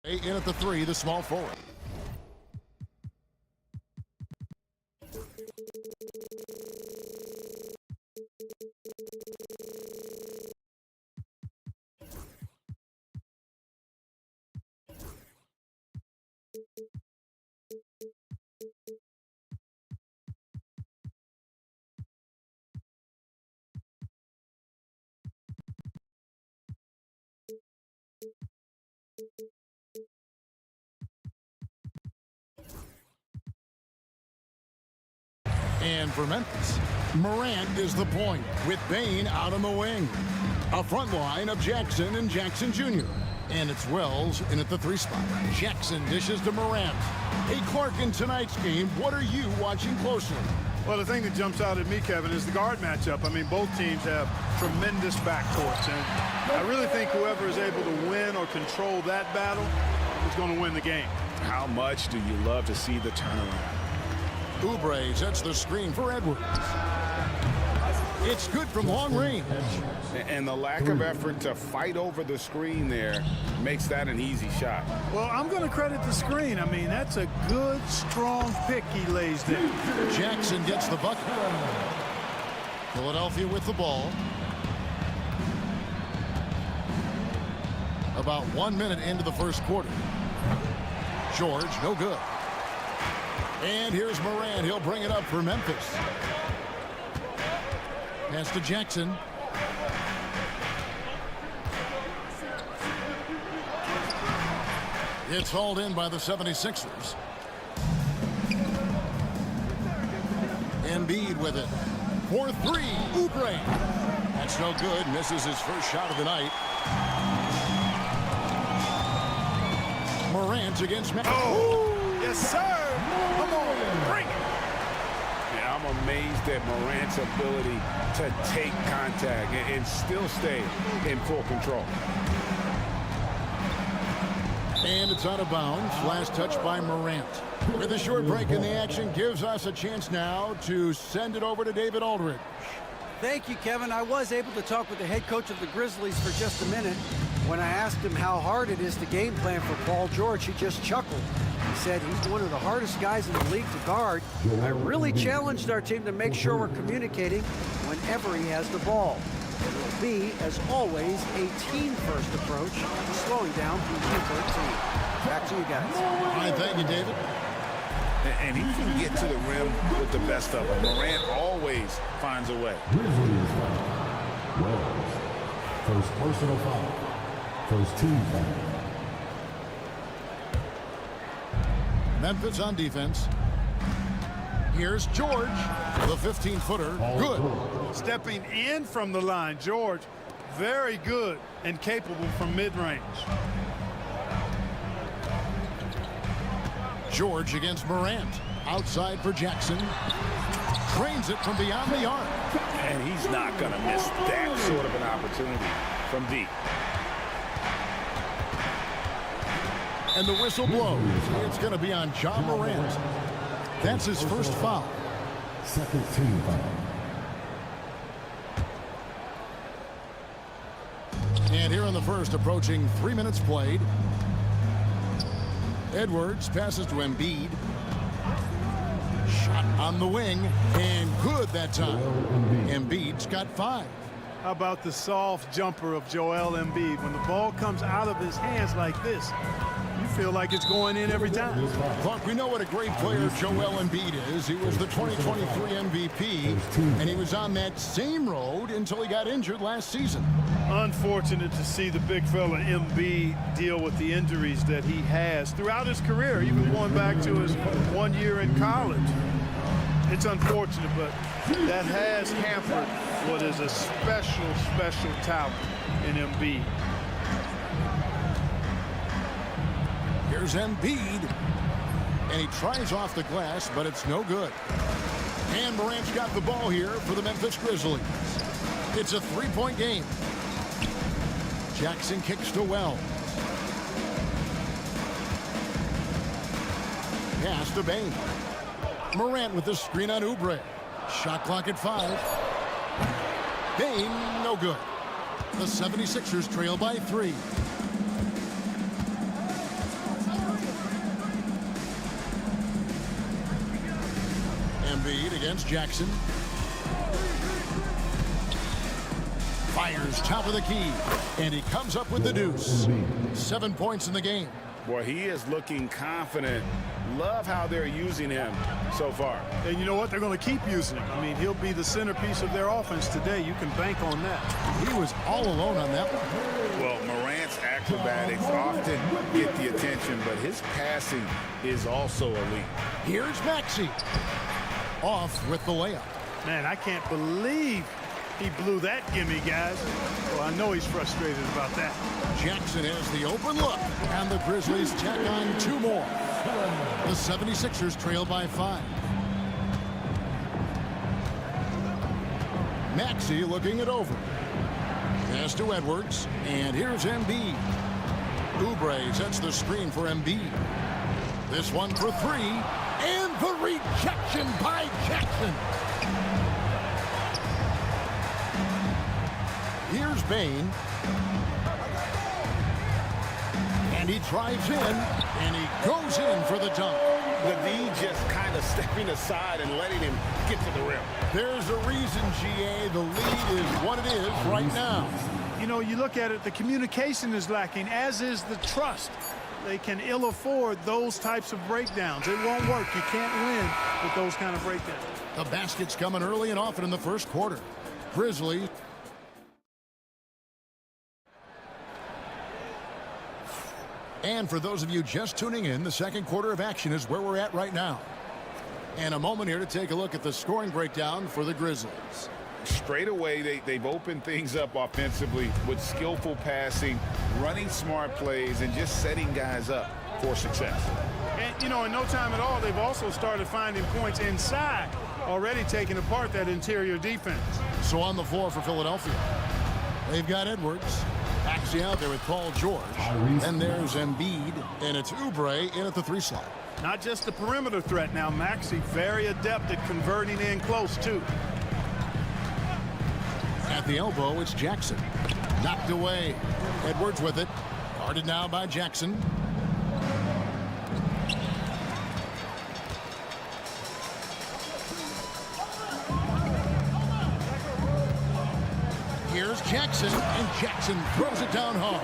In at the three, the small forward. And for Memphis, Morant is the point, with Bain out on the wing. A front line of Jackson and Jackson Jr. And it's Wells in at the three spot. Jackson dishes to Morant. Hey, Clark, in tonight's game, what are you watching closely? Well, the thing that jumps out at me, Kevin, is the guard matchup. I mean, both teams have tremendous backcourts, and I really think whoever is able to win or control that battle is going to win the game. How much do you love to see the turnaround? Oubre sets the screen for Edwards. It's good from long range. And the lack of effort to fight over the screen there makes that an easy shot. Well, I'm going to credit the screen. I mean, that's a good, strong pick he lays there. Jackson gets the bucket. Philadelphia with the ball. About 1 minute into the first quarter. George, no good. And here's Morant. He'll bring it up for Memphis. Pass to Jackson. It's hauled in by the 76ers. Embiid with it. For three. Oubre. That's no good. Misses his first shot of the night. Morant against Memphis. Oh, yes, sir. Come on, bring it. Yeah, I'm amazed at Morant's ability to take contact and still stay in full control. And it's out of bounds. Last touch by Morant. With a short break in the action, gives us a chance now to send it over to David Aldridge. Thank you, Kevin. I was able to talk with the head coach of the Grizzlies for just a minute. When I asked him how hard it is to game plan for Paul George, he just chuckled. He said he's one of the hardest guys in the league to guard. I really challenged our team to make sure we're communicating whenever he has the ball. It will be, as always, a team-first approach, slowing down through the entire team. Back to you guys. All right, thank you, David. And he can get to the rim with the best of them. Morant always finds a way. Grizzlies foul. Wells. First personal foul. First team foul. Memphis on defense. Here's George. The 15-footer. Good. Stepping in from the line, George, very good and capable from mid-range. George against Morant. Outside for Jackson. Trains it from beyond the arc. And he's not going to miss that sort of an opportunity from deep. And the whistle blows. It's going to be on John Morant. That's his first foul. Second team foul. And here in the first, approaching 3 minutes played. Edwards passes to Embiid. Shot on the wing, and good that time. Embiid's got 5. How about the soft jumper of Joel Embiid? When the ball comes out of his hands like this, you feel like it's going in every time. Clark, we know what a great player Joel Embiid is. He was the 2023 MVP, and he was on that same road until he got injured last season. Unfortunate to see the big fella Embiid deal with the injuries that he has throughout his career, even going back to his 1 year in college. It's unfortunate, but that has hampered what is a special, special talent in Embiid. Here's Embiid, and he tries off the glass, but it's no good. And Morant's got the ball here for the Memphis Grizzlies. It's a 3-point game. Jackson kicks to Wells. Pass to Bain. Morant with the screen on Oubre. Shot clock at 5. Bain, no good. The 76ers trail by 3. against Jackson. Fires top of the key, and he comes up with the deuce. 7 points in the game. Boy, he is looking confident. Love how they're using him so far. And you know what? They're going to keep using him. I mean, he'll be the centerpiece of their offense today. You can bank on that. He was all alone on that one. Well, Morant's acrobatics often get the attention, but his passing is also elite. Here's Maxey. Off with the layup. Man, I can't believe he blew that gimme, guys. Well, I know he's frustrated about that. Jackson has the open look, and the Grizzlies tack on 2 more. The 76ers trail by 5. Maxey looking it over. Pass to Edwards, and here's Embiid. Oubre sets the screen for Embiid. This one for 3, and the rejection by Jackson. Here's Bane. And he drives in, and he goes in for the dunk. The D just kind of stepping aside and letting him get to the rim. There's a reason, GA, the lead is what it is right now. You know, you look at it, the communication is lacking, as is the trust. They can ill afford those types of breakdowns. It won't work. You can't win with those kind of breakdowns. The basket's coming early and often in the first quarter. Grizzlies. And for those of you just tuning in, the second quarter of action is where we're at right now. And a moment here to take a look at the scoring breakdown for the Grizzlies. Straight away, they've opened things up offensively with skillful passing, running smart plays, and just setting guys up for success. And, you know, in no time at all, they've also started finding points inside, already taking apart that interior defense. So on the floor for Philadelphia, they've got Edwards. Maxey out there with Paul George. And there's Embiid, and it's Oubre in at the 3 slot. Not just a perimeter threat now. Maxey very adept at converting in close, too. At the elbow, it's Jackson. Knocked away. Edwards with it. Guarded now by Jackson. Here's Jackson, and Jackson throws it down hard.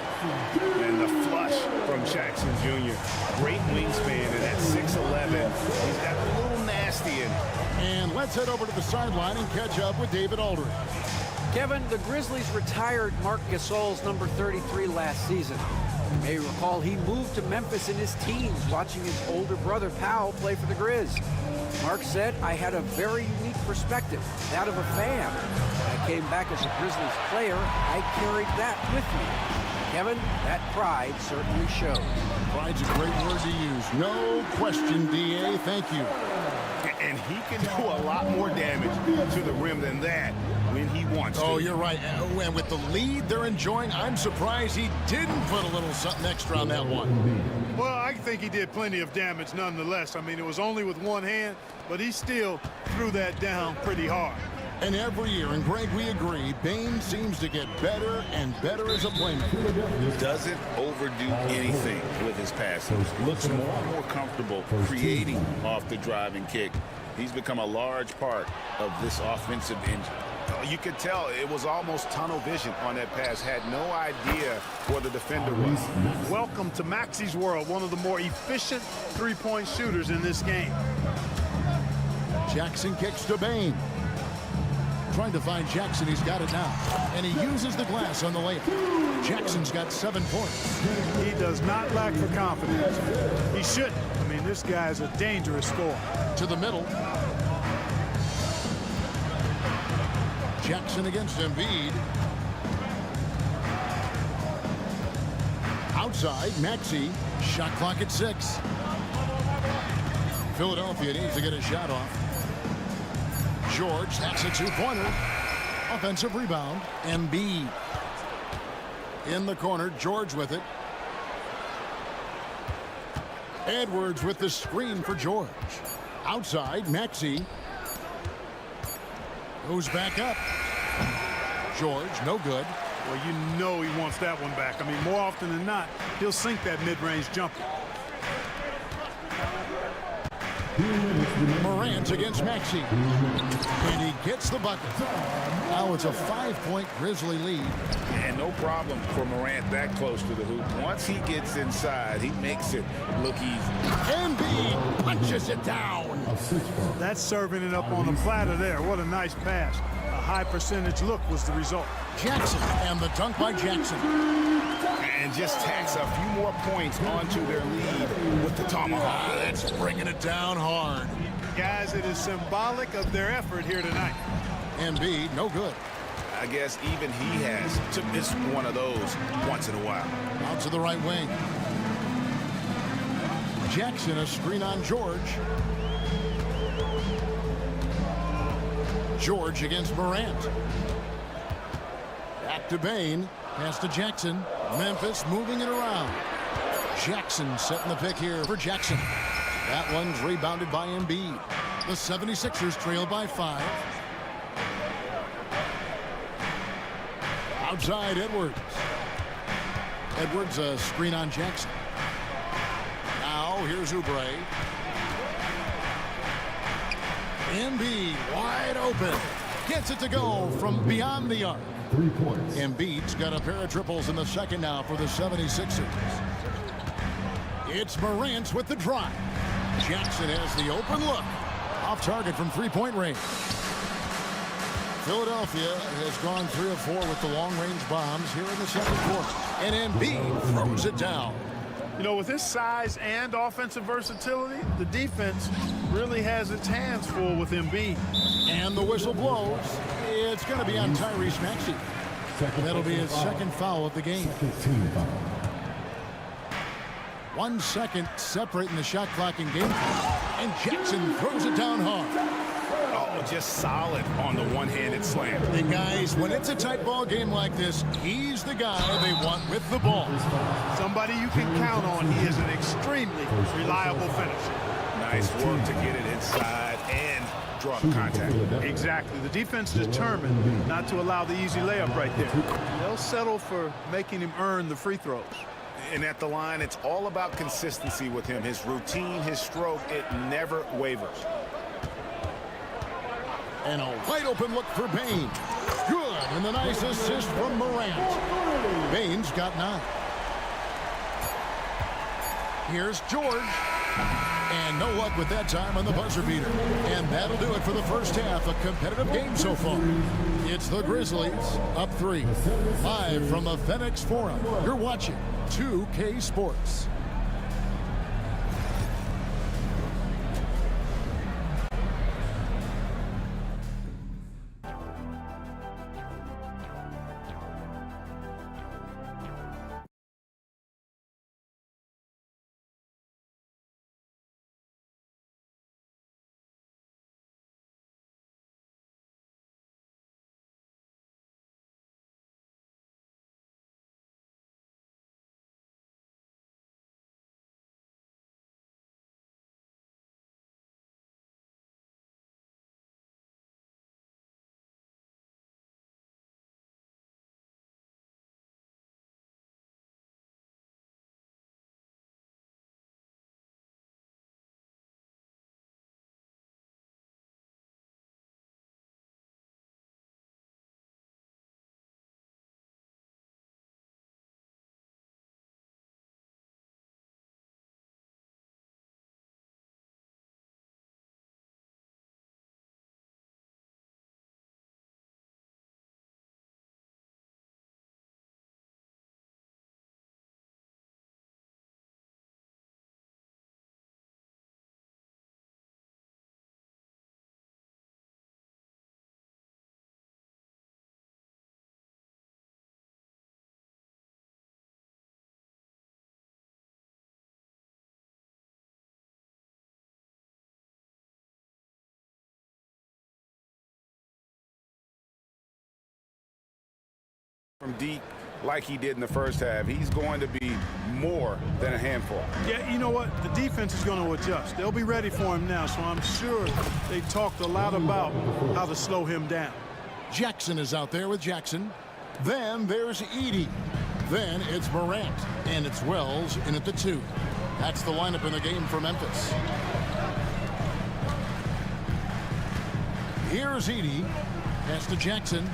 And the flush from Jackson Jr. Great wingspan, and at 6'11", he's got a little nasty in it. And let's head over to the sideline and catch up with David Aldridge. Kevin, the Grizzlies retired Marc Gasol's number 33 last season. You may recall he moved to Memphis in his teens, watching his older brother Powell play for the Grizz. Marc said, I had a very unique perspective, that of a fan. When I came back as a Grizzlies player, I carried that with me. Kevin, that pride certainly shows. Pride's a great word to use. No question, DA. Thank you. And he can do a lot more damage to the rim than that when he wants to. Oh, you're right. And with the lead they're enjoying, I'm surprised he didn't put a little something extra on that one. Well, I think he did plenty of damage nonetheless. I mean, it was only with one hand, but he still threw that down pretty hard. And every year, and Greg, we agree, Bane seems to get better and better as a playmaker. Doesn't overdo anything with his passing. Looks more and more comfortable creating off the driving kick. He's become a large part of this offensive engine. You could tell it was almost tunnel vision on that pass. Had no idea where the defender was. Welcome to Maxey's world, one of the more efficient three-point shooters in this game. Jackson kicks to Bane. Trying to find Jackson, he's got it now. And he uses the glass on the layup. Jackson's got 7 points. He does not lack for confidence. He shouldn't. I mean, this guy's a dangerous scorer. To the middle. Jackson against Embiid. Outside, Maxey. Shot clock at 6. Philadelphia needs to get a shot off. George, that's a 2-pointer. Offensive rebound. Embiid. In the corner, George with it. Edwards with the screen for George. Outside, Maxey. Goes back up. George, no good. Well, you know he wants that one back. I mean, more often than not, he'll sink that mid-range jumper. Morant against Maxey. And he gets the bucket. Now it's a 5-point Grizzly lead. And no problem for Morant that close to the hoop. Once he gets inside, he makes it look easy. Embiid punches it down. That's serving it up on the platter there. What a nice pass. A high percentage look was the result. Jackson and the dunk by Jackson. And just tacks a few more points onto their lead with the tomahawk. That's bringing it down hard. Guys, it is symbolic of their effort here tonight. Embiid, no good. I guess even he has to miss one of those once in a while. Out to the right wing. Jackson, a screen on George. George against Morant. Back to Bain. Pass to Jackson. Memphis moving it around. Jackson setting the pick here for Jackson. That one's rebounded by Embiid. The 76ers trail by 5. Outside Edwards. Edwards a screen on Jackson. Now here's Oubre. Embiid wide open. Gets it to go from beyond the arc. 3 points. Embiid's got a pair of triples in the second now for the 76ers. It's Morant with the drive. Jackson has the open look. Off target from three-point range. Philadelphia has gone 3 of 4 with the long-range bombs here in the second quarter. And Embiid throws it down. You know, with his size and offensive versatility, the defense really has its hands full with Embiid. And the whistle blows. It's going to be on Tyrese Maxey. That'll be his second foul of the game. Second team foul. 1 second separating the shot clock and game clock. And Jackson throws it down hard. Oh, just solid on the one-handed slam. And guys, when it's a tight ball game like this, he's the guy they want with the ball. Somebody you can count on. He is an extremely reliable finisher. Nice work to get it inside and draw the contact. Exactly. The defense determined not to allow the easy layup right there. They'll settle for making him earn the free throws. And at the line, it's all about consistency with him. His routine, his stroke, it never wavers. And a wide open look for Bain. Good, and the nice assist from Morant. Bain's got 9. Here's George. And no luck with that time on the buzzer beater. And that'll do it for the first half. A competitive game so far. It's the Grizzlies up 3. Live from the FedEx Forum. You're watching 2K Sports. From deep, like he did in the first half, he's going to be more than a handful. Yeah, you know what? The defense is going to adjust. They'll be ready for him now, so I'm sure they talked a lot about how to slow him down. Jackson is out there with Jackson. Then there's Edey. Then it's Morant. And it's Wells in at the 2. That's the lineup in the game for Memphis. Here's Edie. Pass to Jackson.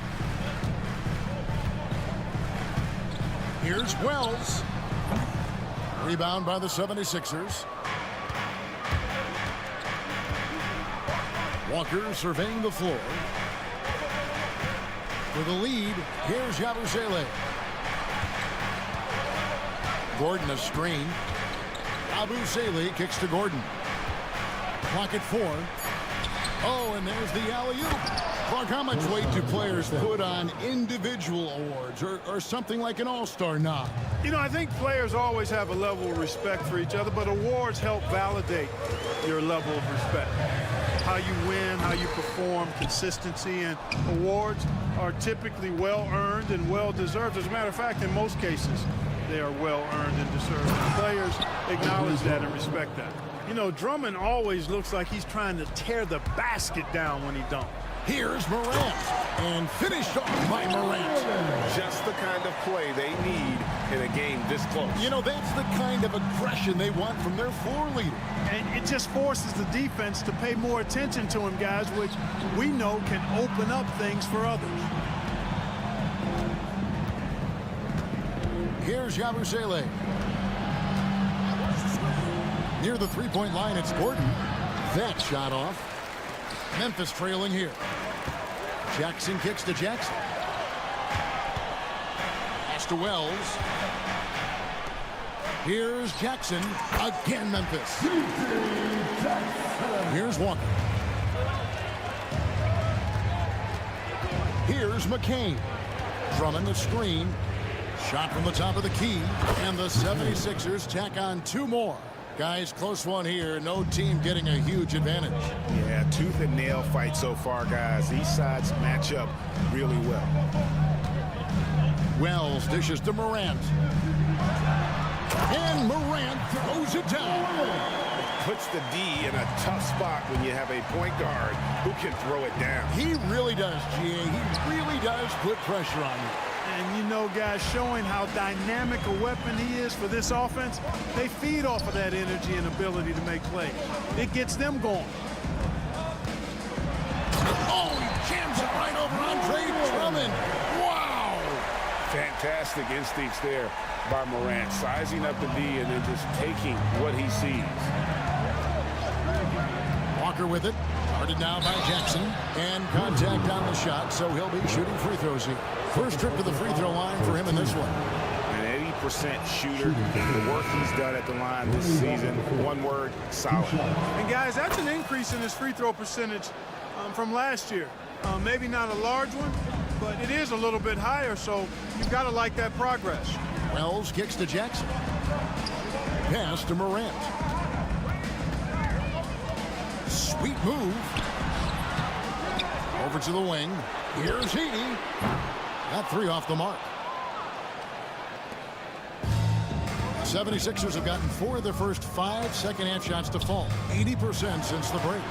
Here's Wells. Rebound by the 76ers. Walker surveying the floor. For the lead, here's Yabusele. Gordon a screen. Yabusele kicks to Gordon. Clock at 4. Oh, and there's the alley-oop. Clark, how much weight do players put on individual awards or something like an all-star nod? You know, I think players always have a level of respect for each other, but awards help validate your level of respect. How you win, how you perform, consistency, and awards are typically well-earned and well-deserved. As a matter of fact, in most cases, they are well-earned and deserved. And players acknowledge that and respect that. You know, Drummond always looks like he's trying to tear the basket down when he dunks. Here's Morant, and finished off by Morant. Just the kind of play they need in a game this close. You know, that's the kind of aggression they want from their floor leader. And it just forces the defense to pay more attention to him, guys, which we know can open up things for others. Here's Yabusele. Near the three-point line, it's Gordon. That shot off. Memphis trailing here. Jackson kicks to Jackson. Pass to Wells. Here's Jackson. Again, Memphis. Here's Walker. Here's McCain. Drummond the screen. Shot from the top of the key. And the 76ers tack on 2 more. Guys, close one here. No team getting a huge advantage. Yeah, tooth and nail fight so far, guys. These sides match up really well. Wells dishes to Morant. And Morant throws it down. Puts the D in a tough spot when you have a point guard who can throw it down. He really does, GA. He really does put pressure on you. And you know, guys, showing how dynamic a weapon he is for this offense, they feed off of that energy and ability to make plays. It gets them going. Oh, he jams it right over Andre Drummond. Wow. Fantastic instincts there by Morant, sizing up the D and then just taking what he sees. Walker with it. Guarded now by Jackson. And contact on the shot, so he'll be shooting free throws here. First trip to the free throw line for him in this one. An 80% shooter. The work he's done at the line this season, one word, solid. And guys, that's an increase in his free throw percentage from last year. Maybe not a large one, but it is a little bit higher, so you've got to like that progress. Wells kicks to Jackson. Pass to Morant. Sweet move. Over to the wing. Here's Edie. That 3 off the mark. 76ers have gotten 4 of their first 5 second-half shots to fall. 80% since the break.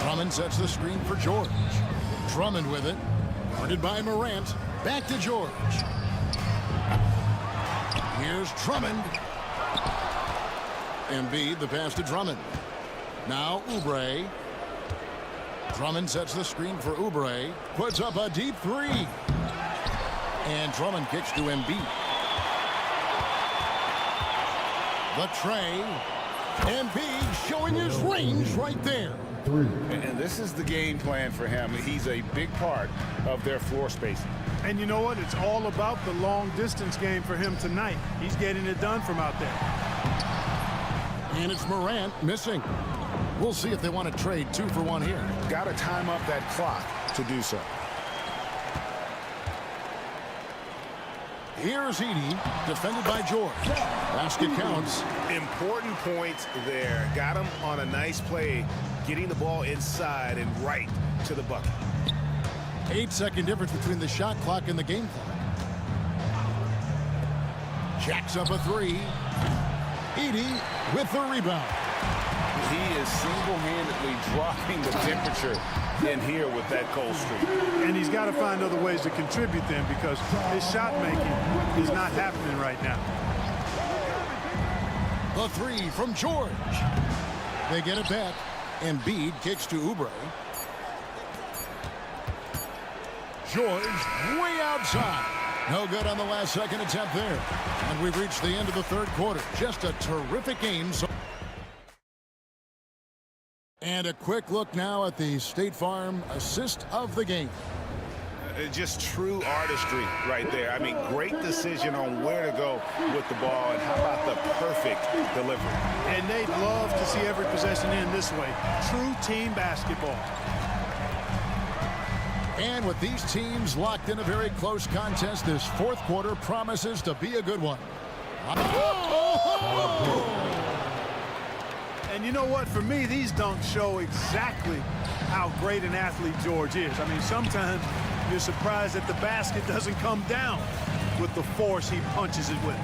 Drummond sets the screen for George. Drummond with it. Guarded by Morant. Back to George. Here's Drummond. Embiid, the pass to Drummond. Now Oubre. Drummond sets the screen for Oubre. Puts up a deep 3. And Drummond kicks to Embiid. The tray. Embiid showing his range right there. And this is the game plan for him. He's a big part of their floor spacing. And you know what? It's all about the long distance game for him tonight. He's getting it done from out there. And it's Morant missing. We'll see if they want to trade 2 for 1 here. Got to time up that clock to do so. Here's Edie, defended by George. Basket counts. Important points there. Got him on a nice play, getting the ball inside and right to the bucket. 8-second difference between the shot clock and the game clock. Jacks up a 3. Edie with the rebound. He is single-handedly dropping the temperature in here with that cold streak. And he's got to find other ways to contribute then, because his shot making is not happening right now. The 3 from George. They get it back. Embiid kicks to Oubre. George way outside. No good on the last second attempt there. And we've reached the end of the third quarter. Just a terrific game. And a quick look now at the State Farm assist of the game. Just true artistry right there. I mean, great decision on where to go with the ball, and how about the perfect delivery. And they'd love to see every possession in this way. True team basketball. And with these teams locked in a very close contest, this fourth quarter promises to be a good one. And you know what? For me, these dunks show exactly how great an athlete George is. I mean, sometimes you're surprised that the basket doesn't come down with the force he punches it with.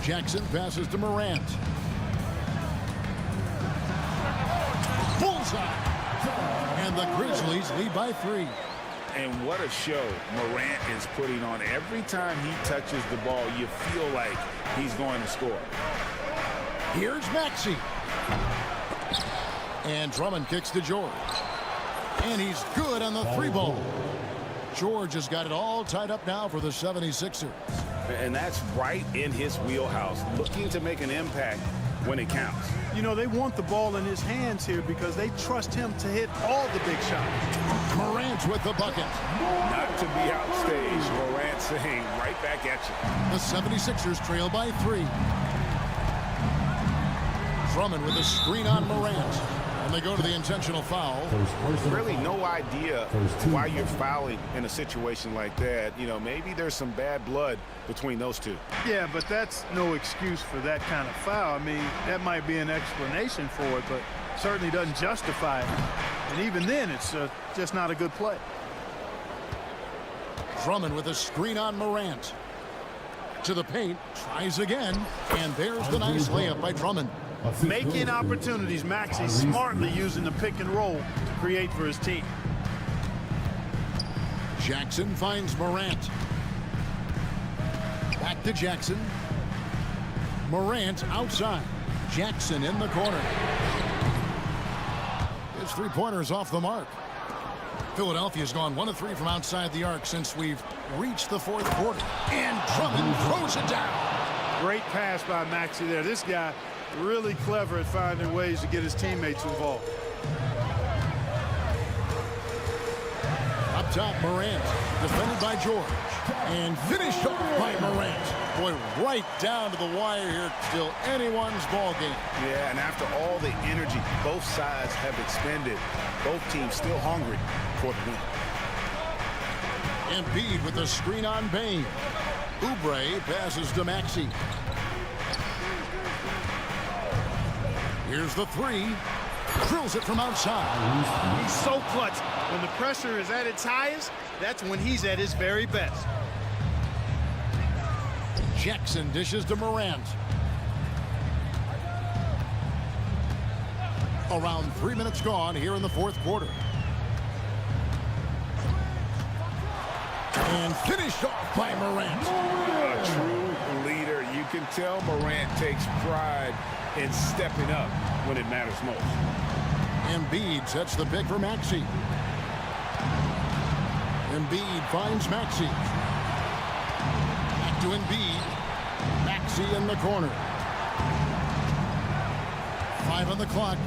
Jackson passes to Morant. Bullseye. And the Grizzlies lead by 3. And what a show Morant is putting on. Every time he touches the ball, you feel like he's going to score. Here's Maxey. And Drummond kicks to George. And he's good on the 3-ball. George has got it all tied up now for the 76ers. And that's right in his wheelhouse, looking to make an impact when it counts. You know, they want the ball in his hands here because they trust him to hit all the big shots. Morant with the bucket. Not to be outstaged, Morant saying right back at you. The 76ers trail by 3. Drummond with a screen on Morant. And they go to the intentional foul. Really no idea why you're fouling in a situation like that. You know, maybe there's some bad blood between those two. Yeah, but that's no excuse for that kind of foul. I mean, that might be an explanation for it, but certainly doesn't justify it. And even then, it's just not a good play. Drummond with a screen on Morant. To the paint, tries again, and there's the nice layup by Drummond. Making opportunities, Maxey smartly using the pick and roll to create for his team. Jackson finds Morant. Back to Jackson. Morant outside. Jackson in the corner. His three-pointer's off the mark. Philadelphia's gone 1 of 3 from outside the arc since we've reached the fourth quarter. And Drummond throws it down. Great pass by Maxey there. This guy really clever at finding ways to get his teammates involved. Up top, Morant, defended by George, and finished off by Morant. Boy, right down to the wire here. Still anyone's ball game. Yeah, and after all the energy both sides have expended, both teams still hungry for the win. Embiid with the screen on Bain. Oubre passes to Maxey. Here's the 3. Drills it from outside. He's so clutch. When the pressure is at its highest, that's when he's at his very best. Jackson dishes to Morant. Around 3 minutes gone here in the fourth quarter. And finished off by Morant. A true leader. You can tell Morant takes pride in stepping up when it matters most. Embiid sets the pick for Maxey. Embiid finds Maxey. Back to Embiid. Maxey in the corner. 5 on the clock.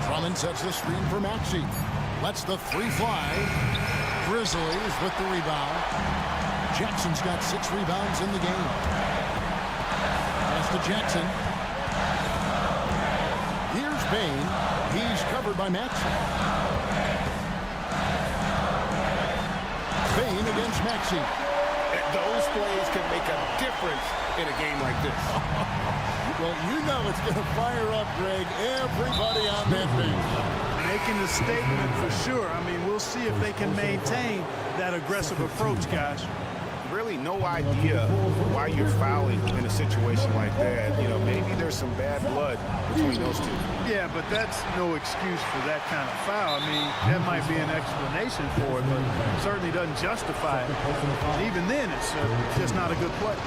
Drummond sets the screen for Maxey. Lets the 3 fly. Grizzlies with the rebound. Jackson's got 6 rebounds in the game. Pass to Jackson. Here's Bain. He's covered by Maxey. Bain against Maxey. Those plays can make a difference in a game like this. Well, you know it's going to fire up, Greg, everybody on that bench. Making a statement for sure. I mean, we'll see if they can maintain that aggressive approach, guys. Really no idea why you're fouling in a situation like that. You know, maybe there's some bad blood between those two. Yeah, but that's no excuse for that kind of foul. I mean, that might be an explanation for it, but it certainly doesn't justify it. And even then, it's just not a good play.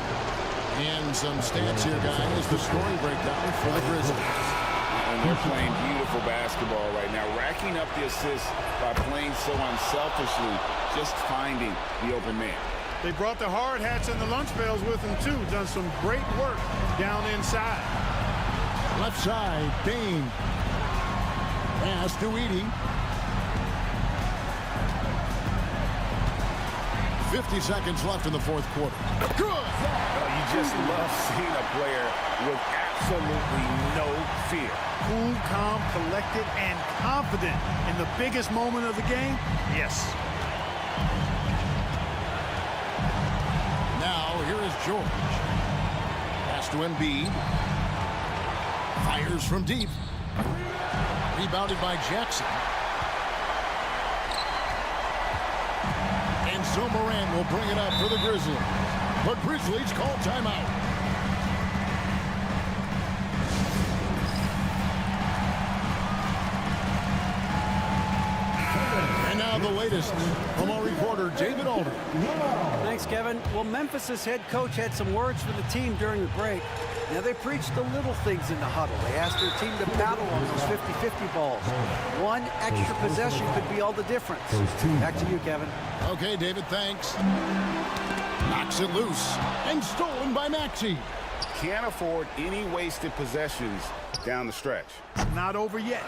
And some stats here, guys. The scoring breakdown for the Grizzlies. And they're playing beautiful basketball right now, racking up the assists by playing so unselfishly, just finding the open man. They brought the hard hats and the lunch pails with them, too. Done some great work down inside. Left side, Bain. Pass to Edie. 50 seconds left in the fourth quarter. Good! You just love seeing a player with absolutely no fear. Cool, calm, collected, and confident in the biggest moment of the game? Yes. Now, here is George. Pass to Embiid. Fires from deep. Rebounded by Jackson. And so Morant will bring it up for the Grizzlies. But Grizzlies call timeout. And now the latest from our reporter, David Alder. Thanks, Kevin. Well, Memphis's head coach had some words for the team during the break. Now, they preached the little things in the huddle. They asked their team to battle on those 50-50 balls. One extra possession could be all the difference. Back to you, Kevin. Okay, David, thanks. Knocks it loose and stolen by Maxey. Can't afford any wasted possessions down the stretch. Not over yet.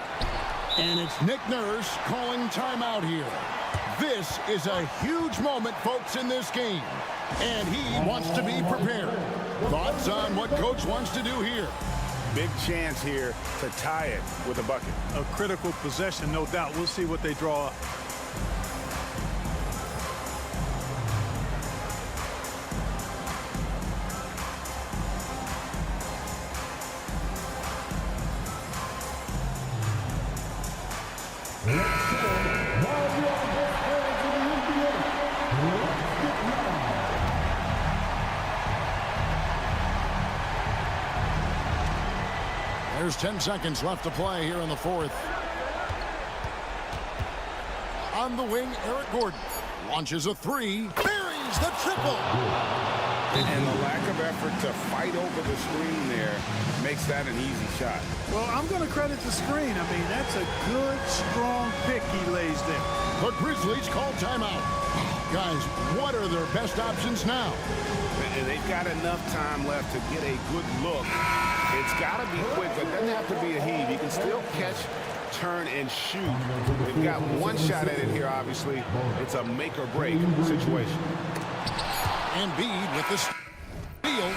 And it's Nick Nurse calling timeout here. This is a huge moment, folks, in this game. And he wants to be prepared. Thoughts on what Coach wants to do here? Big chance here to tie it with a bucket. A critical possession, no doubt. We'll see what they draw up. There's 10 seconds left to play here in the fourth. On the wing, Eric Gordon launches a three, buries the triple. And the lack of effort to fight over the screen there makes that an easy shot. Well, I'm going to credit the screen. I mean, that's a good, strong pick he lays there. But Grizzlies call timeout. Guys, what are their best options now? And they've got enough time left to get a good look. It's got to be quick, but it doesn't have to be a heave. You can still catch, turn, and shoot. They've got one shot at it here, obviously. It's a make-or-break situation. Embiid with the steal.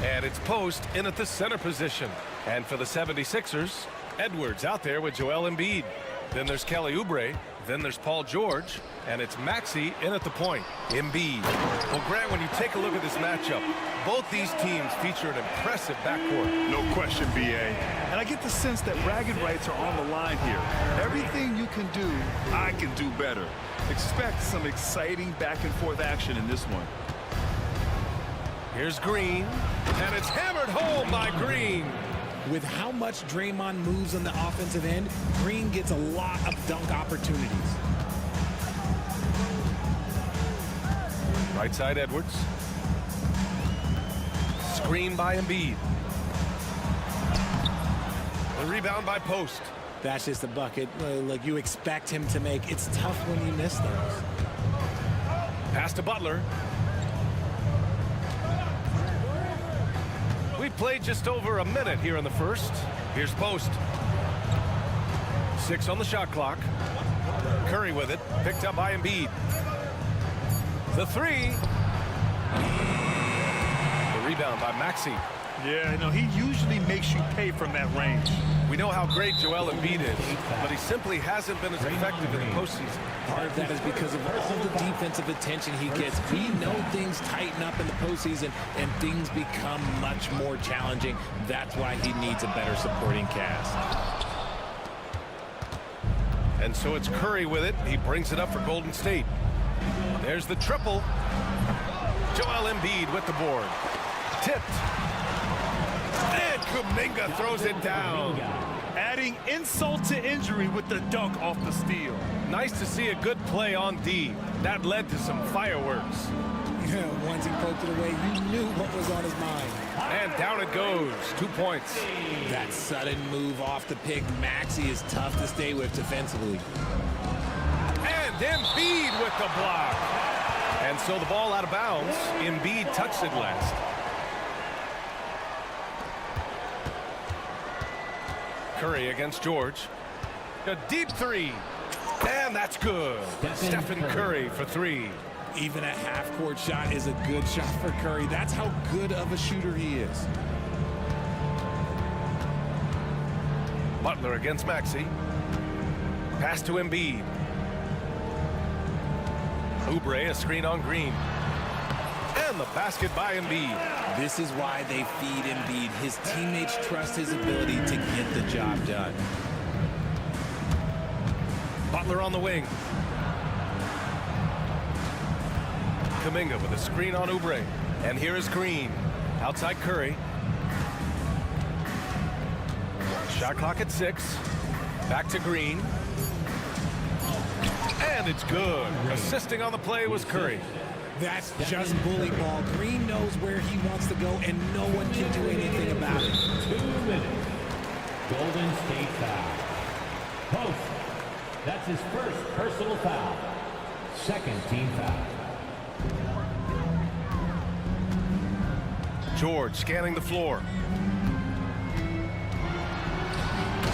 And it's post in at the center position. And for the 76ers, Edwards out there with Joel Embiid. Then there's Kelly Oubre. Then there's Paul George. And it's Maxey in at the point. Embiid. Well, Grant, when you take a look at this matchup, both these teams feature an impressive backcourt. No question, B.A. And I get the sense that bragging rights are on the line here. Everything you can do, I can do better. Expect some exciting back-and-forth action in this one. Here's Green. And it's hammered home by Green. With how much Draymond moves on the offensive end, Green gets a lot of dunk opportunities. Right side, Edwards. Screen by Embiid. The rebound by Post. That's just a bucket like you expect him to make. It's tough when you miss those. Pass to Butler. We've played just over a minute here in the first. Here's Post. 6 on the shot clock. Curry with it. Picked up by Embiid. The 3. The rebound by Maxey. Yeah, no, he usually makes you pay from that range. We know how great Joel Embiid is, but he simply hasn't been as effective in the postseason. Part of that is because of all the defensive attention he gets. We know things tighten up in the postseason and things become much more challenging. That's why he needs a better supporting cast. And so it's Curry with it. He brings it up for Golden State. There's the triple. Joel Embiid with the board. Tipped. And Kuminga throws it down. Adding insult to injury with the dunk off the steal. Nice to see a good play on D. That led to some fireworks. Once he poked it away, you knew what was on his mind. And down it goes. 2 points. That sudden move off the pick, Maxey, is tough to stay with defensively. And Embiid with the block. And so the ball out of bounds. Embiid touched it last. Curry against George. A deep 3. And that's good. Stephen Curry for 3. Even a half-court shot is a good shot for Curry. That's how good of a shooter he is. Butler against Maxey. Pass to Embiid. Oubre, a screen on Green. And the basket by Embiid. This is why they feed Embiid. His teammates trust his ability to get the job done. Butler on the wing. Kuminga with a screen on Oubre. And here is Green. Outside Curry. Shot clock at 6. Back to Green. And it's good. Assisting on the play was Curry. That's just bully ball. Green knows where he wants to go, and no one can do anything about it. 2 minutes. Golden State foul. Post. That's his first personal foul. Second team foul. George scanning the floor.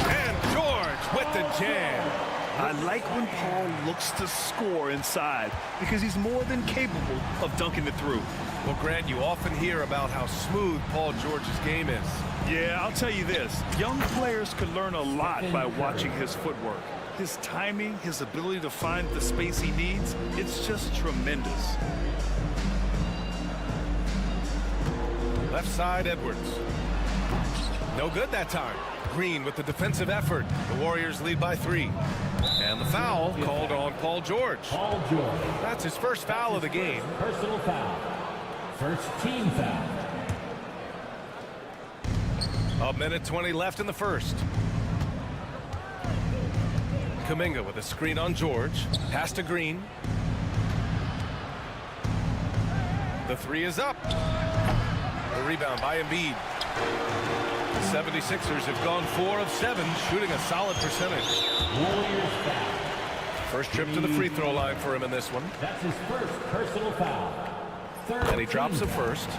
And George with the jam. I like when Paul looks to score inside because he's more than capable of dunking it through. Well, Grant, you often hear about how smooth Paul George's game is. Yeah, I'll tell you this. Young players could learn a lot by watching his footwork. His timing, his ability to find the space he needs, it's just tremendous. Left side, Edwards. No good that time. Green with the defensive effort. The Warriors lead by 3. And the foul called on Paul George. Paul George. That's his first foul of the game. Personal foul. First team foul. A minute 20 left in the first. Kuminga with a screen on George. Pass to Green. The 3 is up. The rebound by Embiid. The 76ers have gone 4 of 7, shooting a solid percentage. Warriors foul. First trip to the free throw line for him in this one. That's his first personal foul. Third And he drops it first.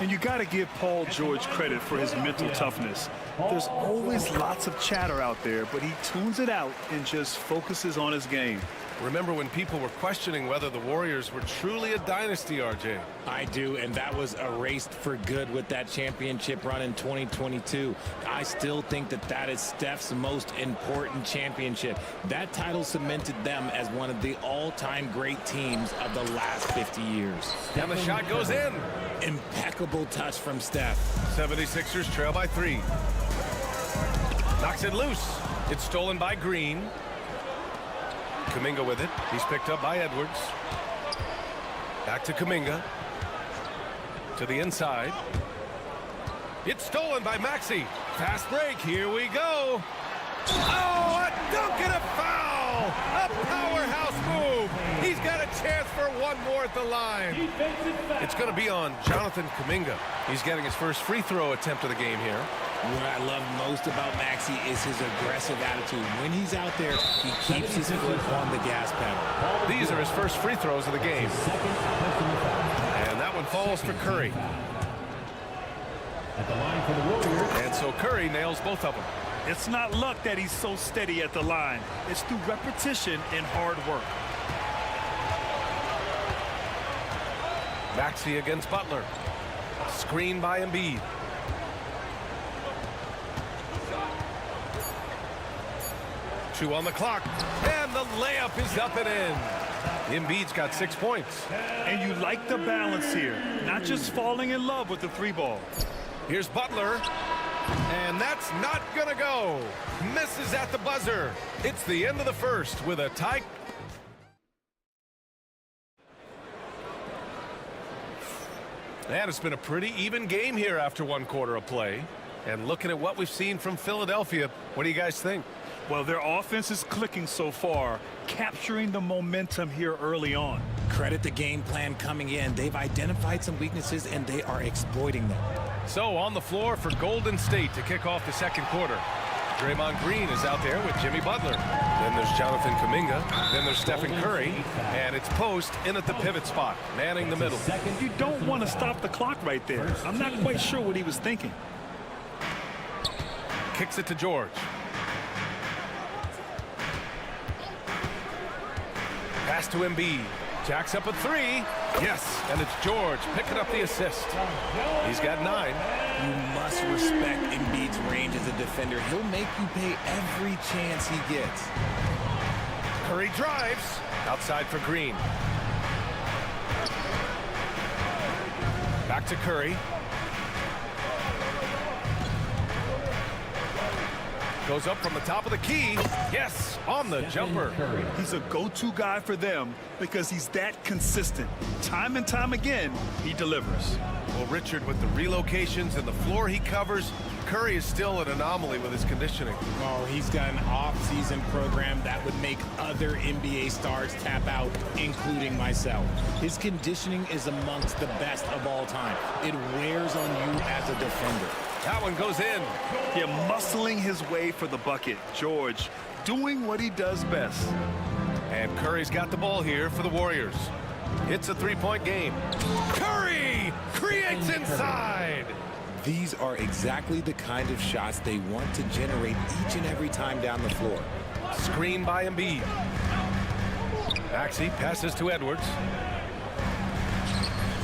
And you got to give Paul George credit for his mental toughness. There's always lots of chatter out there, but he tunes it out and just focuses on his game. Remember when people were questioning whether the Warriors were truly a dynasty, RJ? I do, and that was erased for good with that championship run in 2022. I still think that that is Steph's most important championship. That title cemented them as one of the all-time great teams of the last 50 years. And the shot goes in. Impeccable touch from Steph. 76ers trail by 3. Knocks it loose. It's stolen by Green. Kuminga with it. He's picked up by Edwards. Back to Kuminga. To the inside. It's stolen by Maxey. Fast break. Here we go. Oh, a dunk and a foul! A powerhouse move. He's got a chance for one more at the line. It's going to be on Jonathan Kuminga. He's getting his first free throw attempt of the game here. What I love most about Maxey is his aggressive attitude. When he's out there, he keeps his foot on the gas pedal. These are his first free throws of the game. And that one falls for Curry. At the line for the Warriors. And so Curry nails both of them. It's not luck that he's so steady at the line. It's through repetition and hard work. Maxey against Butler. Screen by Embiid. Two on the clock. And the layup is up and in. Embiid's got 6 points. And you like the balance here. Not just falling in love with the three ball. Here's Butler. And that's not gonna go. Misses at the buzzer. It's the end of the first with a tie. And it's been a pretty even game here after one quarter of play. And looking at what we've seen from Philadelphia, what do you guys think? Well, their offense is clicking so far, capturing the momentum here early on. Credit the game plan coming in. They've identified some weaknesses, and they are exploiting them. So on the floor for Golden State to kick off the second quarter. Draymond Green is out there with Jimmy Butler. Then there's Jonathan Kuminga. Then there's Stephen Curry. And it's Post in at the pivot spot, manning the middle. You don't want to stop the clock right there. I'm not quite sure what he was thinking. Kicks it to George. Pass to Embiid. Jacks up a 3. Yes, and it's George picking up the assist. He's got 9. You must respect Embiid's range as a defender. He'll make you pay every chance he gets. Curry drives. Outside for Green. Back to Curry. Goes up from the top of the key. Yes, on the jumper. He's a go-to guy for them because he's that consistent. Time and time again, he delivers. Well, Richard, with the relocations and the floor he covers, Curry is still an anomaly with his conditioning. Oh, he's got an off-season program that would make other NBA stars tap out, including myself. His conditioning is amongst the best of all time. It wears on you as a defender. That one goes in. Yeah, muscling his way for the bucket. George doing what he does best. And Curry's got the ball here for the Warriors. It's a three-point game. Curry creates inside. These are exactly the kind of shots they want to generate each and every time down the floor. Screen by Embiid. Maxey passes to Edwards.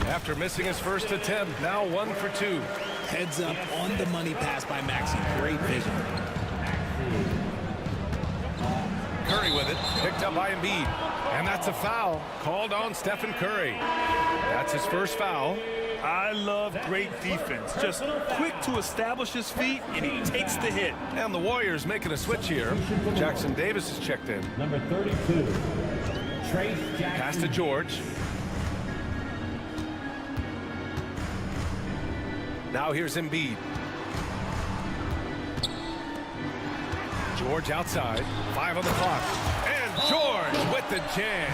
After missing his first attempt, now 1 for 2. Heads up on the money pass by Maxey. Great vision. Curry with it, picked up by Embiid. And that's a foul called on Stephen Curry. That's his first foul. I love great defense. Just quick to establish his feet, and he takes the hit. And the Warriors making a switch here. Jackson Davis is checked in. Number 32, Trace Jackson. Pass to George. Now here's Embiid. George outside. 5 on the clock. And George with the jam.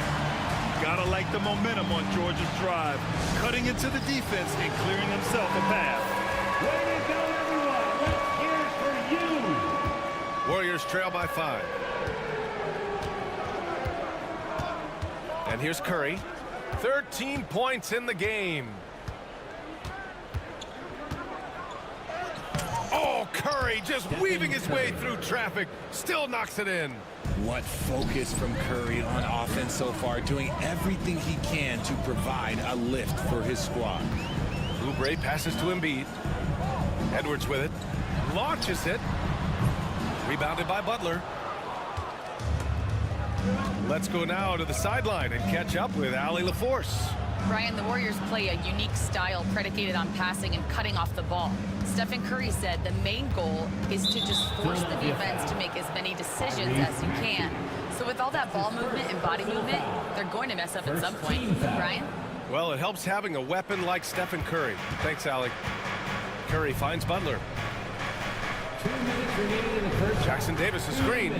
Gotta like the momentum on George's drive. Cutting into the defense and clearing himself a path. Way to go, everyone. Let's hear it for you. Warriors trail by 5. And here's Curry. 13 points in the game. Oh, Curry Curry just weaving his way through traffic, still knocks it in. What focus from Curry on offense so far, doing everything he can to provide a lift for his squad. Oubre passes to Embiid. Edwards with it. Launches it. Rebounded by Butler. Let's go now to the sideline and catch up with Allie LaForce. Brian, the Warriors play a unique style predicated on passing and cutting off the ball. Stephen Curry said the main goal is to just force the defense to make as many decisions as you can. So with all that ball movement and body movement, they're going to mess up at some point. Brian? Well, it helps having a weapon like Stephen Curry. Thanks, Allie. Curry finds Butler. 2 minutes remaining in the first. Jackson Davis a screen.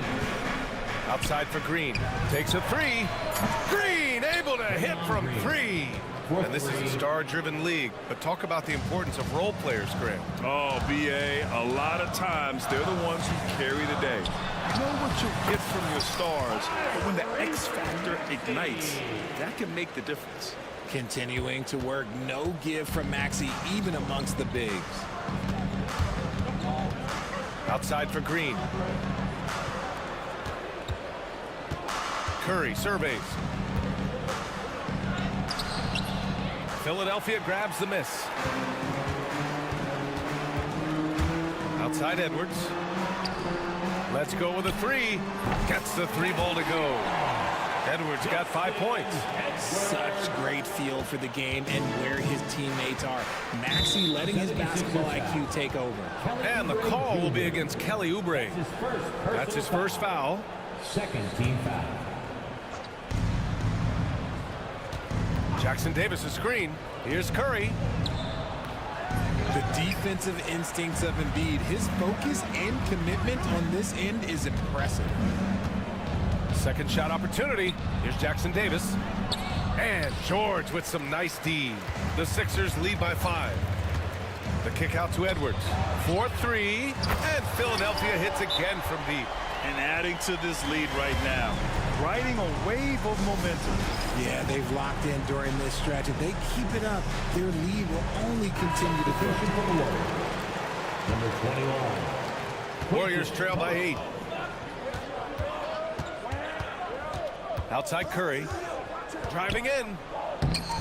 Outside for Green. Takes a three. Green able to hit from three. And this is a star-driven league. But talk about the importance of role players, Graham. Oh, B.A., a lot of times they're the ones who carry the day. You know what you'll get from your stars, but when the X factor ignites, that can make the difference. Continuing to work, no give from Maxey, even amongst the bigs. Outside for Green. Curry surveys. Philadelphia grabs the miss. Outside Edwards. Let's go with a three. Gets the three ball to go. Edwards got 5 points. Such great feel for the game and where his teammates are. Maxey letting his basketball IQ take over. And the call will be against Kelly Oubre. That's his first foul. Second team foul. Jackson Davis a screen. Here's Curry. The defensive instincts of Embiid, his focus and commitment on this end is impressive. Second shot opportunity. Here's Jackson Davis. And George with some nice D. The Sixers lead by 5. The kick out to Edwards. 4-3. And Philadelphia hits again from deep. And adding to this lead right now, riding a wave of momentum. Yeah, they've locked in during this stretch. If they keep it up, their lead will only continue to grow. Number 21. Warriors trail by 8. Outside Curry. Driving in.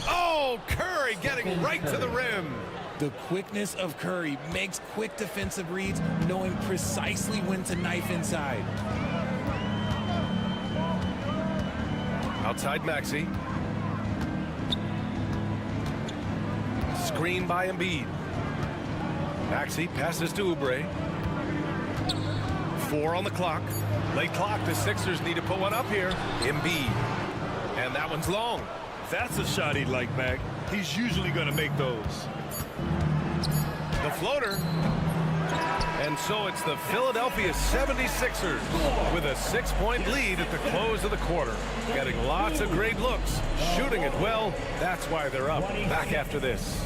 Oh, Curry getting right to the rim. The quickness of Curry makes quick defensive reads, knowing precisely when to knife inside. Outside Maxey. Screen by Embiid. Maxey passes to Oubre. 4 on the clock. Late clock. The Sixers need to put one up here. Embiid. And that one's long. That's a shot he'd like back. He's usually going to make those. The floater. And so it's the Philadelphia 76ers with a 6-point lead at the close of the quarter. Getting lots of great looks, shooting it well. That's why they're up. Back after this.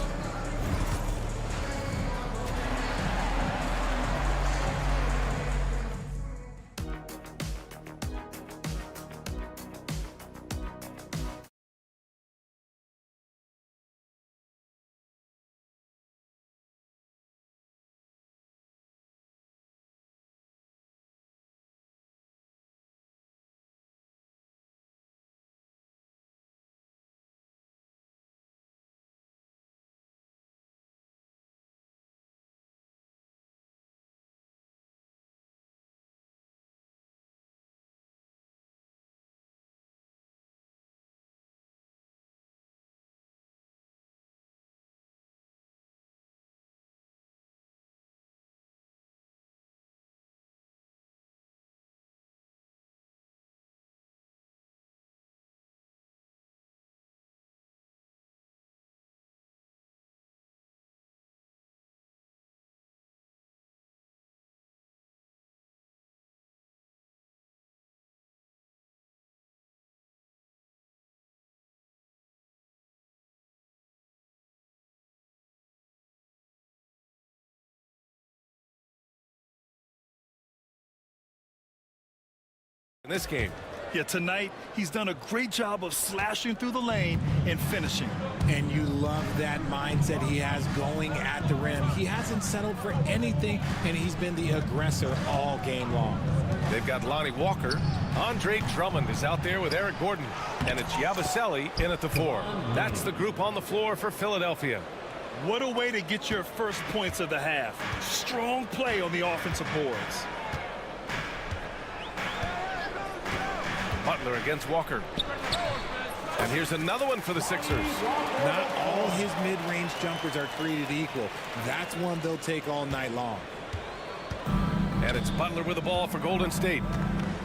In this game, Yeah, tonight he's done a great job of slashing through the lane and finishing. And you love that mindset he has going at the rim. He hasn't settled for anything, and he's been the aggressor all game long. They've got Lonnie Walker. Andre Drummond is out there with Eric Gordon. And it's Yabusele in at the 4. That's the group on the floor for Philadelphia. What a way to get your first points of the half. Strong play on the offensive boards. Butler against Walker. And here's another one for the Sixers. Not all his mid-range jumpers are created equal. That's one they'll take all night long. And it's Butler with the ball for Golden State.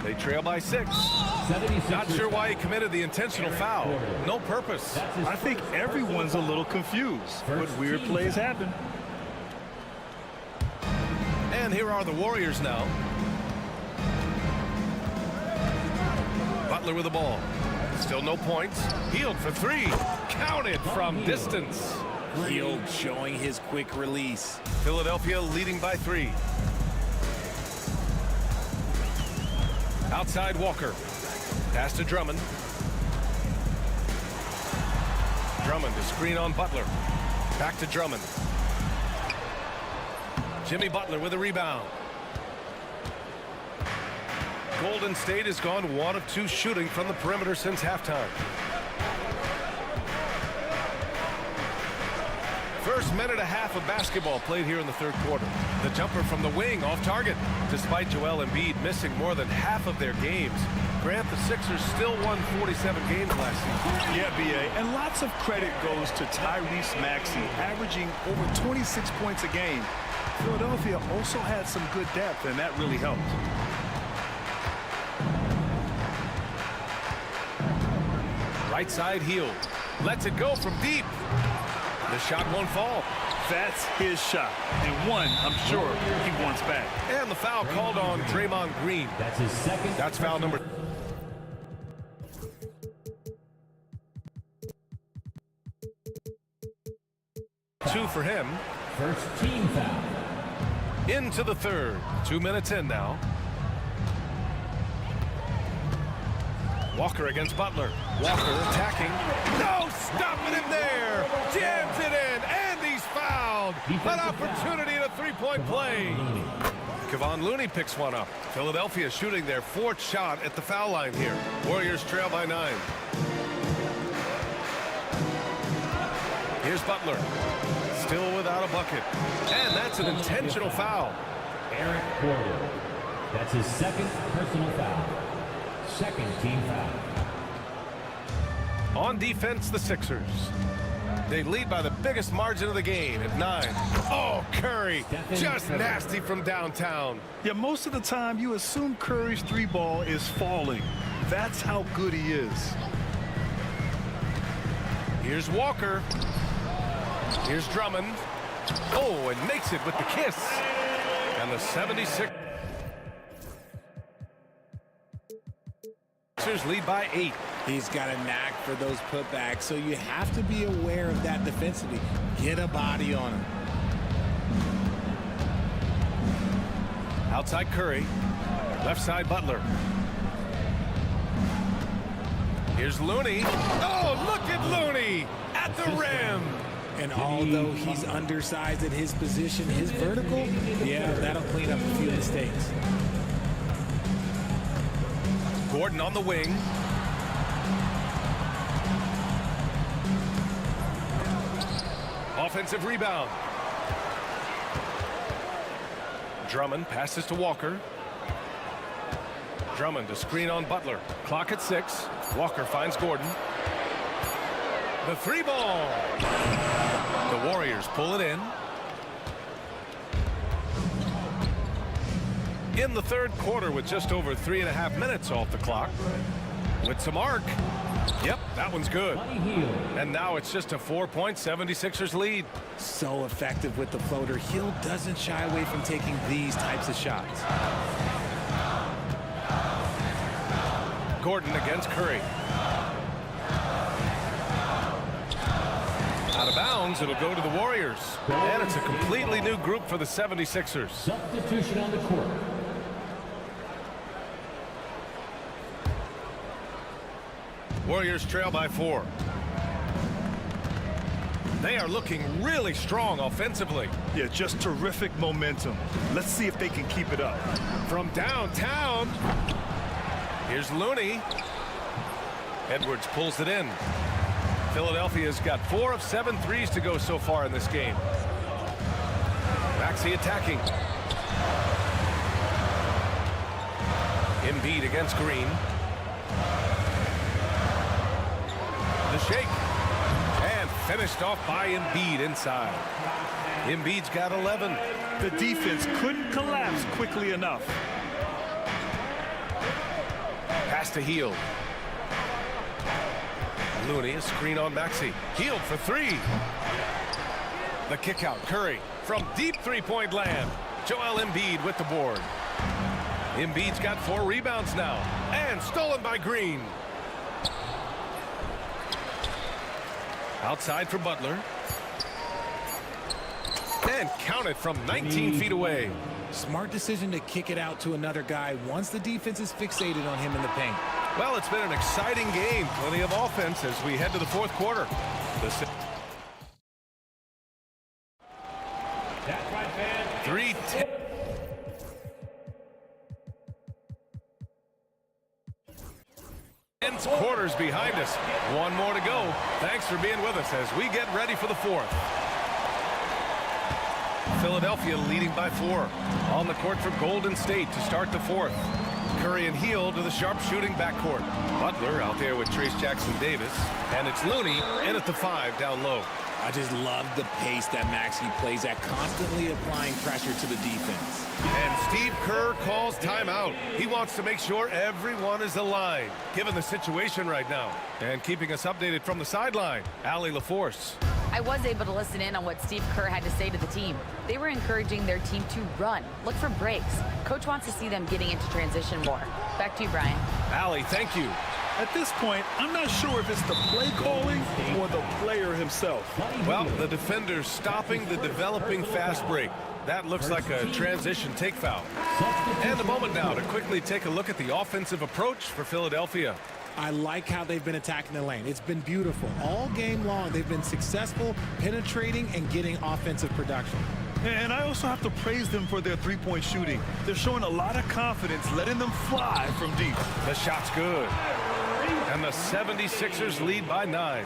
They trail by 6. Not sure why he committed the intentional foul. No purpose. I think everyone's a little confused, but weird plays happen. And here are the Warriors now. Butler with the ball. Still no points. Hield for 3. Counted from distance. Hield showing his quick release. Philadelphia leading by 3. Outside Walker. Pass to Drummond. Drummond to screen on Butler. Back to Drummond. Jimmy Butler with a rebound. Golden State has gone 1 of 2 shooting from the perimeter since halftime. First minute and a half of basketball played here in the third quarter. The jumper from the wing off target. Despite Joel Embiid missing more than half of their games, Grant, the Sixers still won 47 games last season. Yeah, B.A., and lots of credit goes to Tyrese Maxey, averaging over 26 points a game. Philadelphia also had some good depth, and that really helped. Right side Hield. Lets it go from deep. The shot won't fall. That's his shot, and one I'm sure he wants back. And the foul called on Draymond Green. That's his second. That's foul number 2 for him. First team foul. Into the third. 2 minutes in now. Walker against Butler. Walker attacking. No, stopping him there. Jams it in, and he's fouled. An opportunity in a three-point play. Kevon Looney picks one up. Philadelphia shooting their 4th shot at the foul line here. Warriors trail by 9. Here's Butler. Still without a bucket. And that's an intentional foul. Eric Gordon. That's his second personal foul. Second team foul. On defense, the Sixers. They lead by the biggest margin of the game at 9. Oh, Curry, just nasty from downtown. Yeah, most of the time you assume Curry's 3-ball is falling. That's how good he is. Here's Walker. Here's Drummond. Oh, and makes it with the kiss. And the 76ers lead by 8. He's got a knack for those putbacks, so you have to be aware of that defensively. Get a body on him. Outside Curry. Left side Butler. Here's Looney. Oh, look at Looney at the rim. And although he's undersized at his position, his vertical, yeah, that'll clean up a few mistakes. Gordon on the wing. Offensive rebound. Drummond passes to Walker. Drummond to screen on Butler. Clock at 6. Walker finds Gordon. The 3-ball. The Warriors pull it in. In the third quarter with just over 3.5 minutes off the clock. With some arc. Yep, that one's good. And now it's just a 4-point 76ers lead. So effective with the floater. Hill doesn't shy away from taking these types of shots. Gordon against Curry. Out of bounds, it'll go to the Warriors. And it's a completely new group for the 76ers. Substitution on the court. Warriors trail by 4. They are looking really strong offensively. Yeah, just terrific momentum. Let's see if they can keep it up. From downtown, here's Looney. Edwards pulls it in. Philadelphia's got 4 of 7 threes to go so far in this game. Maxey attacking. Embiid against Green. The shake. And finished off by Embiid inside. Embiid's got 11. The defense couldn't collapse quickly enough. Pass to Hield. Looney, a screen on Maxey. Hield for 3. The kick out, Curry from deep three-point land. Joel Embiid with the board. Embiid's got 4 rebounds now. And stolen by Green. Outside for Butler. And counted from 19 feet away. Smart decision to kick it out to another guy once the defense is fixated on him in the paint. Well, it's been an exciting game. Plenty of offense as we head to the 4th quarter. That's right, fans. 3-10. Quarters behind us. 1 more to go. Thanks for being with us as we get ready for the 4th. Philadelphia leading by 4. On the court for Golden State to start the 4th. Curry and Hield to the sharp-shooting backcourt. Butler out there with Trace Jackson-Davis. And it's Looney in at the 5 down low. I just love the pace that Maxey plays at, constantly applying pressure to the defense. And Steve Kerr calls timeout. He wants to make sure everyone is aligned, given the situation right now. And keeping us updated from the sideline, Allie LaForce. I was able to listen in on what Steve Kerr had to say to the team. They were encouraging their team to run, look for breaks. Coach wants to see them getting into transition more. Back to you, Brian. Allie, thank you. At this point, I'm not sure if it's the play calling or the player himself. Well, the defender's stopping the developing fast break. That looks like a transition take foul. And a moment now to quickly take a look at the offensive approach for Philadelphia. I like how they've been attacking the lane. It's been beautiful. All game long, they've been successful penetrating and getting offensive production. And I also have to praise them for their three-point shooting. They're showing a lot of confidence, letting them fly from deep. The shot's good. And the 76ers lead by 9.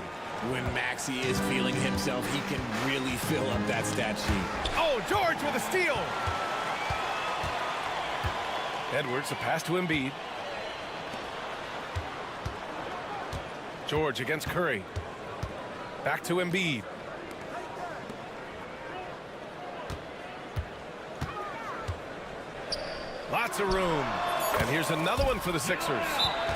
When Maxey is feeling himself, he can really fill up that stat sheet. Oh, George with a steal. Edwards, a pass to Embiid. George against Curry. Back to Embiid. Lots of room. And here's another one for the Sixers.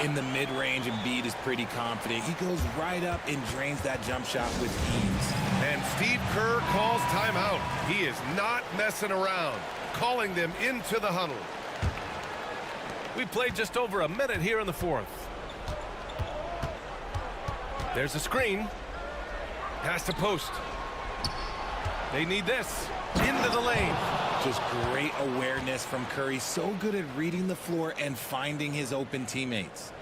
In the mid-range, Embiid is pretty confident. He goes right up and drains that jump shot with ease. And Steve Kerr calls timeout. He is not messing around, calling them into the huddle. We played just over a minute here in the 4th. There's a screen. Pass to post. They need this. Into the lane. Just great awareness from Curry. So good at reading the floor and finding his open teammates.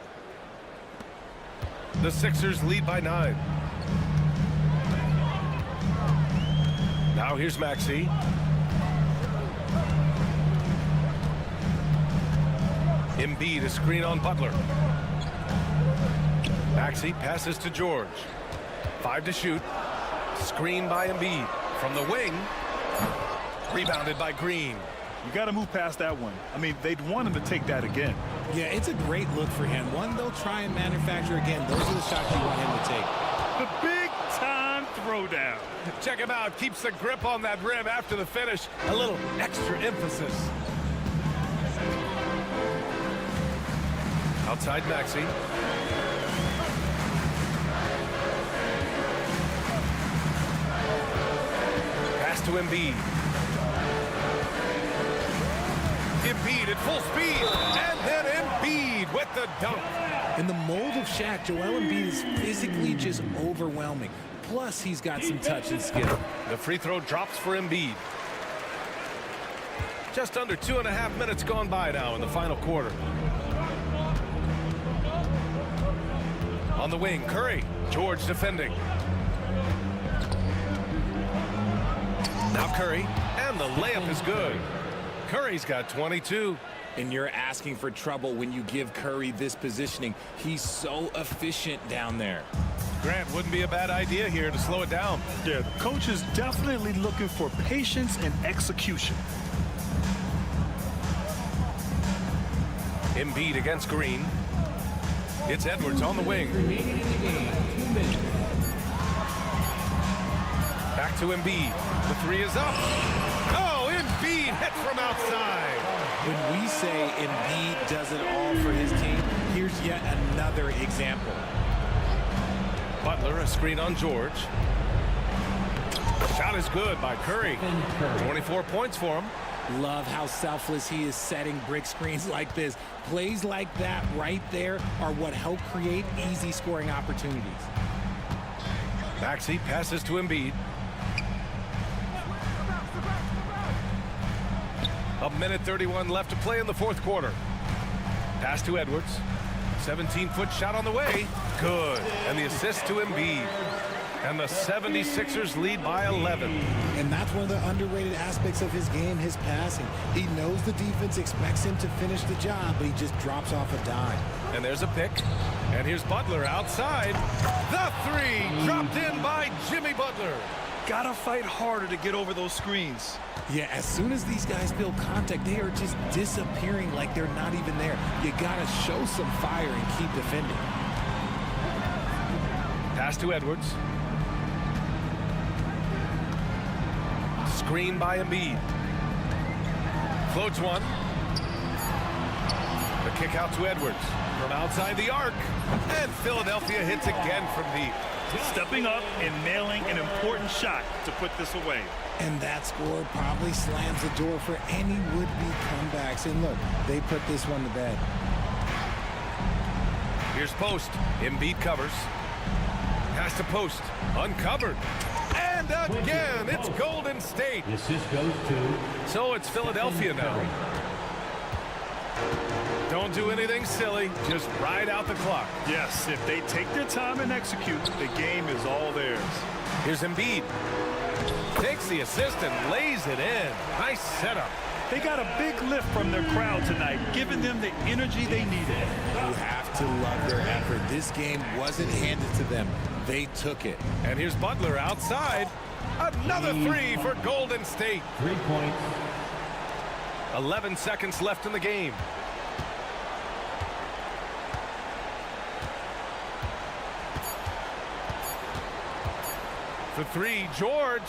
The Sixers lead by 9. Now here's Maxey. Embiid, a screen on Butler. Maxey passes to George. 5 to shoot. Screen by Embiid. From the wing. Rebounded by Green. You got to move past that one. I mean, they'd want him to take that again. Yeah, it's a great look for him. One they'll try and manufacture again. Those are the shots you want him to take. The big-time throwdown. Check him out. Keeps the grip on that rim after the finish. A little extra emphasis. Outside Maxey. Pass to Embiid. Embiid at full speed, and then Embiid with the dunk. In the mold of Shaq, Joel Embiid is physically just overwhelming. Plus, he's got some touch and skill. The free throw drops for Embiid. Just under 2.5 minutes gone by now in the final quarter. On the wing, Curry. George defending. Now Curry, and the layup is good. Curry's got 22. And you're asking for trouble when you give Curry this positioning. He's so efficient down there. Grant, wouldn't be a bad idea here to slow it down. Yeah, the coach is definitely looking for patience and execution. Embiid against Green. It's Edwards on the wing. Back to Embiid. The three is up. Oh, Embiid hit from outside. When we say Embiid does it all for his team, here's yet another example. Butler, a screen on George. Shot is good by Curry. 24 points for him. Love how selfless he is setting brick screens like this. Plays like that right there are what help create easy scoring opportunities. Maxey passes to Embiid. A minute 31 left to play in the fourth quarter. Pass to Edwards. 17-foot shot on the way. Good. And the assist to Embiid. And the 76ers lead by 11. And that's one of the underrated aspects of his game, his passing. He knows the defense expects him to finish the job, but he just drops off a dime. And there's a pick. And here's Butler outside. The three dropped in by Jimmy Butler. Gotta fight harder to get over those screens. Yeah, as soon as these guys feel contact, they are just disappearing like they're not even there. You gotta show some fire and keep defending. Pass to Edwards. Screen by Embiid. Floats one. The kick out to Edwards from outside the arc. And Philadelphia hits again from deep. Stepping up and nailing an important shot to put this away. And that score probably slams the door for any would-be comebacks. And look, they put this one to bed. Here's post. Embiid covers. Pass to post. Uncovered. And again, it's Golden State. The assist goes to... So it's Philadelphia now. Don't do anything silly. Just ride out the clock. Yes, if they take their time and execute, the game is all theirs. Here's Embiid. Takes the assist and lays it in. Nice setup. They got a big lift from their crowd tonight, giving them the energy they needed. You have to love their effort. This game wasn't handed to them. They took it. And here's Butler outside. Another three for Golden State. 3 points. 11 seconds left in the game. For three, George.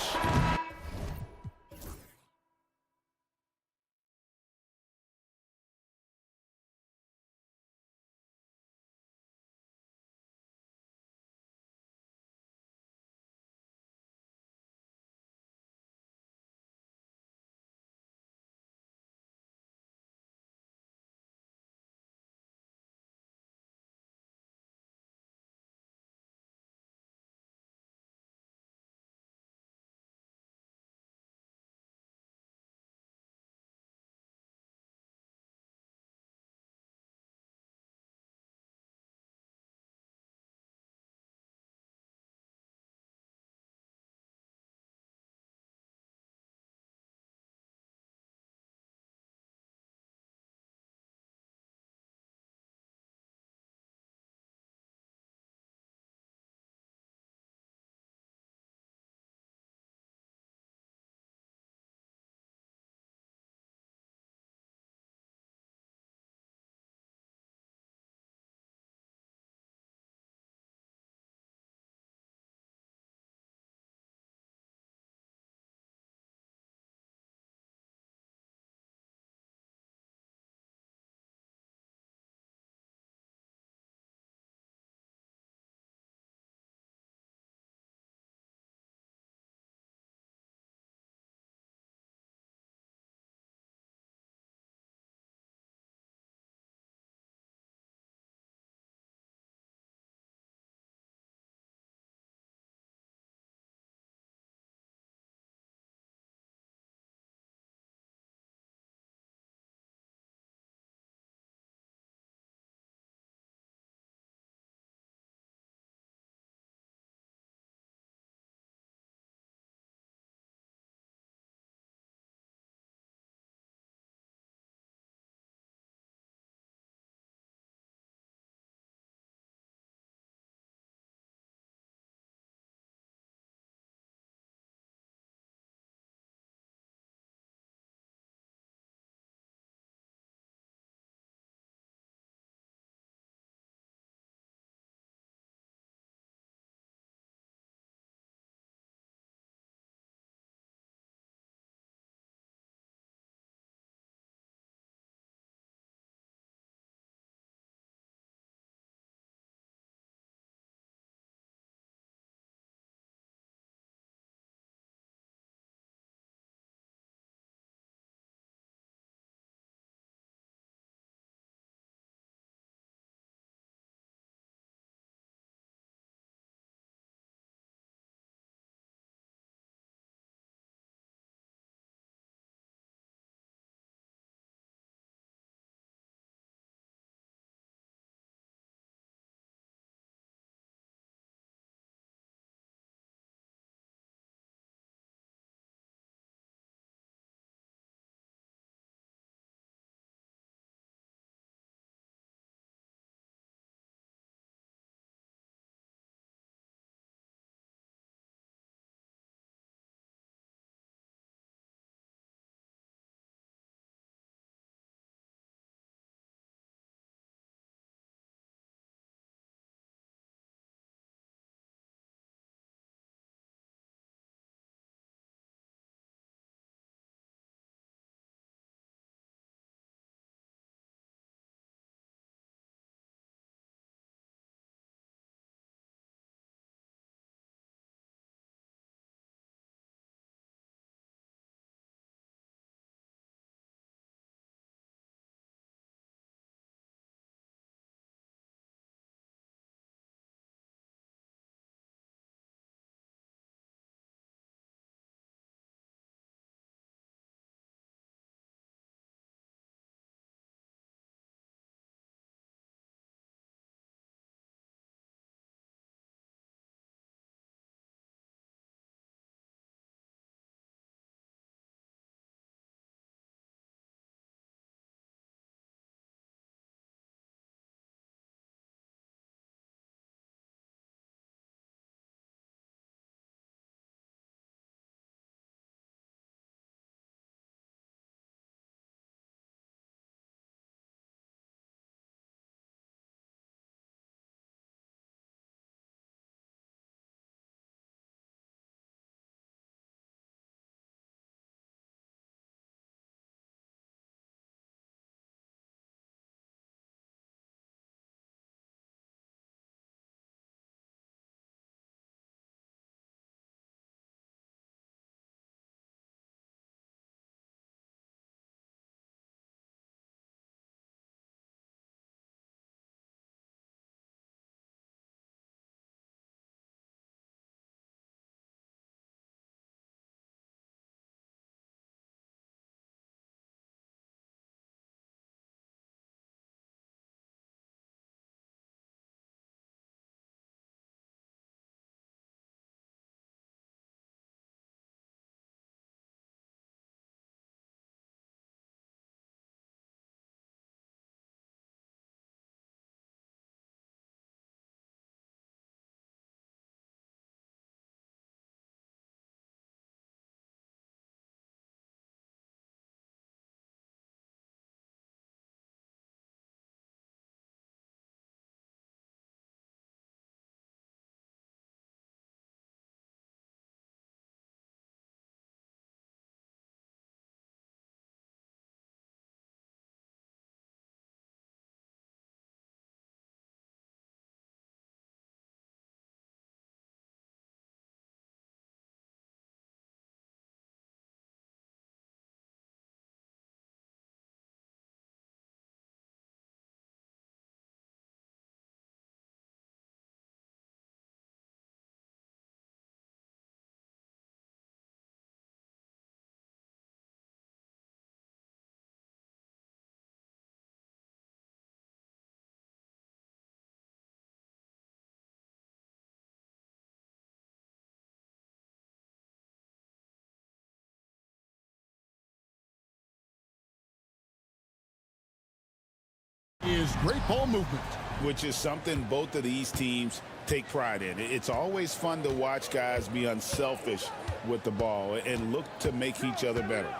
is great ball movement. Which is something both of these teams take pride in. It's always fun to watch guys be unselfish with the ball and look to make each other better.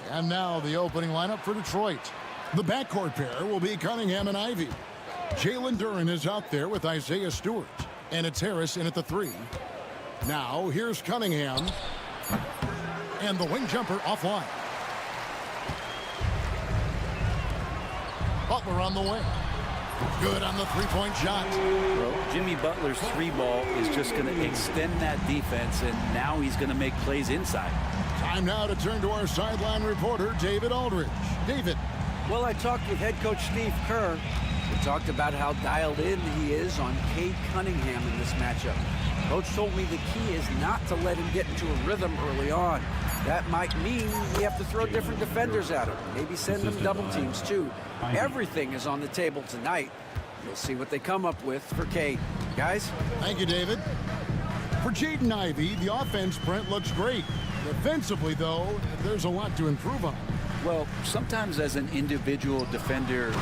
And now the opening lineup for Detroit. The backcourt pair will be Cunningham and Ivy. Jalen Duren is out there with Isaiah Stewart. And it's Harris in at the 3. Now here's Cunningham. And the wing jumper offline. Butler on the wing. Good on the three-point shot. Well, Jimmy Butler's three ball is just going to extend that defense, and now he's going to make plays inside. Time now to turn to our sideline reporter, David Aldridge. David. Well, I talked with head coach Steve Kerr. We talked about how dialed in he is on Cade Cunningham in this matchup. Coach told me the key is not to let him get into a rhythm early on. That might mean we have to throw different defenders at him. Maybe send them double teams, too. Everything is on the table tonight. We'll see what they come up with for Cade. Guys? Thank you, David. For Jaden Ivey, the offense, Brent, looks great. Defensively, though, there's a lot to improve on. Well, sometimes as an individual defender,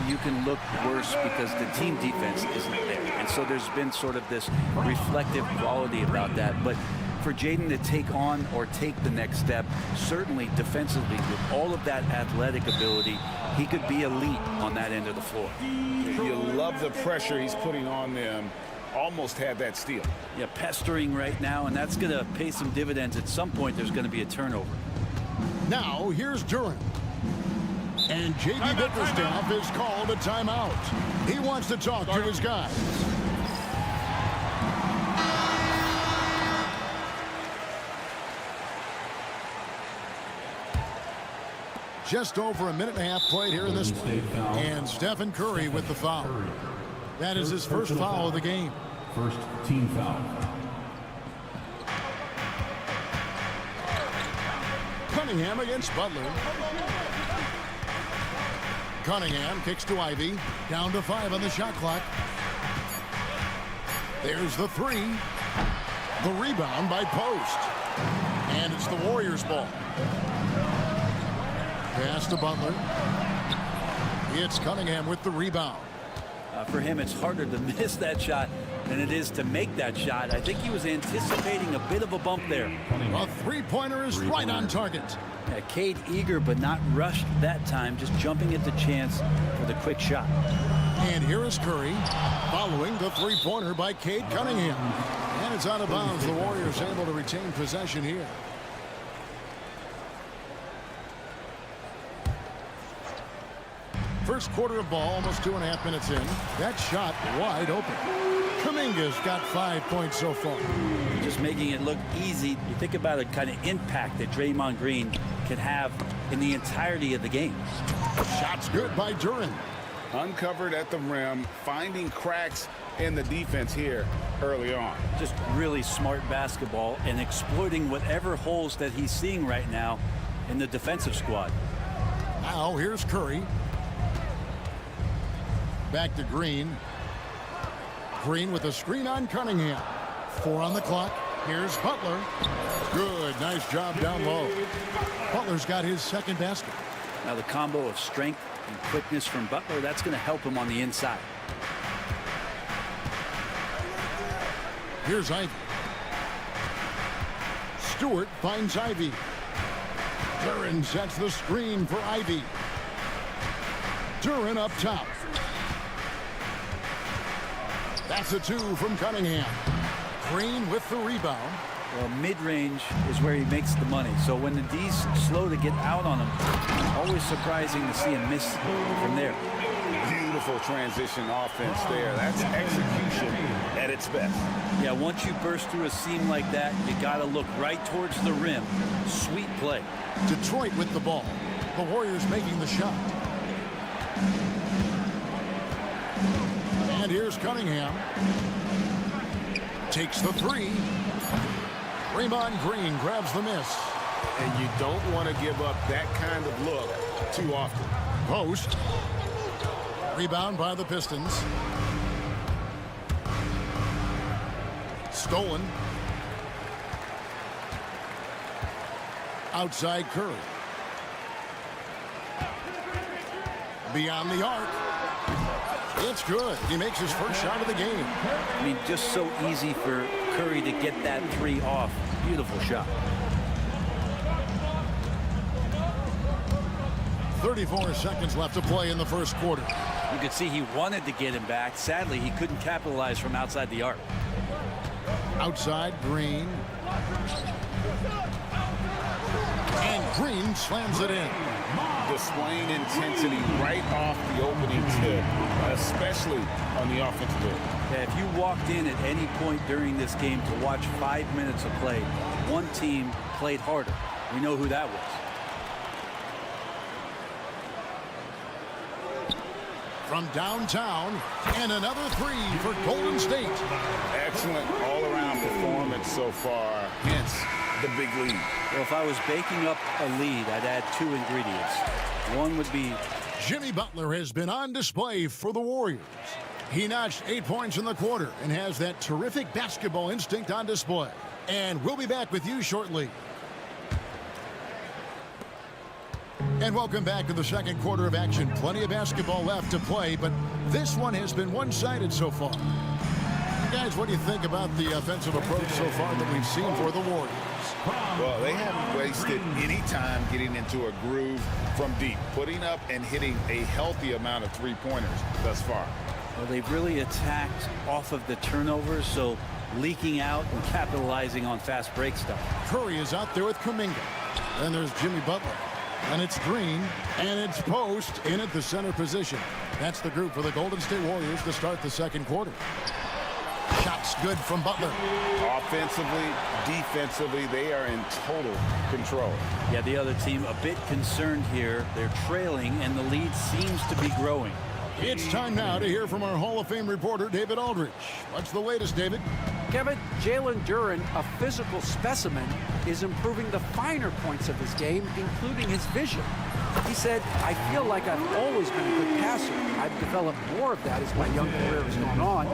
you can look worse because the team defense isn't there. And so there's been sort of this reflective quality about that. But for Jaden to take on or take the next step, certainly defensively, with all of that athletic ability, he could be elite on that end of the floor. You love the pressure he's putting on them. Almost had that steal. Yeah, pestering right now, and that's going to pay some dividends. At some point, there's going to be a turnover. Now, here's Duren. And J.B. Bickerstaff has called a timeout. He wants to talk to his guys. Just over a minute and a half played here in this one. And Stephen Curry with the foul. That is his first foul of the game. First team foul. Cunningham against Butler. Cunningham kicks to Ivy. Down to 5 on the shot clock. There's the 3. The rebound by Post. And it's the Warriors' ball. Pass to Butler. It's Cunningham with the rebound. For him, it's harder to miss that shot than it is to make that shot. I think he was anticipating a bit of a bump there. A three-pointer is right on target. Yeah, Cade eager but not rushed that time, just jumping at the chance for the quick shot. And here is Curry following the three-pointer by Cade Cunningham. And it's out of bounds. The Warriors able to retain possession here. First quarter of ball, almost 2.5 minutes in. That shot wide open. Kuminga's got 5 points so far. Just making it look easy. You think about the kind of impact that Draymond Green can have in the entirety of the game. Shot's good by Duren. Uncovered at the rim, finding cracks in the defense here early on. Just really smart basketball and exploiting whatever holes that he's seeing right now in the defensive squad. Now here's Curry. Back to Green. Green with a screen on Cunningham. 4 on the clock. Here's Butler. Good. Nice job down low. Butler's got his second basket. Now the combo of strength and quickness from Butler, that's going to help him on the inside. Here's Ivy. Stewart finds Ivy. Duren sets the screen for Ivy. Duren up top. That's a 2 from Cunningham. Green with the rebound. Well, mid-range is where he makes the money. So when the D's slow to get out on him, always surprising to see him miss from there. Beautiful transition offense there. That's execution at its best. Yeah, once you burst through a seam like that, you got to look right towards the rim. Sweet play. Detroit with the ball. The Warriors making the shot. And here's Cunningham. Takes the 3. Draymond Green grabs the miss. And you don't want to give up that kind of look too often. Post. Rebound by the Pistons. Stolen. Outside Curry. Beyond the arc. It's good. He makes his first shot of the game. I mean, just so easy for Curry to get that three off. Beautiful shot. 34 seconds left to play in the first quarter. You could see he wanted to get him back. Sadly, he couldn't capitalize from outside the arc. Outside, Green. And Green slams it in. Displaying intensity right off the opening tip, especially on the offensive end. Yeah, if you walked in at any point during this game to watch 5 minutes of play, one team played harder. We know who that was. From downtown, and another three for Golden State. Excellent all-around performance so far, hence the big lead. Well, if I was baking up a lead, I'd add two ingredients. One would be Jimmy Butler has been on display for the Warriors. He notched 8 points in the quarter and has that terrific basketball instinct on display. And we'll be back with you shortly. And welcome back to the second quarter of action. Plenty of basketball left to play, but this one has been one-sided so far. Guys, what do you think about the offensive approach so far that we've seen for the Warriors? Well, they haven't wasted any time getting into a groove from deep, putting up and hitting a healthy amount of three-pointers thus far. Well, they've really attacked off of the turnovers, so leaking out and capitalizing on fast break stuff. Curry is out there with Kuminga. Then there's Jimmy Butler. And it's Green, and it's Post in at the center position. That's the group for the Golden State Warriors to start the second quarter. Shots good from Butler. Offensively, defensively, they are in total control. Yeah, the other team a bit concerned here. They're trailing, and the lead seems to be growing. It's time now to hear from our Hall of Fame reporter, David Aldridge. What's the latest, David? Kevin, Jalen Duren, a physical specimen, is improving the finer points of his game, including his vision. He said, I feel like I've always been a good passer. I've developed more of that as my young career has gone on,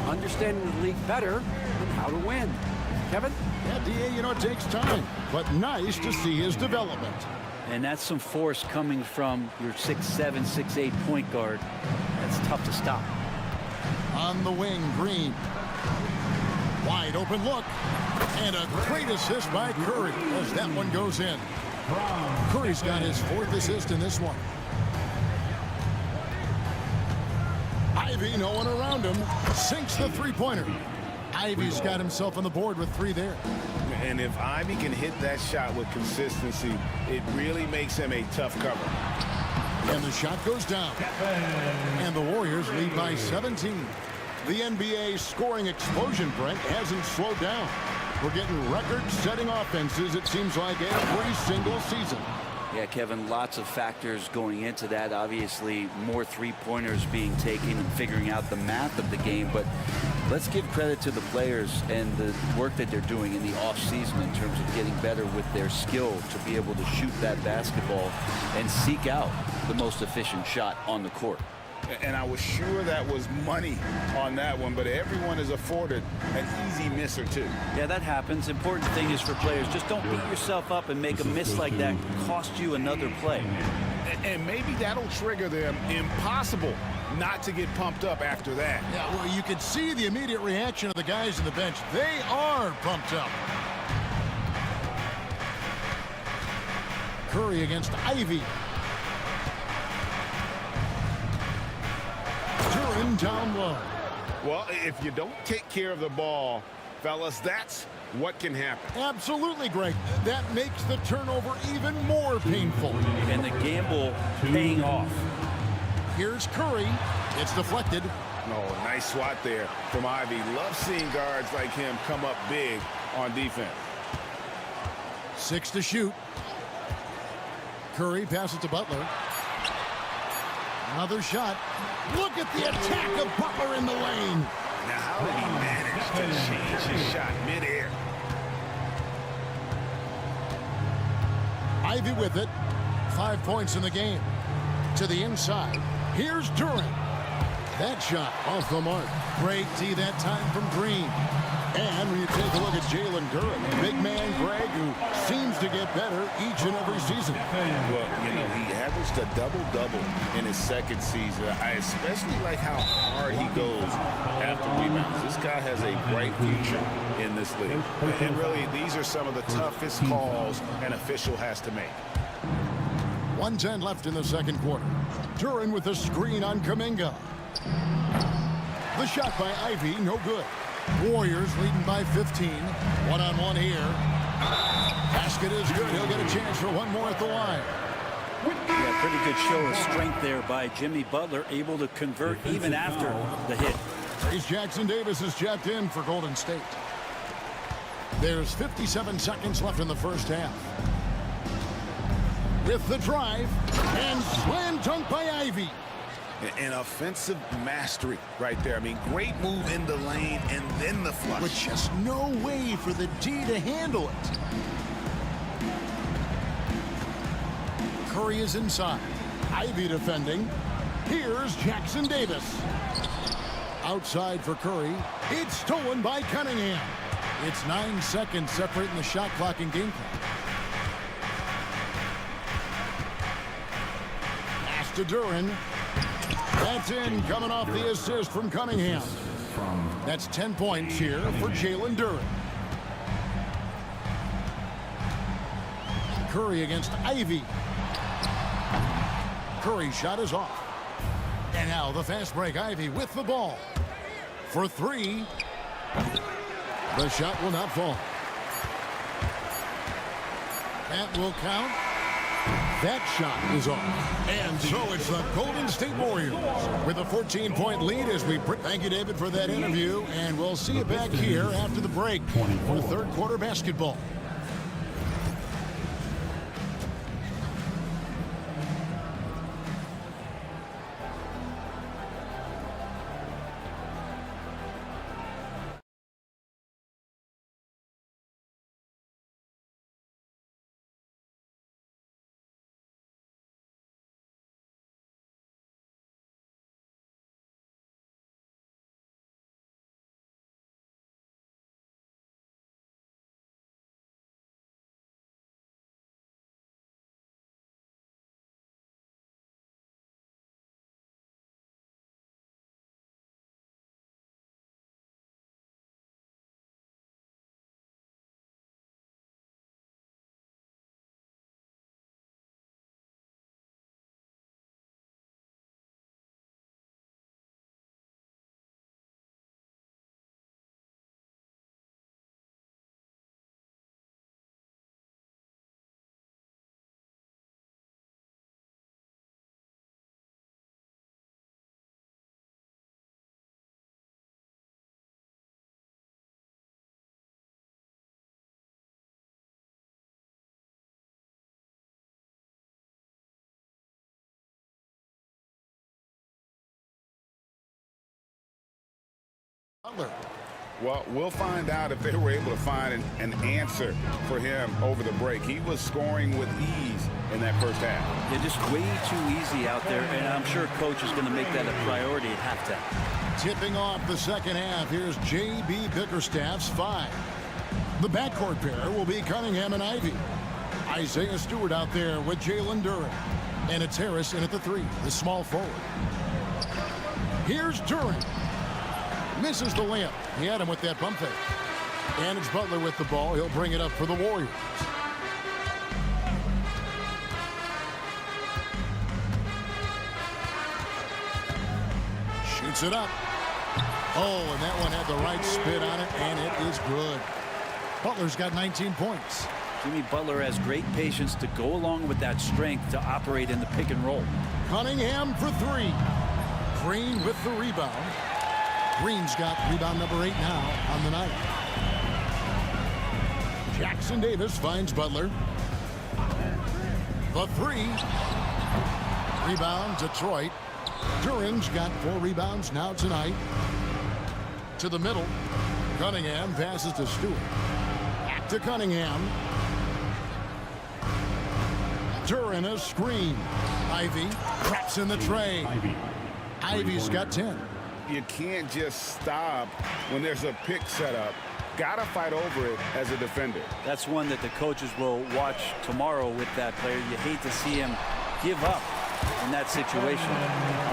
understanding the league better and how to win. Kevin? Yeah, D.A., you know, it takes time, but nice to see his development. And that's some force coming from your 6'7", 6'8" point guard. That's tough to stop. On the wing, Green. Wide open look. And a great assist by Curry as that one goes in. Curry's got his fourth assist in this one. Ivy, no one around him, sinks the three-pointer. Ivy's got himself on the board with three there. And if Ivy can hit that shot with consistency, it really makes him a tough cover. And the shot goes down. And the Warriors lead by 17. The NBA scoring explosion, Brent, hasn't slowed down. We're getting record-setting offenses, it seems like, every single season. Yeah, Kevin, lots of factors going into that. Obviously, more three-pointers being taken and figuring out the math of the game. But let's give credit to the players and the work that they're doing in the off-season in terms of getting better with their skill to be able to shoot that basketball and seek out the most efficient shot on the court. And I was sure that was money on that one, but everyone is afforded an easy miss or two. Yeah, that happens. Important thing is for players, just don't beat yourself up and make a miss like that cost you another play. And maybe that'll trigger them. Impossible not to get pumped up after that. Yeah, well, you can see the immediate reaction of the guys on the bench. They are pumped up. Curry against Ivy. Duren down low. Well, if you don't take care of the ball, fellas, that's what can happen. Absolutely, Greg. That makes the turnover even more painful. And the gamble paying off. Here's Curry. It's deflected. Oh, nice swat there from Ivy. Love seeing guards like him come up big on defense. 6 to shoot. Curry passes to Butler. Another shot. Look at the attack of Butler in the lane. Now, how did he manage to change his shot midair? Ivy with it. 5 points in the game. To the inside. Here's Duren. That shot off the mark. Great D that time from Green. And when you take a look at Jalen Duren, big man Greg, who seems to get better each and every season. Well, you know, he averaged a double-double in his second season. I especially like how hard he goes after rebounds. This guy has a bright future in this league. And really, these are some of the toughest calls an official has to make. 1:10 left in the second quarter. Duren with a screen on Kuminga. The shot by Ivy, no good. Warriors leading by 15. One-on-one here. Basket is good. He'll get a chance for one more at the line. Yeah, pretty good show of strength there by Jimmy Butler, able to convert even after the hit. Trace Jackson-Davis is checked in for Golden State. There's 57 seconds left in the first half. With the drive, and slam dunk by Ivy. An offensive mastery right there. I mean, great move in the lane and then the flush. With just no way for the D to handle it. Curry is inside. Ivy defending. Here's Jackson-Davis. Outside for Curry. It's stolen by Cunningham. It's 9 seconds separating the shot clock and game clock. Pass to Duren. That's in, coming off the assist from Cunningham. That's 10 points here for Jalen Duren. Curry against Ivy. Curry's shot is off. And now the fast break. Ivy with the ball. For three. The shot will not fall. That will count. That shot is off. And so it's the Golden State Warriors with a 14-point lead as we thank you, David, for that interview. And we'll see you back here after the break for third quarter basketball. Butler. Well, we'll find out if they were able to find an answer for him over the break. He was scoring with ease in that first half. Yeah, just way too easy out there, and I'm sure coach is going to make that a priority at halftime. Tipping off the second half, here's J.B. Bickerstaff's 5. The backcourt pair will be Cunningham and Ivy. Isaiah Stewart out there with Jalen Duren. And it's Harris in at the 3, the small forward. Here's Duren. Misses the layup. He had him with that bump fake. And it's Butler with the ball. He'll bring it up for the Warriors. Shoots it up. Oh, and that one had the right spin on it, and it is good. Butler's got 19 points. Jimmy Butler has great patience to go along with that strength to operate in the pick and roll. Cunningham for 3. Green with the rebound. Green's got rebound number 8 now on the night. Jackson-Davis finds Butler. The 3. Rebound, Detroit. Duren's got 4 rebounds now tonight. To the middle. Cunningham passes to Stewart. Back to Cunningham. Duren a screen. Ivy traps in the tray. Ivy's got 10. You can't just stop when there's a pick set up got to fight over it as a defender. That's one that the coaches will watch tomorrow with that player. You hate to see him give up in that situation.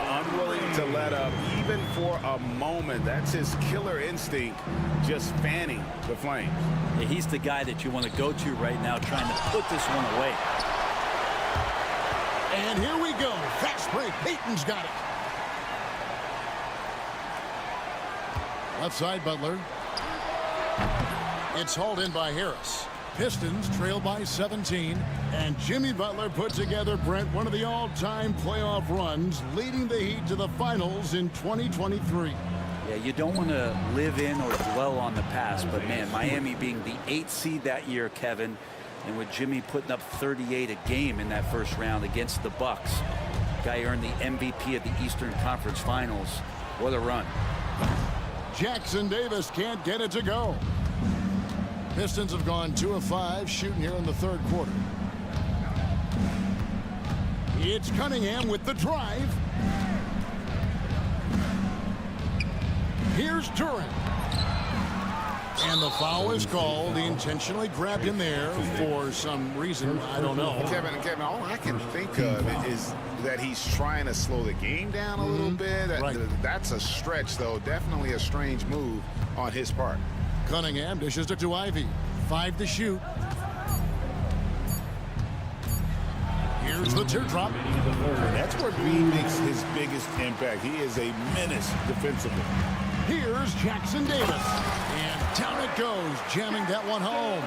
Unwilling to let up even for a moment. That's his killer instinct, just fanning the flames. Yeah, he's the guy that you want to go to right now, trying to put this one away. And here we go. Fast break. Peyton's got it. Left side, Butler. It's hauled in by Harris. Pistons trail by 17. And Jimmy Butler put together, Brent, one of the all-time playoff runs, leading the Heat to the finals in 2023. Yeah, you don't want to live in or dwell on the past, but man, Miami being the 8th seed that year, Kevin, and with Jimmy putting up 38 a game in that first round against the Bucks. Guy earned the MVP of the Eastern Conference Finals. What a run. Jackson Davis can't get it to go. Pistons have gone 2 of 5 shooting here in the third quarter. It's Cunningham with the drive. Here's Duran. And the foul is called. He intentionally grabbed him there for some reason. I don't know. Kevin, all I can think of is that he's trying to slow the game down a little bit. Right. That's a stretch, though. Definitely a strange move on his part. Cunningham dishes it to Ivy. 5 to shoot. Here's the teardrop. That's where B makes his biggest impact. He is a menace defensively. Here's Jackson Davis. And down it goes, jamming that one home.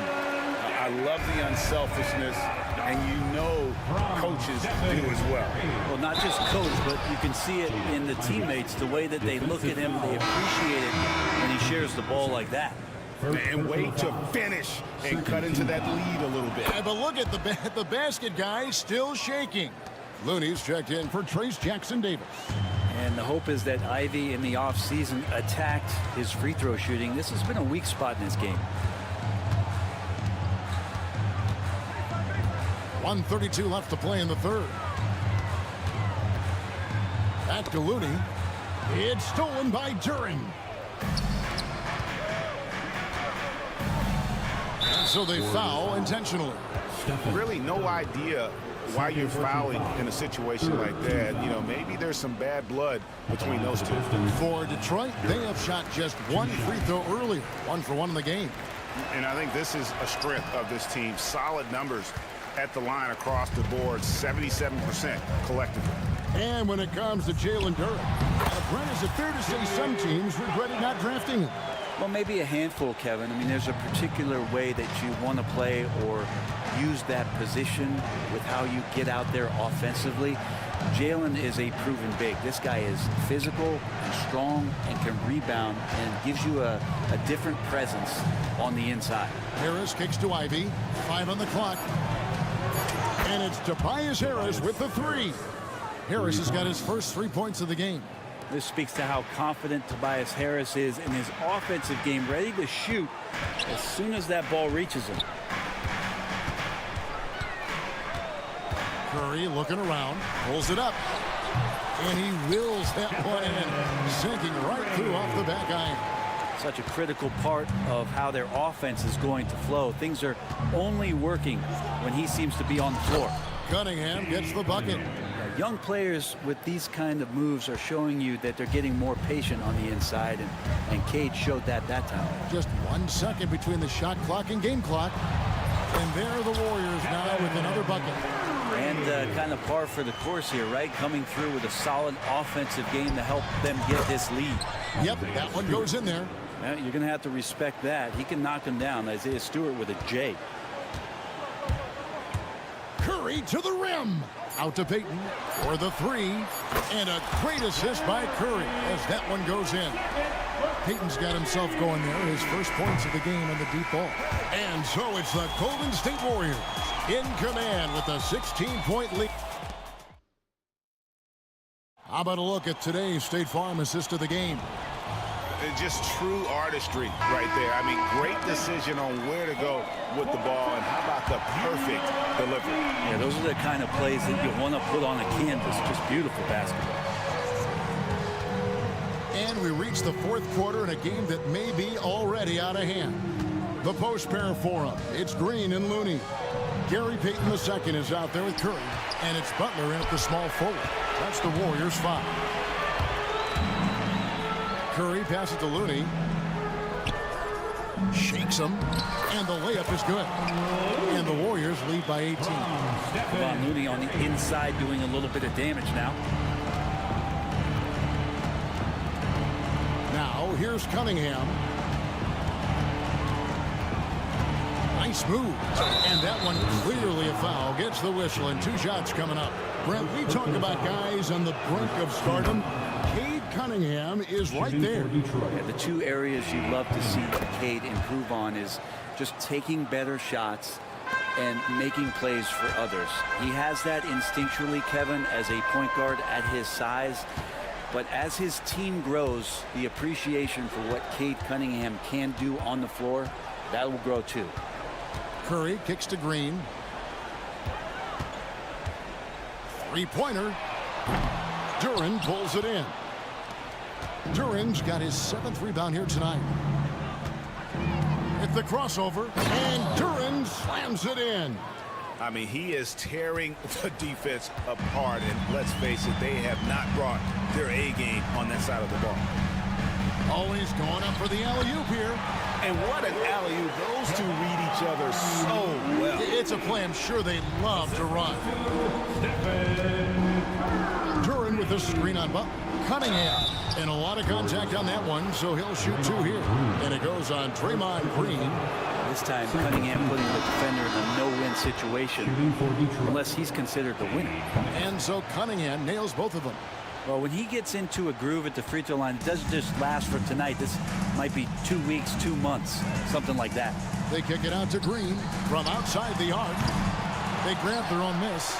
I love the unselfishness, and you know coaches do as well. Well, not just coach, but you can see it in the teammates, the way that they look at him, they appreciate it when he shares the ball like that. And wait to finish and cut into that lead a little bit. Yeah, but look at the basket guy still shaking. Looney's checked in for Trace Jackson Davis. And the hope is that Ivy in the offseason attacked his free throw shooting. This has been a weak spot in this game. 1:32 left to play in the third. Back to Looney. It's stolen by Duran. And so they foul intentionally. Really no idea why you're fouling in a situation like that. You know, maybe there's some bad blood between those two. For Detroit, they have shot just one free throw earlier. 1 for 1 in the game. And I think this is a strength of this team. Solid numbers at the line across the board, 77% collectively. And when it comes to Jalen Duran, Brent, is it fair to say some teams regretted not drafting him? Well, maybe a handful, Kevin. I mean, there's a particular way that you want to play or use that position with how you get out there offensively. Jalen is a proven big. This guy is physical and strong and can rebound and gives you a different presence on the inside. Harris kicks to Ivy. 5 on the clock. And it's Tobias Harris with the 3. Harris has got his first 3 points of the game. This speaks to how confident Tobias Harris is in his offensive game, ready to shoot as soon as that ball reaches him. Curry looking around, pulls it up, and he wills that one in, sinking right through off the back iron. Such a critical part of how their offense is going to flow. Things are only working when he seems to be on the floor. Cunningham gets the bucket. Young players with these kind of moves are showing you that they're getting more patient on the inside, and Cade showed that time. Just 1 second between the shot clock and game clock. And there are the Warriors now with another bucket. And kind of par for the course here, right? Coming through with a solid offensive game to help them get this lead. Yep, that one goes in there. Well, you're going to have to respect that. He can knock him down. Isaiah Stewart with a J. Curry to the rim. Out to Peyton for the 3. And a great assist by Curry as that one goes in. Peyton's got himself going there. His first points of the game in the deep ball. And so it's the Golden State Warriors in command with a 16-point lead. How about a look at today's State Farm assist of the game? Just true artistry right there. I mean, great decision on where to go with the ball, and how about the perfect delivery? Yeah, those are the kind of plays that you want to put on a canvas. Just beautiful basketball. And And we reach the fourth quarter in a game that may be already out of hand. The post pair for him. It's Green and Looney. Gary Payton II is out there with Curry. And it's Butler in at the small forward. That's the Warriors' foul. Curry passes to Looney. Shakes him. And the layup is good. And the Warriors lead by 18. Kevon Looney on the inside doing a little bit of damage now. Now, here's Cunningham. Nice move. And that one clearly a foul. Gets the whistle and 2 shots coming up. Brent, we talk about guys on the brink of stardom. Cade Cunningham is right there. Yeah, the 2 areas you love to see Cade improve on is just taking better shots and making plays for others. He has that instinctually, Kevin, as a point guard at his size. But as his team grows, the appreciation for what Cade Cunningham can do on the floor, that will grow too. Curry kicks to Green. 3-pointer. Duran pulls it in. Duran's got his 7th rebound here tonight. At the crossover, and Duran slams it in. I mean, he is tearing the defense apart, and let's face it, they have not brought their A game on that side of the ball. Always going up for the alley-oop here. And what an alley-oop. Those 2 read each other so well. It's a play I'm sure they love to run. Duran with the screen on Butler. Cunningham. And a lot of contact on that one, so he'll shoot 2 here. And it goes on Draymond Green. This time, Cunningham putting the defender in a no-win situation, unless he's considered the winner. And so Cunningham nails both of them. Well, when he gets into a groove at the free throw line, it doesn't just last for tonight. This might be 2 weeks, 2 months, something like that. They kick it out to Green from outside the arc. They grab their own miss.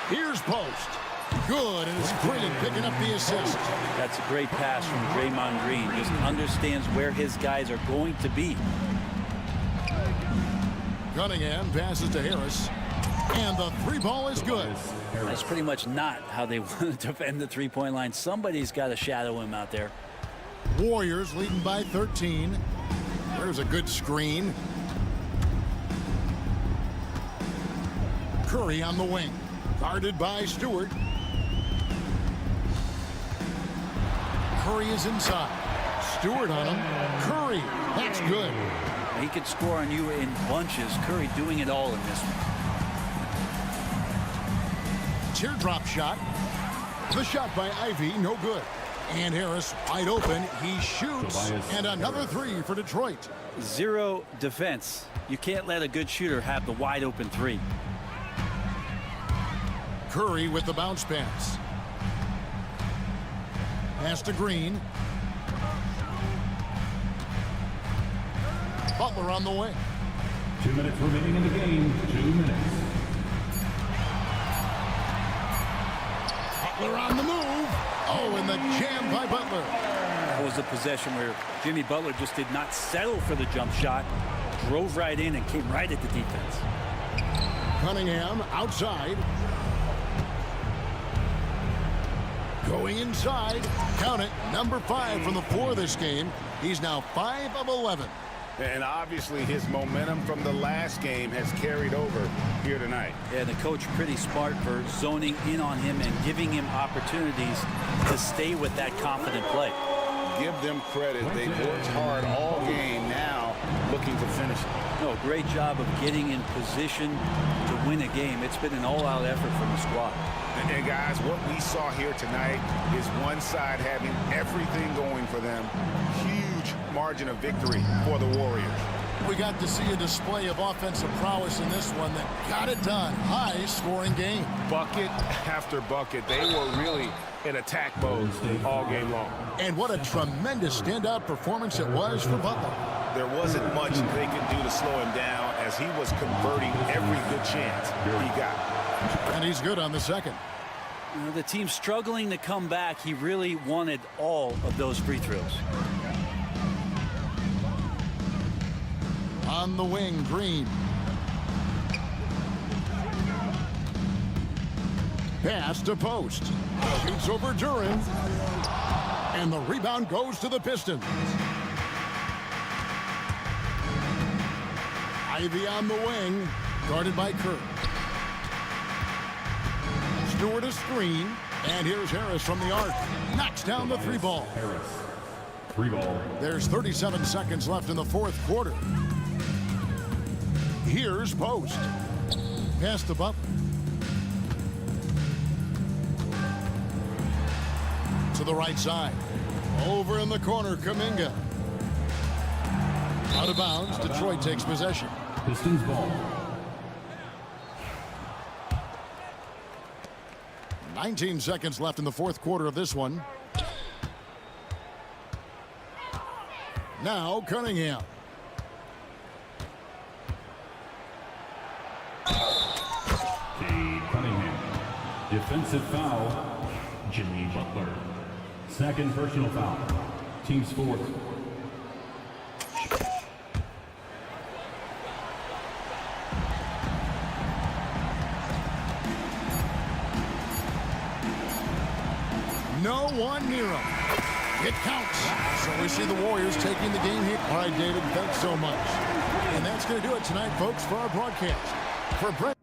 Here's post. Good, and it's Green picking up the assist. That's a great pass from Draymond Green. Just understands where his guys are going to be. Cunningham passes to Harris. And the 3-ball is good. That's pretty much not how they want to defend the 3-point line. Somebody's got to shadow him out there. Warriors leading by 13. There's a good screen. Curry on the wing. Guarded by Stewart. Curry is inside. Stewart on him. Curry. That's good. He could score on you in bunches. Curry doing it all in this one. Teardrop shot. The shot by Ivy, no good. And Harris wide open. He shoots. And another 3 for Detroit. 0 defense. You can't let a good shooter have the wide open 3. Curry with the bounce pass. Pass to Green. Butler on the way. 2 minutes remaining in the game. 2 minutes. Butler on the move. Oh, and the jam by Butler. That was a possession where Jimmy Butler just did not settle for the jump shot. Drove right in and came right at the defense. Cunningham outside. Going inside. Count it. Number 5 from the floor this game. He's now 5 of 11. And obviously his momentum from the last game has carried over here tonight. Yeah, the coach pretty smart for zoning in on him and giving him opportunities to stay with that confident play. Give them credit. They've worked hard all game, now looking to finish it. No, great job of getting in position to win a game. It's been an all-out effort from the squad. And guys, what we saw here tonight is one side having everything going for them. Huge margin of victory for the Warriors. We got to see a display of offensive prowess in this one that got it done. High-scoring game. Bucket after bucket. They were really in attack mode all game long. And what a tremendous standout performance it was for Butler. There wasn't much they could do to slow him down as he was converting every good chance he got. And he's good on the second. You know, the team struggling to come back. He really wanted all of those free throws. On the wing, Green. Pass to post. Shoots over Duran. And the rebound goes to the Pistons. Ivy on the wing, guarded by Kirk. Stewart a screen, and here's Harris from the arc. Knocks down the three ball. Harris. 3 ball. There's 37 seconds left in the fourth quarter. Here's Post. Pass to Butler. To the right side. Over in the corner, Kuminga. Out of bounds, Detroit takes possession. Pistons ball. 19 seconds left in the fourth quarter of this one. Now Cunningham. Cade Cunningham. Defensive foul. Jimmy Butler. Second personal foul. Team's fourth. No one near him. It counts. So we see the Warriors taking the game here. All right, David, thanks so much. And that's going to do it tonight, folks, for our broadcast. For Brent.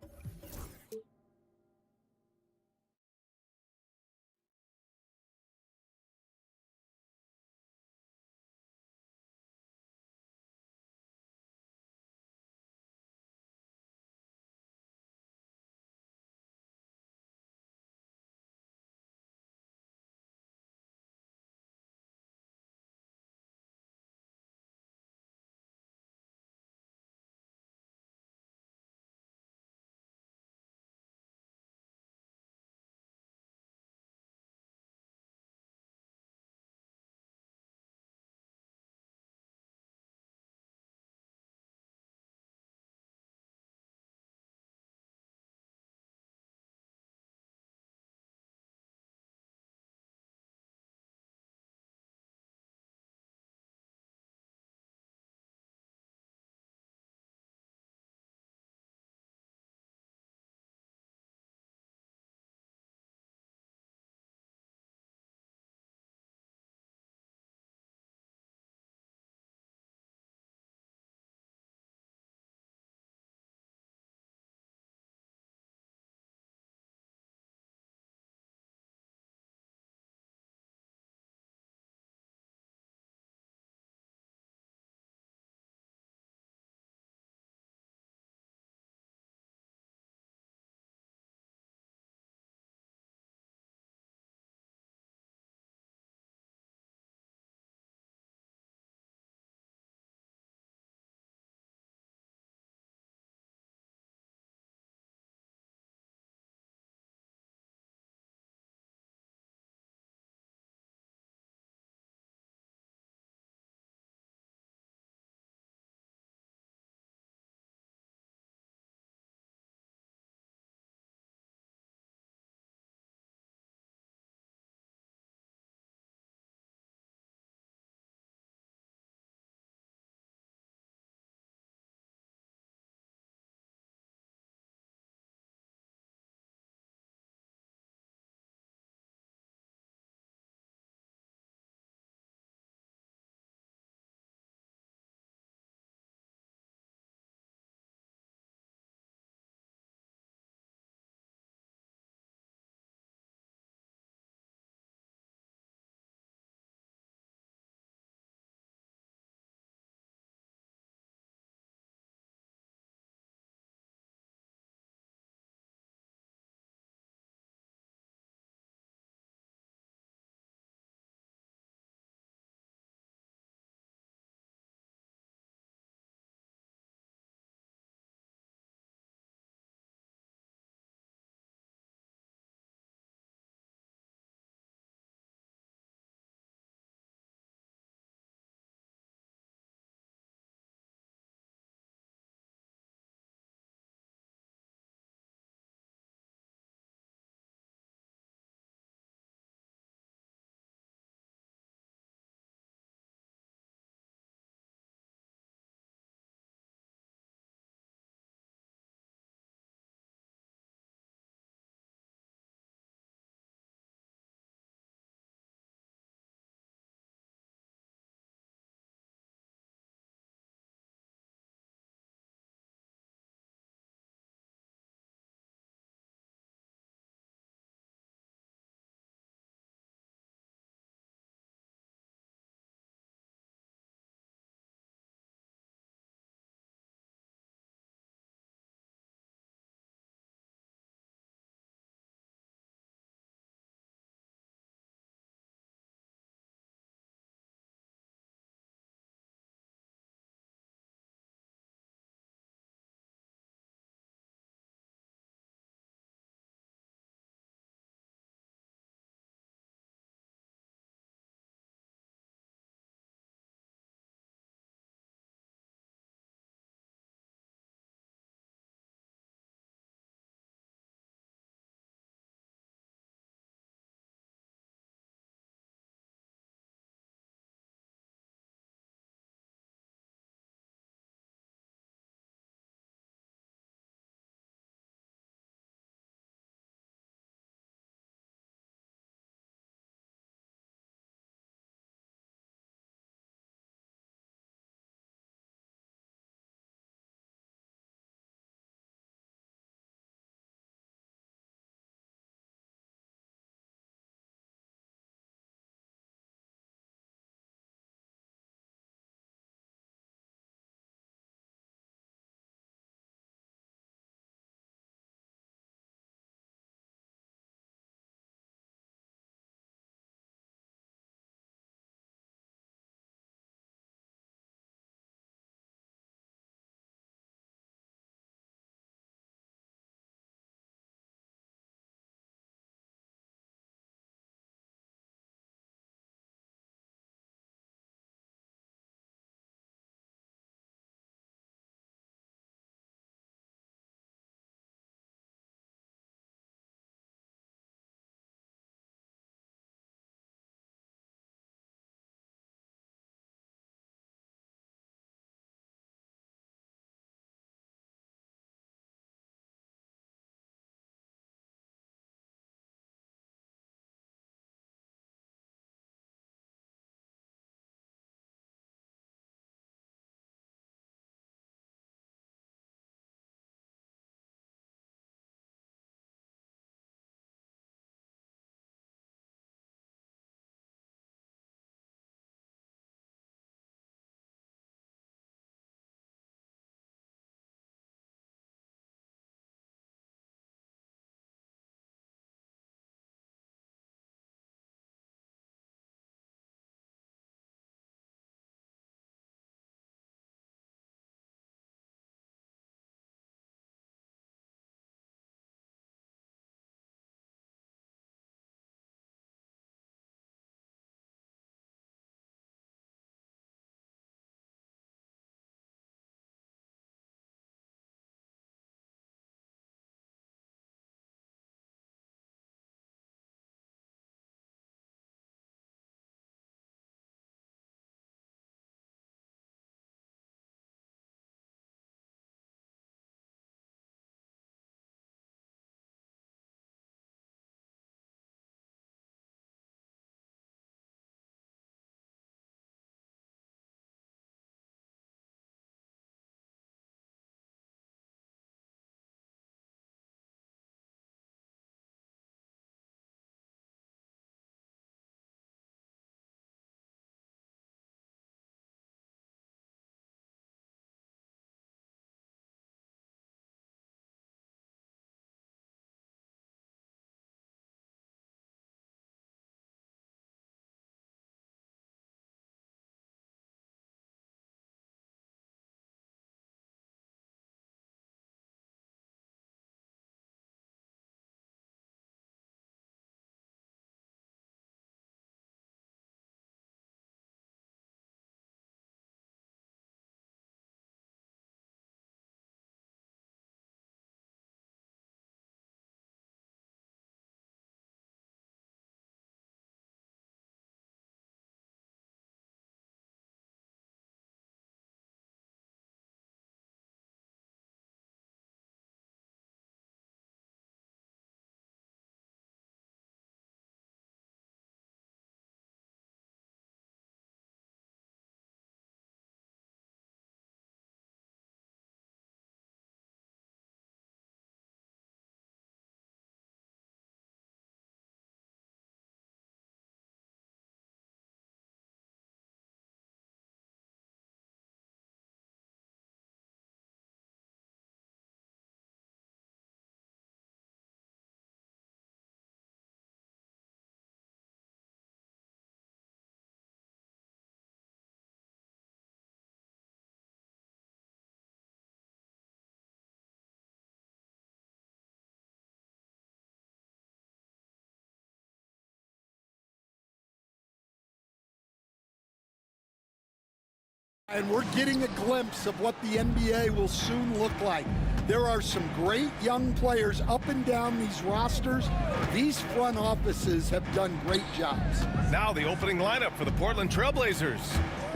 And we're getting a glimpse of what the NBA will soon look like. There are some great young players up and down these rosters. These front offices have done great jobs. Now the opening lineup for the Portland Trailblazers.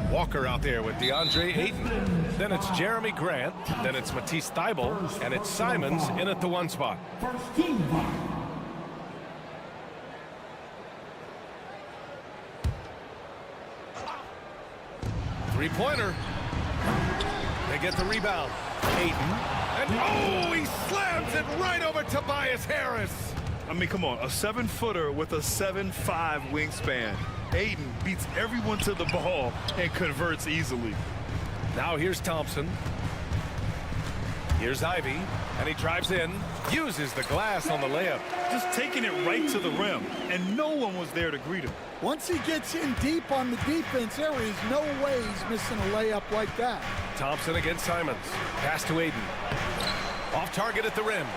Walker out there with DeAndre Ayton. Then it's Jeremy Grant. Then it's Matisse Thybulle. And it's Simons in at the 1 spot. Three-pointer. They get the rebound. Ayton. And oh, he slams it right over Tobias Harris. I mean, come on, a 7-footer with a 7'5" wingspan. Ayton beats everyone to the ball and converts easily. Now here's Thompson. Here's Ivy, and he drives in, uses the glass on the layup. Just taking it right to the rim, and no one was there to greet him. Once he gets in deep on the defense, there is no way he's missing a layup like that. Thompson against Simons. Pass to Ayton. Off target at the rim.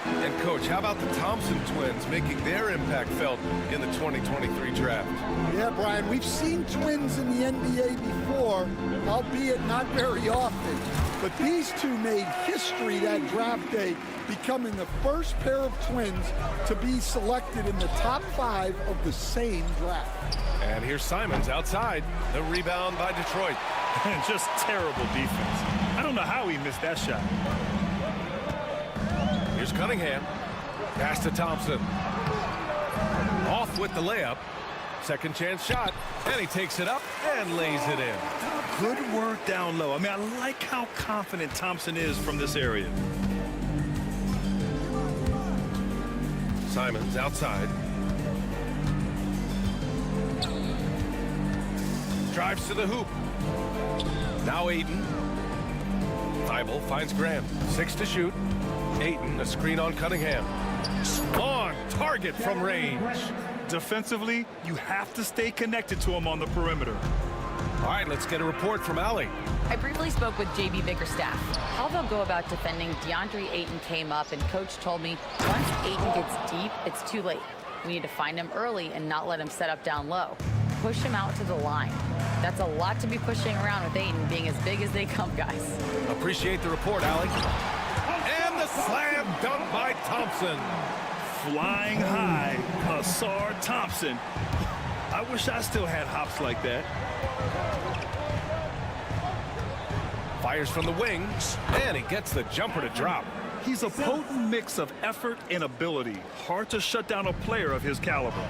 And, Coach, how about the Thompson twins making their impact felt in the 2023 draft? Yeah, Brian, we've seen twins in the NBA before, albeit not very often. But these two made history that draft day, becoming the first pair of twins to be selected in the top 5 of the same draft. And here's Simons outside. The rebound by Detroit. And just terrible defense. I don't know how he missed that shot. Here's Cunningham. Pass to Thompson. Off with the layup. Second chance shot. And he takes it up and lays it in. Good work down low. I mean, I like how confident Thompson is from this area. Simons outside. Drives to the hoop. Now Ayton. Thybulle finds Grant. 6 to shoot. Ayton, a screen on Cunningham. Long target from range. Defensively, you have to stay connected to him on the perimeter. All right, let's get a report from Allie. I briefly spoke with JB Bickerstaff. How they'll go about defending DeAndre Ayton came up, and Coach told me once Ayton gets deep, it's too late. We need to find him early and not let him set up down low. Push him out to the line. That's a lot to be pushing around with Ayton being as big as they come, guys. Appreciate the report, Allie. And the slam dunk by Thompson. Flying high, Asar Thompson. I wish I still had hops like that. Fires from the wing, and he gets the jumper to drop. He's a potent mix of effort and ability. Hard to shut down a player of his caliber.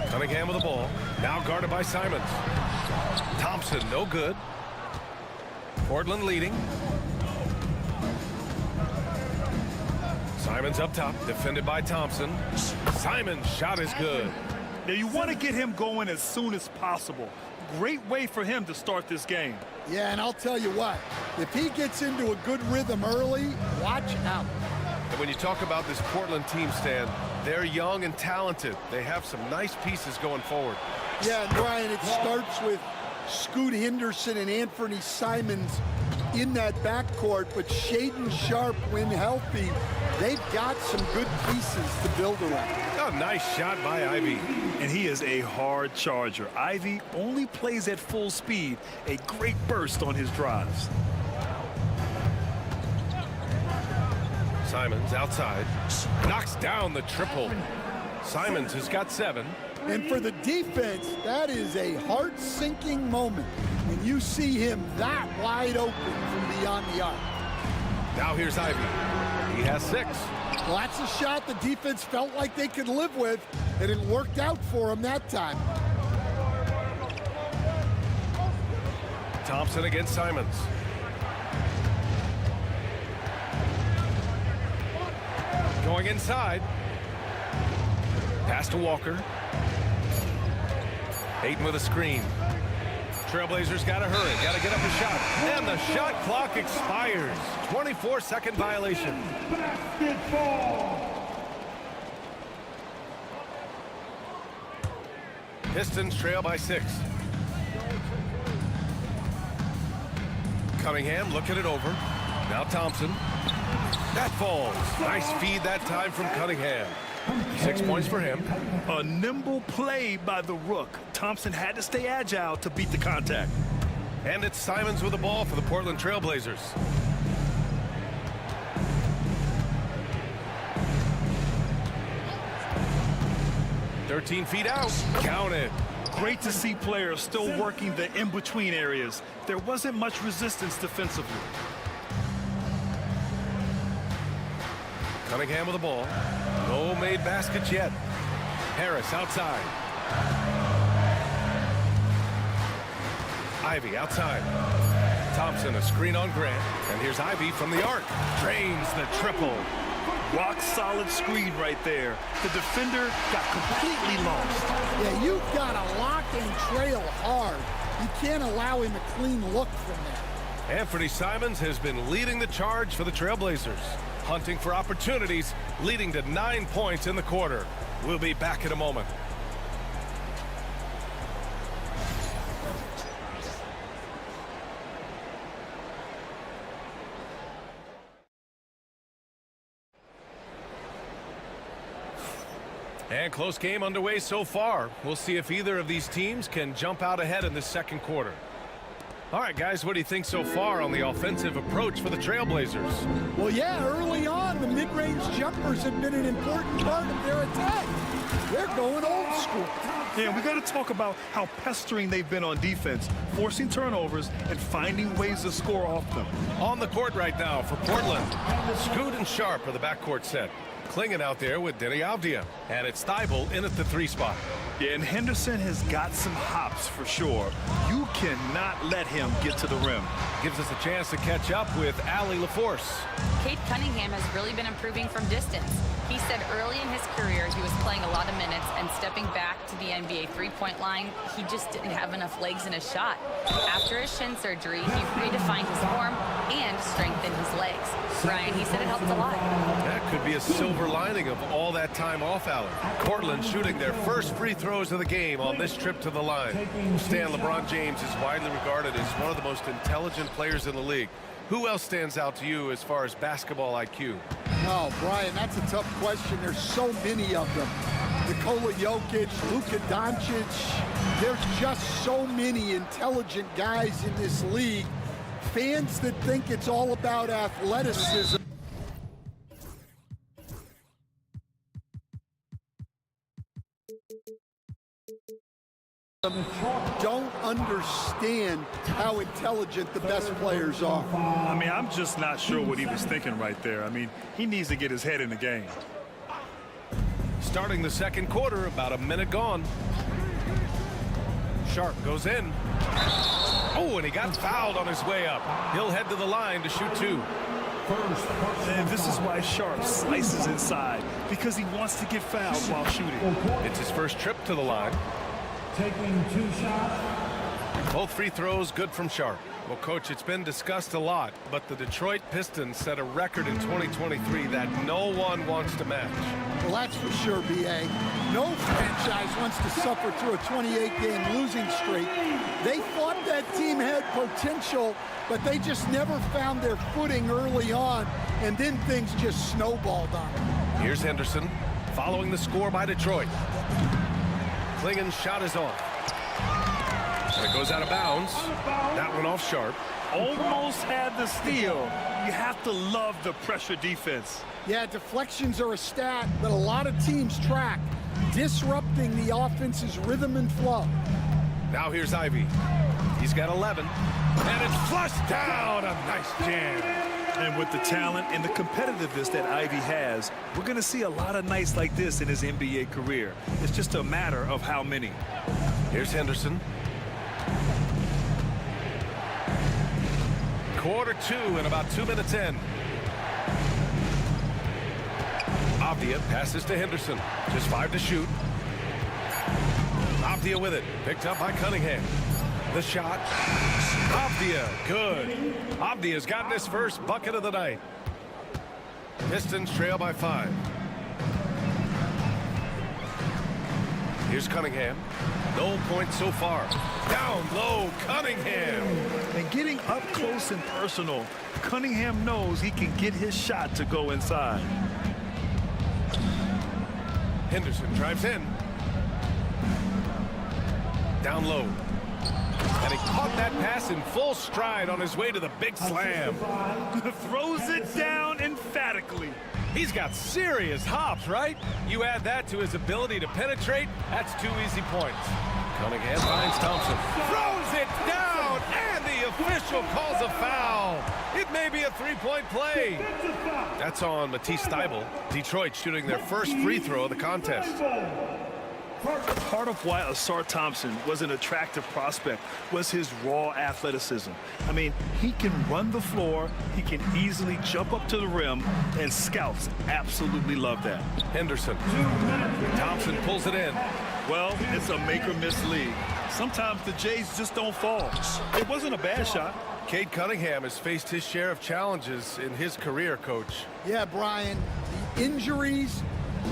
Cunningham with the ball, now guarded by Simons. Thompson, no good. Portland leading. Simons up top, defended by Thompson. Simons' shot is good. Now you want to get him going as soon as possible. Great way for him to start this game. Yeah, and I'll tell you what, if he gets into a good rhythm early, watch out. And when you talk about this Portland team, Stan, they're young and talented. They have some nice pieces going forward. Yeah, and Brian, it starts with Scoot Henderson and Anthony Simons in that backcourt, but Shaedon Sharpe, when healthy, they've got some good pieces to build around. Oh, nice shot by Ivy. And he is a hard charger. Ivy only plays at full speed, a great burst on his drives. Simons outside, knocks down the triple. Simons has got 7. And for the defense, that is a heart-sinking moment when you see him that wide open from beyond the arc. Now here's Ivy. He has 6. Well, that's a shot the defense felt like they could live with, and it worked out for him that time. Thompson against Simons. Going inside. Pass to Walker. Ayton with a screen. Trailblazers got to hurry. Got to get up a shot. And the shot clock expires. 24-second violation. Pistons trail by 6. Cunningham looking it over. Now Thompson. That falls. Nice feed that time from Cunningham. 6 points for him. A nimble play by the Rook. Thompson had to stay agile to beat the contact. And it's Simons with the ball for the Portland Trailblazers. "13 feet out." Count it. Great to see players still working the in-between areas. There wasn't much resistance defensively. Cunningham with the ball. No made baskets yet. Harris outside. Ivy outside. Thompson a screen on Grant. And here's Ivy from the arc. Drains the triple. Rock solid screen right there. The defender got completely lost. Yeah, you've got to lock and trail hard. You can't allow him a clean look from there. Anthony Simons has been leading the charge for the Trailblazers. Hunting for opportunities, leading to 9 points in the quarter. We'll be back in a moment. And close game underway so far. We'll see if either of these teams can jump out ahead in this second quarter. All right, guys, what do you think so far on the offensive approach for the Trailblazers? Well, yeah, early on, the mid-range jumpers have been an important part of their attack. They're going old school. Yeah, we got to talk about how pestering they've been on defense, forcing turnovers and finding ways to score off them. On the court right now for Portland. Scoot and Sharp are the backcourt set. Klingon out there with Denny Avdia. And it's Thibault in at the 3 spot. Yeah, and Henderson has got some hops for sure. You cannot let him get to the rim. Gives us a chance to catch up with Allie LaForce. Cade Cunningham has really been improving from distance. He said early in his career he was playing a lot of minutes, and stepping back to the NBA three-point line, he just didn't have enough legs in his shot. After his shin surgery, he redefined his form and strengthened his legs. Brian, he said it helped a lot. That could be a silver lining of all that time off, Allen. Portland shooting their first free throws of the game on this trip to the line. Stan, LeBron James is widely regarded as one of the most intelligent players in the league. Who else stands out to you as far as basketball IQ? Oh, Brian, that's a tough question. There's so many of them. Nikola Jokic, Luka Doncic. There's just so many intelligent guys in this league. Fans that think it's all about athleticism don't understand how intelligent the best players are. I mean, I'm just not sure what he was thinking right there. I mean, he needs to get his head in the game. Starting the second quarter, about a minute gone. Sharp goes in. Oh, and he got fouled on his way up. He'll head to the line to shoot 2. And this is why Sharp slices inside, because he wants to get fouled while shooting. It's his first trip to the line. Taking 2 shots. Both free throws good from Sharp. Well, Coach, it's been discussed a lot, but the Detroit Pistons set a record in 2023 that no one wants to match. Well, that's for sure, B.A. No franchise wants to suffer through a 28-game losing streak. They thought that team had potential, but they just never found their footing early on, and then things just snowballed on them. Here's Henderson, following the score by Detroit. Klingon's shot is off. And it goes out of bounds. That one off Sharp. Almost had the steal. You have to love the pressure defense. Yeah, deflections are a stat that a lot of teams track, disrupting the offense's rhythm and flow. Now here's Ivy. He's got 11. And it's flushed down. A nice jam. And with the talent and the competitiveness that Ivy has, we're going to see a lot of nights like this in his NBA career. It's just a matter of how many. Here's Henderson. Quarter 2 and about 2 minutes in. Avdia passes to Henderson. Just 5 to shoot. Avdia with it. Picked up by Cunningham. The shot. Avdia, good. Avdia's gotten his first bucket of the night. Pistons trail by 5. Here's Cunningham. No points so far. Down low, Cunningham. And getting up close and personal, Cunningham knows he can get his shot to go inside. Henderson drives in. Down low. And he caught that pass in full stride on his way to the big slam. Throws it down emphatically. He's got serious hops, right? You add that to his ability to penetrate, that's 2 easy points. Cunningham finds Thompson. Throws it down, and the official calls a foul. It may be a 3-point play. That's on Matisse Thybulle. Detroit shooting their first free throw of the contest. Part of why Asar Thompson was an attractive prospect was his raw athleticism. I mean, he can run the floor, he can easily jump up to the rim, and scouts absolutely love that. Henderson. Thompson pulls it in. Well, it's a make-or-miss league. Sometimes the Jays just don't fall. It wasn't a bad shot. Cade Cunningham has faced his share of challenges in his career, Coach. Yeah, Brian, the injuries,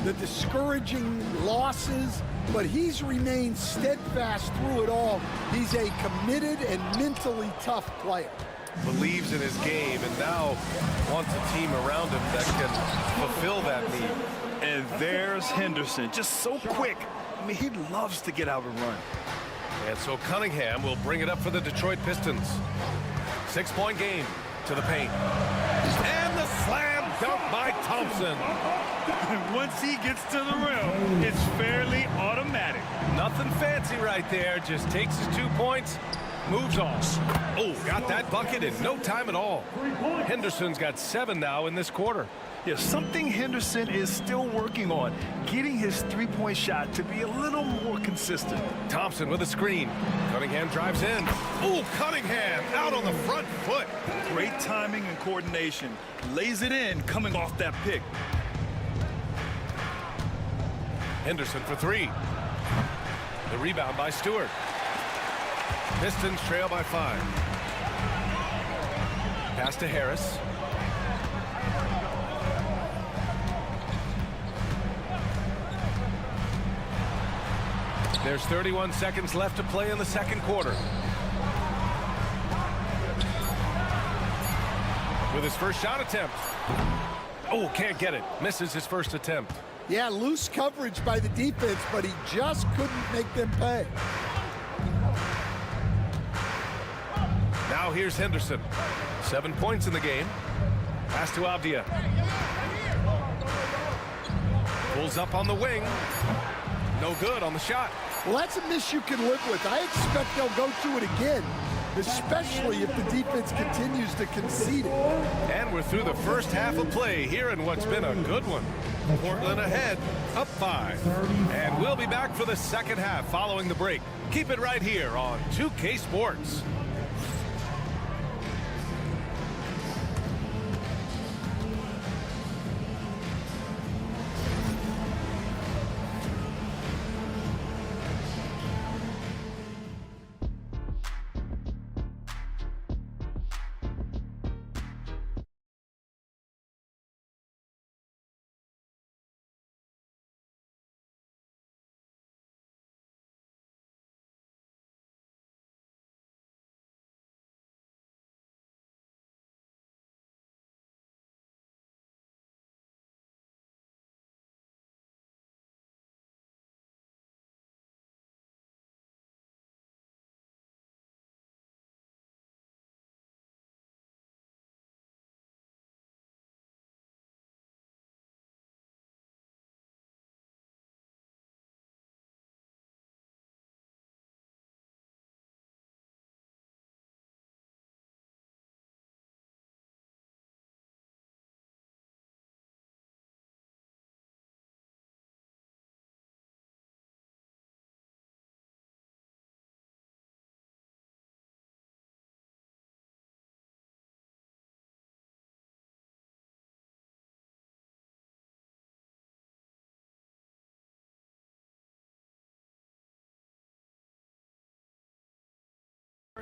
the discouraging losses, but he's remained steadfast through it all. He's a committed and mentally tough player. Believes in his game and now wants a team around him that can fulfill that need. And there's Henderson, just so quick. I mean, he loves to get out and run. And so Cunningham will bring it up for the Detroit Pistons. 6-point game to the paint. And the slam dunk by Thompson. Once he gets to the rim, it's fairly automatic. Nothing fancy right there. Just takes his 2 points, moves on. Oh, got that bucket in no time at all. Henderson's got 7 now in this quarter. Yeah, something Henderson is still working on, getting his three-point shot to be a little more consistent. Thompson with a screen. Cunningham drives in. Oh, Cunningham out on the front foot. Great timing and coordination. Lays it in coming off that pick. Henderson for 3. The rebound by Stewart. Pistons trail by 5. Pass to Harris. There's 31 seconds left to play in the second quarter. With his first shot attempt. Oh, can't get it. Misses his first attempt. Yeah, loose coverage by the defense, but he just couldn't make them pay. Now here's Henderson. 7 points in the game. Pass to Avdia. Pulls up on the wing. No good on the shot. Well, that's a miss you can live with. I expect they'll go to it again, especially if the defense continues to concede it. And we're through the first half of play here in what's been a good one. Portland ahead, up 5. And we'll be back for the second half following the break. Keep it right here on 2K Sports.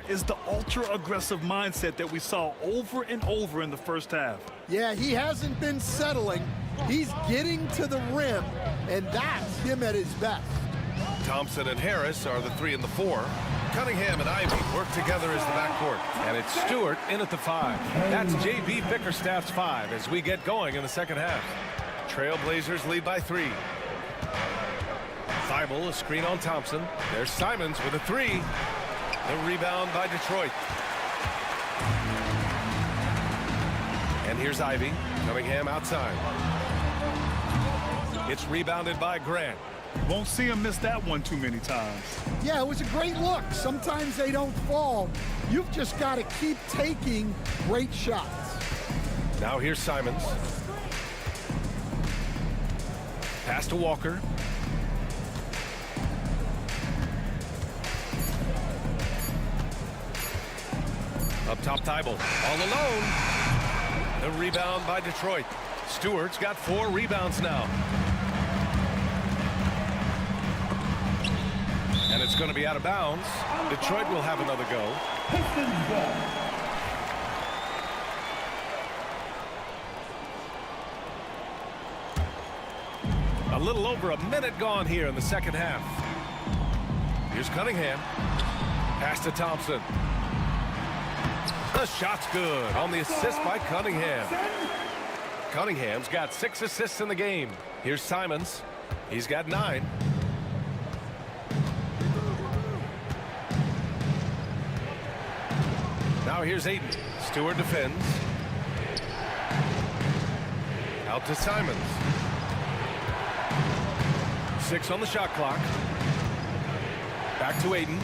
Is the ultra-aggressive mindset that we saw over and over in the first half. Yeah, he hasn't been settling. He's getting to the rim, and that's him at his best. Thompson and Harris are the 3 and the 4. Cunningham and Ivy work together as the backcourt. And it's Stewart in at the 5. That's J.B. Bickerstaff's 5 as we get going in the second half. Trailblazers lead by 3. Thibault, a screen on Thompson. There's Simons with a three. The rebound by Detroit. And here's Ivy. Cunningham outside. It's rebounded by Grant. Won't see him miss that one too many times. Yeah, it was a great look. Sometimes they don't fall. You've just got to keep taking great shots. Now here's Simons. Pass to Walker. Up top, Thibault. All alone. The rebound by Detroit. Stewart's got 4 rebounds now. And it's going to be out of bounds. Detroit will have another go. A little over a minute gone here in the second half. Here's Cunningham. Pass to Thompson. The shot's good on the assist by Cunningham. Cunningham's got 6 assists in the game. Here's Simons. He's got 9. Now here's Ayton. Stewart defends. Out to Simons. 6 on the shot clock. Back to Ayton.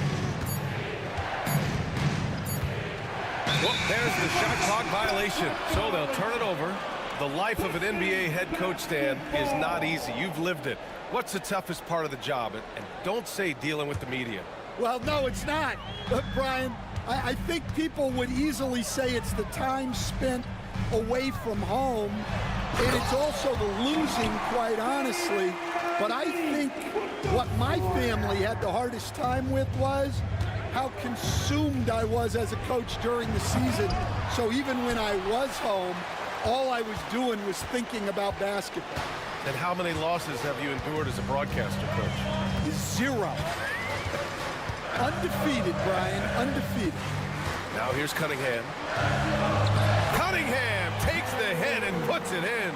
Well, there's the shot clock violation. So they'll turn it over. The life of an NBA head coach, Stan, is not easy. You've lived it. What's the toughest part of the job? And don't say dealing with the media. Well, no, it's not. But, Brian, I think people would easily say it's the time spent away from home, and it's also the losing, quite honestly. But I think what my family had the hardest time with was how consumed I was as a coach during the season. So even when I was home, all I was doing was thinking about basketball. And how many losses have you endured as a broadcaster, Coach? 0. Undefeated, Brian, undefeated. Now here's Cunningham. Cunningham takes the hit and puts it in.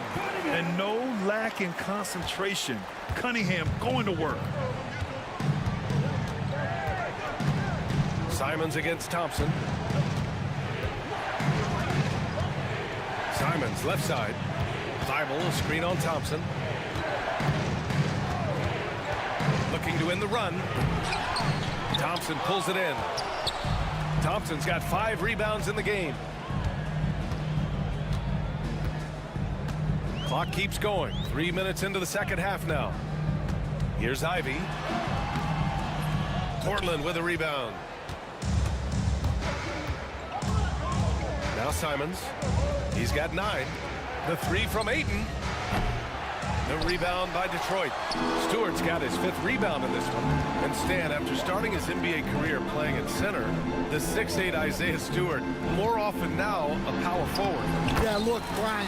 And no lack in concentration. Cunningham going to work. Simons against Thompson. Simons left side. Thibault, a screen on Thompson. Looking to end the run. Thompson pulls it in. Thompson's got 5 rebounds in the game. Clock keeps going. 3 minutes into the second half now. Here's Ivy. Portland with a rebound. Now Simons. He's got 9. The 3 from Ayton. The rebound by Detroit. Stewart's got his 5th rebound in this one. And Stan, after starting his NBA career playing at center, the 6'8" Isaiah Stewart, more often now a power forward. Yeah, look, Brian,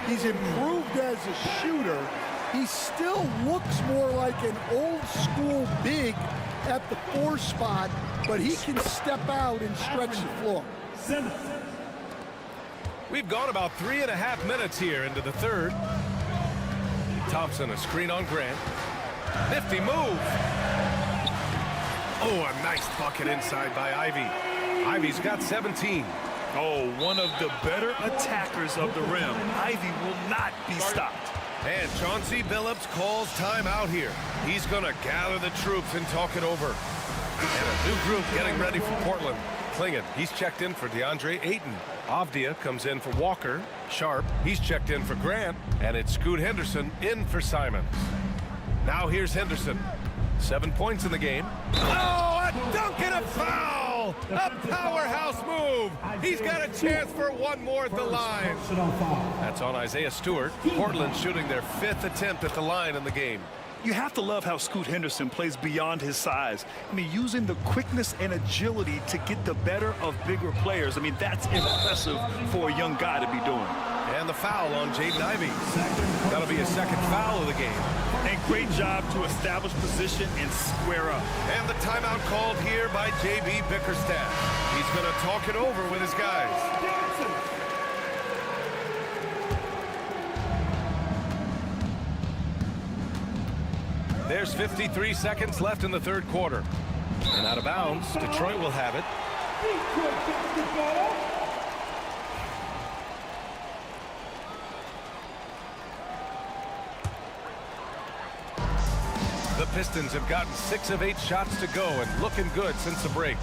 he's improved as a shooter. He still looks more like an old school big at the 4 spot, but he can step out and stretch the floor. We've gone about 3.5 minutes here into the third. Thompson, a screen on Grant. Nifty move. Oh, a nice bucket inside by Ivy. Ivy's got 17. Oh, one of the better attackers of the rim. Ivy will not be stopped. And Chauncey Billups calls timeout here. He's going to gather the troops and talk it over. And a new group getting ready for Portland. Klingon, he's checked in for DeAndre Ayton. Avdia comes in for Walker. Sharp, he's checked in for Grant. And it's Scoot Henderson in for Simons. Now here's Henderson. 7 points in the game. Oh, a dunk and a foul! A powerhouse move! He's got a chance for one more at the line. That's on Isaiah Stewart. Portland shooting their 5th attempt at the line in the game. You have to love how Scoot Henderson plays beyond his size. I mean, using the quickness and agility to get the better of bigger players. I mean, that's impressive for a young guy to be doing. And the foul on Jaden Ivey. That'll be his 2nd foul of the game. And great job to establish position and square up. And the timeout called here by J.B. Bickerstaff. He's going to talk it over with his guys. There's 53 seconds left in the third quarter. And out of bounds, Detroit will have it. The Pistons have gotten 6 of 8 shots to go and looking good since the break.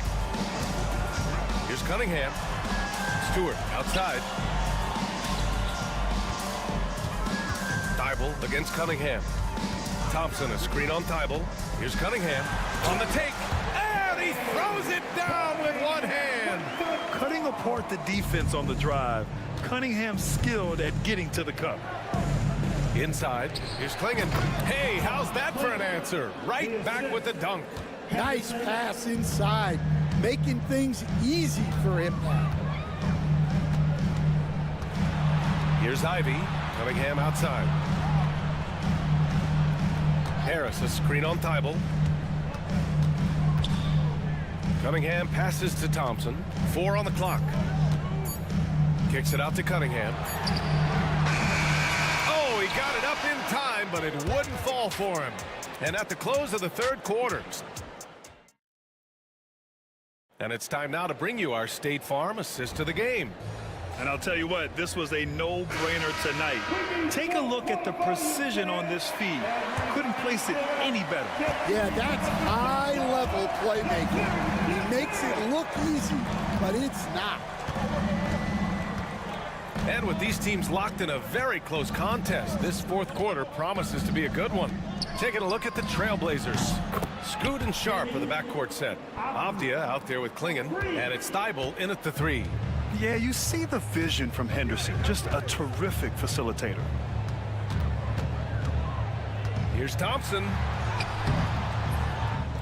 Here's Cunningham. Stewart outside. Thibault against Cunningham. Thompson, a screen on Thibault. Here's Cunningham on the take. And he throws it down with one hand. Cutting apart the defense on the drive. Cunningham skilled at getting to the cup. Inside, here's Klingon. Hey, how's that for an answer? Right back with the dunk. Nice pass inside, making things easy for him now. Here's Ivy. Cunningham outside. Harris, a screen on Thibault. Cunningham passes to Thompson. 4 on the clock. Kicks it out to Cunningham. Oh, he got it up in time, but it wouldn't fall for him. And at the close of the third quarter. And it's time now to bring you our State Farm assist of the game. And I'll tell you what, this was a no-brainer tonight. Take a look at the precision on this feed. Couldn't place it any better. Yeah, that's high-level playmaking. He makes it look easy, but it's not. And with these teams locked in a very close contest, this fourth quarter promises to be a good one. Taking a look at the Trailblazers. Scoot and Sharp are the backcourt set. Avdia out there with Klingon, and it's Thibault in at the 3. Yeah, you see the vision from Henderson. Just a terrific facilitator. Here's Thompson.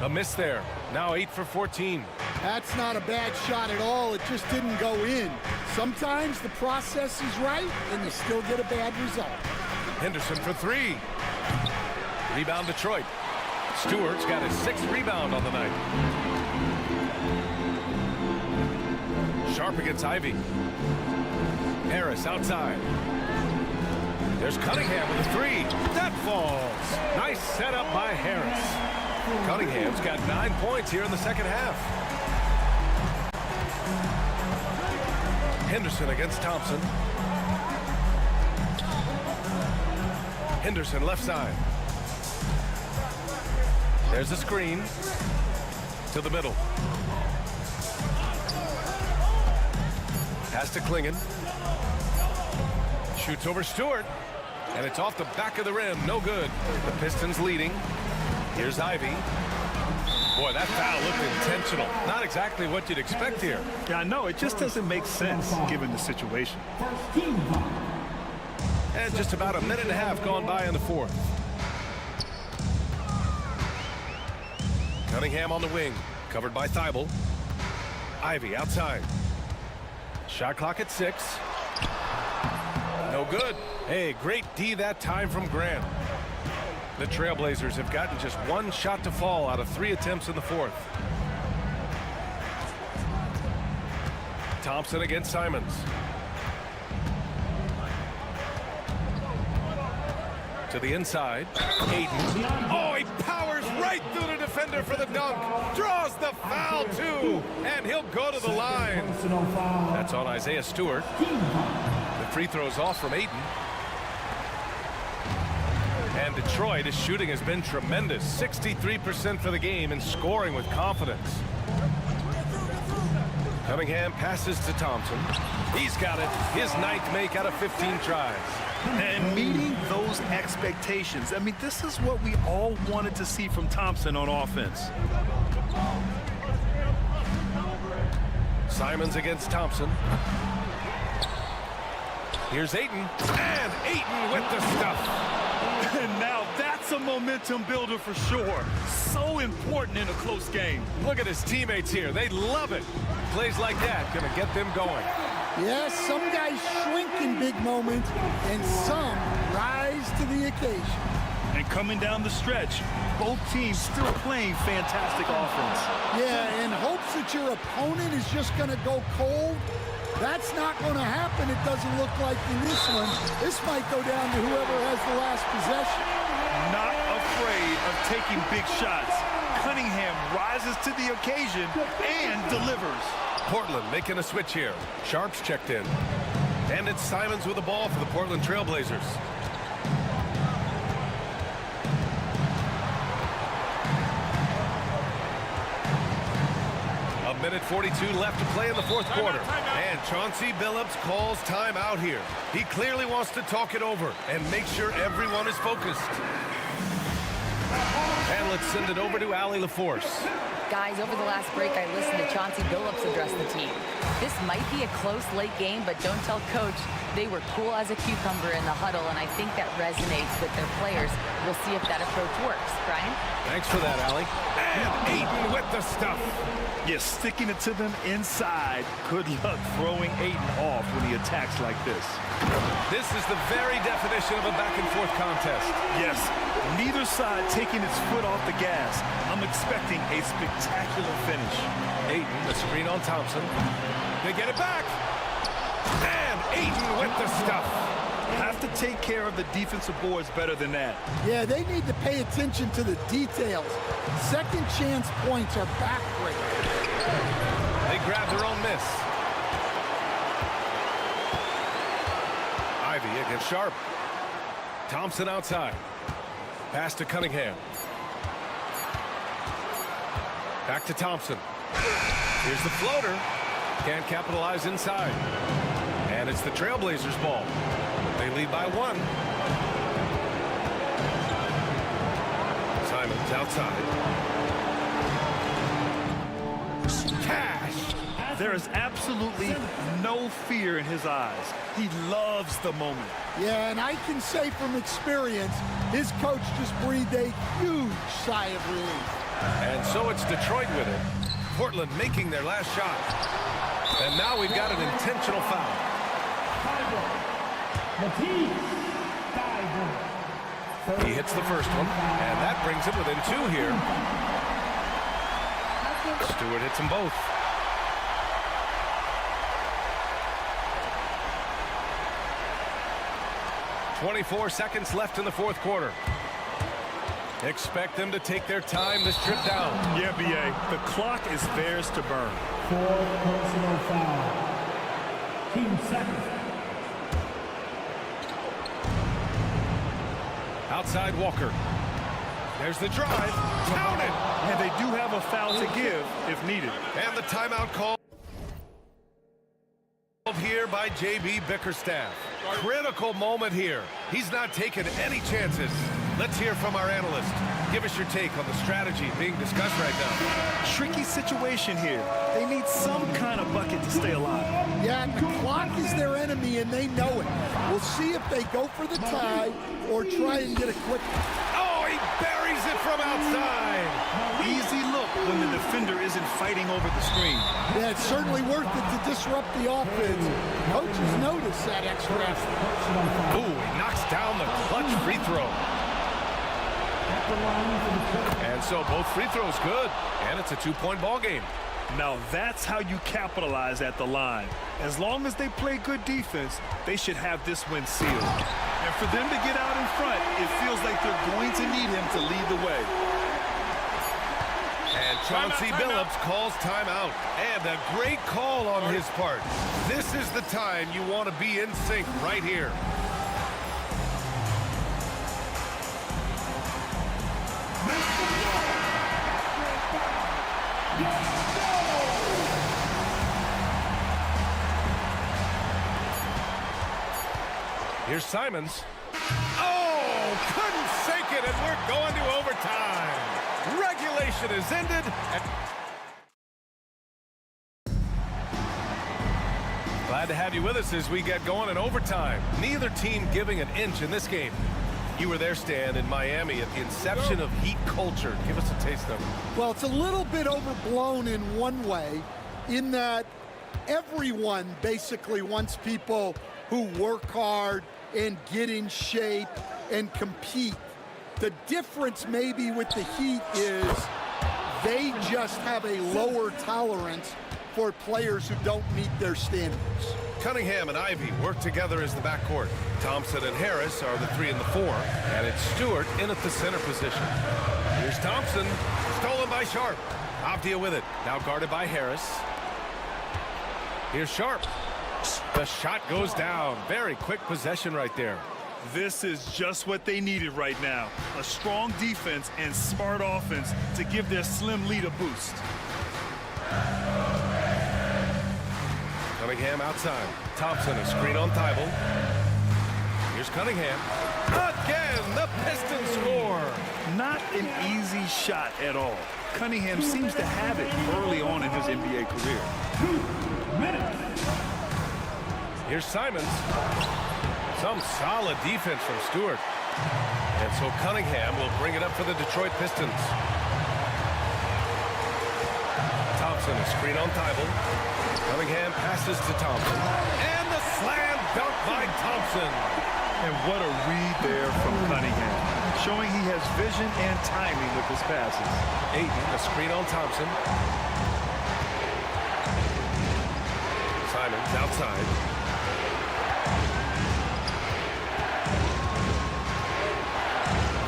A miss there. Now 8 for 14. That's not a bad shot at all. It just didn't go in. Sometimes the process is right, and you still get a bad result. Henderson for 3. Rebound Detroit. Stewart's got his 6th rebound on the night. Sharp against Ivy. Harris outside. There's Cunningham with a 3. That falls. Nice setup by Harris. Cunningham's got 9 points here in the second half. Henderson against Thompson. Henderson left side. There's a screen to the middle. Pass to Klingon. Shoots over Stewart. And it's off the back of the rim. No good. The Pistons leading. Here's Ivy. Boy, that foul looked intentional. Not exactly what you'd expect here. Yeah, I know. It just doesn't make sense given the situation. And just about a minute and a half gone by in the fourth. Cunningham on the wing. Covered by Thibault. Ivy outside. Shot clock at 6. No good. Hey, great D that time from Grant. The Trailblazers have gotten just 1 shot to fall out of 3 attempts in the fourth. Thompson against Simons. To the inside. Aiden. Oh, he powers right through the defender for the dunk. Draws the foul, too. And he'll go to the line. That's on Isaiah Stewart. The free throw's off from Aiden. And Detroit, his shooting has been tremendous. 63% for the game and scoring with confidence. Cunningham passes to Thompson. He's got it. His 9th make out of 15 tries. And meeting those expectations. I mean, this is what we all wanted to see from Thompson on offense. Simons against Thompson. Here's Ayton. And Ayton with the stuff. And now that's a momentum builder for sure. So important in a close game. Look at his teammates here. They love it. Plays like that gonna get them going. Yes, some guys shrink in big moments, and some rise to the occasion. And coming down the stretch, both teams still playing fantastic offense. Yeah, in hopes that your opponent is just going to go cold, That's not going to happen, it doesn't look like in this one. This might go down to whoever has the last possession. Not afraid of taking big shots. Cunningham rises to the occasion and delivers. Portland making a switch here. Sharp's checked in. And it's Simons with the ball for the Portland Trailblazers. A minute 42 left to play in the fourth quarter. And Chauncey Billups calls timeout here. He clearly wants to talk it over and make sure everyone is focused. And let's send it over to Allie LaForce. Guys, over the last break, I listened to Chauncey Billups address the team. This might be a close late game, but don't tell Coach. They were cool as a cucumber in the huddle, and I think that resonates with their players. We'll see if that approach works. Brian? Thanks for that, Allie. And Ayton with the stuff. Yes, sticking it to them inside. Good luck throwing Ayton off when he attacks like this. This is the very definition of a back-and-forth contest. Yes, neither side taking its foot off the gas. I'm expecting a spectacular finish. Ayton, the screen on Thompson. They get it back. And Ayton with the stuff. Have to take care of the defensive boards better than that. Yeah, they need to pay attention to the details. Second chance points are backbreaking. They grab their own miss. Ivy against Sharp. Thompson outside. Pass to Cunningham. Back to Thompson. Here's the floater. Can't capitalize inside. And it's the Trailblazers' ball. They lead by one. Simons outside. Cash. There is absolutely no fear in his eyes. He loves the moment. Yeah, and I can say from experience, his coach just breathed a huge sigh of relief. And so it's Detroit with it. Portland making their last shot. And now we've got an intentional foul. He hits the first one, and that brings him within two here. Stewart hits them both. .24 seconds left in the fourth quarter. Expect them to take their time to strip down. Yeah, B.A., the clock is theirs to burn. 4 personal foul. Team second. Outside Walker. There's the drive. Counted. And they do have a foul to give if needed. And the timeout call here by J.B. Bickerstaff. Critical moment here. He's not taking any chances. Let's hear from our analyst. Give us your take on the strategy being discussed right now. Tricky situation here. They need some kind of bucket to stay alive. Yeah, and the clock is their enemy, and they know it. We'll see if they go for the tie or try and get a quick. Oh, he buries it from outside. Easy look when the defender isn't fighting over the screen. Yeah, it's certainly worth it to disrupt the offense. Coaches notice that extra effort. Ooh, he knocks down the clutch free throw. And so both free throws good, and it's a two-point ball game. Now that's how you capitalize at the line. As long as they play good defense, they should have this win sealed. And for them to get out in front, it feels like they're going to need him to lead the way. And Chauncey Billups calls timeout. And a great call on his part. This is the time you want to be in sync right here. Here's Simons. Oh, couldn't sink it, and we're going to overtime. Regulation is ended. Glad to have you with us as we get going in overtime. Neither team giving an inch in this game. You were there, Stan, in Miami at the inception of Heat culture. Give us a taste of it. Well, it's a little bit overblown in one way, in that everyone basically wants people who work hard and get in shape and compete. The difference maybe with the Heat is they just have a lower tolerance for players who don't meet their standards. Cunningham and Ivy work together as the backcourt. Thompson and Harris are the 3 and the 4, and it's Stewart in at the center position. Here's Thompson, stolen by Sharp. Avdia with it, now guarded by Harris. Here's Sharp. The shot goes down. Very quick possession right there. This is just what they needed right now. A strong defense and smart offense to give their slim lead a boost. Cunningham outside. Thompson, a screen on Thibault. Here's Cunningham. Again, the Pistons score. Not an easy shot at all. Cunningham seems to have it early on in his NBA career. 2 minutes. Here's Simons. Some solid defense from Stewart. And so Cunningham will bring it up for the Detroit Pistons. Thompson, a screen on Thibault. Cunningham passes to Thompson. And the slam dunk by Thompson. And what a read there from Cunningham, showing he has vision and timing with his passes. Ayton, a screen on Thompson. Simons outside.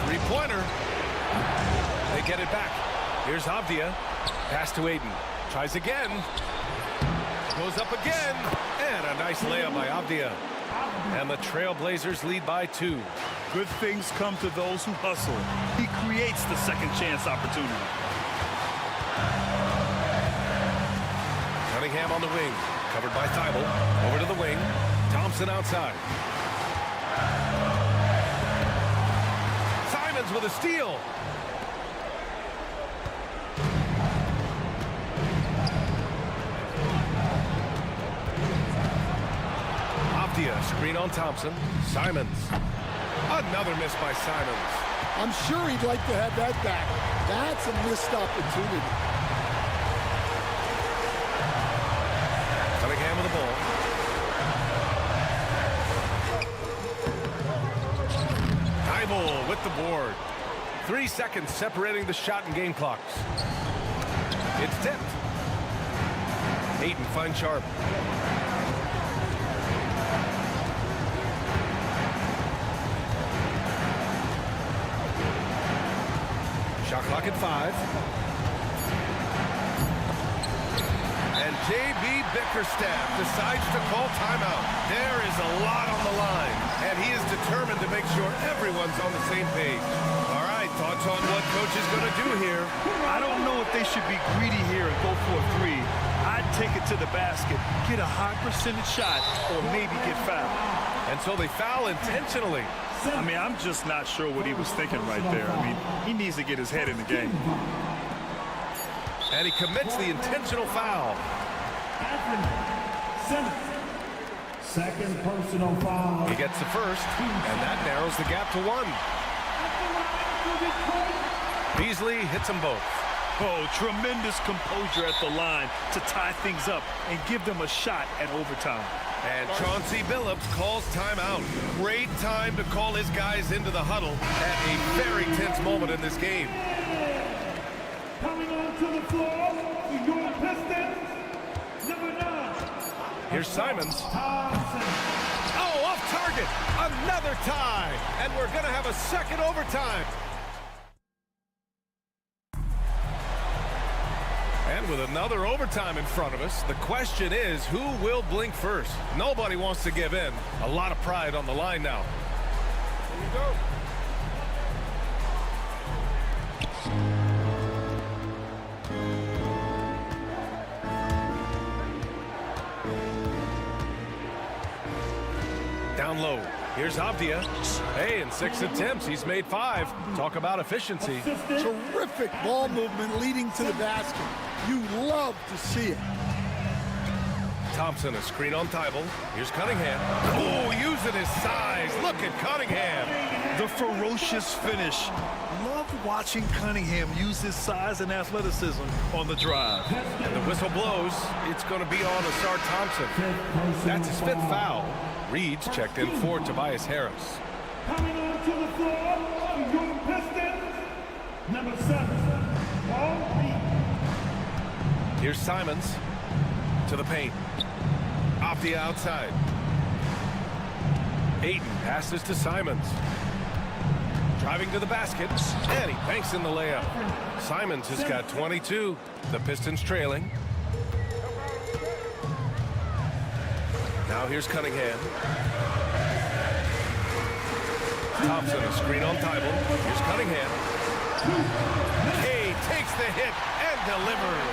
Three-pointer. They get it back. Here's Avdia. Pass to Ayton. Tries again. Goes up again. And a nice layup by Avdia. And the Trailblazers lead by 2. Good things come to those who hustle. He creates the second chance opportunity. Cunningham on the wing. Covered by Thibault. Over to the wing. Thompson outside. Simons with a steal. Screen on Thompson. Simons. Another miss by Simons. I'm sure he'd like to have that back. That's a missed opportunity. Cunningham with the ball. Thibault with the board. 3 seconds separating the shot and game clocks. It's tipped. Ayton finds Sharp. Shot clock at 5. And J.B. Bickerstaff decides to call timeout. There is a lot on the line, and he is determined to make sure everyone's on the same page. All right, thoughts on what coach is going to do here? I don't know if they should be greedy here and go for a 3. I'd take it to the basket, get a high percentage shot, or maybe get fouled. And so they foul intentionally. I mean, I'm just not sure what he was thinking right there. I mean, he needs to get his head in the game. And he commits the intentional foul. Second personal foul. He gets the first, and that narrows the gap to 1. Beasley hits them both. Oh, tremendous composure at the line to tie things up and give them a shot at overtime. And Chauncey Billups calls timeout. Great time to call his guys into the huddle at a very tense moment in this game. Coming onto the floor, your Pistons, number 9. Here's Simons. Oh, off target. Another tie. And we're going to have a second overtime. And with another overtime in front of us, the question is, who will blink first? Nobody wants to give in. A lot of pride on the line now. Here you go. Down low. Here's Avdia. Hey, in 6 attempts, he's made 5. Talk about efficiency. Terrific ball movement leading to the basket. You love to see it. Thompson, a screen on Thibault. Here's Cunningham. Oh, using his size. Look at Cunningham. The ferocious finish. Love watching Cunningham use his size and athleticism on the drive. And the whistle blows. It's going to be on Asar Thompson. That's his 5th foul. Reed's checked in for Tobias Harris. Coming onto the floor, your Pistons, number 7, Paul Reed. Here's Simons. To the paint. Off the outside. Ayton passes to Simons. Driving to the basket, and he banks in the layup. Simons has got 22. The Pistons trailing. Now here's Cunningham. Thompson, a screen on Tybalt. Here's Cunningham. Kay takes the hit and delivers.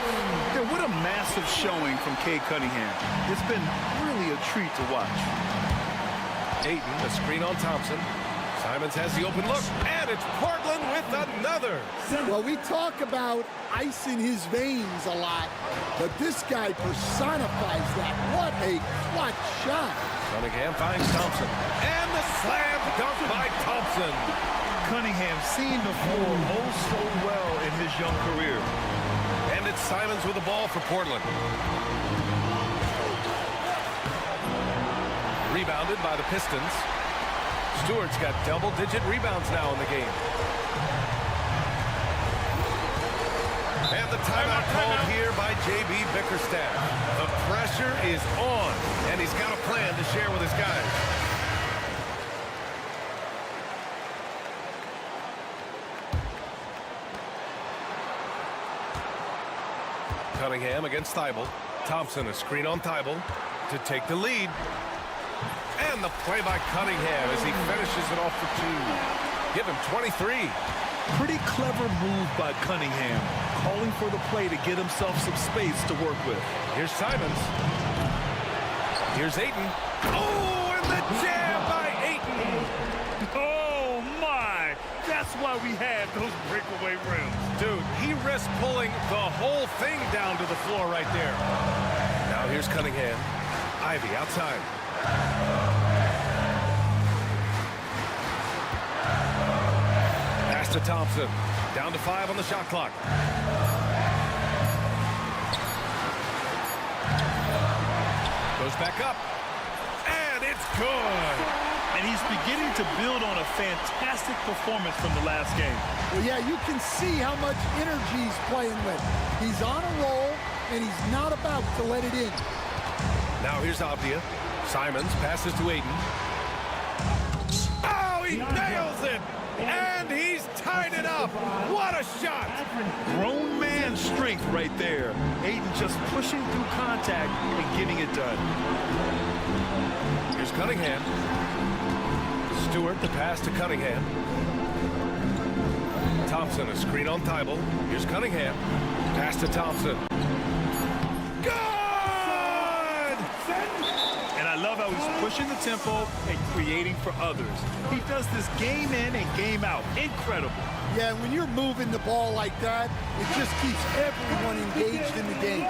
Yeah, what a massive showing from Cade Cunningham. It's been really a treat to watch. Ayton, a screen on Thompson. Simons has the open look, and it's Portland with another. Well, we talk about ice in his veins a lot, but this guy personifies that. What a clutch shot. Cunningham finds Thompson, and the slam dunk by Thompson. Cunningham seen the floor oh so well in his young career. And it's Simons with the ball for Portland. Rebounded by the Pistons. Stewart's got double-digit rebounds now in the game. And the timeout called here by J.B. Bickerstaff. The pressure is on, and he's got a plan to share with his guys. Cunningham against Tybalt. Thompson, a screen on Tybalt to take the lead. And the play by Cunningham as he finishes it off for two. Give him 23. Pretty clever move by Cunningham, calling for the play to get himself some space to work with. Here's Simons. Here's Ayton. Oh, and the jam by Ayton. Oh, my. That's why we have those breakaway rims. Dude, he risked pulling the whole thing down to the floor right there. Now here's Cunningham. Ivy outside. Pass to Thompson. Down to 5 on the shot clock. Goes back up. And it's good. And he's beginning to build on a fantastic performance from the last game. Well, yeah, you can see how much energy he's playing with. He's on a roll, and he's not about to let it in. Now here's Avdia. Simons passes to Ayton. Oh, he nails it! And he's tied it up! What a shot! Grown man strength right there. Ayton just pushing through contact and getting it done. Here's Cunningham. Stewart, the pass to Cunningham. Thompson, a screen on Tybalt. Here's Cunningham. Pass to Thompson. I love how he's pushing the tempo and creating for others. He does this game in and game out. Incredible. Yeah, when you're moving the ball like that, it just keeps everyone engaged in the game.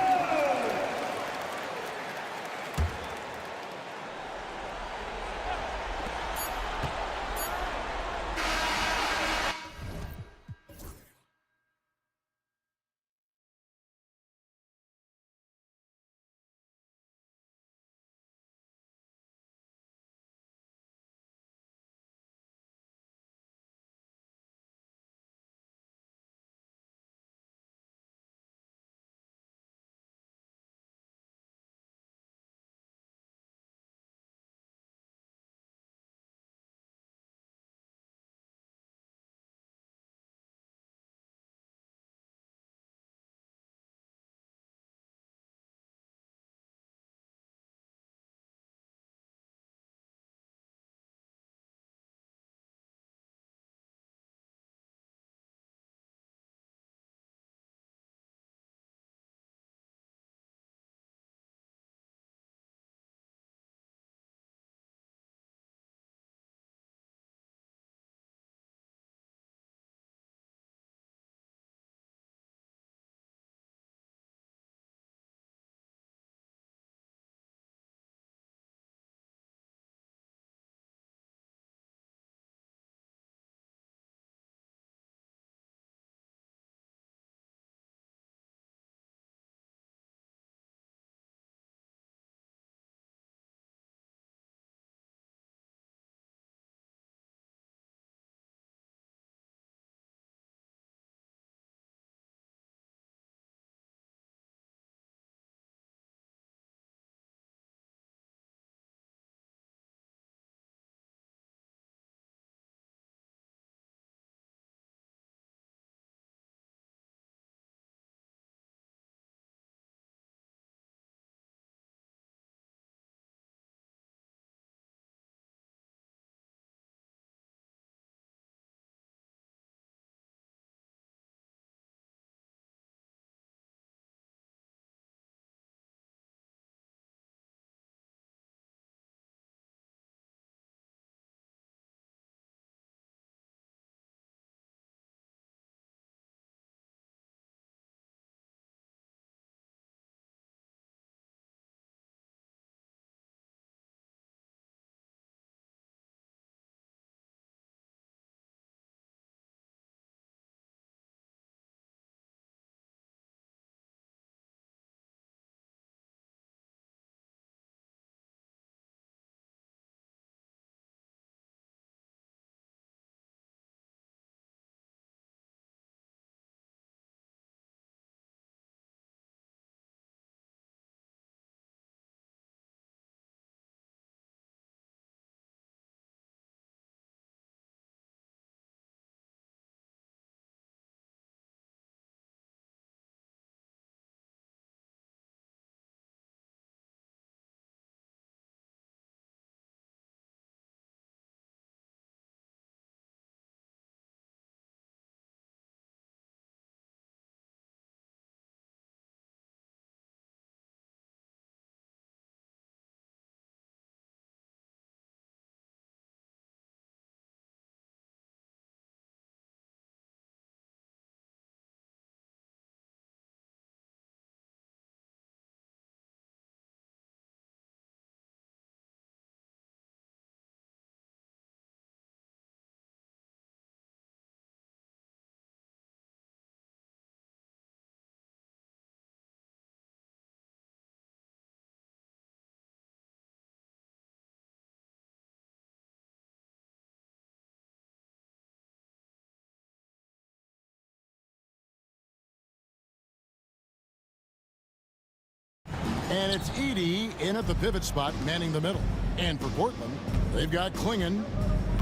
And it's Edey in at the pivot spot, manning the middle. And for Portland, they've got Klingon,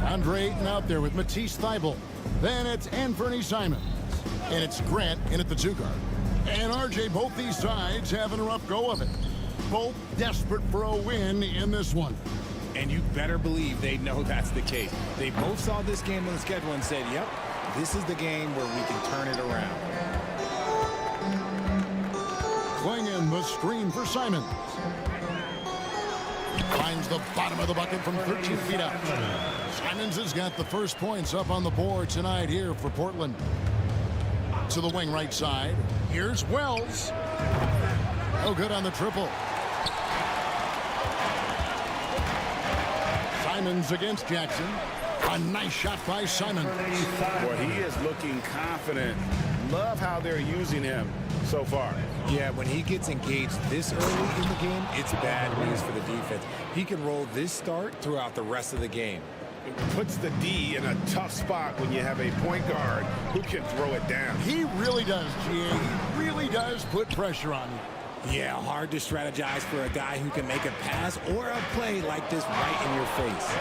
Andre Ayton out there with Matisse Thybulle. Then it's Anthony Simons. And it's Grant in at the two guard. And RJ, both these sides having a rough go of it. Both desperate for a win in this one. And you better believe they know that's the case. They both saw this game on the schedule and said, yep, this is the game where we can turn it around. Klingon the screen for Simons. Finds the bottom of the bucket from 13 feet out. Simons has got the first points up on the board tonight here for Portland. To the wing right side. Here's Wells. Oh, good on the triple. Simons against Jackson. A nice shot by Simons. Boy, he is looking confident. Love how they're using him so far. Yeah, when he gets engaged this early in the game, it's bad news for the defense. He can roll this start throughout the rest of the game. It puts the D in a tough spot when you have a point guard who can throw it down. He really does, GA. He really does put pressure on you. Yeah, hard to strategize for a guy who can make a pass or a play like this right in your face.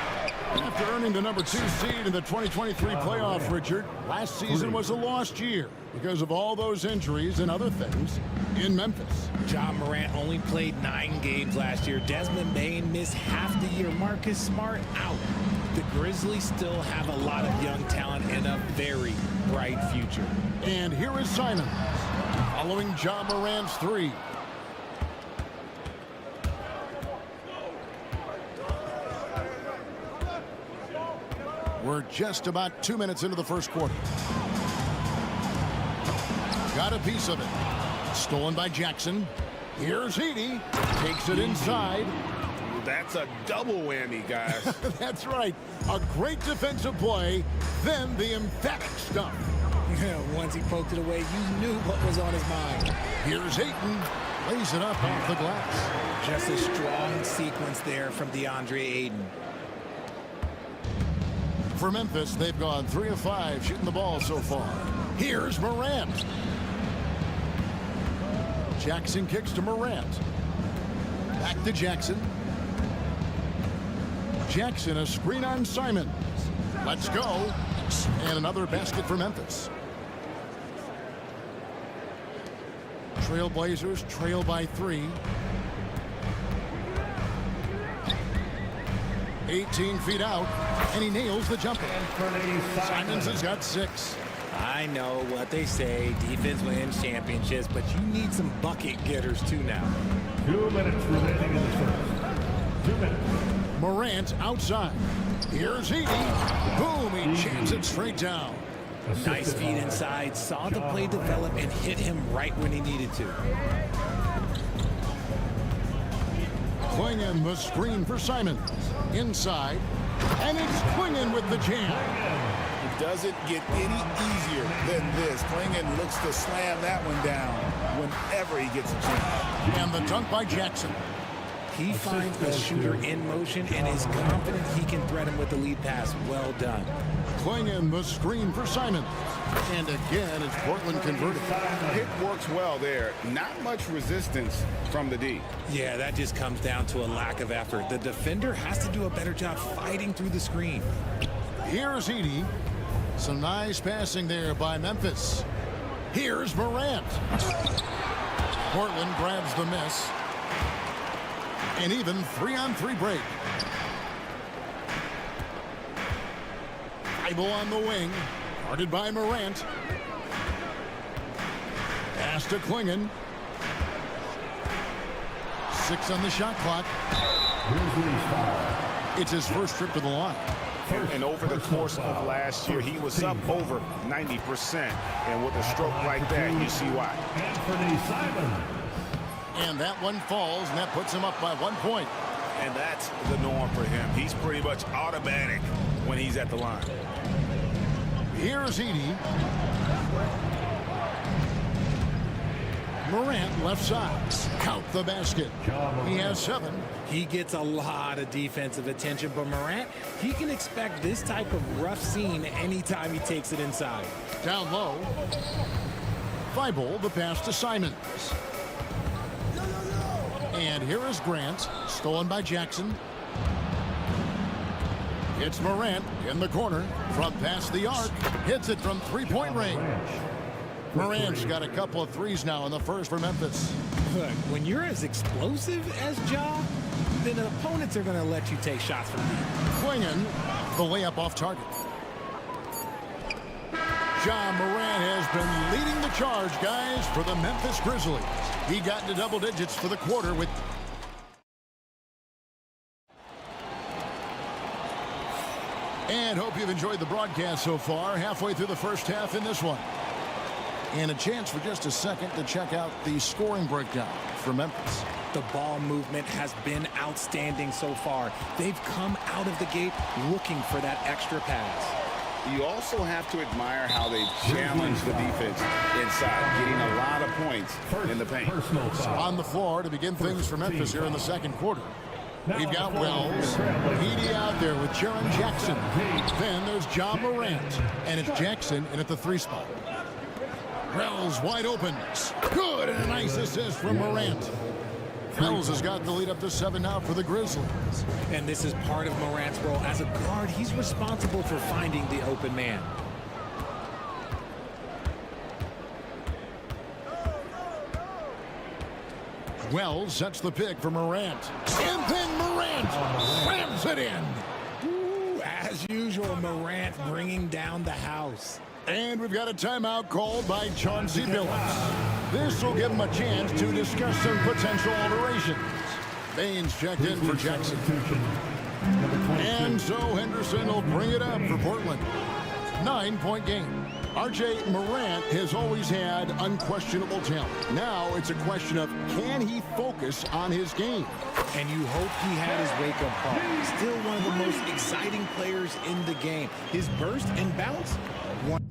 After earning the #2 seed in the 2023 playoffs, Richard, last season was a lost year because of all those injuries and other things in Memphis. John Morant only played 9 games last year. Desmond Bain missed half the year. Marcus Smart out. The Grizzlies still have a lot of young talent and a very bright future. And here is Simons, following John Morant's 3. We're just about 2 minutes into the first quarter. Got a piece of it. Stolen by Jackson. Here's Edey. Takes it inside. That's a double whammy, guys. That's right. A great defensive play, then the emphatic stuff. Yeah, once he poked it away, you knew what was on his mind. Here's Ayton. Lays it up off the glass. Just a strong sequence there from DeAndre Ayton. For Memphis, they've gone 3 of 5 shooting the ball so far. Here's Morant. Jackson kicks to Morant. Back to Jackson. Jackson, a screen on Simons. Let's go. And another basket for Memphis. Trailblazers trail by 3. 18 feet out, and he nails the jumper. Simons has got 6. I know what they say, defense wins championships, but you need some bucket getters too now. 2 minutes remaining in the first. 2 minutes. Morant outside. Here's Edey. Boom, he jams it straight down. Nice feed inside, saw the play develop and hit him right when he needed to. Klingon the screen for Simons. Inside. And it's Klingon with the jam. It doesn't get any easier than this. Klingon looks to slam that one down whenever he gets a chance. And the dunk by Jackson. He finds the shooter in motion and is confident he can thread him with the lead pass. Well done. Klingon the screen for Simons. And again, it's Portland converted. It works well there. Not much resistance from the D. Yeah, that just comes down to a lack of effort. The defender has to do a better job fighting through the screen. Here's Edey. Some nice passing there by Memphis. Here's Morant. Portland grabs the miss. And even 3-on-3 break. Thybulle on the wing. Guarded by Morant. Pass to Klingon. 6 on the shot clock. It's his first trip to the line. And over the course of last year, he was up over 90%. And with a stroke like that, you see why. And that one falls, and that puts him up by 1 point. And that's the norm for him. He's pretty much automatic when he's at the line. Here's Edey. Morant left side. Count the basket. He has 7. He gets a lot of defensive attention, but Morant, he can expect this type of rough scene anytime he takes it inside. Down low. Thybulle, the pass to Simons. And here is Grant, stolen by Jackson. It's Morant in the corner from past the arc. Hits it from three-point range. Morant's got a couple of threes now in the first for Memphis. Look, when you're as explosive as Ja, then opponents are going to let you take shots from deep. Swinging the layup off target. Ja Morant has been leading the charge, guys, for the Memphis Grizzlies. He got into double digits for the quarter with... And hope you've enjoyed the broadcast so far. Halfway through the first half in this one. And a chance for just a second to check out the scoring breakdown for Memphis. The ball movement has been outstanding so far. They've come out of the gate looking for that extra pass. You also have to admire how they challenge the defense inside, getting a lot of points in the paint. On the floor to begin things for Memphis here in the second quarter. We've got Wells, Edie out there with Jaren Jackson. Then there's Ja Morant, and it's Jackson in at the three spot. Wells wide open. Good, and a nice assist from Morant. Wells has got the lead up to 7 now for the Grizzlies. And this is part of Morant's role. As a guard, he's responsible for finding the open man. Wells sets the pick for Morant. And then Morant slams it in. Ooh, as usual, Morant bringing down the house. And we've got a timeout called by Chauncey Billups. This will give him a chance to discuss some potential alterations. Baines checked in for Jackson. And so Henderson will bring it up for Portland. 9-point game. RJ Morant has always had unquestionable talent. Now it's a question of, can he focus on his game? And you hope he had his wake-up call. Still one of the most exciting players in the game. His burst and bounce, one.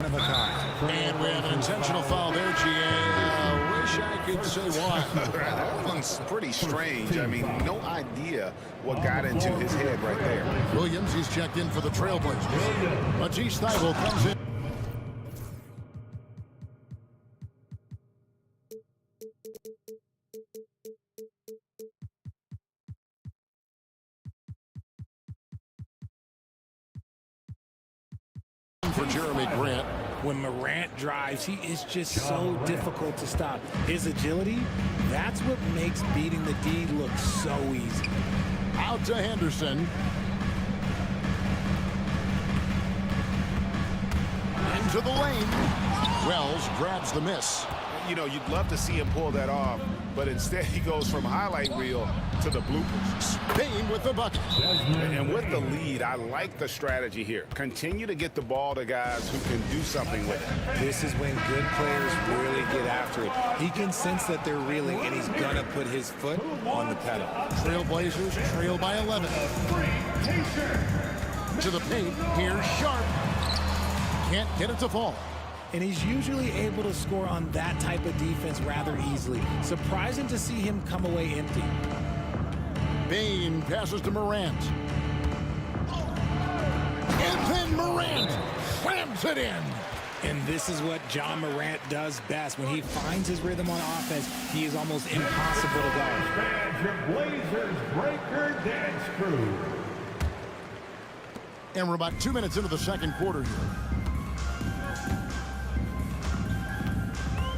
And we have an intentional foul there, GA. Wish I could say why. That one's pretty strange. I mean, no idea what got into his head right there. Williams, he's checked in for the Trailblazers. Matisse Thybulle comes in. For Jeremy Grant. When Morant drives, he is just so difficult to stop. His agility, that's what makes beating the D look so easy. Out to Henderson. Into the lane. Wells grabs the miss. You know, you'd love to see him pull that off, but instead he goes from highlight reel to the bloopers. Spain with the bucket. And with the lead, I like the strategy here. Continue to get the ball to guys who can do something with it. This is when good players really get after it. He can sense that they're reeling, and he's going to put his foot on the pedal. Trailblazers trail by 11. To the paint. Here's Sharp. Can't get it to fall. And he's usually able to score on that type of defense rather easily. Surprising to see him come away empty. Bain passes to Morant. And then Morant slams it in. And this is what Ja Morant does best. When he finds his rhythm on offense, he is almost impossible to guard. Your Blazers breaker dance crew. And we're about 2 minutes into the second quarter here.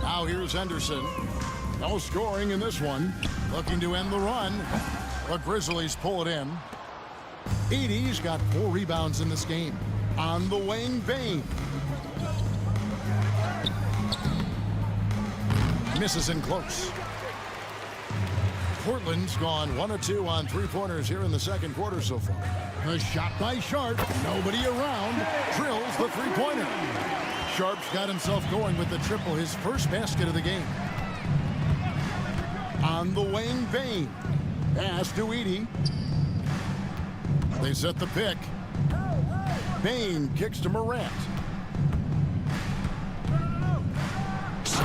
Now here's Henderson. No scoring in this one. Looking to end the run. The Grizzlies pull it in. Edie's got 4 rebounds in this game. On the wing, Bain. Misses in close. Portland's gone 1 of 2 on 3-pointers here in the second quarter so far. A shot by Sharp. Nobody around. Drills the 3-pointer. Sharp's got himself going with the triple, his first basket of the game. On the wing, Bain. Pass to Edie. They set the pick. Bain kicks to Morant.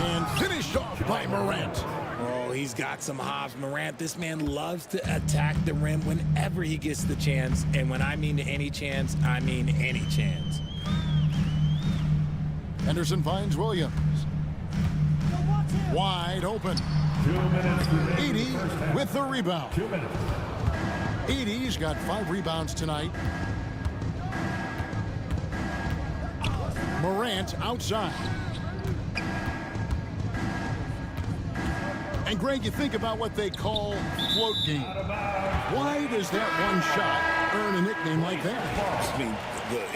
And finished off by Morant. Oh, Oh, he's got some hops. Morant, this man loves to attack the rim whenever he gets the chance. And when I mean any chance, I mean any chance. Henderson finds Williams. Wide open. 2 minutes. Edie with the rebound. 2 minutes. Edie's got 5 rebounds tonight. Morant outside. And Greg, you think about what they call float game. Why does that one shot earn a nickname like that? I mean,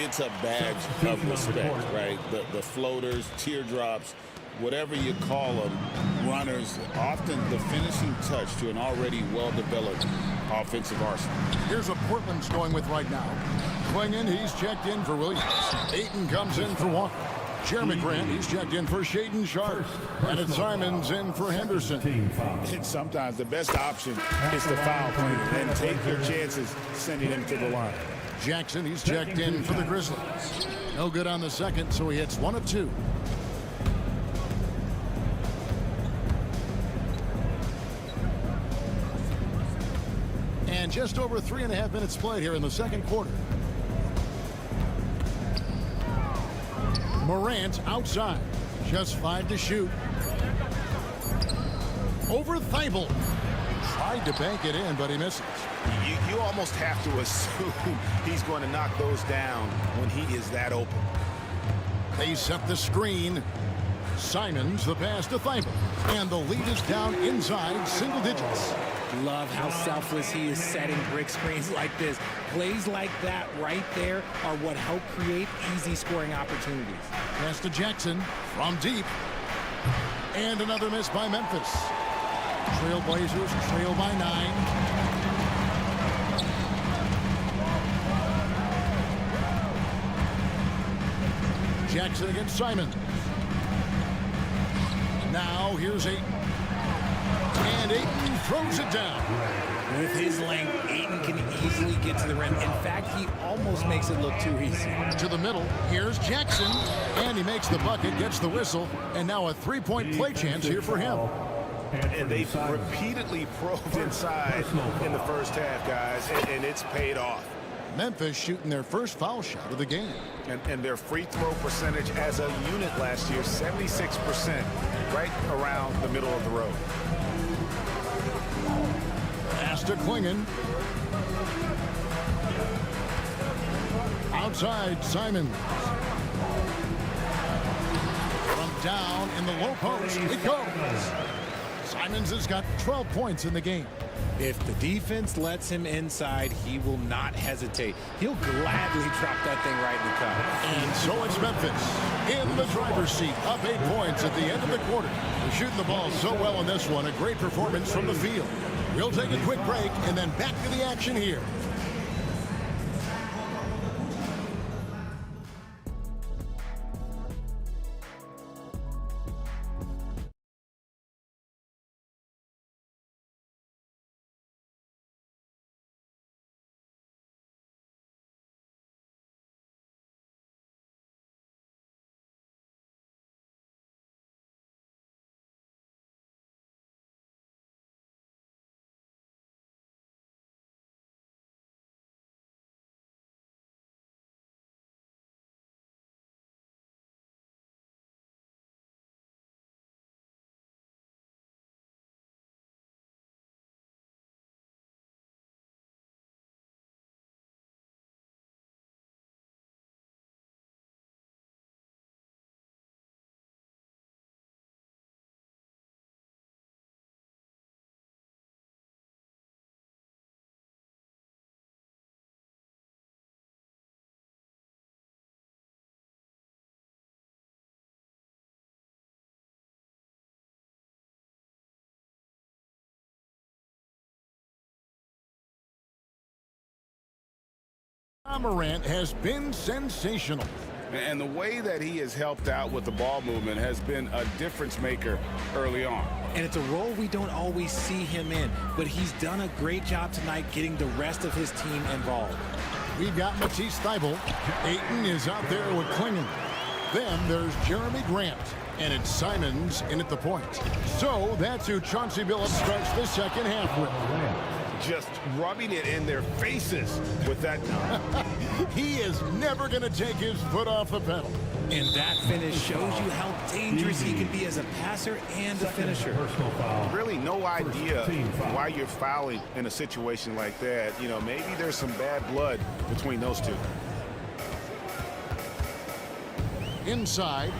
it's a badge of respect, right? The floaters, teardrops, whatever you call them, runners, often the finishing touch to an already well-developed offensive arsenal. Here's what Portland's going with right now. Klingon, he's checked in for Williams. Ayton comes in for Walker. Jeremy Grant, he's checked in for Shaedon Sharp. And it's Simons in for Henderson. And sometimes the best option is to foul play and take your chances sending him to the line. Jackson, he's checked in for the Grizzlies. No good on the second, so he hits 1 of 2. And just over 3.5 minutes played here in the second quarter. Morant outside. Just 5 to shoot. Over Thibault. Tried to bank it in, but he misses. You almost have to assume he's going to knock those down when he is that open. They set the screen. Simons the pass to Thibault. And the lead is down inside single digits. Love how selfless he is setting brick screens like this. Plays like that right there are what help create easy scoring opportunities. Pass to Jackson from deep. And another miss by Memphis. Trailblazers trail by 9. Jackson against Simons. Now here's Ayton. And Ayton throws it down. With his length, Ayton can easily get to the rim. In fact, he almost makes it look too easy. To the middle, here's Jackson. And he makes the bucket, gets the whistle, and now a 3-point play chance here for him. And they've repeatedly probed inside in the first half, guys, and it's paid off. Memphis shooting their first foul shot of the game. And their free throw percentage as a unit last year, 76%, right around the middle of the road. Pass to Klingon. Outside, Simons. From down in the low post, it goes. Simons has got 12 points in the game. If the defense lets him inside, he will not hesitate. He'll gladly drop that thing right in the cup. And so it's Memphis in the driver's seat, up 8 points at the end of the quarter. They're shooting the ball so well in this one. A great performance from the field. We'll take a quick break and then back to the action here. Morant has been sensational. And the way that he has helped out with the ball movement has been a difference maker early on. And it's a role we don't always see him in, but he's done a great job tonight getting the rest of his team involved. We've got Matisse Thybulle. Ayton is out there with Klingon. Then there's Jeremy Grant. And it's Simons in at the point. So that's who Chauncey Billups starts the second half with. Just rubbing it in their faces with that. He is never going to take his foot off the pedal. And that finish shows you how dangerous he can be as a passer and a finisher. Really no idea why you're fouling in a situation like that. You know, maybe there's some bad blood between those two. Inside.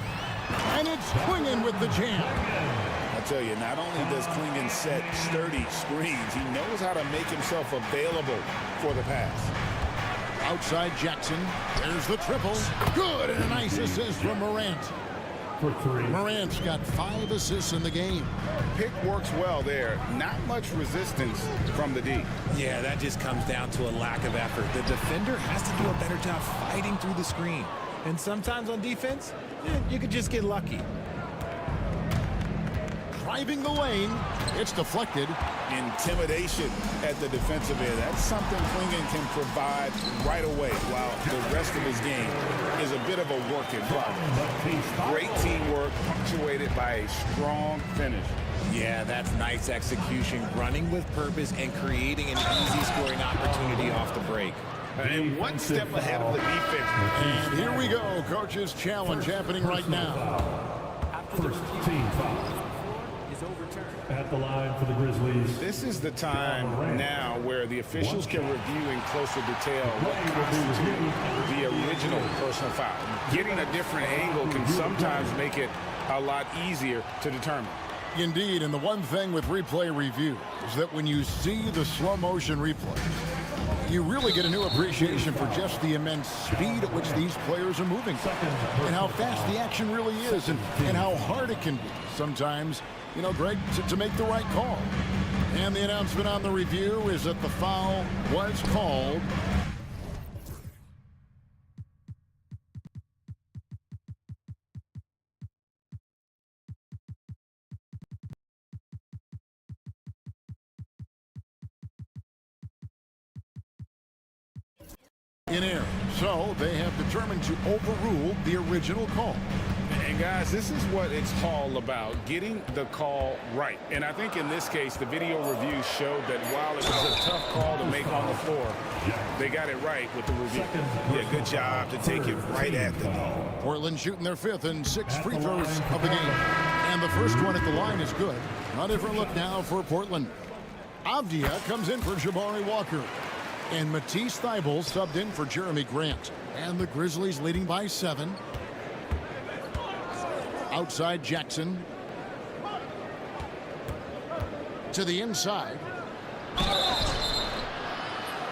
And it's Klingon with the jam. I tell you, not only does Klingon set sturdy screens, he knows how to make himself available for the pass. Outside Jackson. There's the triple. Good, and a nice assist from Morant. For 3. Morant's got 5 assists in the game. Pick works well there. Not much resistance from the D. Yeah, that just comes down to a lack of effort. The defender has to do a better job fighting through the screen. And sometimes on defense, you could just get lucky. Driving the lane. It's deflected. Intimidation at the defensive end. That's something Klingon can provide right away, while the rest of his game is a bit of a work in progress. Great teamwork punctuated by a strong finish. Yeah, that's nice execution, running with purpose and creating an easy scoring opportunity off the break. And one step ahead of the defense. And here we go. Coach's challenge happening right now. First team foul. At the line for the Grizzlies. This is the time now where the officials can review in closer detail what constitutes the original personal foul. Getting a different angle can sometimes make it a lot easier to determine. Indeed, and the one thing with replay review is that when you see the slow motion replay, you really get a new appreciation for just the immense speed at which these players are moving and how fast the action really is and how hard it can be sometimes, you know, Greg, to make the right call. And the announcement on the review is that the foul was called. In air. So they have determined to overrule the original call. And guys, this is what it's all about, getting the call right. And I think in this case, the video review showed that while it was a tough call to make on the floor, they got it right with the review. Yeah, good job to take it right at the ball. Portland shooting their 5th and 6th free throws of the game. And the first one at the line is good. A different look now for Portland. Avdia comes in for Jabari Walker. And Matisse Thybulle subbed in for Jeremy Grant. And the Grizzlies leading by 7. Outside Jackson. To the inside.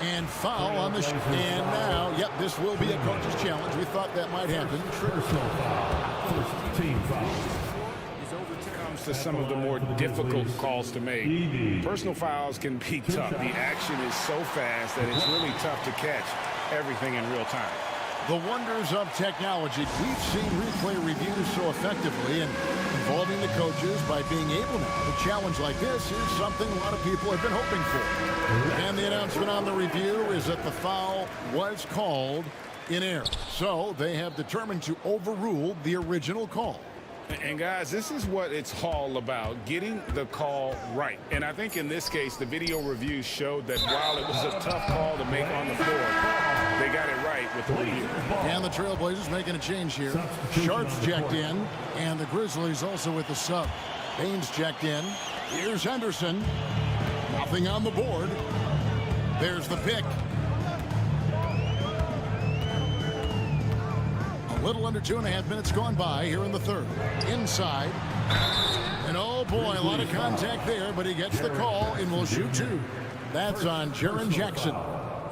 And foul on the and now, yep, this will be a coach's challenge. We thought that might happen. Personal foul. First team foul. Comes to some of the more difficult calls to make. Personal fouls can be tough. The action is so fast that it's really tough to catch everything in real time. The wonders of technology. We've seen replay reviews so effectively and involving the coaches by being able now to challenge like this is something a lot of people have been hoping for. And the announcement on the review is that the foul was called in air. So they have determined to overrule the original call. And guys, this is what it's all about, getting the call right. And I think in this case, the video review showed that while it was a tough call to make on the floor, they got it right with the review. And the Trailblazers making a change here. Sharp's checked in, and the Grizzlies also with the sub. Baines checked in. Here's Henderson. Nothing on the board. There's the pick. A little under 2.5 minutes gone by here in the third. Inside. And oh boy, a lot of contact there, but he gets the call and will shoot 2. That's on Jaren Jackson.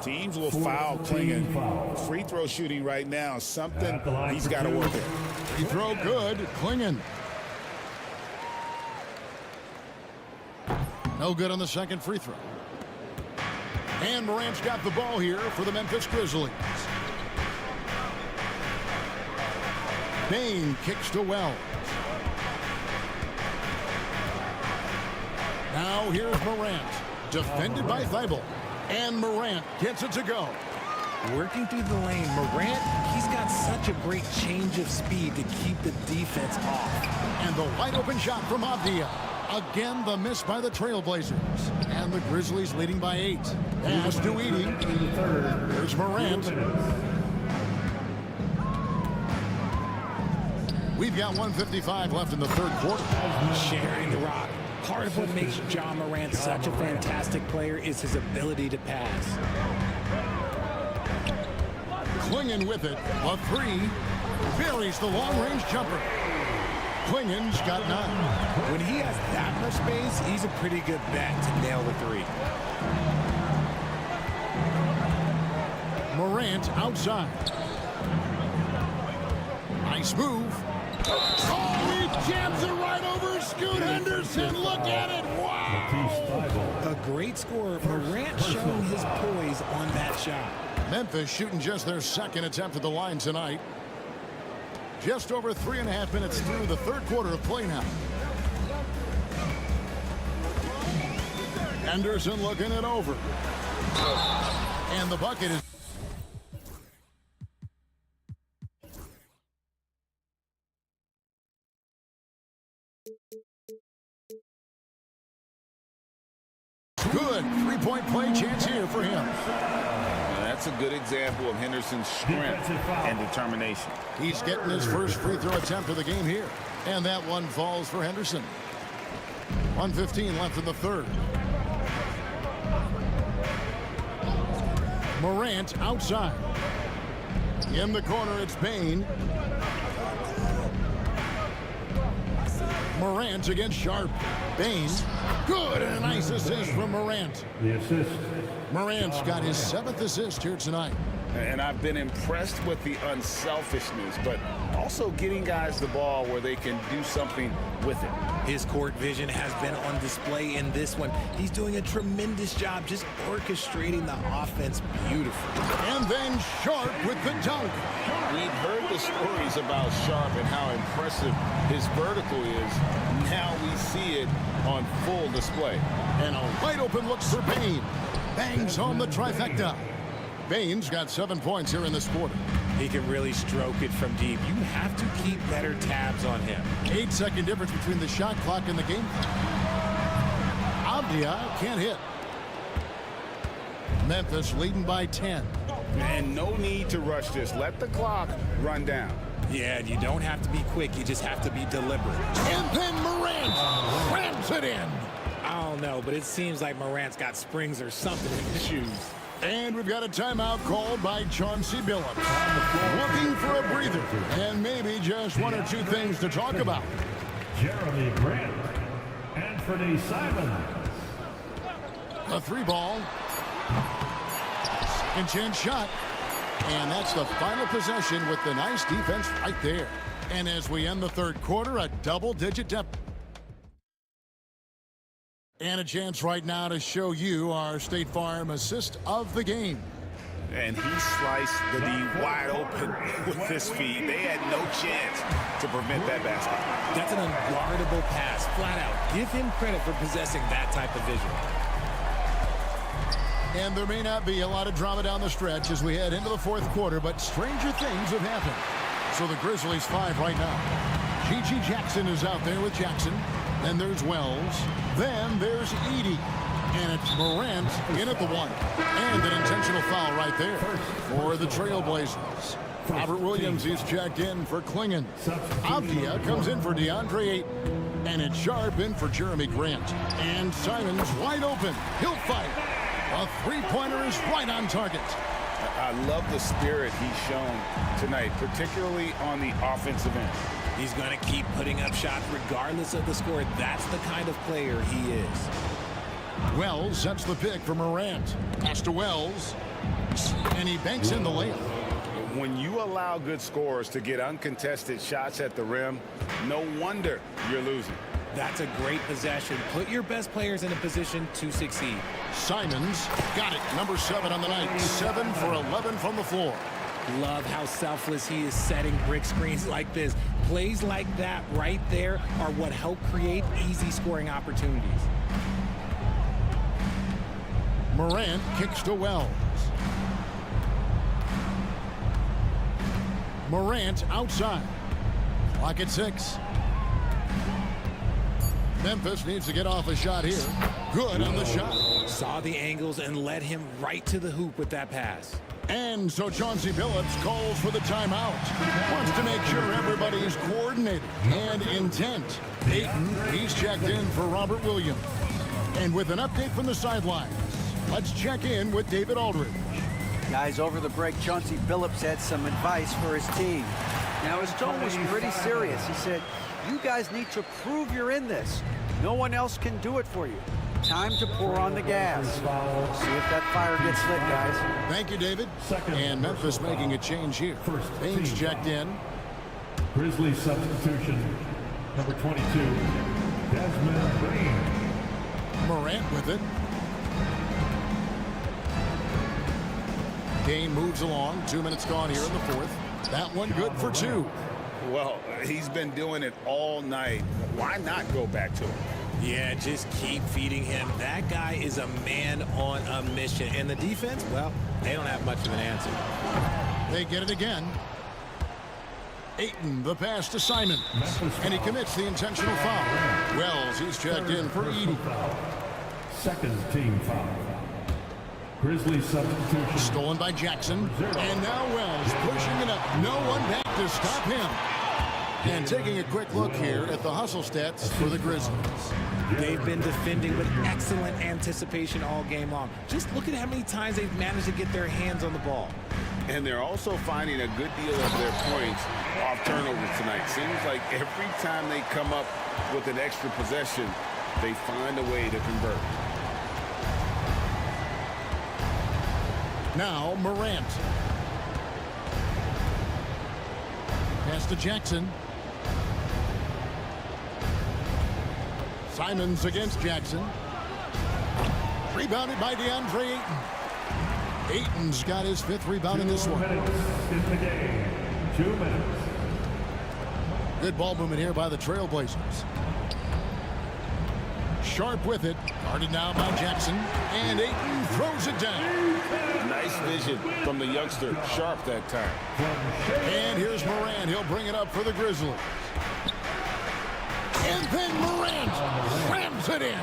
Teams will foul Klingon. Free throw shooting right now, something he's got to work at. Free throw good, Klingon. No good on the second free throw. And Morant's got the ball here for the Memphis Grizzlies. Bain kicks to Wells. Now here's Morant, defended by Thybulle. And Morant gets it to go. Working through the lane, Morant he's got such a great change of speed to keep the defense off. And the wide open shot from Avdia. Again, the miss by the Trailblazers. And the Grizzlies leading by 8. Pass to Edey. There's Morant. We've got 1:55 left in the third quarter. Sharing the rock. Part of what makes Ja Morant such a fantastic player is his ability to pass. Clingan with it. A 3. Buries the long-range jumper. Clingan's got 9. When he has that much space, he's a pretty good bet to nail the 3. Morant outside. Nice move. Oh, he jams it right over Scoot Henderson. Look at it. Wow. A great scorer. Morant showing his poise on that shot. Memphis shooting just their second attempt at the line tonight. Just over 3.5 minutes through the third quarter of play now. Henderson looking it over. And the bucket is... Good three-point play chance here for him. That's a good example of Henderson's strength and determination. He's getting his first free throw attempt of the game here. And that one falls for Henderson. 1:15 left in the third. Morant outside. In the corner, it's Bane. Morant against Sharp. Bane. Good, and a nice assist from Morant. The assist. Morant's got his 7th assist here tonight. And I've been impressed with the unselfishness, but also getting guys the ball where they can do something with it. His court vision has been on display in this one. He's doing a tremendous job just orchestrating the offense beautifully. And then Sharp with the dunk. We've heard the stories about Sharp and how impressive his vertical is. Now we see it on full display. And a wide open look for Bane. Bangs home the trifecta. Bane's got 7 points here in this quarter. He can really stroke it from deep. You have to keep better tabs on him. 8-second difference between the shot clock and the game. Avdia can't hit. Memphis leading by 10. And no need to rush this. Let the clock run down. Yeah, you don't have to be quick. You just have to be deliberate. And then Morant rams it in. I don't know, but it seems like Morant's got springs or something in his shoes. And we've got a timeout called by Chauncey Billups. Looking for a breather and maybe just 1 or 2 things to talk about. Jeremy Grant. Anthony Simons. A 3-ball. Second chance shot. And that's the final possession with the nice defense right there. And as we end the third quarter, a double-digit depth. And a chance right now to show you our State Farm assist of the game. And he sliced the D wide open with his feet. They had no chance to prevent that basket. That's an unguardable pass, flat out. Give him credit for possessing that type of vision. And there may not be a lot of drama down the stretch as we head into the fourth quarter, but stranger things have happened. So the Grizzlies 5 right now. G.G. Jackson is out there with Jackson. Then there's Wells. Then there's Edey. And it's Morant in at the 1. And an intentional foul right there for the Trailblazers. Robert Williams is checked in for Clingan. Avdia comes in for DeAndre Ayton. And it's Sharp in for Jeremy Grant. And Simons wide open. He'll fight. A three-pointer is right on target. I love the spirit he's shown tonight, particularly on the offensive end. He's going to keep putting up shots regardless of the score. That's the kind of player he is. Wells sets the pick for Morant. Pass to Wells. And he banks in the layup. When you allow good scorers to get uncontested shots at the rim, no wonder you're losing. That's a great possession. Put your best players in a position to succeed. Simons got it. Number 7 on the night. 7 for 11 from the floor. Love how selfless he is setting brick screens like this. Plays like that right there are what help create easy scoring opportunities. Morant kicks to Wells. Morant outside. Clock at 6. Memphis needs to get off a shot here. Good on the shot. Saw the angles and led him right to the hoop with that pass. And so Chauncey Billups calls for the timeout. Wants to make sure everybody is coordinated and intent. Ayton, he's checked in for Robert Williams. And with an update from the sidelines, let's check in with David Aldridge. Guys, over the break, Chauncey Billups had some advice for his team. Now, his tone was pretty serious. He said, you guys need to prove you're in this. No one else can do it for you. Time to pour on the gas. See if that fire gets lit, guys. Thank you, David. And Memphis making a change here. Baines checked in. Grizzlies substitution, number 22, Desmond Bain. Morant with it. Game moves along. 2 minutes gone here in the fourth. That one good for 2. Well, he's been doing it all night. Why not go back to him? Yeah, just keep feeding him. That guy is a man on a mission. And the defense, well, they don't have much of an answer. They get it again. Ayton, the pass to Simon. And he commits the intentional foul. Wells, he's checked in for Edie. Second team foul. Grizzlies substitution. Stolen by Jackson. And now Wells pushing it up. No one back to stop him. And taking a quick look here at the hustle stats for the Grizzlies. They've been defending with excellent anticipation all game long. Just look at how many times they've managed to get their hands on the ball. And they're also finding a good deal of their points off turnovers tonight. Seems like every time they come up with an extra possession, they find a way to convert. Now Morant. Pass to Jackson. Simons against Jackson. Rebounded by DeAndre Ayton. Ayton's got his 5th rebound in this one. 2 minutes in the game. 2 minutes. Good ball movement here by the Trailblazers. Sharp with it. Guarded now by Jackson. And Ayton throws it down. Nice vision from the youngster. Sharp that time. And here's Morant. He'll bring it up for the Grizzlies. And then Morant slams it in.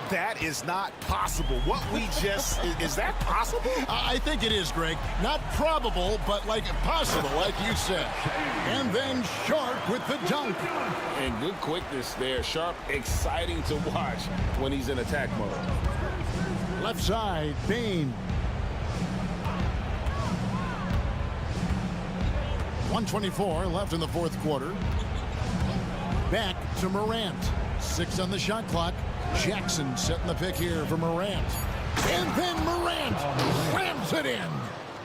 That is not possible. What we just, is that possible? I think it is, Greg. Not probable, but like possible, like you said. And then Sharp with the dunk. And good quickness there. Sharp, exciting to watch when he's in attack mode. Left side, Bain. 1:24 left in the fourth quarter. Back to Morant. 6 on the shot clock. Jackson setting the pick here for Morant. And then Morant slams it in.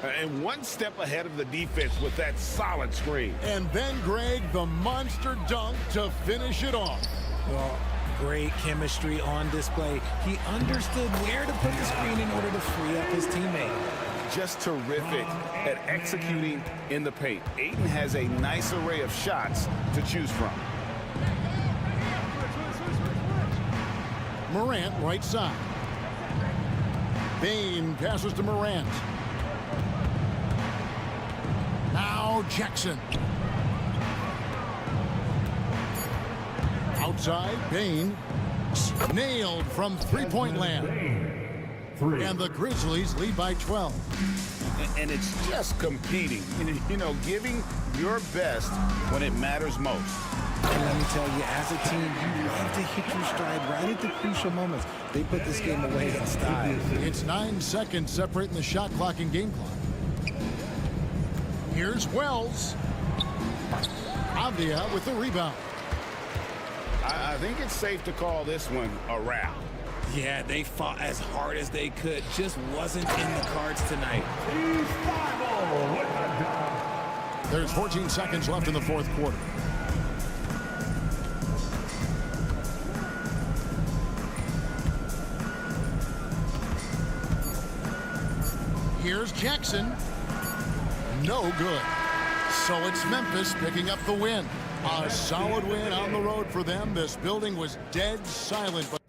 And one step ahead of the defense with that solid screen. And then, Greg, the monster dunk to finish it off. Well, great chemistry on display. He understood where to put the screen in order to free up his teammate. Just terrific at executing in the paint. Ayton has a nice array of shots to choose from. Morant, right side. Bain passes to Morant. Now Jackson. Outside, Bain. Nailed from three-point land. And the Grizzlies lead by 12. And it's just competing. You know, giving your best when it matters most. And let me tell you, as a team, you love to hit your stride right at the crucial moments. They put this game away in style. It's 9 seconds separating the shot clock and game clock. Here's Wells. Avdia with the rebound. I think it's safe to call this one a wrap. Yeah, they fought as hard as they could. Just wasn't in the cards tonight. There's 14 seconds left in the fourth quarter. Here's Jackson. No good. So it's Memphis picking up the win. A solid win on the road for them. This building was dead silent. But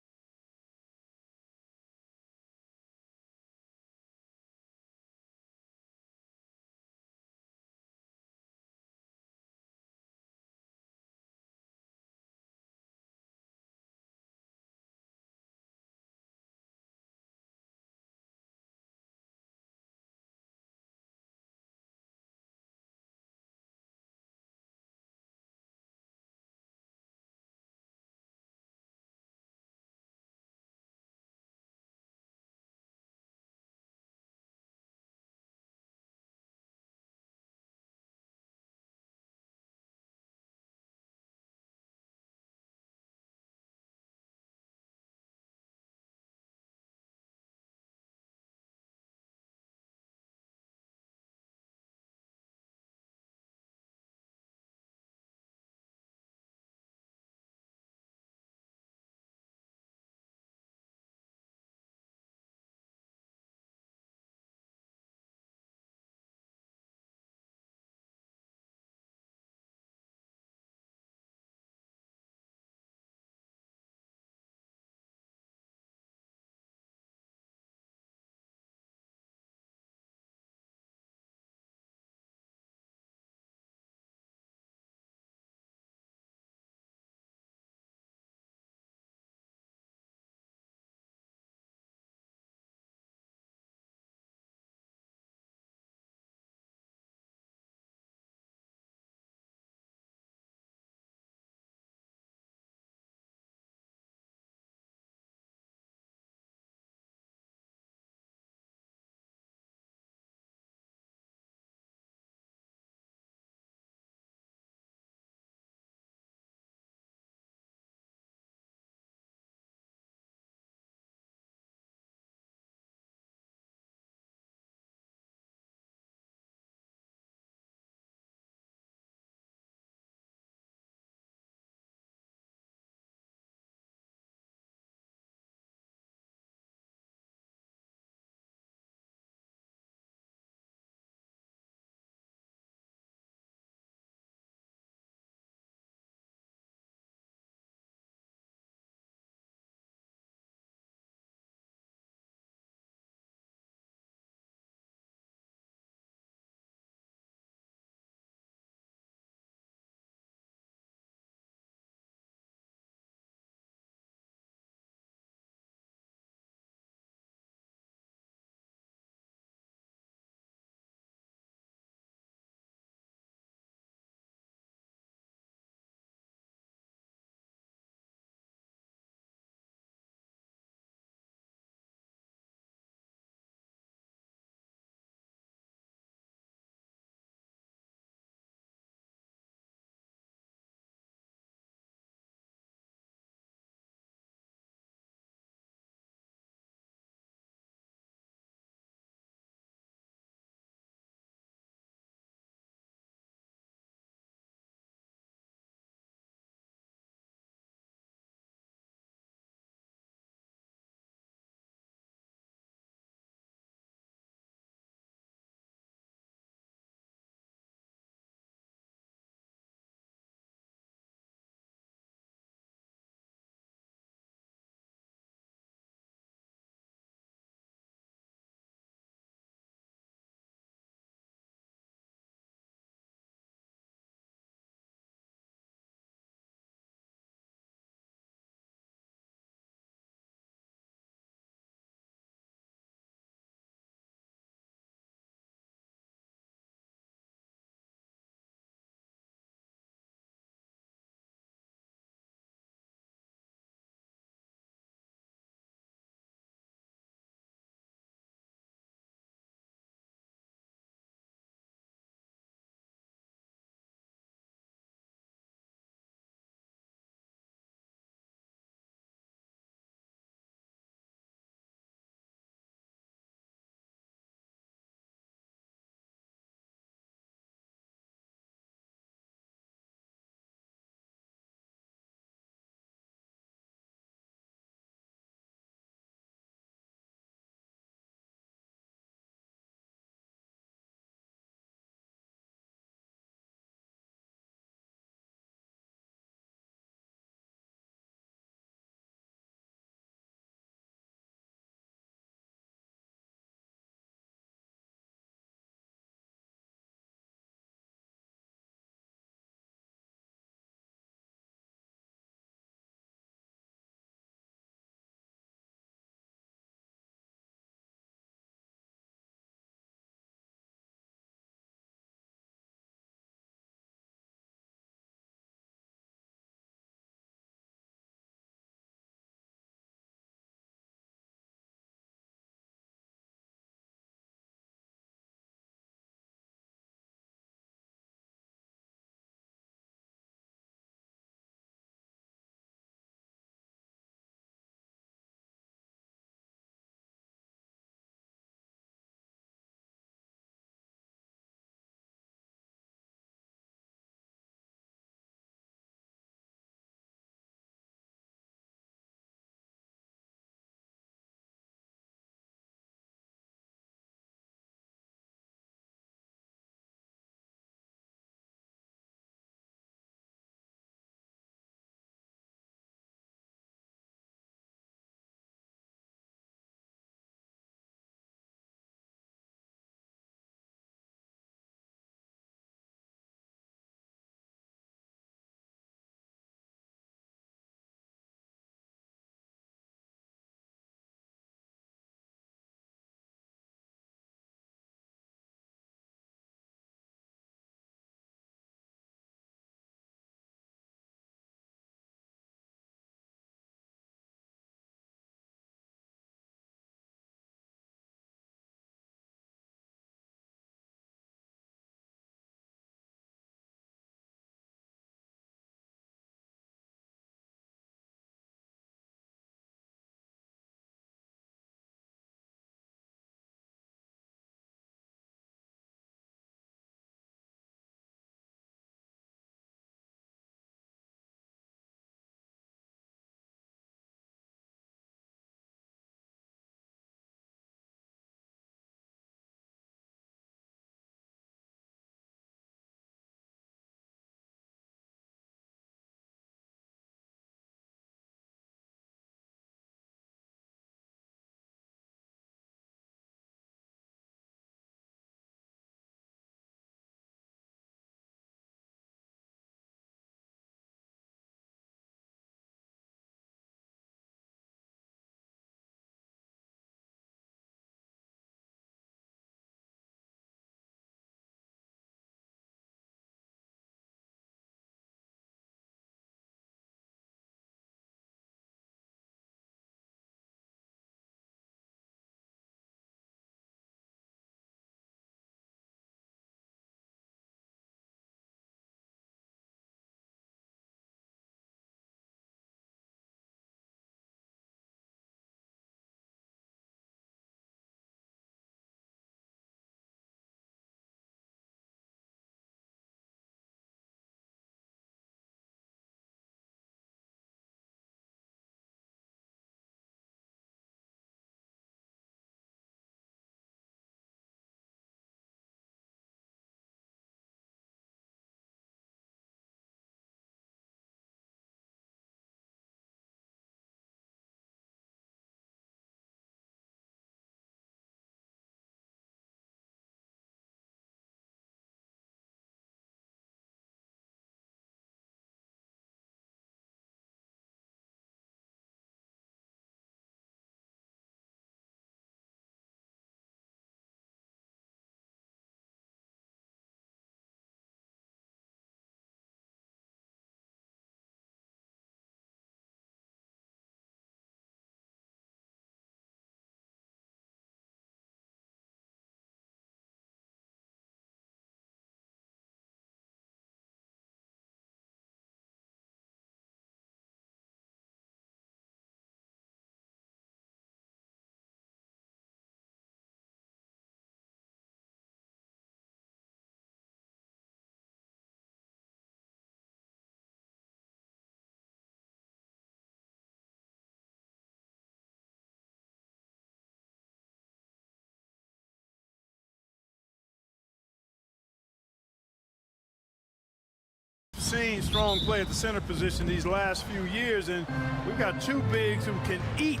seen strong play at the center position these last few years, and we've got two bigs who can each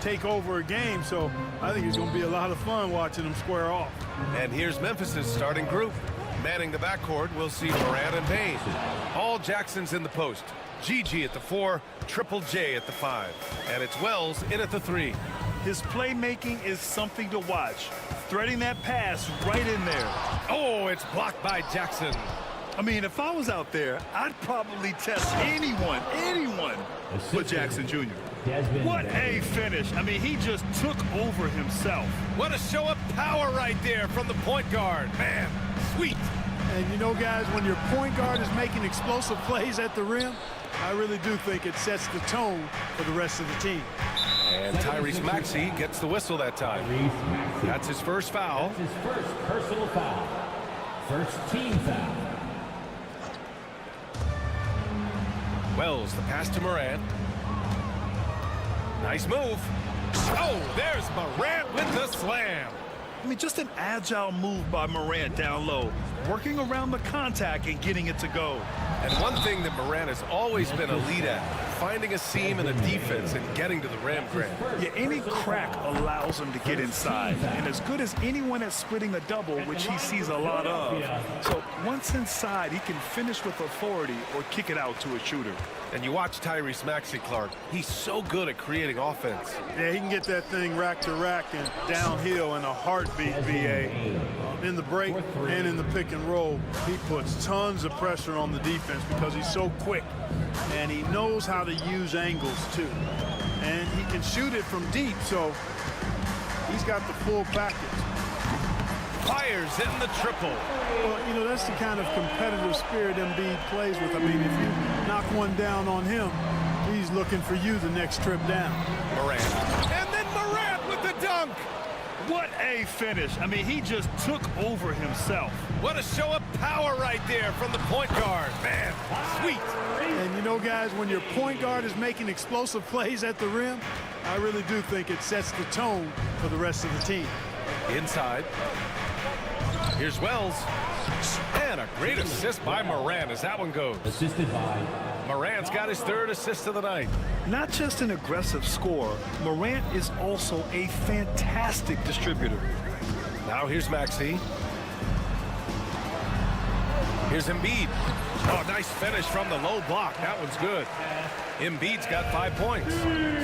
take over a game, so I think it's going to be a lot of fun watching them square off. And here's Memphis's starting group. Manning the backcourt, we'll see Morant and Payne. All Jackson's in the post. Gigi at the 4, Triple J at the 5. And it's Wells in at the 3. His playmaking is something to watch. Threading that pass right in there. Oh, it's blocked by Jackson. I mean, if I was out there, I'd probably test anyone but Jackson Jr. What a finish. I mean, he just took over himself. What a show of power right there from the point guard. Man, sweet. And you know, guys, when your point guard is making explosive plays at the rim, I really do think it sets the tone for the rest of the team. And Tyrese Maxey gets the whistle that time. That's his first foul. That's his first personal foul. First team foul. Wells, the pass to Morant. Nice move. Oh, there's Morant with the slam. I mean, just an agile move by Morant down low, working around the contact and getting it to go. And one thing that Morant has always been elite at, finding a seam in the defense and getting to the rim, Grant. Yeah, any crack allows him to get inside. And as good as anyone at splitting a double, which he sees a lot of. So once inside, he can finish with authority or kick it out to a shooter. And you watch Tyrese Maxey, Clark. He's so good at creating offense. Yeah, he can get that thing rack to rack and downhill in a heartbeat, VA. In the break and in the pick and roll, he puts tons of pressure on the defense because he's so quick. And he knows how to use angles, too. And he can shoot it from deep, so he's got the full package. Fires in the triple. Well, you know, that's the kind of competitive spirit Embiid plays with. I mean, if you knock one down on him, he's looking for you the next trip down. Morant. And then Morant with the dunk. What a finish. I mean, he just took over himself. What a show of power right there from the point guard. Man, sweet. And you know, guys, when your point guard is making explosive plays at the rim, I really do think it sets the tone for the rest of the team. Inside. Here's Wells. And a great assist by Morant as that one goes. Assisted by Morant's got his third assist of the night. Not just an aggressive scorer, Morant is also a fantastic distributor. Now here's Maxey. Here's Embiid. Oh, nice finish from the low block. That one's good. Embiid's got 5 points.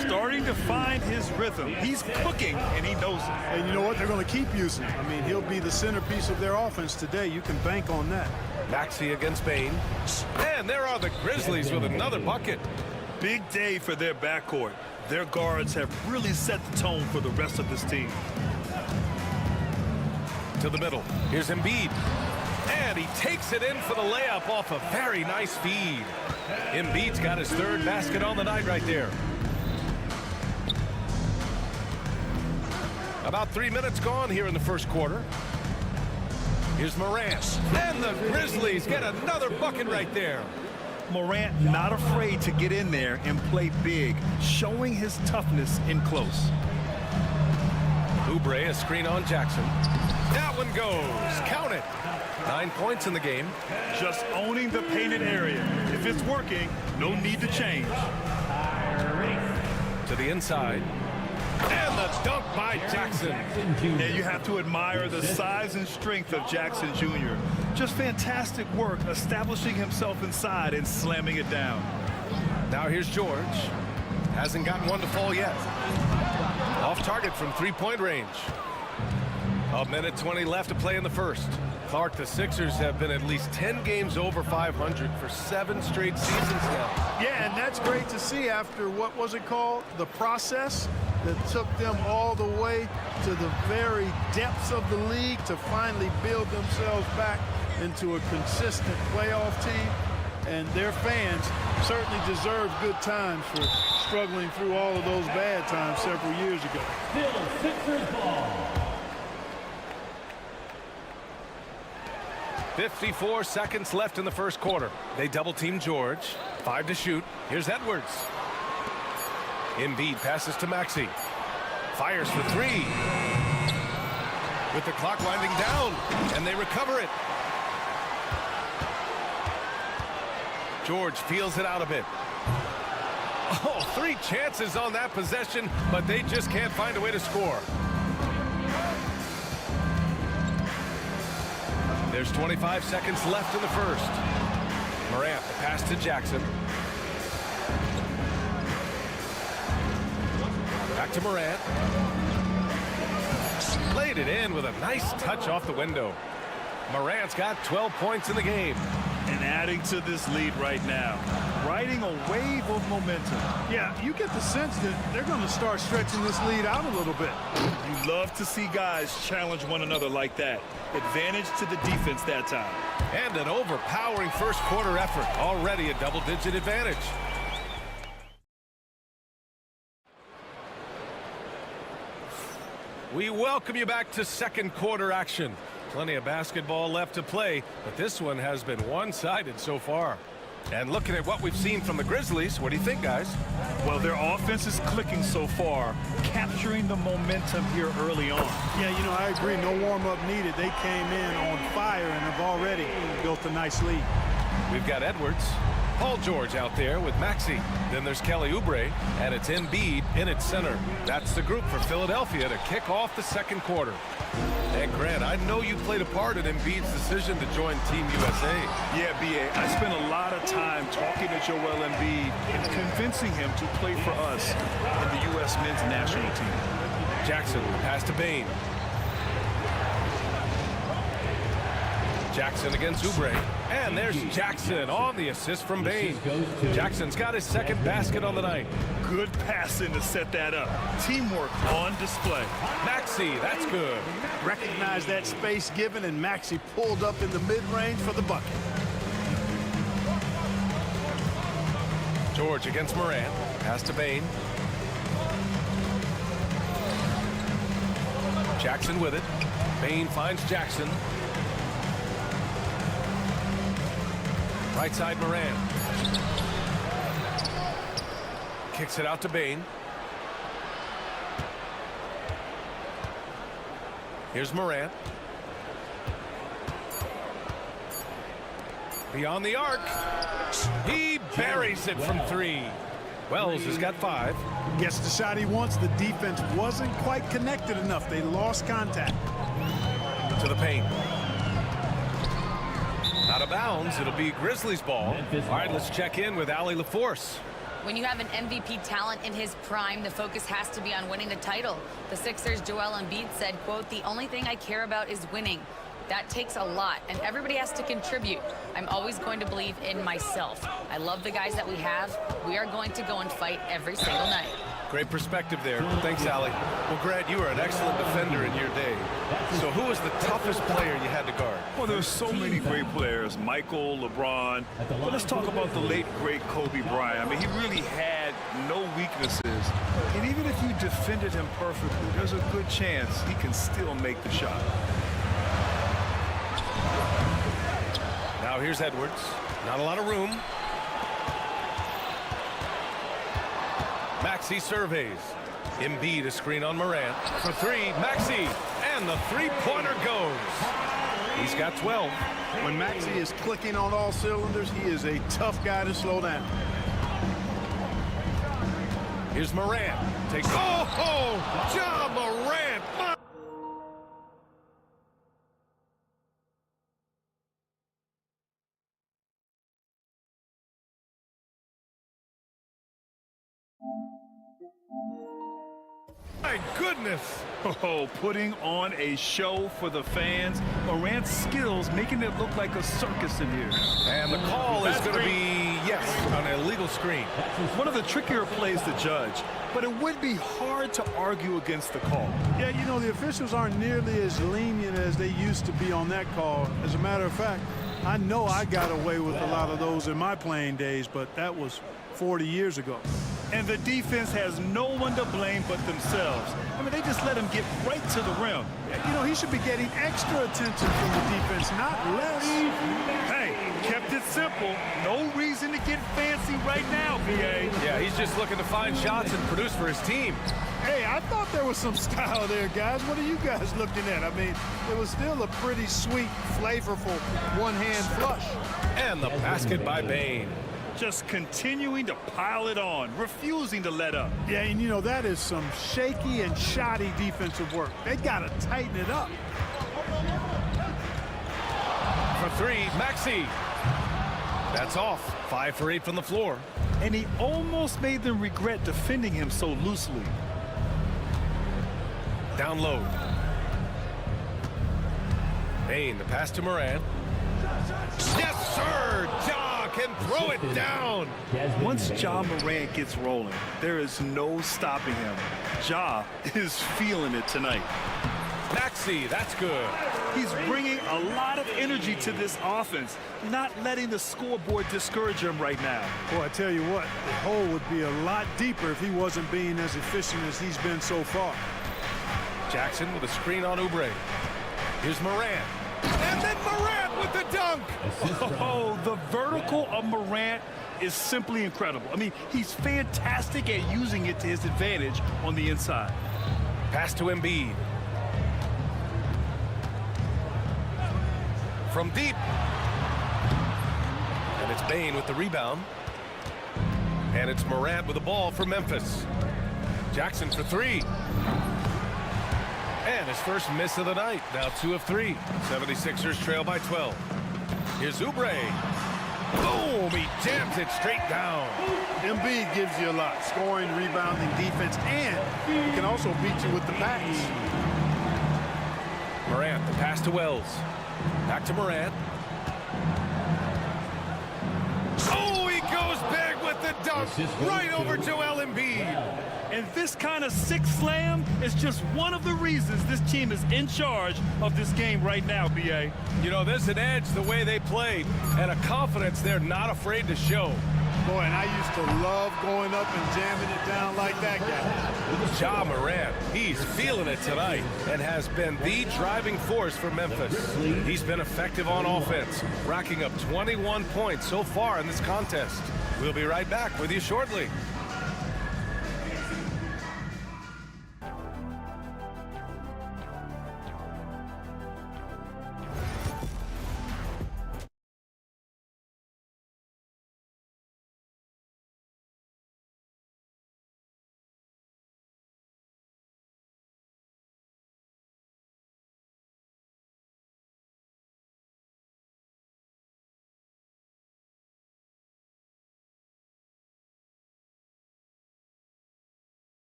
Starting to find his rhythm. He's cooking, and he knows it. And you know what? They're going to keep using him. I mean, he'll be the centerpiece of their offense today. You can bank on that. Maxey against Payne. And there are the Grizzlies with another bucket. Big day for their backcourt. Their guards have really set the tone for the rest of this team. To the middle. Here's Embiid. And he takes it in for the layup off a very nice feed. Embiid's got his third basket on the night right there. About 3 minutes gone here in the first quarter. Here's Morant. And the Grizzlies get another bucket right there. Morant not afraid to get in there and play big, showing his toughness in close. Oubre, a screen on Jackson. That one goes. Count it. 9 points in the game. Just owning the painted area. If it's working, no need to change. To the inside. And the dunk by Jackson. And you have to admire the size and strength of Jackson Jr. Just fantastic work establishing himself inside and slamming it down. Now here's George. Hasn't gotten one to fall yet. Off target from three-point range. A minute 20 left to play in the first. Clark, the Sixers have been at least 10 games over 500 for 7 straight seasons now. Yeah, and that's great to see after, what was it called? The process that took them all the way to the very depths of the league to finally build themselves back into a consistent playoff team. And their fans certainly deserve good times for struggling through all of those bad times several years ago. Still Sixers ball. 54 seconds left in the first quarter. They double-team George. 5 to shoot. Here's Edwards. Embiid passes to Maxey. Fires for 3. With the clock winding down, and they recover it. George feels it out a bit. Oh, 3 chances on that possession, but they just can't find a way to score. There's 25 seconds left in the first. Morant, the pass to Jackson. Back to Morant. Played it in with a nice touch off the window. Morant's got 12 points in the game. And adding to this lead right now, riding a wave of momentum. Yeah, you get the sense that they're going to start stretching this lead out a little bit. You love to see guys challenge one another like that. Advantage to the defense that time. And an overpowering first quarter effort. Already a double-digit advantage. We welcome you back to second quarter action. Plenty of basketball left to play, but this one has been one-sided so far. And looking at what we've seen from the Grizzlies, what do you think, guys? Well, their offense is clicking so far, capturing the momentum here early on. Yeah, you know, I agree. No warm-up needed. They came in on fire and have already built a nice lead. We've got Edwards, Paul George out there with Maxey. Then there's Kelly Oubre, and it's Embiid in its center. That's the group for Philadelphia to kick off the second quarter. And Grant, I know you played a part in Embiid's decision to join Team USA. Yeah, B.A., I spent a lot of time talking to Joel Embiid and convincing him to play for us in the U.S. men's national team. Jackson, pass to Bane. Jackson against Oubre. And there's Jackson on the assist from Bane. Jackson's got his second basket on the night. Good passing to set that up. Teamwork on display. Maxey, that's good. Recognized that space given, and Maxey pulled up in the mid-range for the bucket. George against Morant. Pass to Bane. Jackson with it. Bane finds Jackson. Right side Morant. Kicks it out to Bane. Here's Morant. Beyond the arc. He buries it from 3. Wells has got 5. Gets the shot he wants. The defense wasn't quite connected enough. They lost contact. To the paint. Out of bounds. It'll be Grizzlies ball. All right, let's check in with Allie LaForce. When you have an MVP talent in his prime, the focus has to be on winning the title. The Sixers' Joel Embiid said, quote, "The only thing I care about is winning. That takes a lot, and everybody has to contribute. I'm always going to believe in myself. I love the guys that we have. We are going to go and fight every single night." Great perspective there. Thanks, Allie. Well, Grant, you were an excellent defender in your day. So who was the toughest player you had to guard? Well, there's so many great players. Michael, LeBron. But let's talk about the late, great Kobe Bryant. I mean, he really had no weaknesses. And even if you defended him perfectly, there's a good chance he can still make the shot. Now here's Edwards. Not a lot of room. Maxey surveys. Embiid a screen on Morant. For 3, Maxey. And the three-pointer goes. He's got 12. When Maxey is clicking on all cylinders, he is a tough guy to slow down. Here's Morant. Takes. Oh, Ja Morant. My goodness. Oh, putting on a show for the fans. Morant's skills making it look like a circus in here. And the call is going to be, yes, on an illegal screen. One of the trickier plays to judge, but it would be hard to argue against the call. Yeah, you know, the officials aren't nearly as lenient as they used to be on that call. As a matter of fact, I know I got away with a lot of those in my playing days, but that was 40 years ago. And the defense has no one to blame but themselves. I mean, they just let him get right to the rim. You know, he should be getting extra attention from the defense, not less. Hey, kept it simple. No reason to get fancy right now, B.A. Yeah, he's just looking to find shots and produce for his team. Hey, I thought there was some style there, guys. What are you guys looking at? I mean, it was still a pretty sweet, flavorful one-hand flush. And the basket by Bane. just continuing to pile it on, refusing to let up. Yeah, and you know, that is some shaky and shoddy defensive work. They got to tighten it up. For three, Maxey. That's off. 5 for 8 from the floor. And he almost made them regret defending him so loosely. Down low. Bain, the pass to Morant. Yes, sir! Ja can throw it down. Once Ja Morant gets rolling, there is no stopping him. Ja is feeling it tonight. Maxey, that's good. He's bringing a lot of energy to this offense, not letting the scoreboard discourage him right now. Boy, I tell you what, the hole would be a lot deeper if he wasn't being as efficient as he's been so far. Jackson with a screen on Oubre. Here's Morant. And then Morant with the dunk. Oh, the vertical of Morant is simply incredible. I mean, he's fantastic at using it to his advantage on the inside. Pass to Embiid. From deep. And it's Bain with the rebound. And it's Morant with the ball for Memphis. Jackson for three. And his first miss of the night. Now 2 of 3. 76ers trail by 12. Here's Oubre. Boom! He jams it straight down. Embiid gives you a lot. Scoring, rebounding, defense, and he can also beat you with the pass. Morant, the pass to Wells. Back to Morant. Oh, he goes big with the dunk right over Joel Embiid. And this kind of sick slam is just one of the reasons this team is in charge of this game right now, B.A. You know, there's an edge the way they played and a confidence they're not afraid to show. Boy, and I used to love going up and jamming it down like that guy. Ja Morant, he's feeling it tonight and has been the driving force for Memphis. He's been effective on offense, racking up 21 points so far in this contest. We'll be right back with you shortly.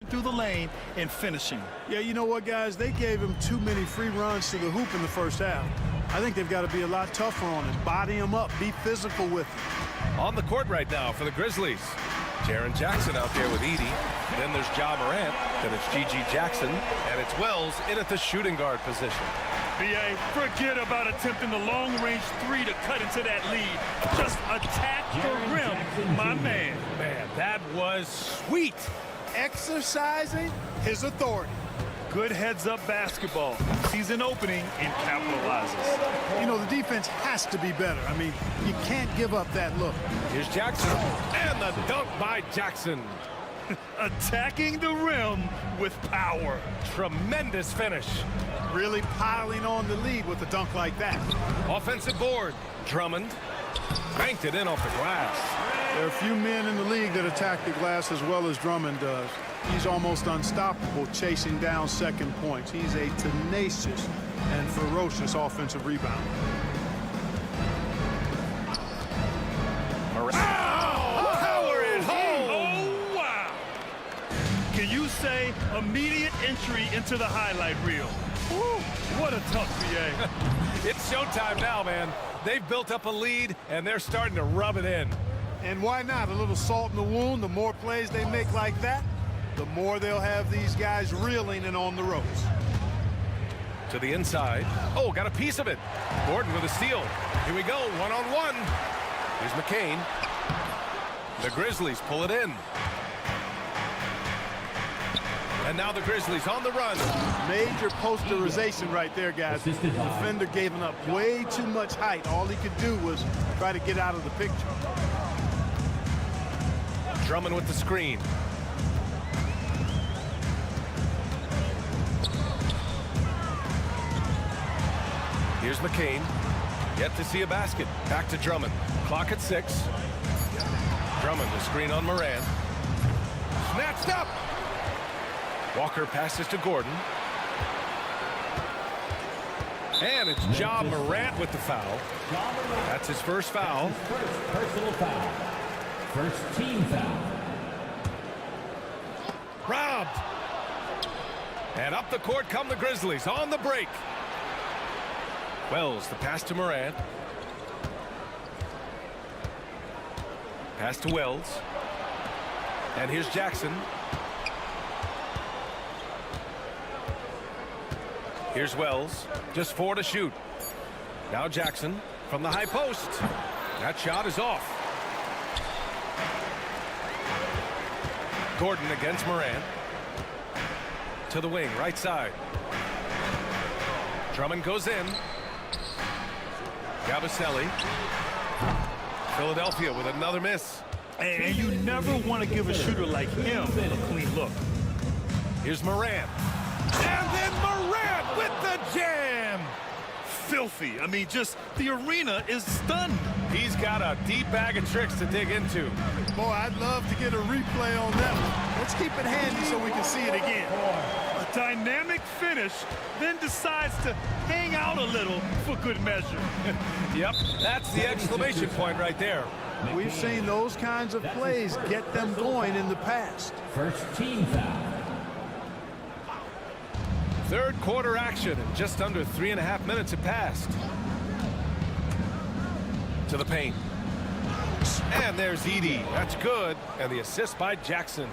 Through the lane and finishing. Yeah, you know what, guys? They gave him too many free runs to the hoop in the first half. I think they've got to be a lot tougher on him. Body him up. Be physical with him. On the court right now for the Grizzlies. Jaren Jackson out there with Edey. Then there's Ja Morant. Then it's G.G. Jackson. And it's Wells in at the shooting guard position. B.A., forget about attempting the long-range three to cut into that lead. Just attack the rim, my man. Man, that was sweet. Exercising his authority. Good heads-up basketball. Sees an opening and capitalizes. You know, the defense has to be better. I mean, you can't give up that look. Here's Jackson. And the dunk by Jackson. Attacking the rim with power. Tremendous finish. Really piling on the lead with a dunk like that. Offensive board. Drummond banked it in off the glass. There are a few men in the league that attack the glass as well as Drummond does. He's almost unstoppable chasing down second points. He's a tenacious and ferocious offensive rebounder. Power it home! Oh, wow! Can you say immediate entry into the highlight reel? What a tough PA. It's showtime now, man. They've built up a lead, and they're starting to rub it in. And why not? A little salt in the wound. The more plays they make like that, the more they'll have these guys reeling and on the ropes. To the inside. Oh, got a piece of it. Gordon with a steal. Here we go, one-on-one. Here's McCain. The Grizzlies pull it in. And now the Grizzlies on the run. Major posterization right there, guys. The defender gave up way too much height. All he could do was try to get out of the picture. Drummond with the screen. Here's McCain. Yet to see a basket. Back to Drummond. Clock at 6. Drummond, the screen on Moran. Snatched up! Walker passes to Gordon. And it's Ja Morant with the foul. That's his first foul. First personal foul. First team foul. Robbed. And up the court come the Grizzlies on the break. Wells, the pass to Morant. Pass to Wells. And here's Jackson. Here's Wells. Just 4 to shoot. Now Jackson from the high post. That shot is off. Gordon against Morant. To the wing, right side. Drummond goes in. Gabaselli. Philadelphia with another miss. And you never want to give a shooter like him a clean look. Here's Morant. And then Morant with the jam. Filthy. I mean, just the arena is stunned. He's got a deep bag of tricks to dig into. Boy, I'd love to get a replay on that one. Let's keep it handy so we can see it again. A dynamic finish, then decides to hang out a little for good measure. Yep, that's the exclamation point right there. We've seen those kinds of plays get them going in the past. First team foul. Third quarter action, and just under 3.5 minutes have passed. To the paint. And there's Edey. That's good. And the assist by Jackson.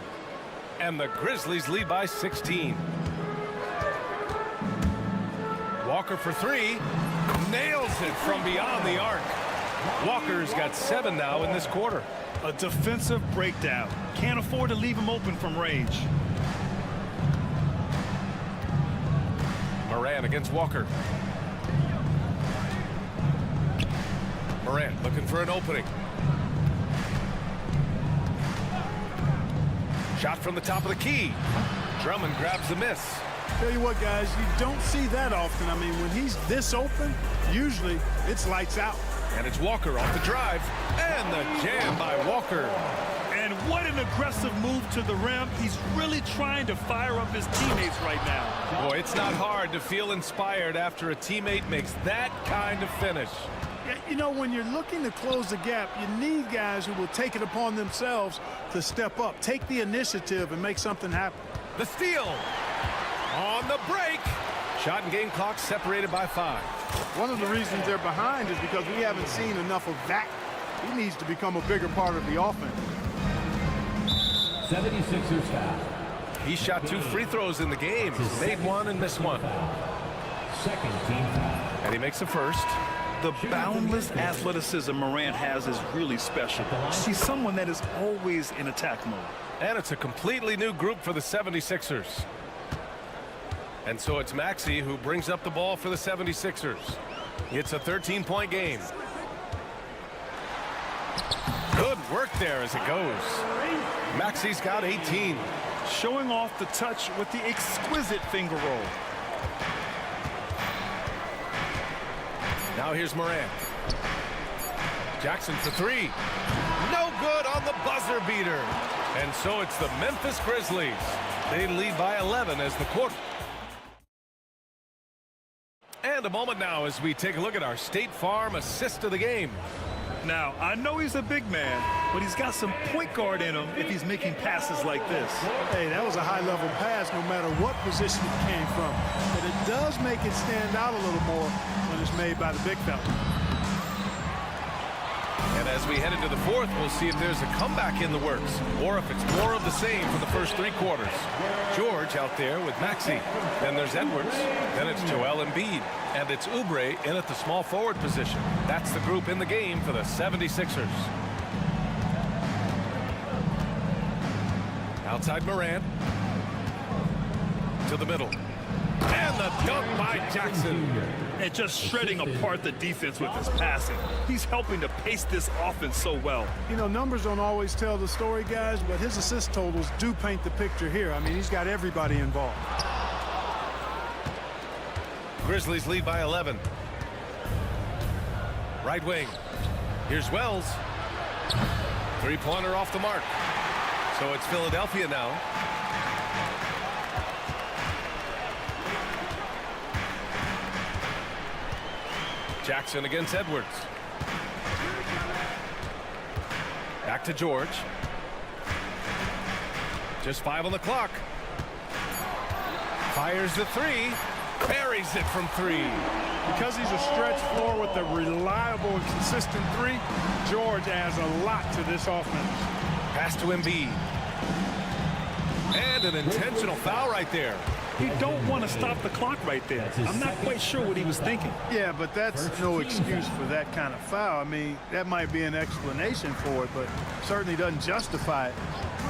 And the Grizzlies lead by 16. Walker for 3. Nails it from beyond the arc. Walker's got 7 now in this quarter. A defensive breakdown. Can't afford to leave him open from range. Morant against Walker. Morant looking for an opening. Shot from the top of the key. Drummond grabs the miss. Tell you what, guys, you don't see that often. I mean, when he's this open, usually it's lights out. And it's Walker off the drive. And the jam by Walker. And what an aggressive move to the rim. He's really trying to fire up his teammates right now. Boy, it's not hard to feel inspired after a teammate makes that kind of finish. Yeah, you know, when you're looking to close the gap, you need guys who will take it upon themselves to step up, take the initiative, and make something happen. The steal. On the break. Shot and game clock separated by 5. One of the reasons they're behind is because we haven't seen enough of that. He needs to become a bigger part of the offense. 76ers foul. He shot 2 free throws in the game. Made 1 and missed 1. Second team foul. And he makes the first. The boundless athleticism Morant has is really special. He's someone that is always in attack mode. And it's a completely new group for the 76ers. And so it's Maxey who brings up the ball for the 76ers. It's a 13-point game. Good work there as it goes. Maxey's got 18. Showing off the touch with the exquisite finger roll. Now here's Morant. Jackson for 3. No good on the buzzer beater. And so it's the Memphis Grizzlies. They lead by 11 as the quarter. And a moment now as we take a look at our State Farm assist of the game. Now, I know he's a big man, but he's got some point guard in him if he's making passes like this. Hey, that was a high-level pass no matter what position it came from. But it does make it stand out a little more when it's made by the big fella. And as we head into the fourth, we'll see if there's a comeback in the works or if it's more of the same for the first three quarters. George out there with Maxey. Then there's Edwards. Then it's Joel Embiid. And it's Oubre in at the small forward position. That's the group in the game for the 76ers. Outside Morant. To the middle. And the dunk by Jackson. And just shredding apart the defense with his passing. He's helping to pace this offense so well. You know, numbers don't always tell the story, guys, but his assist totals do paint the picture here. I mean, he's got everybody involved. Grizzlies lead by 11. Right wing. Here's Wells. Three-pointer off the mark. So it's Philadelphia now. Jackson against Edwards. Back to George. Just 5 on the clock. Fires the three. Buries it from 3. Because he's a stretch floor with a reliable and consistent 3, George adds a lot to this offense. Pass to Embiid. And an intentional foul right there. You don't want to stop the clock right there. I'm not quite sure what he was thinking. Yeah, but that's no excuse for that kind of foul. I mean, that might be an explanation for it, but certainly doesn't justify it.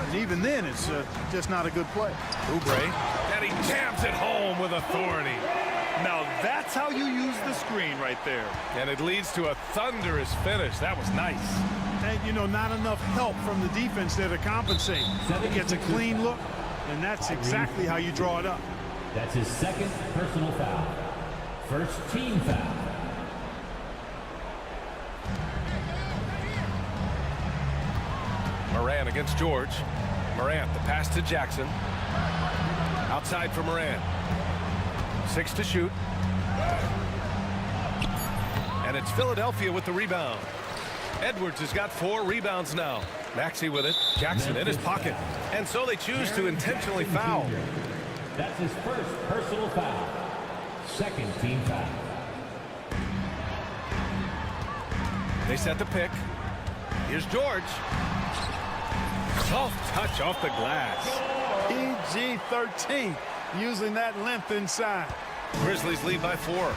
And even then, it's just not a good play. Oubre, and he jams it home with authority. Now that's how you use the screen right there. And it leads to a thunderous finish. That was nice. And, you know, not enough help from the defense there to compensate. He gets a clean look, and that's exactly how you draw it up. That's his second personal foul. First team foul. Morant against George. Morant, the pass to Jackson. Outside for Morant. 6 to shoot. And it's Philadelphia with the rebound. Edwards has got 4 rebounds now. Maxey with it. Jackson in his pocket. And so they choose to intentionally foul. That's his first personal foul. Second team foul. They set the pick. Here's George. Soft touch off the glass. PG-13, using that length inside. Grizzlies lead by 4.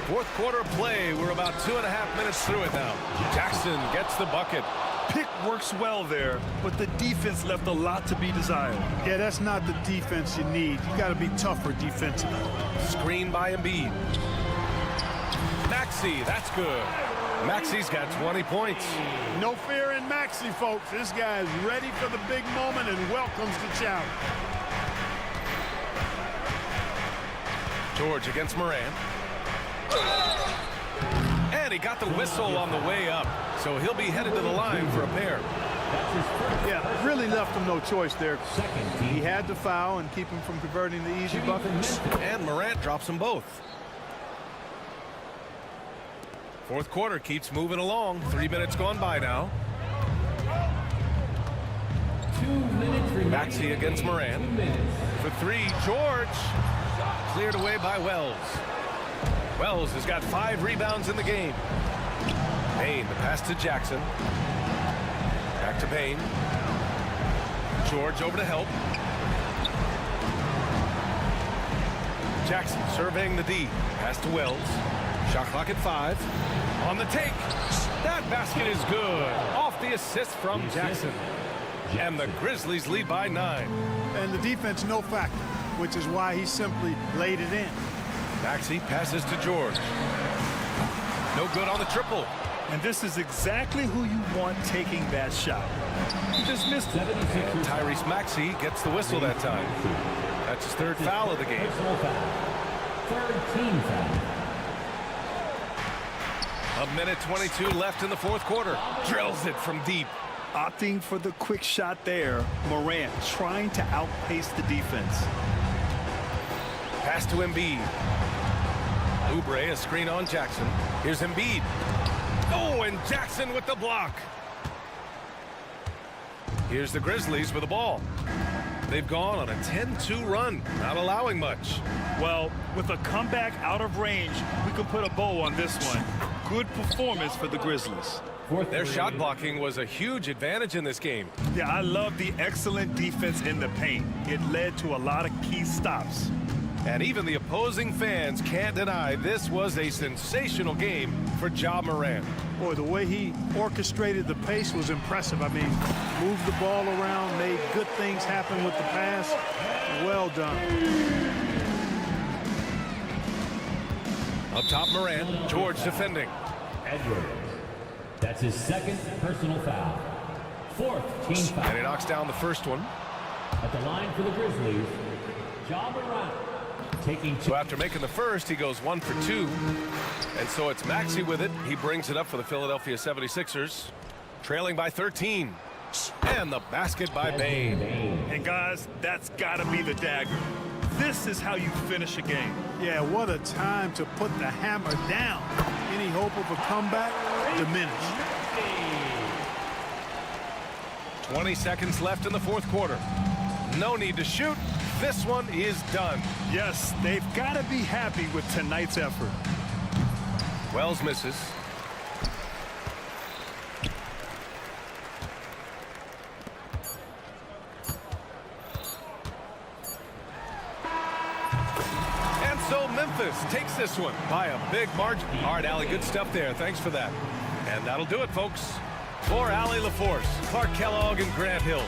Fourth quarter play. We're about 2.5 minutes through it now. Jackson gets the bucket. Pick works well there, but the defense left a lot to be desired. Yeah, that's not the defense you need. You got to be tougher defensively. Screen by Embiid. Maxey, that's good. Maxey's got 20 points. No fear in Maxey, folks. This guy is ready for the big moment and welcomes the challenge. George against Morant. And he got the whistle on the way up. So he'll be headed to the line for a pair. Yeah, really left him no choice there. He had to foul and keep him from converting the easy buckets. And Morant drops them both. Fourth quarter keeps moving along. 3 minutes gone by now. 2 minutes remaining. Maxey against Morant. For 3, George. Cleared away by Wells. Wells has got 5 rebounds in the game. Payne, the pass to Jackson. Back to Payne. George over to help. Jackson surveying the D. Pass to Wells. Shot clock at 5. On the take. That basket is good. Off the assist from Jackson. And the Grizzlies lead by 9. And the defense no factor, which is why he simply laid it in. Maxey passes to George. No good on the triple. And this is exactly who you want taking that shot. He just missed it. And Tyrese Maxey gets the whistle that time. That's his 3rd foul of the game. Third team foul. 1:22 left in the fourth quarter. Drills it from deep. Opting for the quick shot there. Morant trying to outpace the defense. Pass to Embiid. Oubre, a screen on Jackson. Here's Embiid. Oh, and Jackson with the block. Here's the Grizzlies with the ball. They've gone on a 10-2 run, not allowing much. Well, with a comeback out of range, we can put a bow on this one. Good performance for the Grizzlies. Their shot blocking was a huge advantage in this game. Yeah, I love the excellent defense in the paint. It led to a lot of key stops. And even the opposing fans can't deny this was a sensational game for Ja Morant. Boy, the way he orchestrated the pace was impressive. I mean, moved the ball around, made good things happen with the pass. Well done. Up top, Morant. George defending. Edwards. That's his second personal foul. Fourth team foul. And he knocks down the first one. At the line for the Grizzlies, Ja Morant. Taking two. So after making the first, he goes 1 for 2. And so it's Maxey with it. He brings it up for the Philadelphia 76ers, trailing by 13. And the basket by Bane. And guys, that's got to be the dagger. This is how you finish a game. Yeah, what a time to put the hammer down. Any hope of a comeback diminished. 20 seconds left in the fourth quarter. No need to shoot. This one is done. Yes, they've got to be happy with tonight's effort. Wells misses. And so Memphis takes this one by a big margin. All right, Allie, good stuff there. Thanks for that. And that'll do it, folks. For Allie LaForce, Clark Kellogg, and Grant Hill.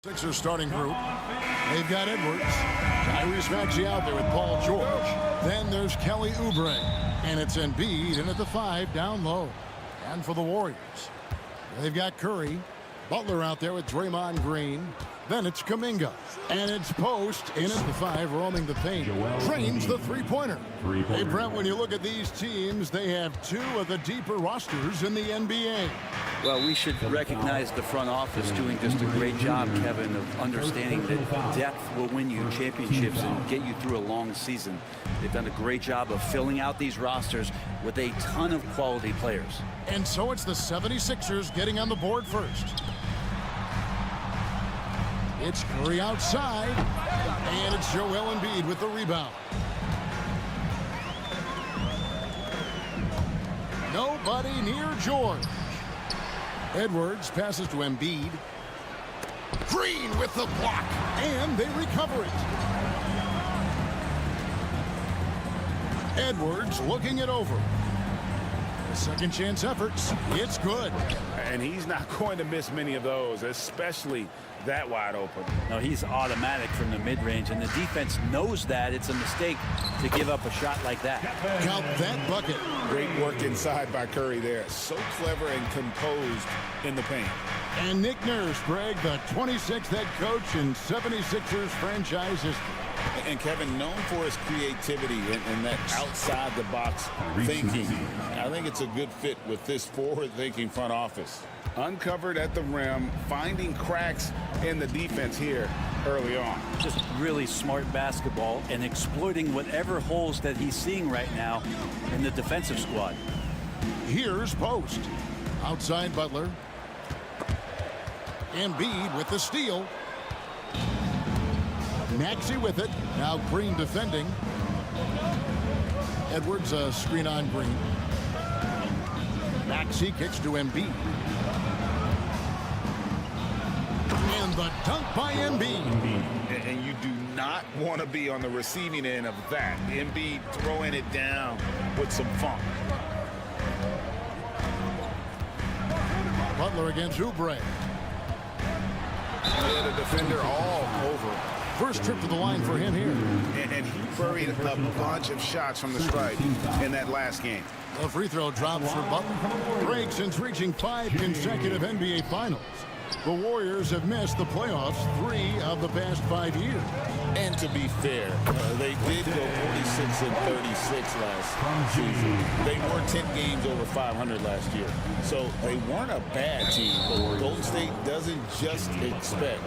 Sixers starting group. They've got Edwards. Tyrese Maxey out there with Paul George. Then there's Kelly Oubre. And it's Embiid in at the 5 down low. And for the Warriors, they've got Curry. Butler out there with Draymond Green. Then it's Kuminga. And it's Post in at the 5, roaming the paint. Trains the three-pointer. Hey, Brent, when you look at these teams, they have 2 of the deeper rosters in the NBA. Well, we should recognize the front office doing just a great job, Kevin, of understanding that depth will win you championships and get you through a long season. They've done a great job of filling out these rosters with a ton of quality players. And so it's the 76ers getting on the board first. It's Curry outside, and it's Joel Embiid with the rebound. Nobody near George. Edwards passes to Embiid. Green with the block, and they recover it. Edwards looking it over. Second chance efforts. It's good. And he's not going to miss many of those, especially that wide open. No, he's automatic from the mid-range, and the defense knows that it's a mistake to give up a shot like that. Count that bucket. Great work inside by Curry there. So clever and composed in the paint. And Nick Nurse, Greg, the 26th head coach in 76ers franchise history. And Kevin, known for his creativity and that outside-the-box thinking. I think it's a good fit with this forward-thinking front office. Uncovered at the rim, finding cracks in the defense here early on. Just really smart basketball and exploiting whatever holes that he's seeing right now in the defensive squad. Here's Post. Outside Butler. Embiid with the steal. Maxey with it. Now Green defending. Edwards a screen on Green. Maxey kicks to Embiid. And the dunk by Embiid. And you do not want to be on the receiving end of that. Embiid throwing it down with some funk. Butler against Oubre. The defender all over. First trip to the line for him here. And he buried a bunch of shots from the stripe in that last game. The free throw drops for Butler. Break since reaching 5 consecutive NBA Finals. The Warriors have missed the playoffs 3 of the past 5 years. And to be fair, they did go 46 and 36 last season. They were 10 games over 500 last year. So they weren't a bad team, but Golden State doesn't just expect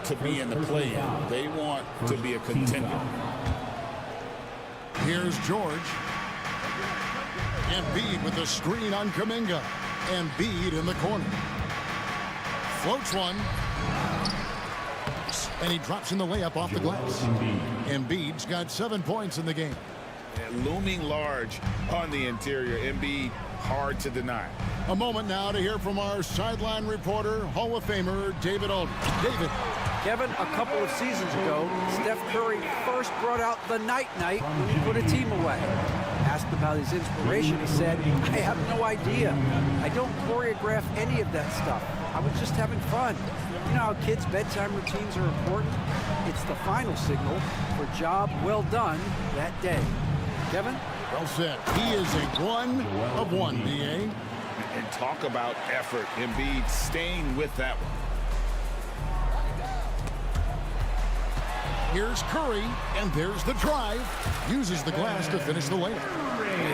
to be in the play-in. They want to be a contender. Here's George. Embiid with the screen on Kuminga. Embiid in the corner. Floats one. And he drops in the layup off the glass. Embiid's got 7 points in the game. Looming large on the interior. Embiid, hard to deny. A moment now to hear from our sideline reporter, Hall of Famer David Aldridge. David. Kevin, a couple of seasons ago, Steph Curry first brought out the night-night when he put a team away. Asked about his inspiration, he said, I have no idea. I don't choreograph any of that stuff. I was just having fun. You know how kids' bedtime routines are important? It's the final signal for job well done that day. Kevin? Well said. He is a 1 of 1, D.A. And talk about effort. Embiid staying with that one. Here's Curry, and there's the drive. Uses the glass to finish the layup.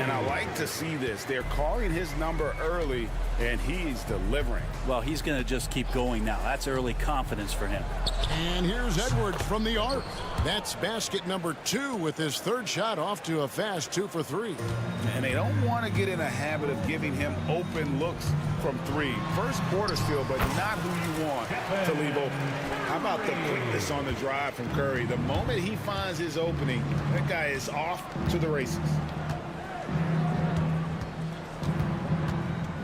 And I like to see this. They're calling his number early, and he's delivering. Well, he's going to just keep going now. That's early confidence for him. And here's Edwards from the arc. That's basket number 2 with his third shot off to a fast 2 for 3. And they don't want to get in a habit of giving him open looks from 3. First quarter still, but not who you want to leave open. How about the quickness on the drive from Curry? The moment he finds his opening, that guy is off to the races.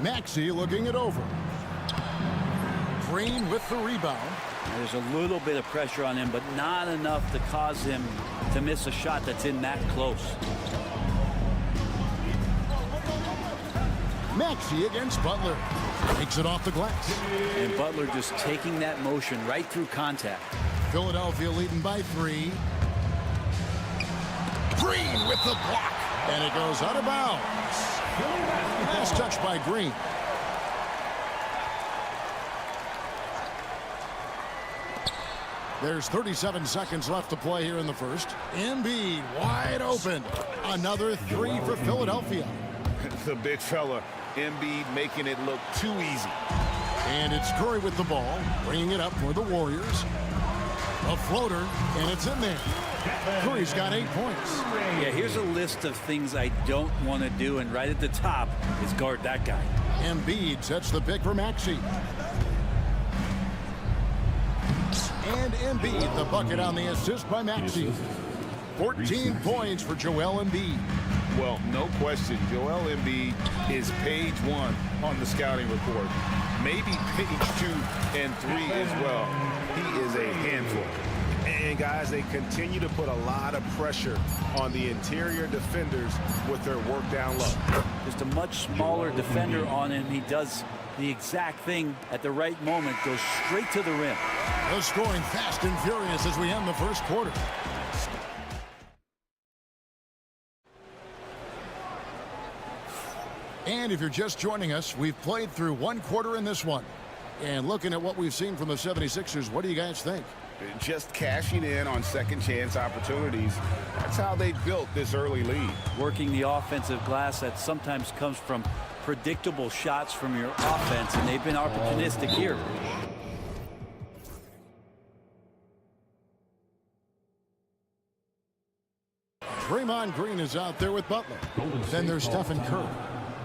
Maxey looking it over. Green with the rebound. There's a little bit of pressure on him, but not enough to cause him to miss a shot that's in that close. Maxey against Butler. Takes it off the glass. And Butler just taking that motion right through contact. Philadelphia leading by 3. Green with the block. And it goes out of bounds. Last touch by Green. There's 37 seconds left to play here in the first. Embiid wide open. Another 3 for Philadelphia. The big fella, Embiid, making it look too easy. And it's Curry with the ball, bringing it up for the Warriors. A floater, and it's in there. Curry's got 8 points. Yeah, here's a list of things I don't want to do, and right at the top is guard that guy. Embiid sets the pick for Maxey. And Embiid, the bucket on the assist by Maxey. 14 points for Joel Embiid. Well, no question, Joel Embiid is page 1 on the scouting report. Maybe page 2 and 3 as well. He is a handful. And guys, they continue to put a lot of pressure on the interior defenders with their work down low. Just a much smaller defender on him. He does the exact thing at the right moment, goes straight to the rim. They're scoring fast and furious as we end the first quarter. And if you're just joining us, we've played through 1 quarter in this one. And looking at what we've seen from the 76ers, what do you guys think? Just cashing in on second chance opportunities. That's how they built this early lead. Working the offensive glass that sometimes comes from predictable shots from your offense, and they've been opportunistic here. Draymond Green is out there with Butler. Then there's Stephen Curry.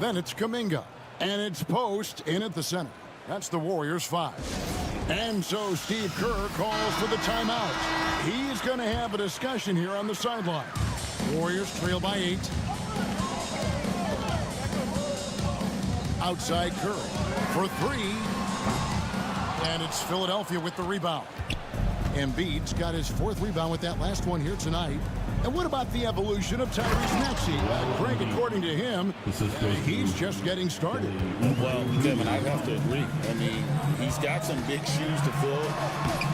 Then it's Kuminga. And it's Post in at the center. That's the Warriors 5. And so Steve Kerr calls for the timeout. He's going to have a discussion here on the sideline. Warriors trail by 8. Outside Curry for 3. And it's Philadelphia with the rebound. Embiid's got his 4th rebound with that last one here tonight. And what about the evolution of Tyrese Maxey? Greg, according to him, he's just getting started. Well, Kevin, I have to agree. I mean, he's got some big shoes to fill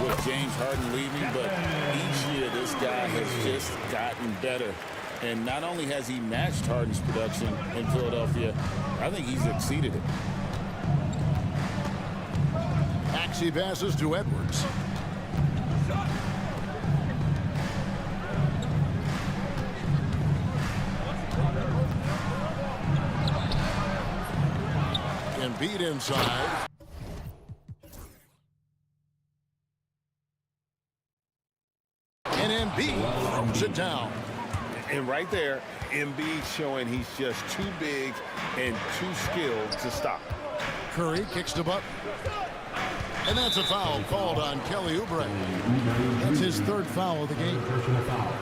with James Harden leaving, but each year this guy has just gotten better. And not only has he matched Harden's production in Philadelphia, I think he's exceeded it. Maxey passes to Edwards. Embiid inside. And Embiid throws it down. And right there, Embiid showing he's just too big and too skilled to stop. Curry kicks to Butler. And that's a foul called on Kelly Oubre. That's his 3rd foul of the game. Personal foul.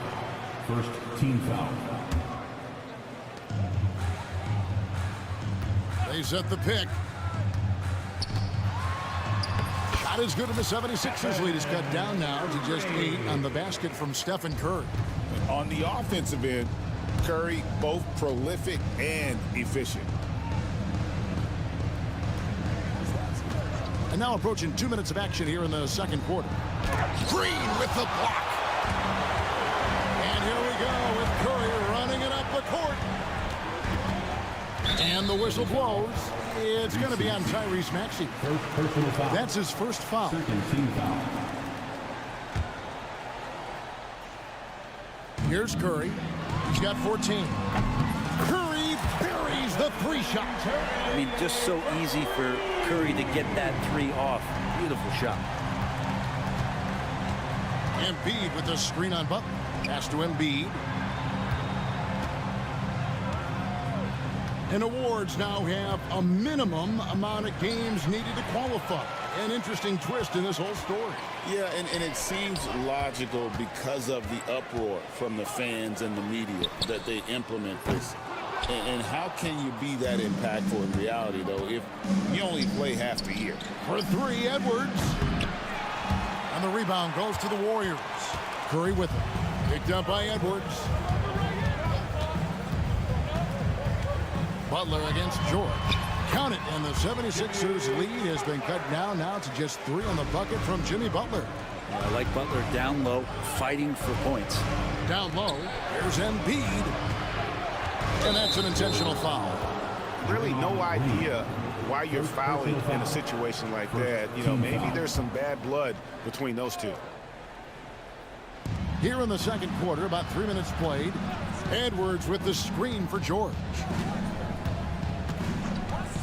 First team foul. They set the pick. Shot is good, and the 76ers lead is cut down now to just 8 on the basket from Stephen Curry. On the offensive end, Curry both prolific and efficient. And now approaching 2 minutes of action here in the second quarter. Green with the block. And here we go with Curry running it up the court. And the whistle blows. It's going to be on Tyrese Maxey. Personal foul. That's his 1st foul. 2nd team foul. Here's Curry. He's got 14. Curry buries the 3 shot. I mean, just so easy for Curry to get that 3 off. Beautiful shot. Embiid with the screen on Butler. Pass to Embiid. And awards now have a minimum amount of games needed to qualify. An interesting twist in this whole story. Yeah, and it seems logical because of the uproar from the fans and the media that they implement this. And how can you be that impactful in reality, though, if you only play half the year? For 3, Edwards. And the rebound goes to the Warriors. Curry with it. Picked up by Edwards. Butler against George. Count it, and the 76ers lead has been cut down now to just 3 on the bucket from Jimmy Butler. I like Butler down low, fighting for points. Down low, here's Embiid. And that's an intentional foul. Really no idea why you're fouling in a situation like that. You know, maybe there's some bad blood between those two. Here in the second quarter, about 3 minutes played. Edwards with the screen for George.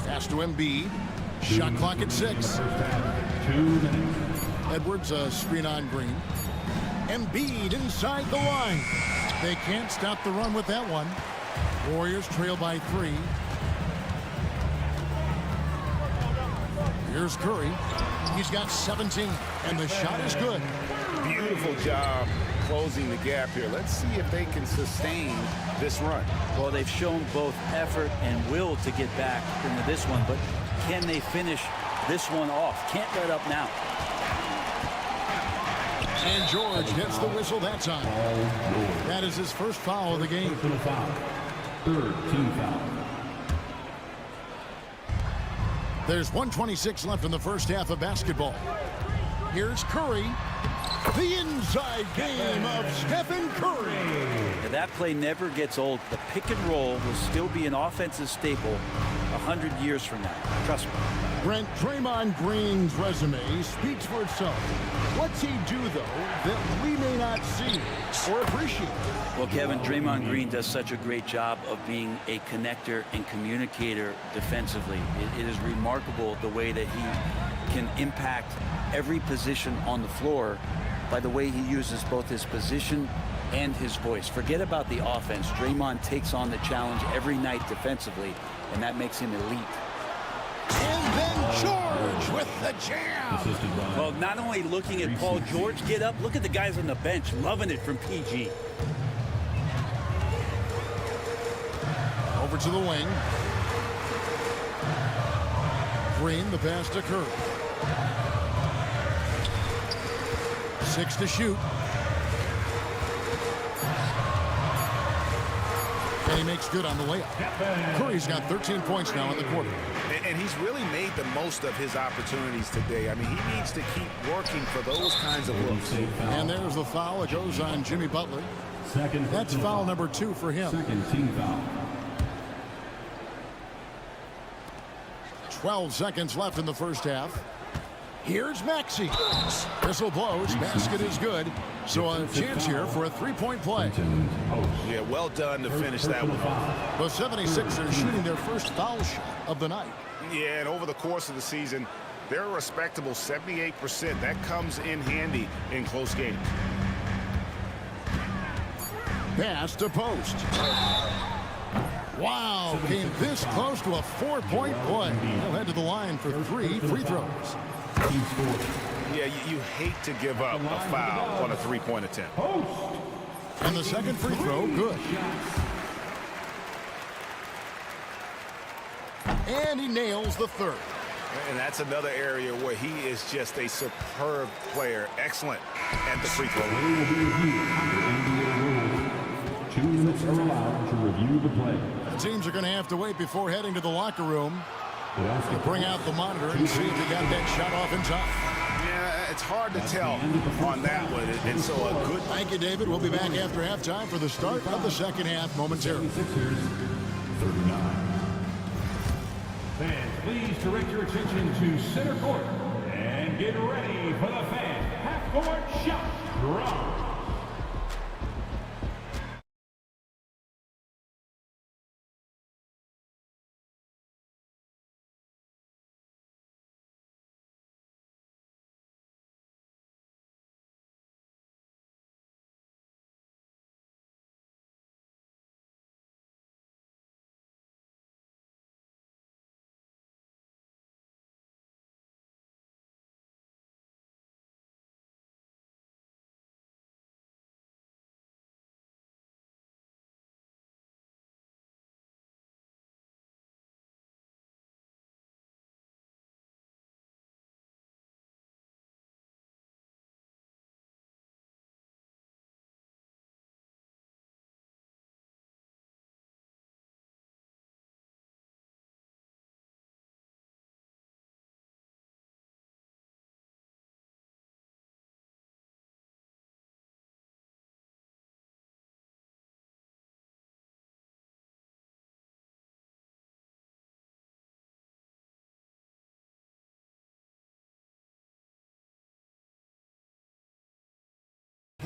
Pass to Embiid. Shot clock at 6. 2 minutes. Edwards, a screen on Green. Embiid inside the line. They can't stop the run with that one. Warriors trail by 3. Here's Curry. He's got 17, and the shot is good. Beautiful job closing the gap here. Let's see if they can sustain this run. Well, they've shown both effort and will to get back into this one, but can they finish this one off? Can't let up now. And George gets the whistle that time. That is his first foul of the game. Third team foul. There's 1:26 left in the first half of basketball. Here's Curry. The inside game of Stephen Curry. Now, that play never gets old. The pick and roll will still be an offensive staple 100 years from now. Trust me. Brent, Draymond Green's resume speaks for itself. What's he do, though, that we may not see or appreciate? Well, Kevin, Draymond Green does such a great job of being a connector and communicator defensively. It is remarkable the way that he can impact every position on the floor by the way he uses both his position and his voice. Forget about the offense. Draymond takes on the challenge every night defensively, and that makes him elite. And then George with the jam. Well, not only looking at Paul George get up, look at the guys on the bench loving it from PG. Over to the wing. Green, the pass to Curry. 6 to shoot. And he makes good on the layup. Curry's got 13 points now in the quarter. And he's really made the most of his opportunities today. I mean, he needs to keep working for those kinds of looks. And there's the foul. It goes on Jimmy Butler. That's foul number 2 for him. Second team foul. 12 seconds left in the first half. Here's Maxey. Whistle blows. Basket is good. So a chance here for a three-point play. Yeah, well done to finish that one. The 76ers shooting their first foul shot of the night. Yeah, and over the course of the season, they're a respectable 78%. That comes in handy in close games. Pass to post. Wow, came this close to a 4-point play. He'll head to the line for 3 free throws. Yeah, you hate to give up a foul on a three-point attempt. And the second free throw, good. And he nails the third. And that's another area where he is just a superb player. Excellent at the free throw. 2 minutes are allowed to review the play. The teams are going to have to wait before heading to the locker room to bring out the monitor and see if he got that shot off in time. Yeah, it's hard to tell on that one. And so a good... Thank you, David. We'll be back after halftime for the start of the second half momentarily. 39. Fans, please direct your attention to center court and get ready for the fan half-court shot drop.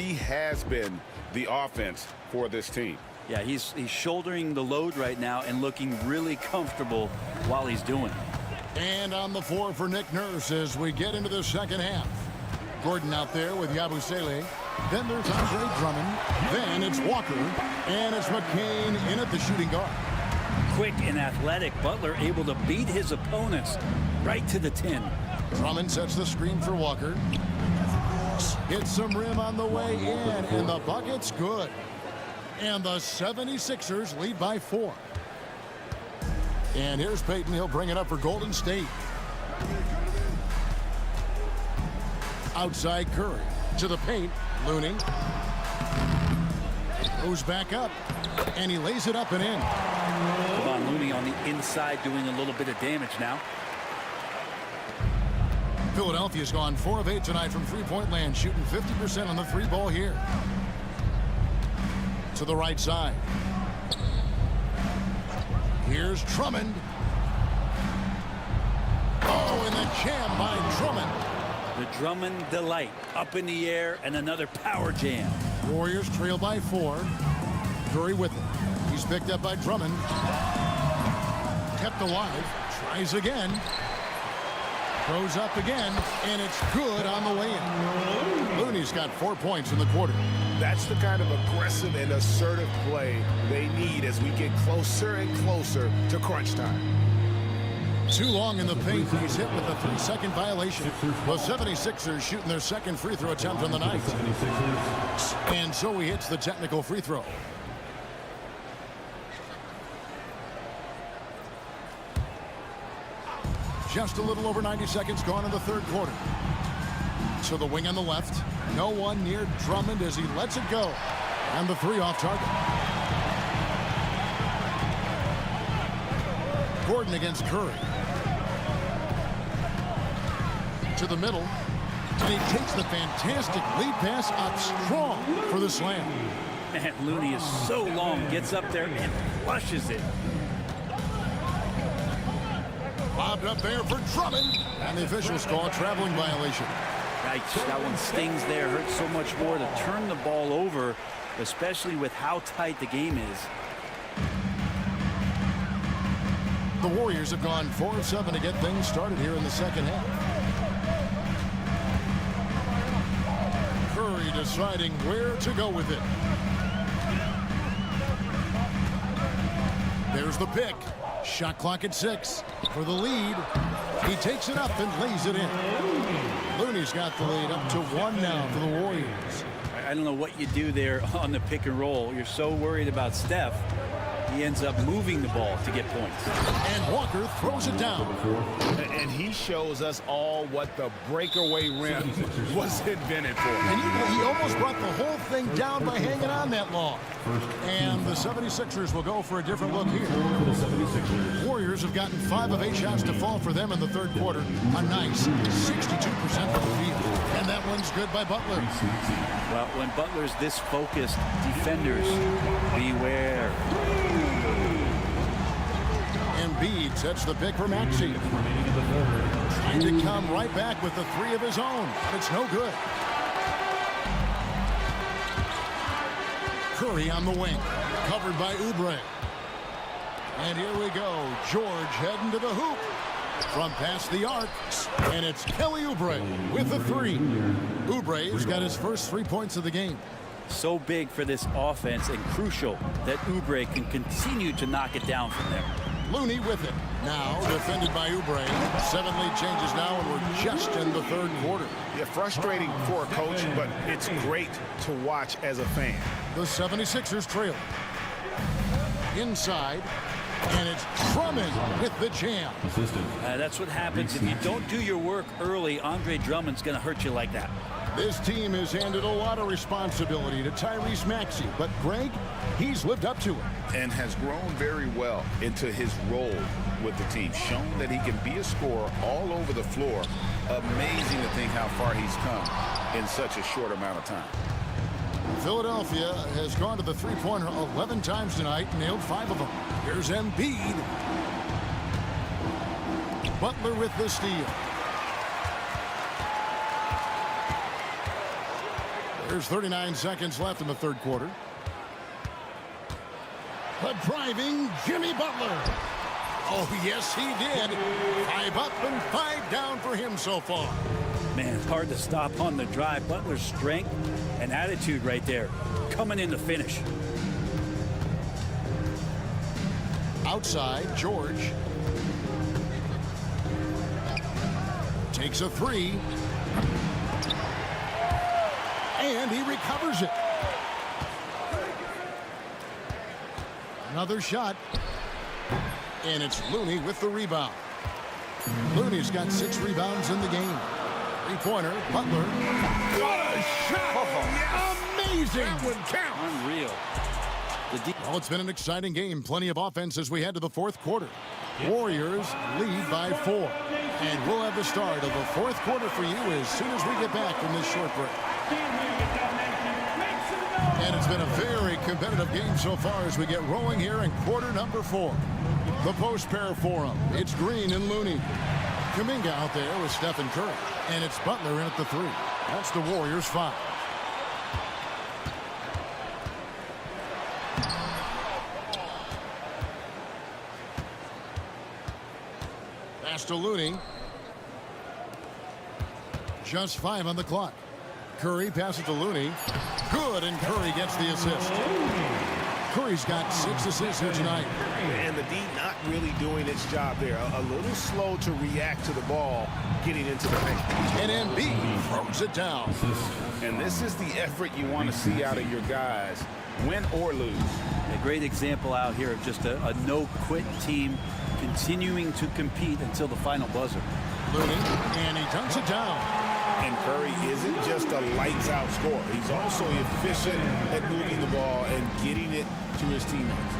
He has been the offense for this team. Yeah, he's shouldering the load right now and looking really comfortable while he's doing it. And on the floor for Nick Nurse as we get into the second half. Gordon out there with Yabusele. Then there's Andre Drummond. Then it's Walker. And it's McCain in at the shooting guard. Quick and athletic, Butler able to beat his opponents right to the 10. Drummond sets the screen for Walker. Hits some rim on the way in, and the bucket's good. And the 76ers lead by 4. And here's Payton. He'll bring it up for Golden State. Outside Curry. To the paint. Looney. Goes back up. And he lays it up and in. Kevon Looney on the inside doing a little bit of damage now. Philadelphia's gone 4 of 8 tonight from three-point land, shooting 50% on the three ball here. To the right side. Here's Drummond. Oh, and the jam by Drummond. The Drummond delight up in the air and another power jam. Warriors trail by 4. Curry with it. He's picked up by Drummond. Kept alive. Tries again. Goes up again, and it's good on the way in. Looney's got 4 points in the quarter. That's the kind of aggressive and assertive play they need as we get closer and closer to crunch time. Too long in the paint. He's hit with a 3-second violation. The 76ers shooting their second free throw attempt on the night. And so he hits the technical free throw. Just a little over 90 seconds gone in the third quarter. To the wing on the left. No one near Drummond as he lets it go. And the 3 off target. Gordon against Curry. To the middle. And he takes the fantastic lead pass up strong for the slam. Man, Looney is so long, gets up there and flushes it. Bobbed up there for Drummond. And the officials call a traveling violation. Yikes, that one stings there. Hurts so much more to turn the ball over, especially with how tight the game is. The Warriors have gone 4 of 7 to get things started here in the second half. Curry deciding where to go with it. There's the pick. Shot clock at 6 for the lead. He takes it up and lays it in. Looney's got the lead up to 1 now for the Warriors. I don't know what you do there on the pick and roll. You're so worried about Steph. He ends up moving the ball to get points. And Walker throws it down. And he shows us all what the breakaway rim was invented for. And he almost brought the whole thing down by hanging on that long. And the 76ers will go for a different look here. Warriors have gotten 5 of 8 shots to fall for them in the third quarter. A nice 62% from the field. And that one's good by Butler. Well, when Butler's this focused, defenders, beware. Embiid sets the pick for Maxey. Trying to come right back with the 3 of his own, but it's no good. Curry on the wing, covered by Oubre. And here we go. George heading to the hoop from past the arc. And it's Kelly Oubre with the 3. Oubre has got his first 3 points of the game. So big for this offense and crucial that Oubre can continue to knock it down from there. Looney with it. Now defended by Oubre. 7 lead changes now, and we're just in the third quarter. Yeah, frustrating for a coach, but it's great to watch as a fan. The 76ers trail. Inside, and it's Drummond with the jam. That's what happens if you don't do your work early. Andre Drummond's going to hurt you like that. This team has handed a lot of responsibility to Tyrese Maxey, but Greg, he's lived up to it. And has grown very well into his role with the team. Shown that he can be a scorer all over the floor. Amazing to think how far he's come in such a short amount of time. Philadelphia has gone to the three-pointer 11 times tonight and nailed 5 of them. Here's Embiid. Butler with the steal. There's 39 seconds left in the third quarter. The driving Jimmy Butler. Oh, yes, he did. 5 up and 5 down for him so far. Man, it's hard to stop on the drive. Butler's strength and attitude right there, coming in to finish. Outside, George. Takes a 3. And he recovers it. Another shot. And it's Looney with the rebound. Looney's got 6 rebounds in the game. 3-pointer, Butler. What a shot! Amazing! That would count. Unreal. Well, it's been an exciting game. Plenty of offense as we head to the fourth quarter. Warriors lead by 4. And we'll have the start of the fourth quarter for you as soon as we get back from this short break. And it's been a very competitive game so far as we get rolling here in quarter number 4. The post pair for them. It's Green and Looney. Kuminga out there with Stephen Curry. And it's Butler in at the 3. That's the Warriors' 5. Pass to Looney. Just 5 on the clock. Curry passes to Looney. Good, and Curry gets the assist. Curry's got 6 assists here tonight. And the D not really doing its job there. A little slow to react to the ball getting into the paint. And Embiid throws it down. And this is the effort you want to see out of your guys, win or lose. A great example out here of just a no-quit team continuing to compete until the final buzzer. Looney, and he dunks it down. And Curry isn't just a lights-out scorer. He's also efficient at moving the ball and getting it to his teammates.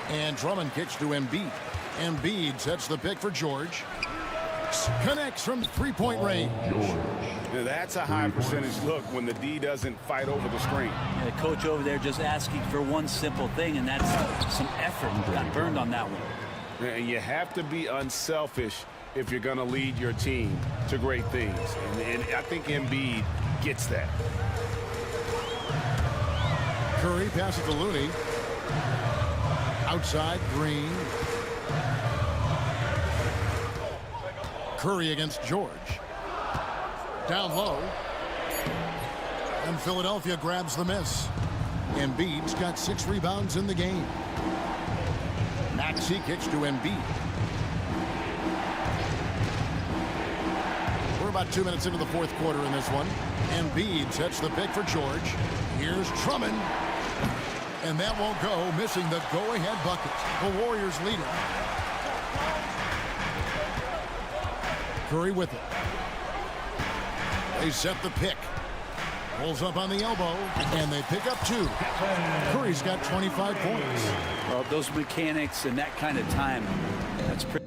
And Drummond kicks to Embiid. Embiid sets the pick for George. Connects from 3-point range. Now that's a high percentage look when the D doesn't fight over the screen. The coach over there just asking for one simple thing, and that's some effort. Got burned on that one. And you have to be unselfish if you're going to lead your team to great things. And I think Embiid gets that. Curry passes to Looney. Outside, Green. Curry against George. Down low. And Philadelphia grabs the miss. Embiid's got 6 rebounds in the game. Maxey kicks to Embiid. We're about 2 minutes into the fourth quarter in this one. Embiid sets the pick for George. Here's Drummond. And that won't go, missing the go-ahead bucket. The Warriors lead it. Curry with it. They set the pick. Rolls up on the elbow, and they pick up 2. Curry's got 25 points. Well, those mechanics and that kind of time, that's pretty.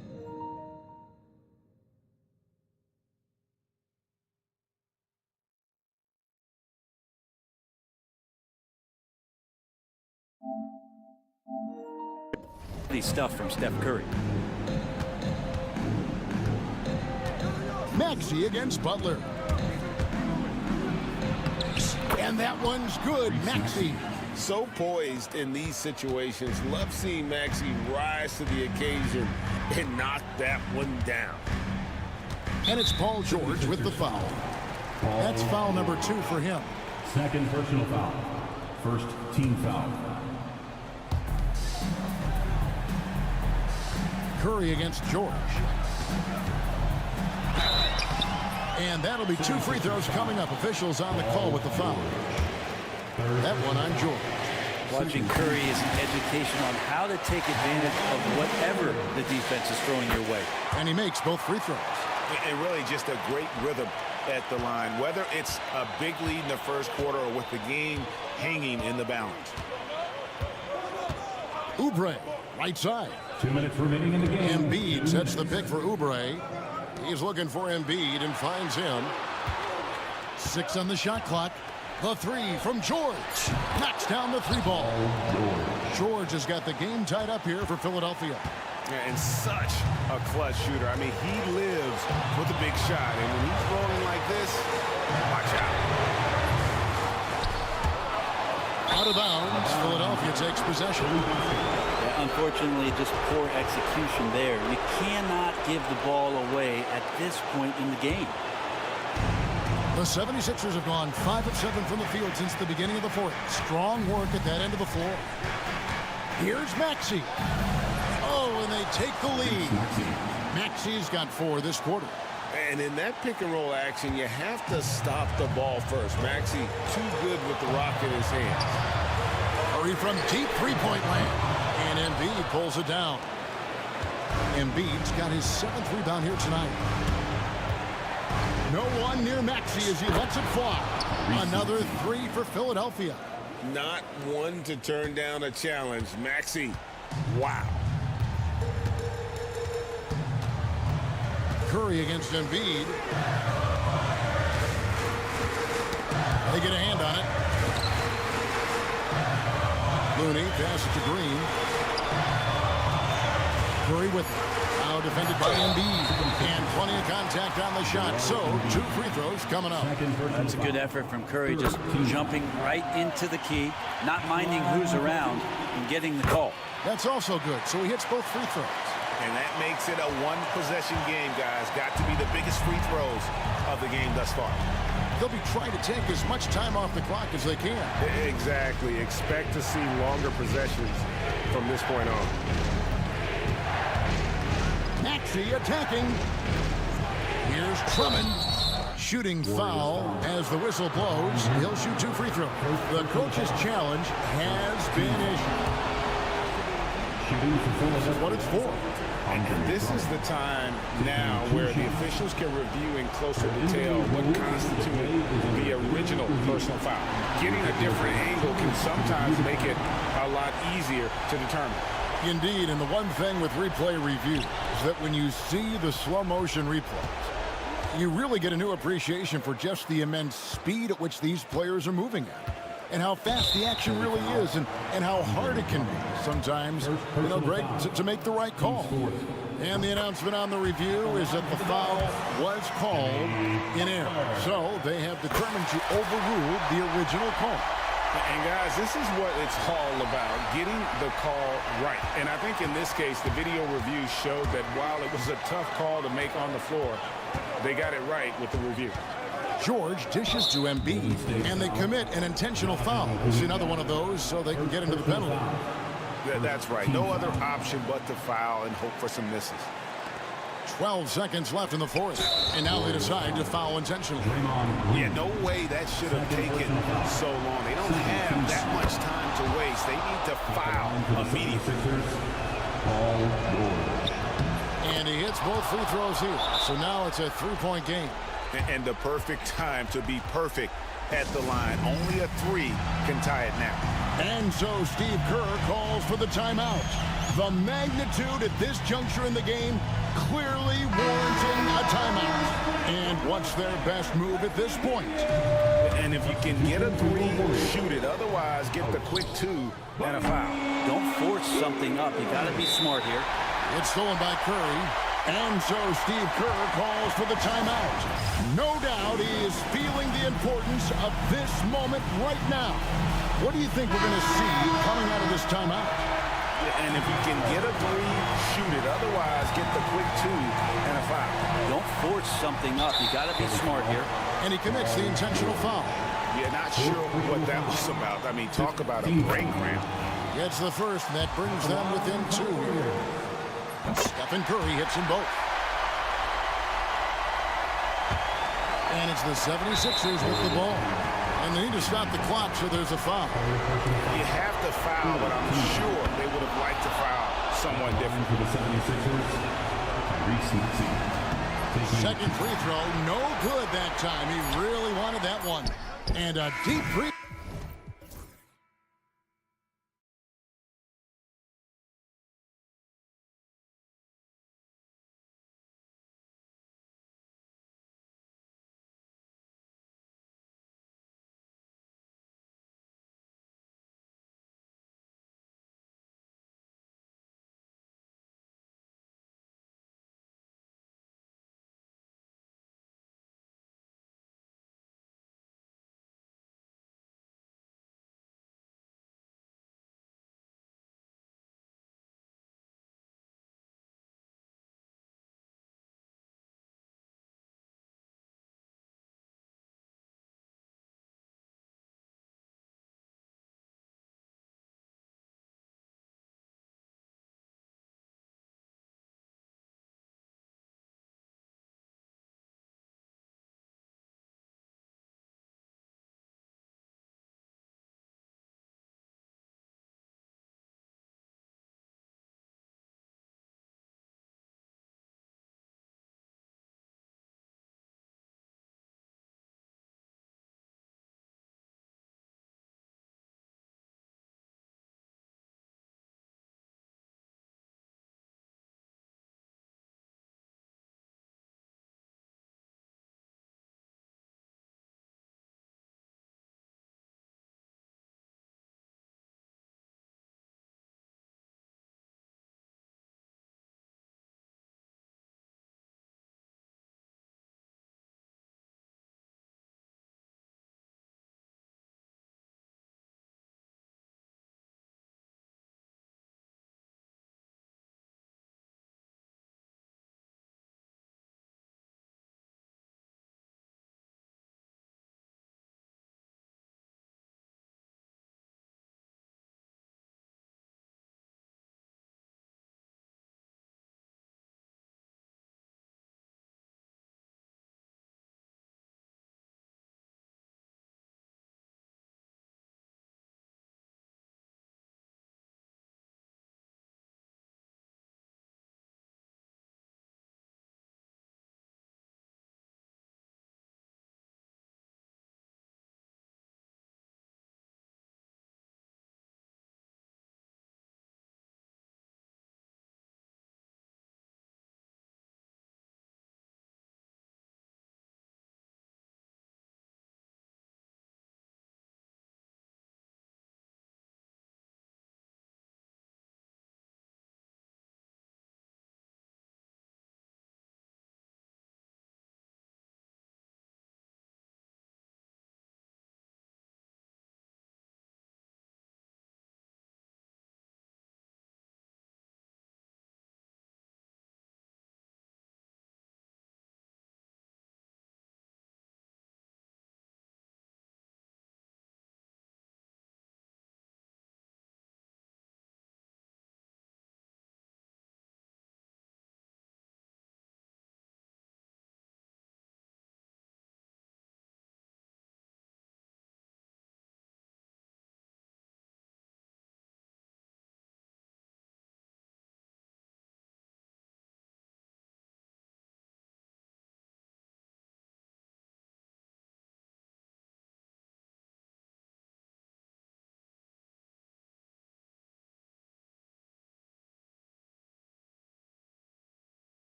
Stuff from Steph Curry. Maxey against Butler. And that one's good. Maxey. So poised in these situations. Love seeing Maxey rise to the occasion and knock that one down. And it's Paul George with the foul. That's foul number 2 for him. Second personal foul. First team foul. Curry against George. And that'll be 2 free throws coming up. Officials on the call with the foul. That one on George. Watching Curry is an education on how to take advantage of whatever the defense is throwing your way. And he makes both free throws. And really just a great rhythm at the line, whether it's a big lead in the first quarter or with the game hanging in the balance. Oubre, right side. 2 minutes remaining in the game. Embiid sets the pick for Oubre. He's looking for Embiid and finds him. 6 on the shot clock. The 3 from George. Knocks down the 3 ball. George has got the game tied up here for Philadelphia. And such a clutch shooter. I mean, he lives with a big shot. And when he's rolling like this, watch out. Out of bounds. Philadelphia takes possession. Yeah, unfortunately, just poor execution there. You cannot give the ball away at this point in the game. The 76ers have gone 5 of 7 from the field since the beginning of the fourth. Strong work at that end of the floor. Here's Maxey. Oh, and they take the lead. Maxey's got 4 this quarter. And in that pick and roll action, you have to stop the ball first. Maxey too good with the rock in his hands. Curry from deep three-point land. And Embiid pulls it down. Embiid's got his 7th rebound here tonight. No one near Maxey as he lets it fly. Another 3 for Philadelphia. Not one to turn down a challenge. Maxey, wow. Curry against Embiid. They get a hand on it. Looney passes to Green. Curry with it. Now defended by Embiid. And plenty of contact on the shot. So 2 free throws coming up. That's a good effort from Curry, just jumping right into the key, not minding who's around, and getting the call. That's also good. So he hits both free throws. And that makes it a one-possession game, guys. Got to be the biggest free throws of the game thus far. They'll be trying to take as much time off the clock as they can. Exactly. Expect to see longer possessions from this point on. Maxey attacking. Here's Drummond. Shooting foul as the whistle blows. He'll shoot 2 free throws. The coach's challenge has been issued. This is what it's for. And this is the time now where the officials can review in closer detail what constituted the original personal foul. Getting a different angle can sometimes make it a lot easier to determine. Indeed, and the one thing with replay review is that when you see the slow motion replays, you really get a new appreciation for just the immense speed at which these players are moving at. And how fast the action really is, and how hard it can be sometimes, Greg, to make the right call. And the announcement on the review is that the foul was called in error. So they have determined to overrule the original call. And guys, this is what it's all about, getting the call right. And I think in this case, the video review showed that while it was a tough call to make on the floor, they got it right with the review. George dishes to Embiid, and they commit an intentional foul. It's another one of those so they can get into the penalty. That's right. No other option but to foul and hope for some misses. 12 seconds left in the fourth, and now they decide to foul intentionally. Yeah, no way that should have taken so long. They don't have that much time to waste. They need to foul immediately. And he hits both free throws here. So now it's a 3-point game. And the perfect time to be perfect at the line. Only a 3 can tie it now. And so Steve Kerr calls for the timeout. The magnitude at this juncture in the game clearly warranting a timeout. And what's their best move at this point? And if you can get a 3, shoot it. Otherwise, get the quick 2 and a foul. Don't force something up. You got to be smart here. It's stolen by Curry. And so Steve Kerr calls for the timeout. No doubt he is feeling the importance of this moment right now. What do you think we're going to see coming out of this timeout? And if you can get a 3, shoot it. Otherwise, get the quick 2 and a foul. Don't force something up. You got to be smart here. And he commits the intentional foul. Yeah, not sure what that was about. I mean, talk about a brain cramp. Gets the first, and that brings them within 2 here. Stephen Curry hits them both. And it's the 76ers with the ball. And they need to stop the clock, so there's a foul. You have to foul, but I'm sure they would have liked to foul someone different. For the 76ers, Second free throw, no good that time. He really wanted that one. And a deep three.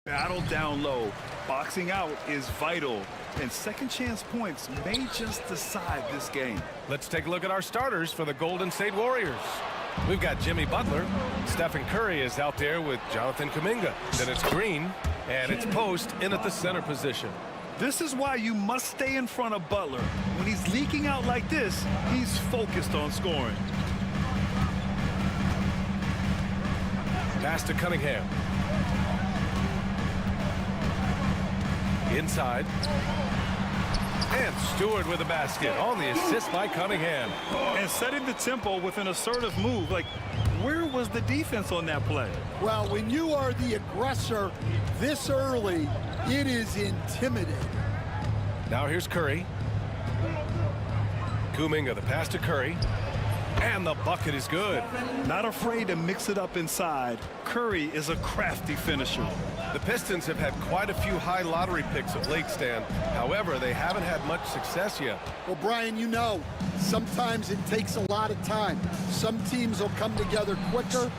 Battle down low. Boxing out is vital. And second chance points may just decide this game. Let's take a look at our starters for the Golden State Warriors. We've got Jimmy Butler. Stephen Curry is out there with Jonathan Kuminga. Then it's Green, and it's Post in at the center position. This is why you must stay in front of Butler. When he's leaking out like this, he's focused on scoring. Pass to Cunningham. Inside. And Stewart with a basket on the assist by Cunningham. And setting the tempo with an assertive move. Like, where was the defense on that play? Well, when you are the aggressor this early, it is intimidating. Now here's Curry. Kuminga, the pass to Curry. And the bucket is good. Not afraid to mix it up inside. Curry is a crafty finisher. The Pistons have had quite a few high lottery picks of late, Stan. However, they haven't had much success yet. Well, Brian, you know, sometimes it takes a lot of time. Some teams will come together quicker.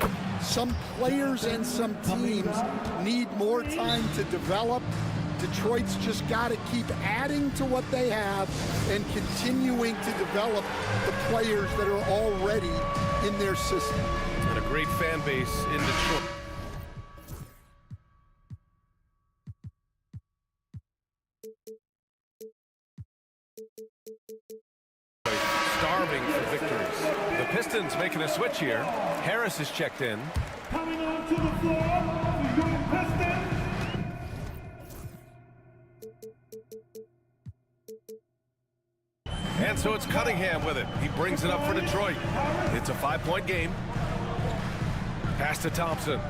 Some players and some teams need more time to develop. Detroit's just got to keep adding to what they have and continuing to develop the players that are already in their system. And a great fan base in Detroit. Starving for victories. The Pistons making a switch here. Harris is checked in. Coming onto the floor for your Pistons. And so it's Cunningham with it. He brings it up for Detroit. It's a 5-point game. Pass to Thompson.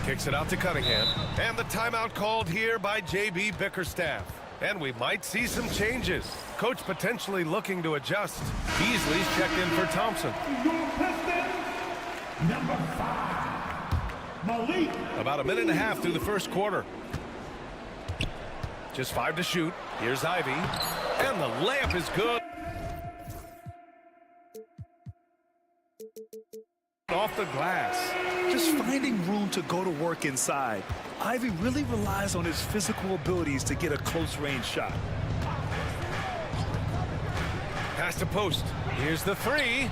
Kicks it out to Cunningham. And the timeout called here by J.B. Bickerstaff. And we might see some changes. Coach potentially looking to adjust. Beasley's checked in for Thompson. Number 5, Malik. About a minute and a half through the first quarter. Just 5 to shoot. Here's Ivy. And the layup is good. Off the glass. Just finding room to go to work inside. Ivy really relies on his physical abilities to get a close-range shot. Pass to Post. Here's the 3.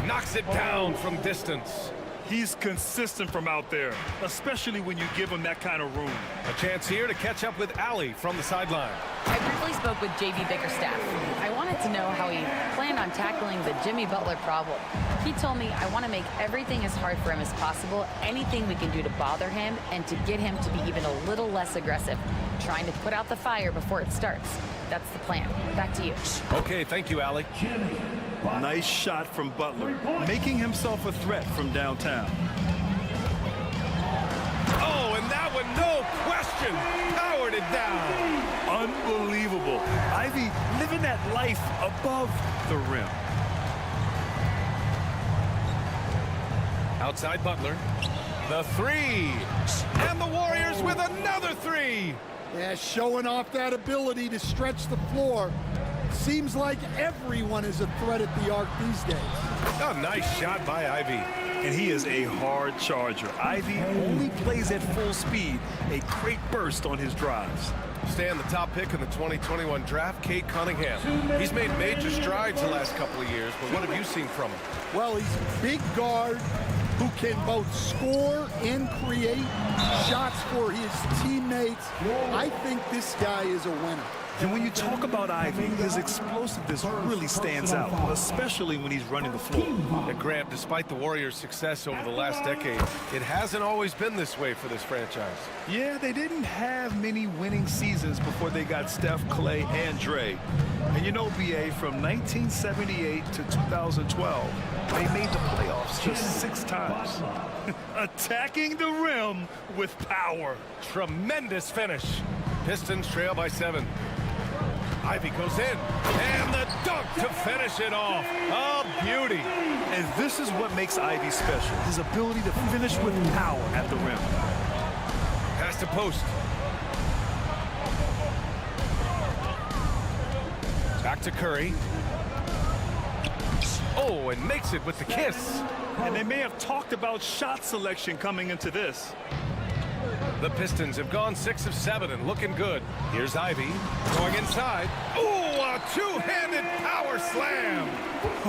Knocks it down from distance. He's consistent from out there, especially when you give him that kind of room. A chance here to catch up with Allie from the sideline. I briefly spoke with J.B. Bickerstaff. I wanted to know how he planned on tackling the Jimmy Butler problem. He told me I want to make everything as hard for him as possible, anything we can do to bother him and to get him to be even a little less aggressive, trying to put out the fire before it starts. That's the plan. Back to you. Okay, thank you, Allie. Nice shot from Butler, making himself a threat from downtown. Oh, and that one, no question, powered it down. Unbelievable. Ivy living that life above the rim. Outside Butler. The 3. And the Warriors with another 3. Yeah, showing off that ability to stretch the floor. Seems like everyone is a threat at the arc these days. A nice shot by Ivy. And he is a hard charger. Ivy only plays at full speed, a great burst on his drives. Stan, the top pick in the 2021 draft, Cade Cunningham. He's made major strides the last couple of years, but what have you seen from him? Well, he's a big guard who can both score and create shots for his teammates. I think this guy is a winner. And when you talk about Ivy, his explosiveness really stands out, especially when he's running the floor. And Grant, despite the Warriors' success over the last decade, it hasn't always been this way for this franchise. Yeah, they didn't have many winning seasons before they got Steph, Clay, and Dre. And you know, BA, from 1978 to 2012, they made the playoffs just 6 times. Attacking the rim with power. Tremendous finish. Pistons trail by 7. Ivy goes in, and the dunk to finish it off. A beauty. And this is what makes Ivy special, his ability to finish with power at the rim. Pass to Post. Back to Curry. Oh, and makes it with the kiss. And they may have talked about shot selection coming into this. The Pistons have gone 6 of 7 and looking good. Here's Ivy going inside. Ooh, a two-handed power slam.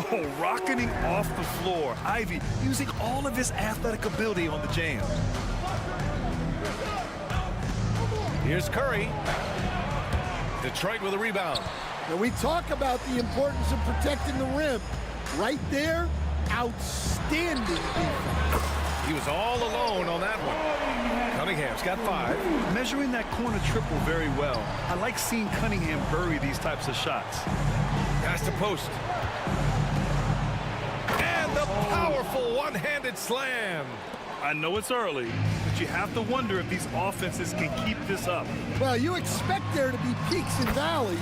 Oh, rocketing off the floor. Ivy using all of his athletic ability on the jam. Here's Curry. Detroit with a rebound. Now we talk about the importance of protecting the rim. Right there, outstanding defense. He was all alone on that one. Cunningham's got 5. Measuring that corner triple very well. I like seeing Cunningham bury these types of shots. Pass to post. And the powerful one-handed slam. I know it's early, but you have to wonder if these offenses can keep this up. Well, you expect there to be peaks and valleys.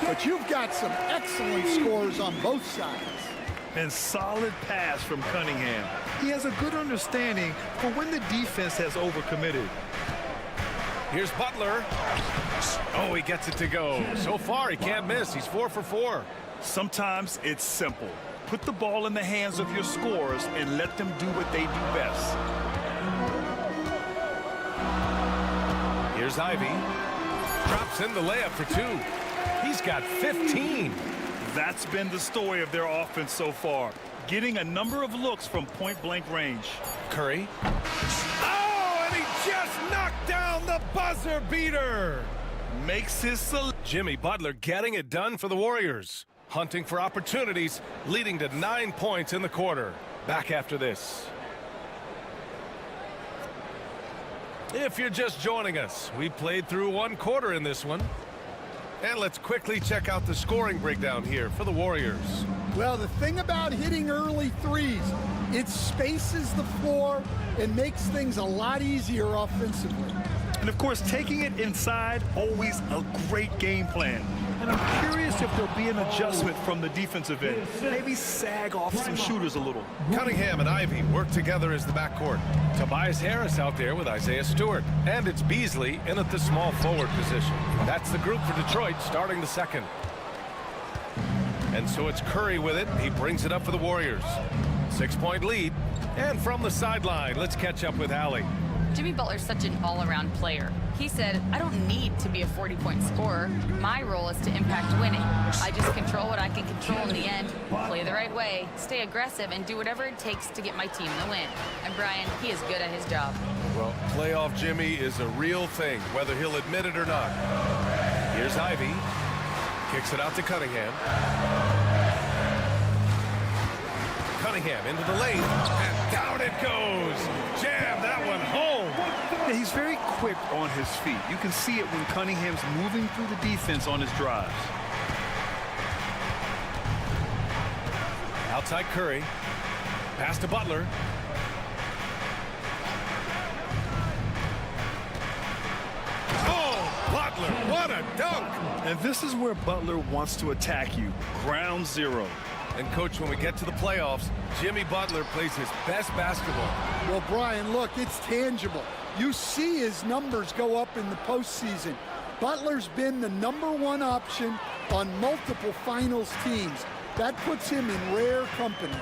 But you've got some excellent scores on both sides. And solid pass from Cunningham. He has a good understanding for when the defense has overcommitted. Here's Butler. Oh, he gets it to go. So far, he can't miss. He's 4 for 4. Sometimes it's simple. Put the ball in the hands of your scorers and let them do what they do best. Here's Ivy. Drops in the layup for 2. He's got 15. That's been the story of their offense so far. Getting a number of looks from point-blank range. Curry. Oh, and he just knocked down the buzzer beater. Makes his Jimmy Butler getting it done for the Warriors. Hunting for opportunities, leading to 9 points in the quarter. Back after this. If you're just joining us, we played through 1 quarter in this one. And let's quickly check out the scoring breakdown here for the Warriors. Well, the thing about hitting early threes, it spaces the floor and makes things a lot easier offensively. And of course, taking it inside, always a great game plan. And I'm curious if there'll be an adjustment from the defensive end. Maybe sag off some shooters a little. Cunningham and Ivy work together as the backcourt. Tobias Harris out there with Isaiah Stewart. And it's Beasley in at the small forward position. That's the group for Detroit starting the second. And so it's Curry with it. He brings it up for the Warriors. 6-point lead. And from the sideline, let's catch up with Allie. Jimmy Butler's such an all-around player. He said, I don't need to be a 40-point scorer. My role is to impact winning. I just control what I can control in the end, play the right way, stay aggressive, and do whatever it takes to get my team the win. And Brian, he is good at his job. Well, playoff Jimmy is a real thing, whether he'll admit it or not. Here's Ivy. Kicks it out to Cunningham. Cunningham into the lane, and down it goes. Jam that one home. Yeah, he's very quick on his feet. You can see it when Cunningham's moving through the defense on his drives. Outside Curry. Pass to Butler. Oh, Butler, what a dunk. And this is where Butler wants to attack you. Ground zero. And, Coach, when we get to the playoffs, Jimmy Butler plays his best basketball. Well, Brian, look, it's tangible. You see his numbers go up in the postseason. Butler's been the #1 option on multiple finals teams. That puts him in rare company.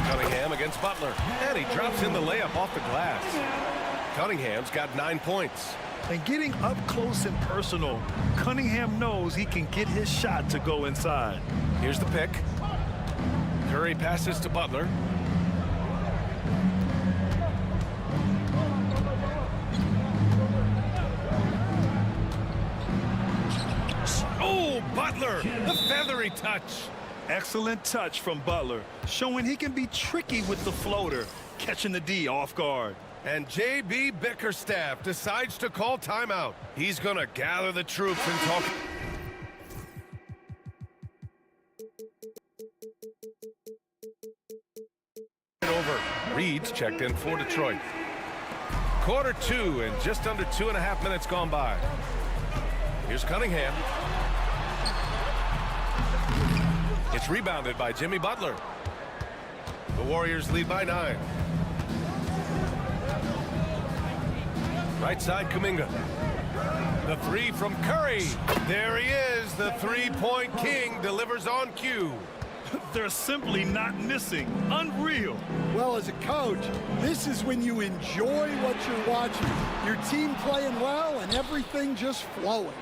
Cunningham against Butler. And he drops in the layup off the glass. Cunningham's got 9 points. And getting up close and personal, Cunningham knows he can get his shot to go inside. Here's the pick. Curry passes to Butler. Oh, Butler, the feathery touch. Excellent touch from Butler, showing he can be tricky with the floater, catching the D off guard. And J.B. Bickerstaff decides to call timeout. He's going to gather the troops and talk. Over. Reed's checked in for Detroit. Quarter 2 and just under 2.5 minutes gone by. Here's Cunningham. It's rebounded by Jimmy Butler. The Warriors lead by 9. Right side, Kuminga. The 3 from Curry. There he is. The 3-point king delivers on cue. They're simply not missing. Unreal. Well, as a coach, this is when you enjoy what you're watching. Your team playing well and everything just flowing.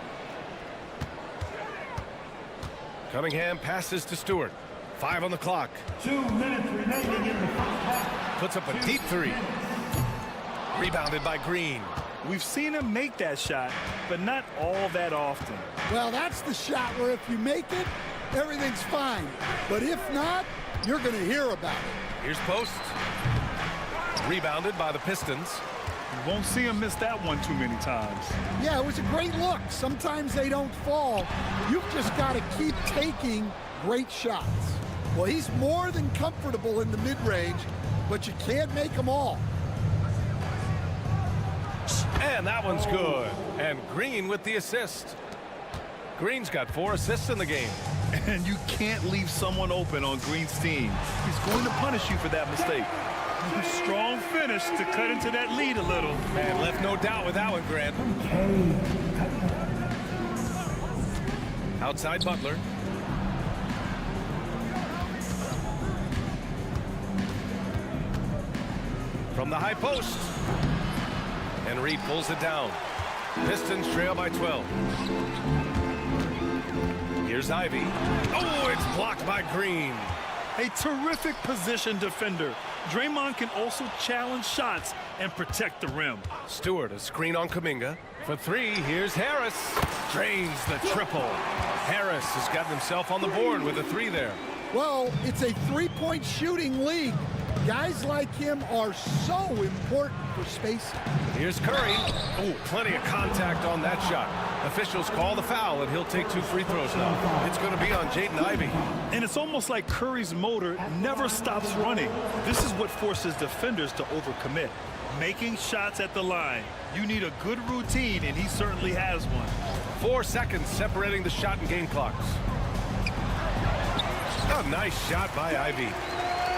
Cunningham passes to Stewart. 5 on the clock. 2 minutes remaining in the first half. Puts up a deep three. Rebounded by Green. We've seen him make that shot, but not all that often. Well, that's the shot where if you make it, everything's fine. But if not, you're going to hear about it. Here's Post. Rebounded by the Pistons. You won't see him miss that one too many times. Yeah, it was a great look. Sometimes they don't fall. You've just got to keep taking great shots. Well, he's more than comfortable in the mid-range, but you can't make them all. And that one's good. And Green with the assist. Green's got 4 assists in the game. And you can't leave someone open on Green's team. He's going to punish you for that mistake. Strong finish to cut into that lead a little. Man, left no doubt with that one, Grant. Outside Butler. From the high post. And Reed pulls it down. Pistons trail by 12. Here's Ivy. Oh, it's blocked by Green. A terrific position defender. Draymond can also challenge shots and protect the rim. Stewart, a screen on Kuminga. For 3, here's Harris. Drains the triple. Harris has gotten himself on the board with a 3 there. Well, it's a three-point shooting league. Guys like him are so important for spacing. Here's Curry. Oh, plenty of contact on that shot. Officials call the foul, and he'll take 2 free throws now. It's going to be on Jaden Ivey. And it's almost like Curry's motor never stops running. This is what forces defenders to overcommit. Making shots at the line. You need a good routine, and he certainly has one. 4 seconds separating the shot and game clocks. A nice shot by Ivy.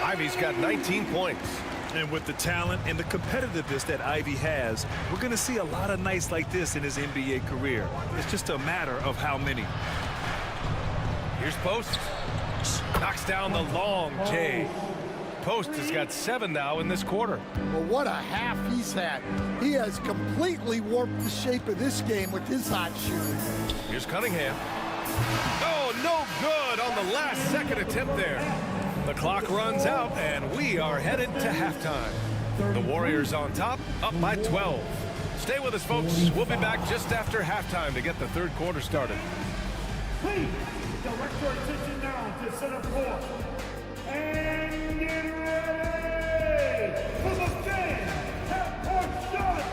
Ivy's got 19 points. And with the talent and the competitiveness that Ivy has, we're going to see a lot of nights like this in his NBA career. It's just a matter of how many. Here's Post. Knocks down the long J. Post has got 7 now in this quarter. Well, what a half he's had. He has completely warped the shape of this game with his hot shooting. Here's Cunningham. Oh, no good on the last second attempt there. The clock runs out, and we are headed to halftime. The Warriors on top, up by 12. Stay with us, folks. We'll be back just after halftime to get the third quarter started. Please direct your attention now to center court. And get ready for the game. Half-court shot.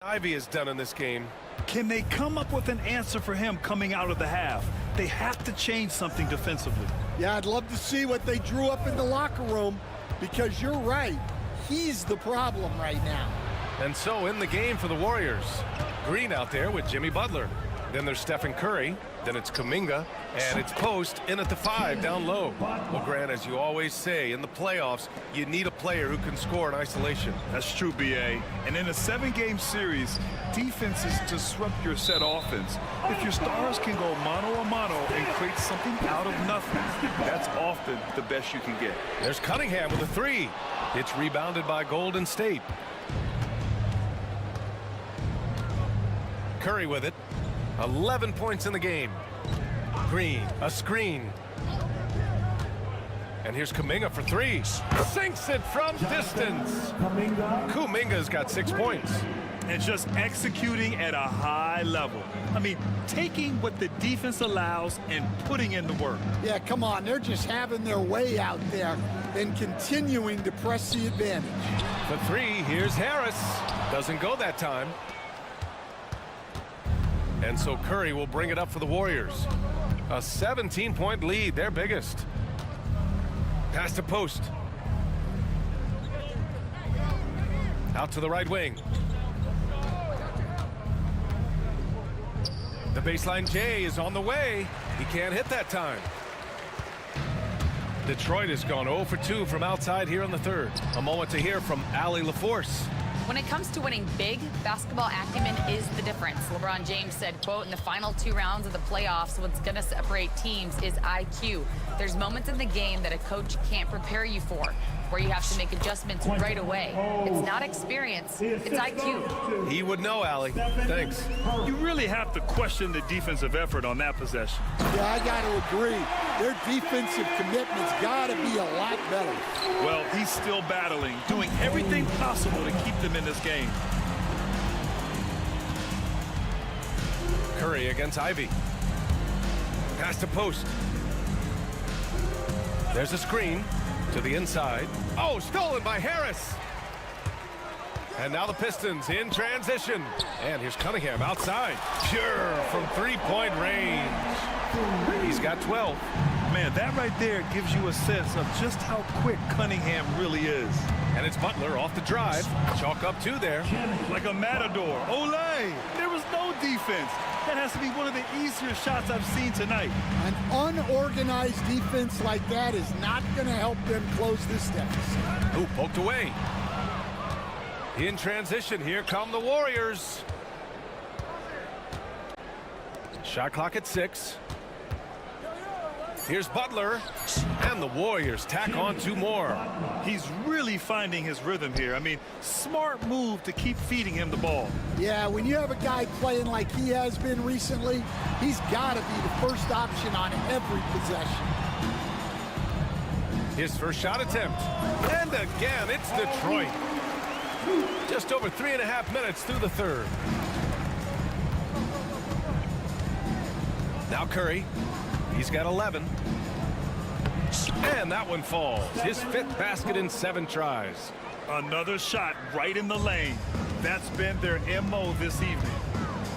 Ivy is done in this game. Can they come up with an answer for him coming out of the half? They have to change something defensively. Yeah, I'd love to see what they drew up in the locker room, because you're right. He's the problem right now. And so in the game for the Warriors, Green out there with Jimmy Butler. Then there's Stephen Curry. Then it's Kuminga. And it's Post in at the 5 down low. Well, Grant, as you always say, in the playoffs, you need a player who can score in isolation. That's true, B.A. And in a 7-game series, defense is disrupt your set offense. If your stars can go mano-a-mano and create something out of nothing, that's often the best you can get. There's Cunningham with a 3. It's rebounded by Golden State. Curry with it. 11 points in the game. Green, a screen. And here's Kuminga for three. Sinks it from distance. Kuminga's got 6 points. And just executing at a high level. I mean, taking what the defense allows and putting in the work. Yeah, come on. They're just having their way out there and continuing to press the advantage. For three, here's Harris. Doesn't go that time. And so Curry will bring it up for the Warriors. A 17-point lead, their biggest. Pass to post. Out to the right wing. The baseline J is on the way. He can't hit that time. Detroit has gone 0 for 2 from outside here in the third. A moment to hear from Allie LaForce. When it comes to winning big, basketball acumen is the difference. LeBron James said, quote, in the final 2 rounds of the playoffs, what's going to separate teams is IQ. There's moments in the game that a coach can't prepare you for, where you have to make adjustments right away. It's not experience, it's IQ. He would know, Allie. Thanks. You really have to question the defensive effort on that possession. Yeah, I got to agree. Their defensive commitment's got to be a lot better. Well, he's still battling, doing everything possible to keep them in this game. Curry against Ivy. Pass to post. There's a screen to the inside. Oh, stolen by Harris. And now the Pistons in transition. And here's Cunningham outside. Pure from three-point range. He's got 12. Man, that right there gives you a sense of just how quick Cunningham really is. And it's Butler off the drive. Chalk up 2 there. Like a matador. Olay! There was no defense. That has to be one of the easier shots I've seen tonight. An unorganized defense like that is not going to help them close this deficit. Ooh, poked away. In transition, here come the Warriors. Shot clock at 6. Here's Butler, and the Warriors tack on 2 more. He's really finding his rhythm here. I mean, smart move to keep feeding him the ball. Yeah, when you have a guy playing like he has been recently, he's got to be the first option on every possession. His first shot attempt. And again, it's Detroit. Just over 3.5 minutes through the third. Now Curry. He's got 11. And that one falls. His 5th basket in 7 tries. Another shot right in the lane. That's been their MO this evening.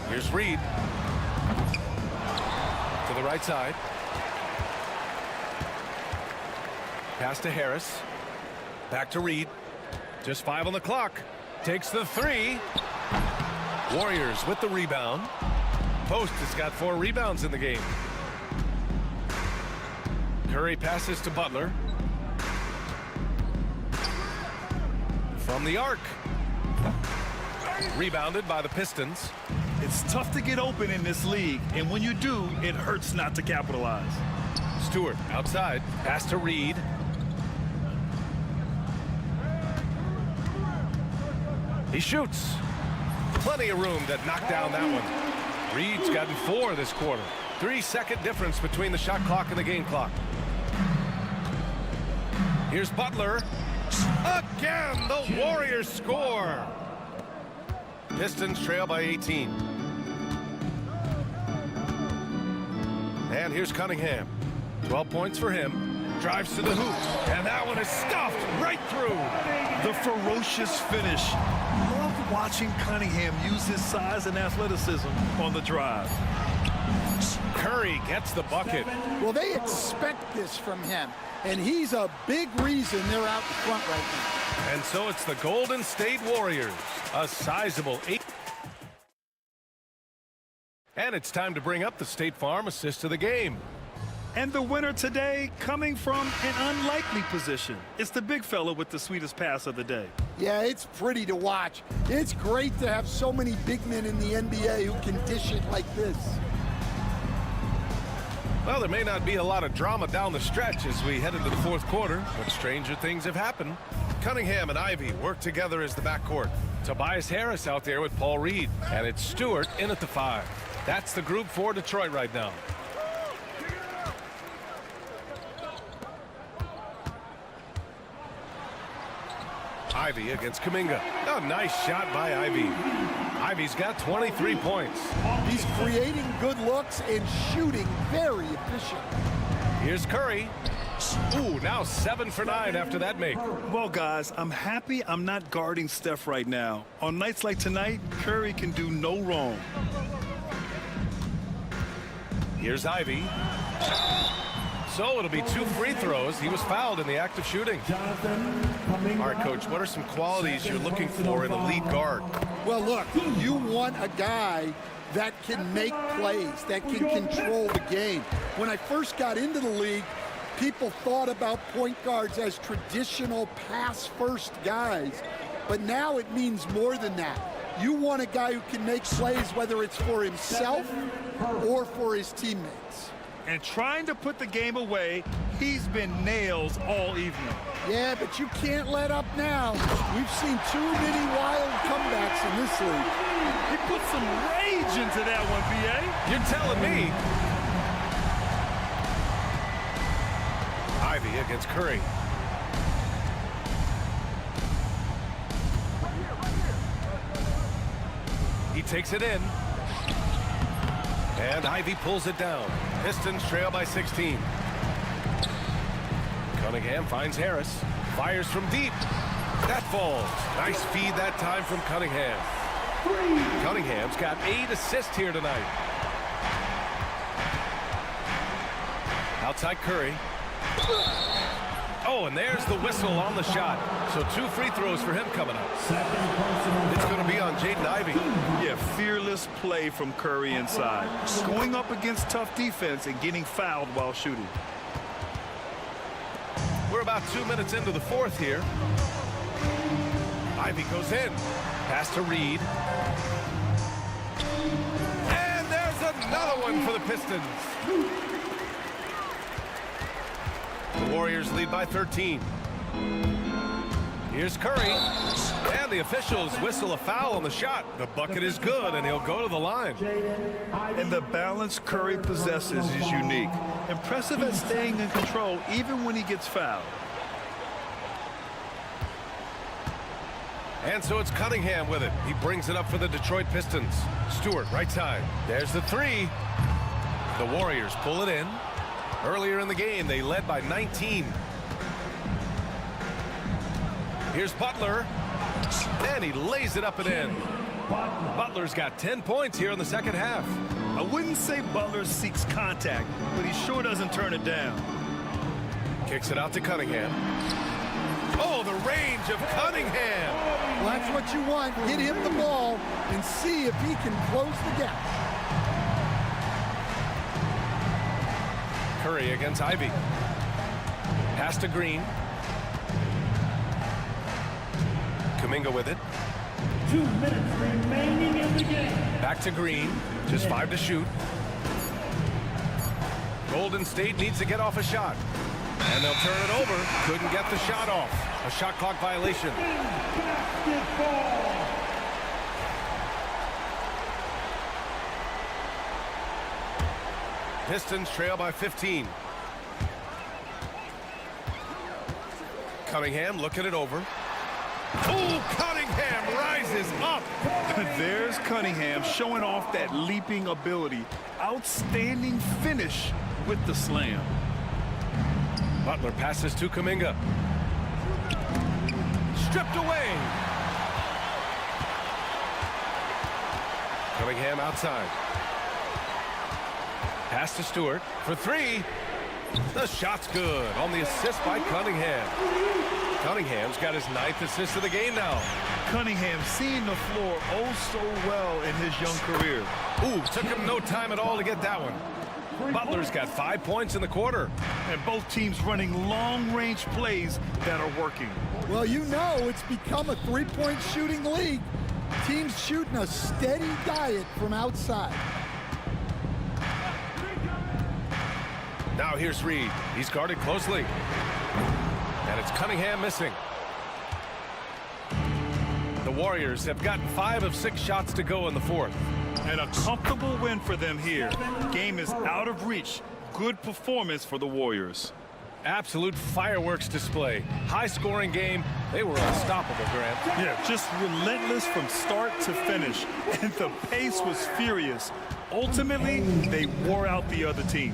Here's Reed. To the right side. Pass to Harris. Back to Reed. Just 5 on the clock. Takes the 3. Warriors with the rebound. Post has got 4 rebounds in the game. Curry passes to Butler. From the arc. Rebounded by the Pistons. It's tough to get open in this league, and when you do, it hurts not to capitalize. Stewart outside. Pass to Reed. He shoots. Plenty of room to knock down that one. Reed's gotten 4 this quarter. 3-second difference between the shot clock and the game clock. Here's Butler. Again, the Warriors score. Pistons trail by 18. And here's Cunningham. 12 points for him. Drives to the hoop. And that one is stuffed right through. The ferocious finish. Love watching Cunningham use his size and athleticism on the drive. Curry gets the bucket. Well, they expect this from him, and he's a big reason they're out in front right now. And so it's the Golden State Warriors, a sizable 8. And it's time to bring up the State Farm assist of the game. And the winner today coming from an unlikely position. It's the big fella with the sweetest pass of the day. Yeah, it's pretty to watch. It's great to have so many big men in the NBA who can dish it like this. Well, there may not be a lot of drama down the stretch as we head into the fourth quarter, but stranger things have happened. Cunningham and Ivy work together as the backcourt. Tobias Harris out there with Paul Reed, and it's Stewart in at the 5. That's the group for Detroit right now. Ivy against Kuminga. A nice shot by Ivy. Ivy's got 23 points. He's creating good looks and shooting very efficient. Here's Curry. Ooh, now 7 for 9 after that make. Well, guys, I'm happy I'm not guarding Steph right now. On nights like tonight, Curry can do no wrong. Here's Ivy. So it'll be 2 free throws. He was fouled in the act of shooting. All right, Coach, what are some qualities you're looking for in a lead guard? Well, look, you want a guy that can make plays, that can control the game. When I first got into the league, people thought about point guards as traditional pass-first guys. But now it means more than that. You want a guy who can make plays, whether it's for himself or for his teammates. And trying to put the game away, he's been nails all evening. Yeah, but you can't let up now. We've seen too many wild comebacks in this league. He put some rage into that one, B.A. You're telling me. Ivy against Curry. He takes it in. And Ivy pulls it down. Pistons trail by 16. Cunningham finds Harris. Fires from deep. That falls. Nice feed that time from Cunningham. Cunningham's got 8 assists here tonight. Outside Curry. Oh, and there's the whistle on the shot. So 2 free throws for him coming up. It's going to be on Jaden Ivey. Yeah, fearless play from Curry inside. Going up against tough defense and getting fouled while shooting. We're about 2 minutes into the fourth here. Ivy goes in. Pass to Reed. And there's another one for the Pistons. The Warriors lead by 13. Here's Curry. And the officials whistle a foul on the shot. The bucket is good, and he'll go to the line. And the balance Curry possesses is unique. Impressive at staying in control even when he gets fouled. And so it's Cunningham with it. He brings it up for the Detroit Pistons. Stewart, right side. There's the 3. The Warriors pull it in. Earlier in the game, they led by 19. Here's Butler. And he lays it up and in. Butler's got 10 points here in the second half. I wouldn't say Butler seeks contact, but he sure doesn't turn it down. Kicks it out to Cunningham. Oh, the range of Cunningham. Well, that's what you want. Get him the ball and see if he can close the gap. Curry against Ivy. Pass to Green. Kuminga with it. 2 minutes remaining in the game. Back to Green. Just 5 to shoot. Golden State needs to get off a shot. And they'll turn it over. Couldn't get the shot off. A shot clock violation. Basketball. Pistons trail by 15. Cunningham looking it over. Oh, Cunningham rises up. There's Cunningham showing off that leaping ability. Outstanding finish with the slam. Butler passes to Kuminga. Stripped away. Cunningham outside. Pass to Stewart for 3. The shot's good on the assist by Cunningham. Cunningham's got his 9th assist of the game now. Cunningham seeing the floor oh so well in his young career. Ooh, took him no time at all to get that one. Butler's got 5 points in the quarter. And both teams running long-range plays that are working. Well, you know it's become a three-point shooting league. Teams shooting a steady diet from outside. Now here's Reed. He's guarded closely. And it's Cunningham missing. The Warriors have gotten 5 of 6 shots to go in the fourth. And a comfortable win for them here. Game is out of reach. Good performance for the Warriors. Absolute fireworks display. High-scoring game. They were unstoppable, Grant. Yeah, just relentless from start to finish. And the pace was furious. Ultimately, they wore out the other team.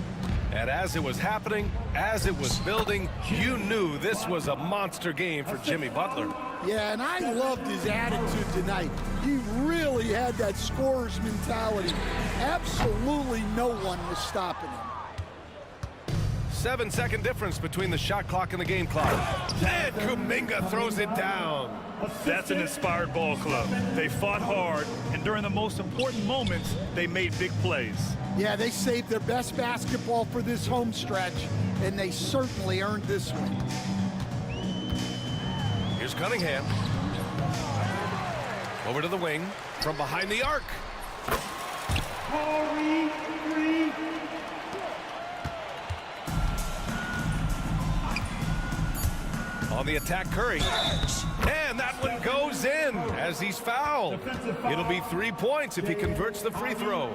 And as it was happening, as it was building, you knew this was a monster game for Jimmy Butler. Yeah, and I loved his attitude tonight. He really had that scorer's mentality. Absolutely no one was stopping him. 7-second difference between the shot clock and the game clock. And Kuminga throws it down. That's an inspired ball club. They fought hard, and during the most important moments, they made big plays. Yeah, they saved their best basketball for this home stretch, and they certainly earned this one. Here's Cunningham. Over to the wing, from behind the arc. On the attack, Curry. And that one goes in as he's fouled. It'll be 3 points if he converts the free throw.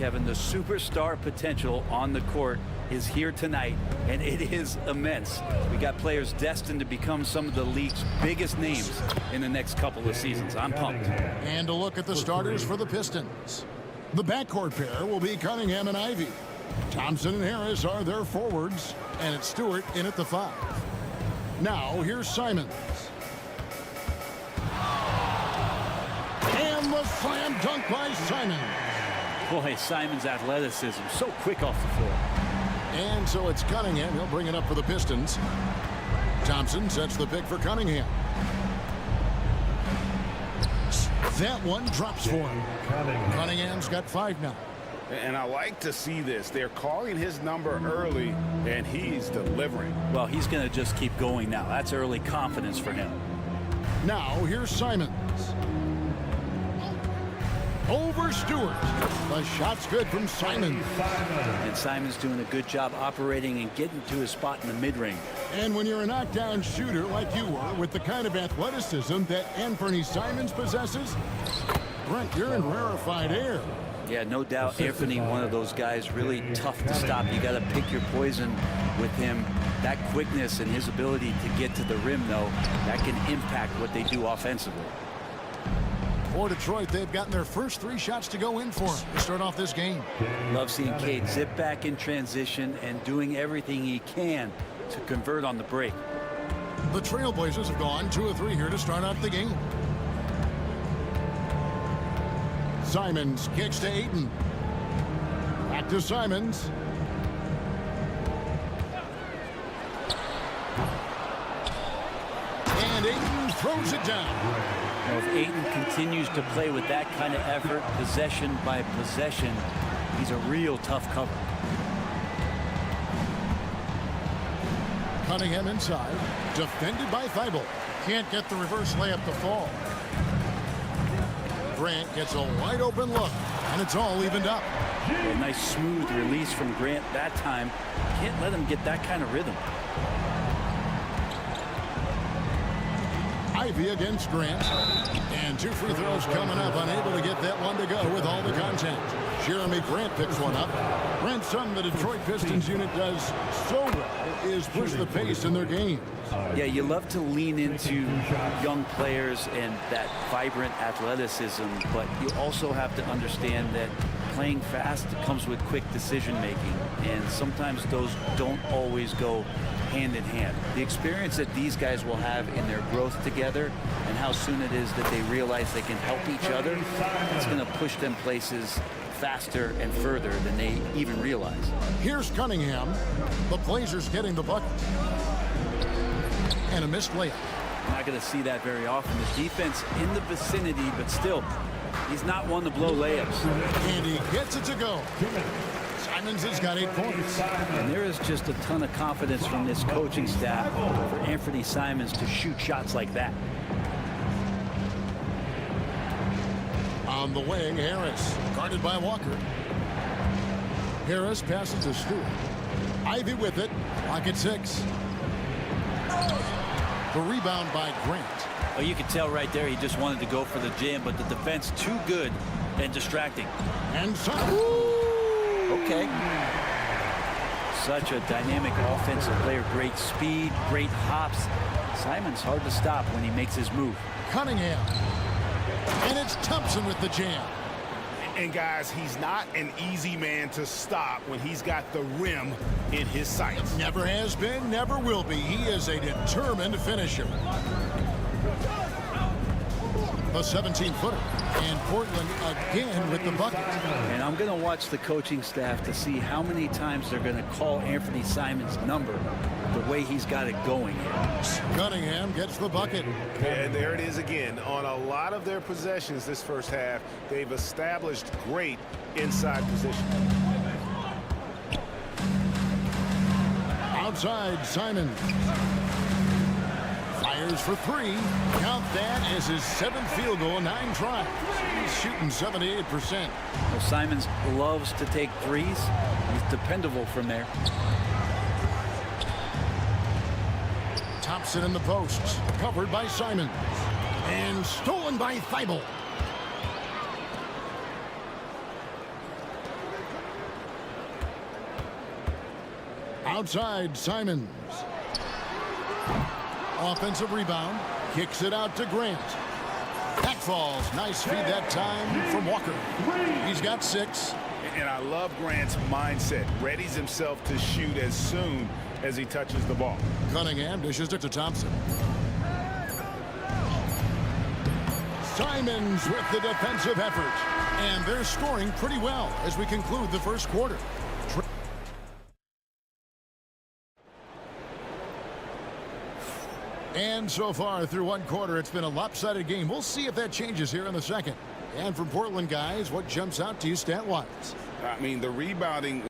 Kevin, the superstar potential on the court is here tonight, and it is immense. We got players destined to become some of the league's biggest names in the next couple of seasons. I'm pumped. And a look at the starters for the Pistons. The backcourt pair will be Cunningham and Ivy. Thompson and Harris are their forwards, and it's Stewart in at the 5. Now, here's Simons. And the slam dunk by Simons. Boy, Simons' athleticism, so quick off the floor. And so it's Cunningham. He'll bring it up for the Pistons. Thompson sets the pick for Cunningham. That one drops for him. Cunningham's got 5 now. And I like to see this. They're calling his number early, and he's delivering. Well, he's going to just keep going now. That's early confidence for him. Now, here's Simons. Over Stewart. The shot's good from Simons. And Simons doing a good job operating and getting to his spot in the mid-range. And when you're a knockdown shooter like you were, with the kind of athleticism that Anthony Simons possesses, Brent, you're in rarefied air. Yeah, no doubt Anthony, one of those guys, really tough to stop. You got to pick your poison with him. That quickness and his ability to get to the rim, though, that can impact what they do offensively. For Detroit, they've gotten their first 3 shots to go in for him to start off this game. Love seeing Cade zip back in transition and doing everything he can to convert on the break. The Trailblazers have gone 2 of 3 here to start out the game. Simons kicks to Ayton. Back to Simons. And Ayton throws it down. Now, if Ayton continues to play with that kind of effort, possession by possession, he's a real tough cover. Cunningham inside, defended by Thibault. Can't get the reverse layup to fall. Grant gets a wide open look, and it's all evened up. A nice smooth release from Grant that time. Can't let him get that kind of rhythm. Ivy against Grant. And 2 free throws coming up, unable to get that one to go with all the contact. Jeremy Grant picks one up. Grant, something the Detroit Pistons unit does so well is push the pace in their game. Yeah, you love to lean into young players and that vibrant athleticism, but you also have to understand that playing fast comes with quick decision making, and sometimes those don't always go hand in hand. The experience that these guys will have in their growth together and how soon it is that they realize they can help each other, it's going to push them places faster and further than they even realize. Here's Cunningham. The Blazers getting the bucket. And a missed layup. Not going to see that very often. The defense in the vicinity, but still, he's not one to blow layups. And he gets it to go. Simons has got 8 points. And there is just a ton of confidence from this coaching staff for Anthony Simons to shoot shots like that. On the wing, Harris, guarded by Walker. Harris passes to Stewart. Ivy with it, lock at 6. The rebound by Grant. Well, you can tell right there he just wanted to go for the jam, but the defense too good and distracting. And okay. Such a dynamic offensive player. Great speed, great hops. Simons hard to stop when he makes his move. Cunningham. And it's Thompson with the jam. And guys, he's not an easy man to stop when he's got the rim in his sights. Never has been, never will be. He is a determined finisher. The 17-footer. And Portland again with the bucket. And I'm going to watch the coaching staff to see how many times they're going to call Anthony Simons' number the way he's got it going here. Cunningham gets the bucket. And there it is again. On a lot of their possessions this first half, they've established great inside position. Outside, Simons. Fires for 3. Count that as his 7th field goal in 9 tries. He's shooting 78%. Well, Simons loves to take threes. He's dependable from there. Thompson in the post. Covered by Simons. And stolen by Thibault. Outside, Simons. Offensive rebound. Kicks it out to Grant. Back falls. Nice feed that time from Walker. He's got 6. And I love Grant's mindset. Readies himself to shoot as soon as he touches the ball. Cunningham dishes it to Thompson. Simons with the defensive effort. And they're scoring pretty well as we conclude the first quarter. And so far through one quarter, it's been a lopsided game. We'll see if that changes here in the second. And from Portland, guys, what jumps out to you stat-wise? I mean, the rebounding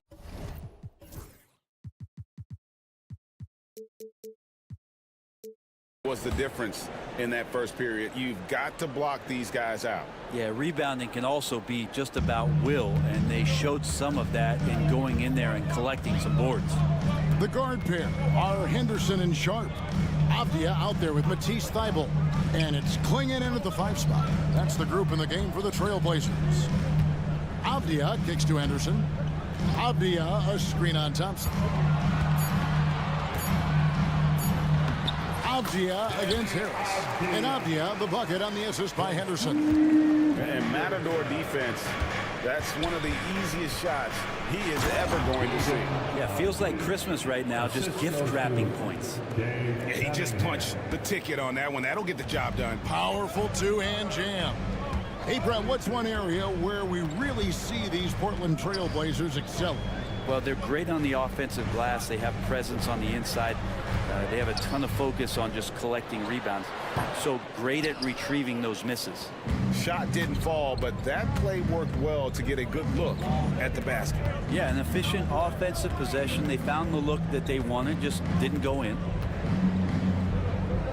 was the difference in that first period. You've got to block these guys out. Yeah, rebounding can also be just about will, and they showed some of that in going in there and collecting some boards. The guard pair are Henderson and Sharp. Avdia out there with Matisse Thybulle. And it's Klingon in at the 5 spot. That's the group in the game for the Trailblazers. Avdia kicks to Henderson. Avdia a screen on Thompson. Avdia against Harris. And Avdia the bucket on the assist by Henderson. And Matador defense, that's one of the easiest shots he is ever going to see. Yeah, feels like Christmas right now, just gift wrapping points. Yeah, he just punched the ticket on that one. That'll get the job done. Powerful two-hand jam. Hey, Brett, what's one area where we really see these Portland Trailblazers excelling? Well, they're great on the offensive glass. They have presence on the inside. They have a ton of focus on just collecting rebounds. So great at retrieving those misses. Shot didn't fall, but that play worked well to get a good look at the basket. Yeah, an efficient offensive possession. They found the look that they wanted, just didn't go in.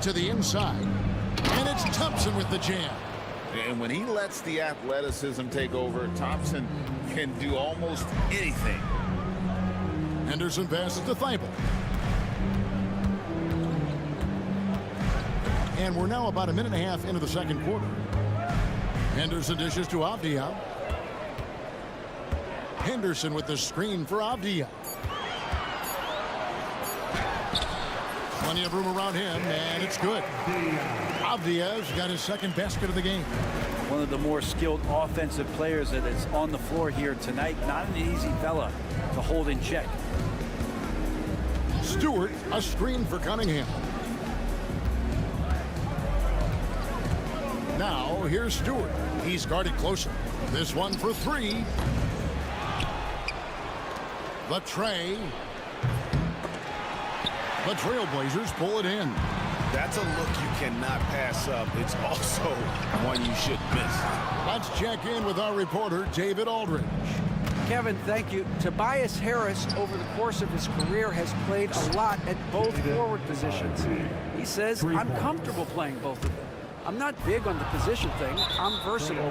To the inside. And it's Thompson with the jam. And when he lets the athleticism take over, Thompson can do almost anything. Henderson passes to Thybulle. And we're now about a minute and a half into the second quarter. Henderson dishes to Avdia. Henderson with the screen for Avdia. Plenty of room around him, and it's good. Avdia's got his second basket of the game. One of the more skilled offensive players that is on the floor here tonight. Not an easy fella to hold in check. Stewart, a screen for Cunningham. Now, here's Stewart. He's guarded closer. This one for 3. The tray. The Trailblazers pull it in. That's a look you cannot pass up. It's also one you should miss. Let's check in with our reporter, David Aldridge. Kevin, thank you. Tobias Harris, over the course of his career, has played a lot at both forward positions. He says, I'm comfortable playing both of them. I'm not big on the position thing. I'm versatile.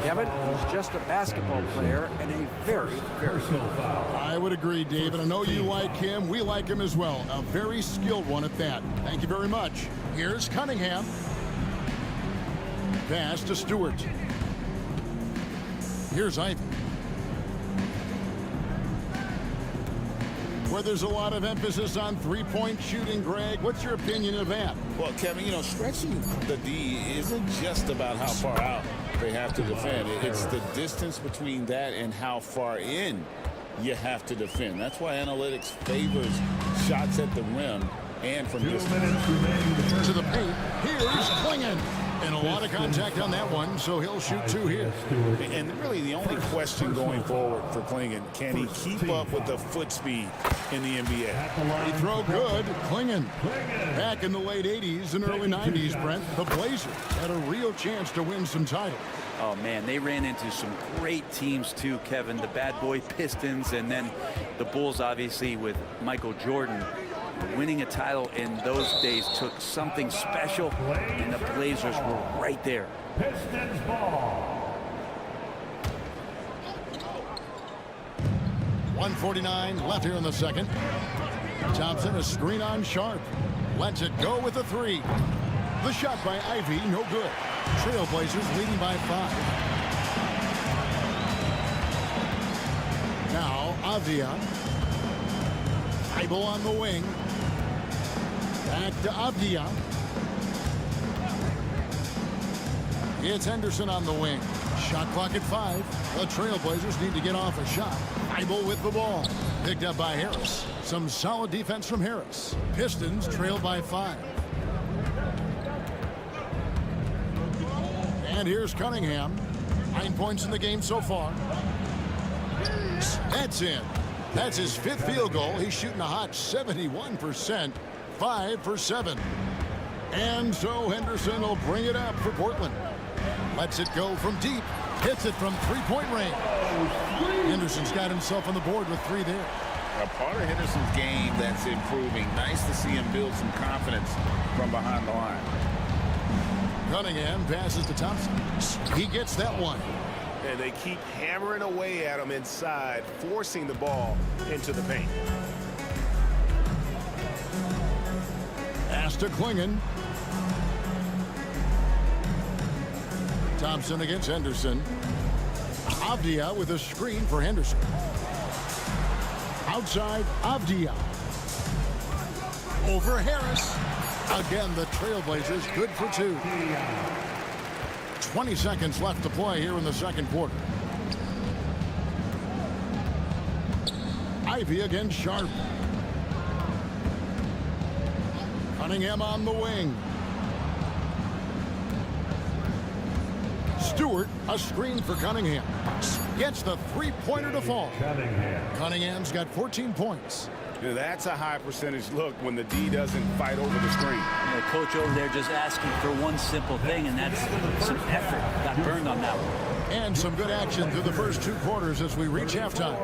Kevin, he's just a basketball player and a very, very good one. I would agree, David. I know you like him. We like him as well. A very skilled one at that. Thank you very much. Here's Cunningham. Pass to Stewart. Here's Ivy. Where there's a lot of emphasis on three-point shooting, Greg. What's your opinion of that? Well, Kevin, you know, stretching the D isn't just about how far out they have to defend. It's the distance between that and how far in you have to defend. That's why analytics favors shots at the rim and from distance. To the paint. Here's Klingon. And a lot of contact on that one, so he'll shoot 2 here. And really the only question going forward for Klingon, can he keep up with the foot speed in the NBA? He throw good. Klingon. Back in the late 80s and early 90s, Brent, the Blazers had a real chance to win some titles. Oh, man, they ran into some great teams, too, Kevin. The bad boy Pistons and then the Bulls, obviously, with Michael Jordan. Winning a title in those days took something special, and the Blazers were right there. Pistons ball. 1:49 left here in the second. Thompson, a screen on Sharp. Lets it go with a 3. The shot by Ivy, no good. Trailblazers leading by 5. Now, Avdia. Thibault on the wing. Back to Avdia. It's Henderson on the wing. Shot clock at 5. The Trailblazers need to get off a shot. Thibault with the ball. Picked up by Harris. Some solid defense from Harris. Pistons trail by 5. And here's Cunningham. 9 points in the game so far. That's in. That's his 5th field goal. He's shooting a hot 71%. 5 for 7. And so Henderson will bring it up for Portland. Lets it go from deep. Hits it from three-point range. Henderson's got himself on the board with 3 there. A part of Henderson's game that's improving. Nice to see him build some confidence from behind the line. Cunningham passes to Thompson. He gets that one. And they keep hammering away at him inside, forcing the ball into the paint. Pass to Klingon. Thompson against Henderson. Avdia with a screen for Henderson. Outside, Avdia. Over Harris. Again, the Trailblazers good for 2. 20 seconds left to play here in the second quarter. Ivy against Sharp. Cunningham on the wing. Stewart, a screen for Cunningham. Gets the three-pointer to fall. Cunningham's got 14 points. That's a high percentage look when the D doesn't fight over the screen. The coach over there just asking for one simple thing, and that's some effort. Got burned on that one. And some good action through the first 2 quarters as we reach halftime.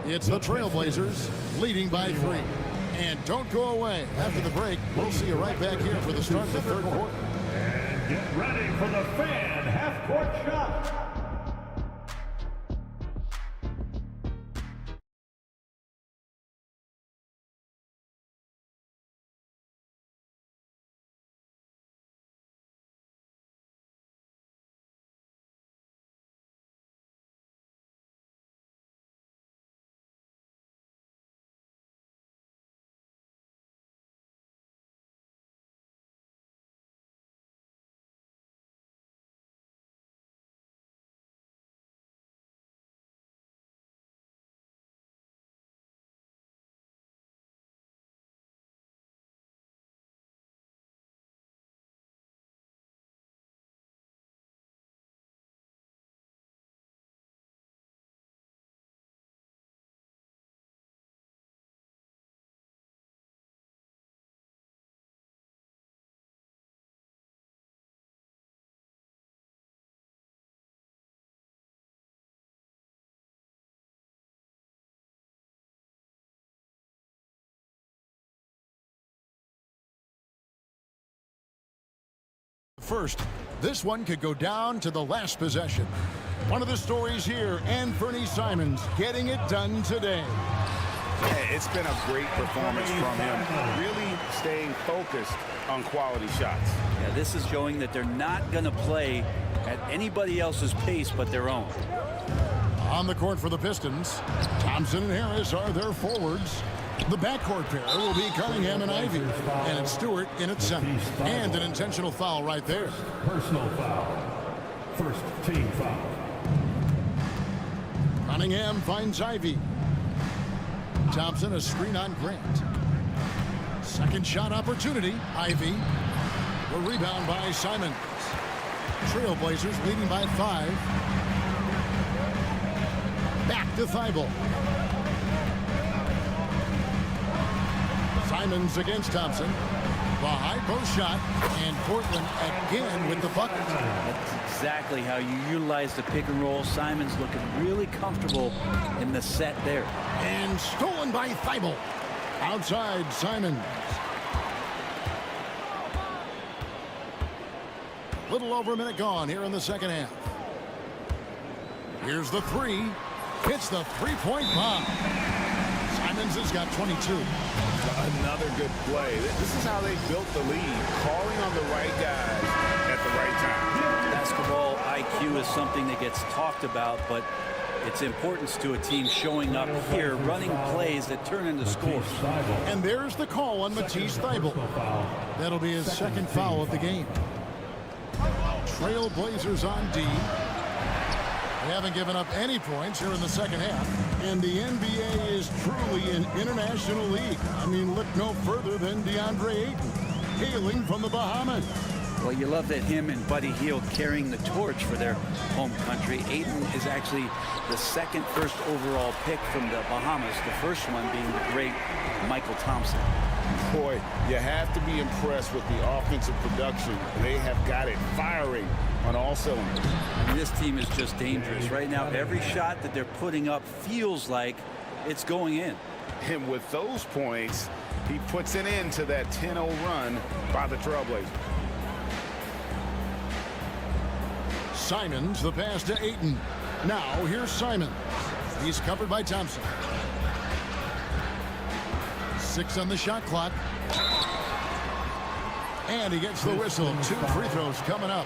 It's the Trailblazers leading by 3. And don't go away. After the break, we'll see you right back here for the start of the third quarter. And get ready for the fan half-court shot. First, this one could go down to the last possession. One of the stories here, and Fernie Simons getting it done today. Yeah, it's been a great performance from him, really staying focused on quality shots. Yeah, this is showing that they're not going to play at anybody else's pace but their own. On the court for the Pistons, Thompson and Harris are their forwards. The backcourt pair will be Cunningham and Ivy, and it's Stewart in at center. And an intentional foul right there. Personal foul. First team foul. Cunningham finds Ivy. Thompson a screen on Grant. Second shot opportunity. Ivy. The rebound by Simons. Trailblazers leading by 5. Back to Thibault. Simons against Thompson. The high post shot, and Portland again with the bucket. That's exactly how you utilize the pick and roll. Simons looking really comfortable in the set there. And stolen by Thibault. Outside Simons. Little over a minute gone here in the second half. Here's the 3. Hits the three-point bomb. Simons has got 22. Another good play. This is how they built the lead, calling on the right guys at the right time. Basketball IQ is something that gets talked about, but its importance to a team showing up here, running plays that turn into scores. And there's the call on Matisse Thybulle. That'll be his second foul of the game. Trailblazers on D. They haven't given up any points here in the second half. And the NBA is truly an international league. I mean, look no further than DeAndre Ayton, hailing from the Bahamas. Well, you love that him and Buddy Hield carrying the torch for their home country. Ayton is actually the second first overall pick from the Bahamas, the first one being the great Michael Thompson. Boy, you have to be impressed with the offensive production. They have got it firing on all cylinders. And this team is just dangerous. Right now, every shot that they're putting up feels like it's going in. And with those points, he puts an end to that 10-0 run by the Trailblazers. Simons, the pass to Ayton. Now, here's Simons. He's covered by Thompson. 6 on the shot clock. And he gets the whistle. 2 free throws coming up.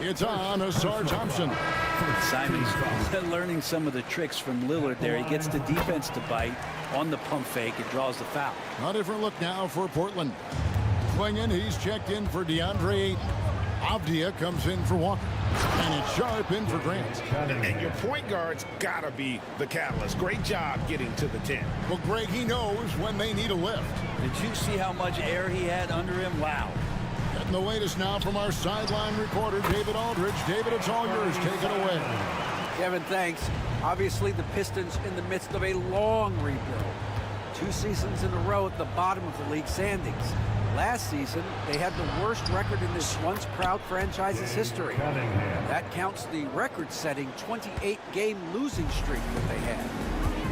It's on Asar Thompson. Simons learning some of the tricks from Lillard there. He gets the defense to bite on the pump fake. It draws the foul. A different look now for Portland. Klingen, he's checked in for DeAndre Ayton. Avdia comes in for Walker. And it's Sharp in for Grant. And your point guard's got to be the catalyst. Great job getting to the 10. Well, Greg, he knows when they need a lift. Did you see how much air he had under him? Wow. Getting the latest now from our sideline reporter, David Aldridge. David, it's all yours. Take it away. Kevin, thanks. Obviously, the Pistons in the midst of a long rebuild. 2 seasons in a row at the bottom of the league standings. Last season, they had the worst record in this once proud franchise's history. That counts the record-setting 28-game losing streak that they had.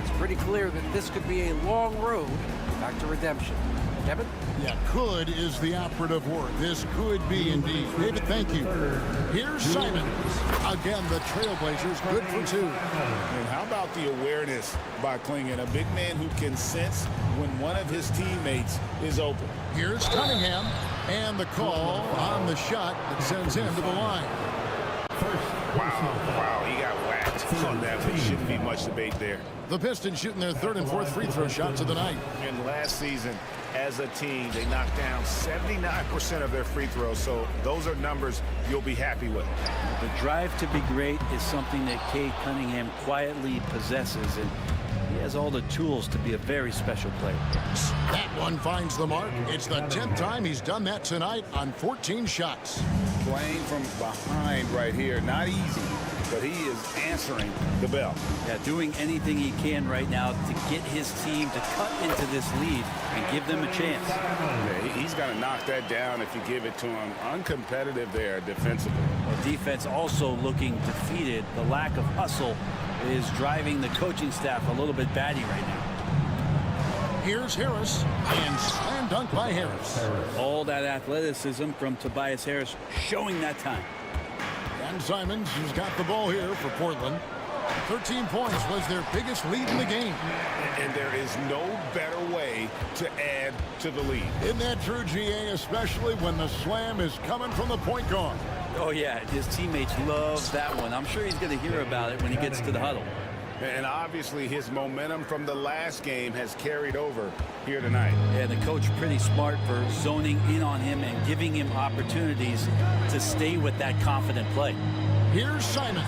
It's pretty clear that this could be a long road back to redemption. Kevin? Yeah, could is the operative word. This could be indeed. David, thank you. Here's Simons. Again, the Trailblazers good for 2. And how about the awareness by Klingen? A big man who can sense when one of his teammates is open. Here's Cunningham. And the call on the shot that sends him to the line. Wow, he got whacked on that. There shouldn't be much debate there. The Pistons shooting their 3rd and 4th free throw shots of the night. And last season, as a team, they knocked down 79% of their free throws, so those are numbers you'll be happy with. The drive to be great is something that Cade Cunningham quietly possesses, and he has all the tools to be a very special player. That one finds the mark. It's the 10th time he's done that tonight on 14 shots. Playing from behind right here, not easy, but he is answering the bell. Yeah, doing anything he can right now to get his team to cut into this lead and give them a chance. Yeah, he's going to knock that down if you give it to him. Uncompetitive there defensively. Well, defense also looking defeated. The lack of hustle is driving the coaching staff a little bit batty right now. Here's Harris, and slam dunk by Harris. All that athleticism from Tobias Harris showing that time. And Simons, who's got the ball here for Portland. 13 points was their biggest lead in the game. And there is no better way to add to the lead. Isn't that true, GA, especially when the slam is coming from the point guard? Oh, yeah, his teammates love that one. I'm sure he's going to hear about it when he gets to the huddle. And obviously his momentum from the last game has carried over here tonight. Yeah, the coach pretty smart for zoning in on him and giving him opportunities to stay with that confident play. Here's Simons.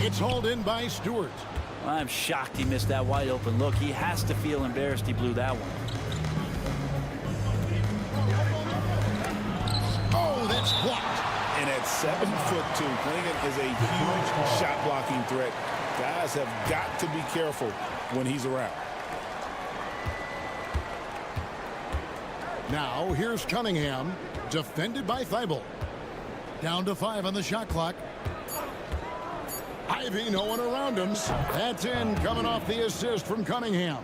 It's hauled in by Stewart. I'm shocked he missed that wide open look. He has to feel embarrassed he blew that one. Oh, that's blocked. And at 7'2", Klingen is a huge shot blocking threat. Guys have got to be careful when he's around. Now here's Cunningham, defended by Thybulle. Down to 5 on the shot clock. Ivy, no one around him. That's in, coming off the assist from Cunningham.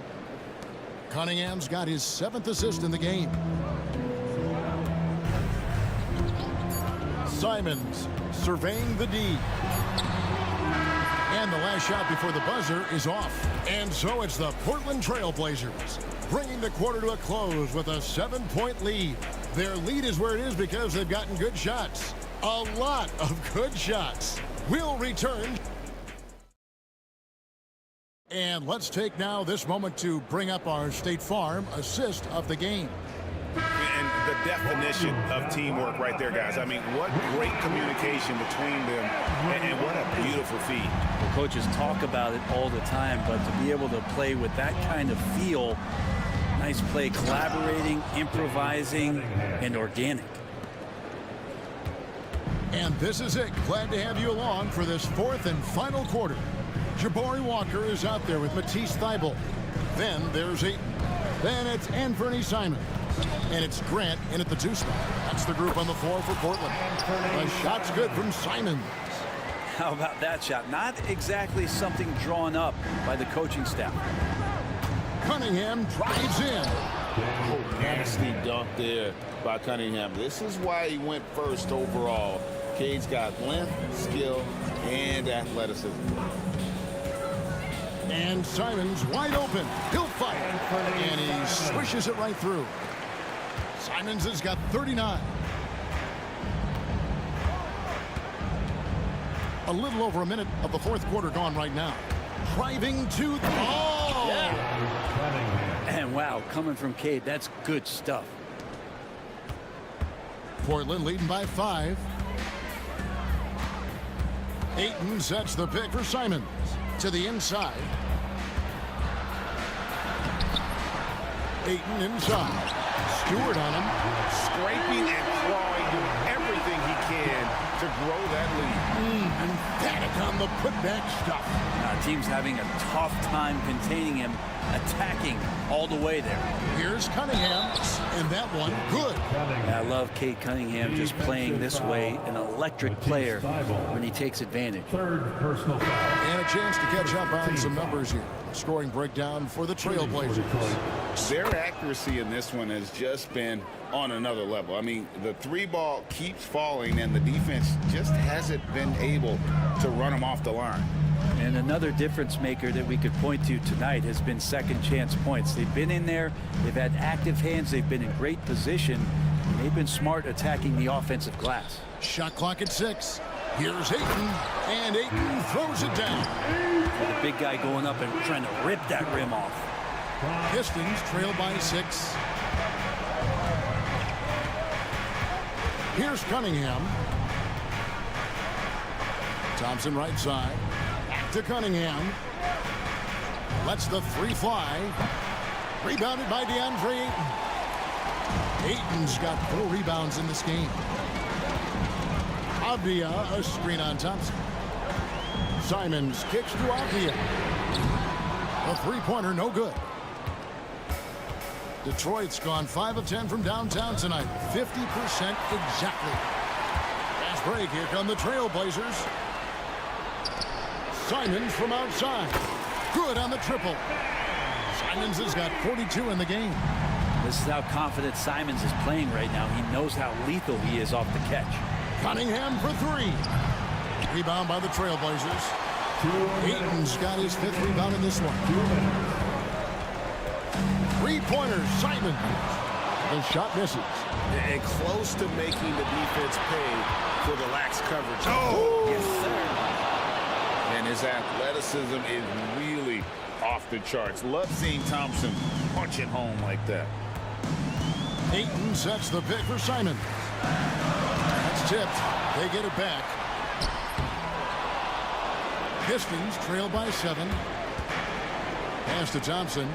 Cunningham's got his 7th assist in the game. Simons surveying the D. And the last shot before the buzzer is off. And so it's the Portland Trailblazers bringing the quarter to a close with a 7-point lead. Their lead is where it is because they've gotten good shots. A lot of good shots. We'll return. And let's take now this moment to bring up our State Farm assist of the game. And the definition of teamwork right there, guys. I mean, what great communication between them, and what a beautiful feed. The coaches talk about it all the time, but to be able to play with that kind of feel, nice play, collaborating, improvising, and organic. And this is it. Glad to have you along for this fourth and final quarter. Jabari Walker is out there with Matisse Thybulle. Then there's Ayton. Then it's Anthony Simon. And it's Grant in at the 2 spot. That's the group on the floor for Portland. The shot's good from Simon. How about that shot? Not exactly something drawn up by the coaching staff. Cunningham drives in. Oh, nasty dunk there by Cunningham. This is why he went first overall. Cade's got length, skill, and athleticism. And Simon's wide open. He'll fire. And he swishes it right through. Simons has got 39. A little over a minute of the fourth quarter gone right now. Driving to the ball. Yeah. And wow, coming from Cade, that's good stuff. Portland leading by 5. Ayton sets the pick for Simons. To the inside. Ayton inside. Stewart on him. Scraping and clawing, doing everything he can to grow that lead. Emphatic on the putback stuff. Team's having a tough time containing him, attacking all the way there. Here's Cunningham, and that one good. I love Cade Cunningham just playing this way, an electric player when he takes advantage. Third personal foul. And a chance to catch up on some numbers here. Scoring breakdown for the Trailblazers. Their accuracy in this one has just been on another level. I mean, the 3-ball keeps falling, and the defense just hasn't been able to run them off the line. And another difference maker that we could point to tonight has been second chance points. They've been in there, they've had active hands, they've been in great position, and they've been smart attacking the offensive glass. Shot clock at 6. Here's Ayton, and Ayton throws it down. The big guy going up and trying to rip that rim off. Pistons trail by 6. Here's Cunningham. Thompson right side. Back to Cunningham. Lets the 3 fly. Rebounded by DeAndre Ayton. Ayton's got 4 rebounds in this game. Avdia, a screen on Thompson. Simons kicks to Avdia. A 3-pointer, no good. Detroit's gone 5 of 10 from downtown tonight. 50% exactly. Fast break. Here come the Trailblazers. Simons from outside. Good on the triple. Simons has got 42 in the game. This is how confident Simons is playing right now. He knows how lethal he is off the catch. Cunningham for 3. Rebound by the Trailblazers. Ayton's got his 5th rebound in this one. 3-pointer, Simon. The shot misses. And close to making the defense pay for the lax coverage. Oh! Yes, sir. And his athleticism is really off the charts. Love seeing Thompson punch it home like that. Ayton sets the pick for Simon. That's tipped. They get it back. Pistons trail by 7. Pass to Thompson.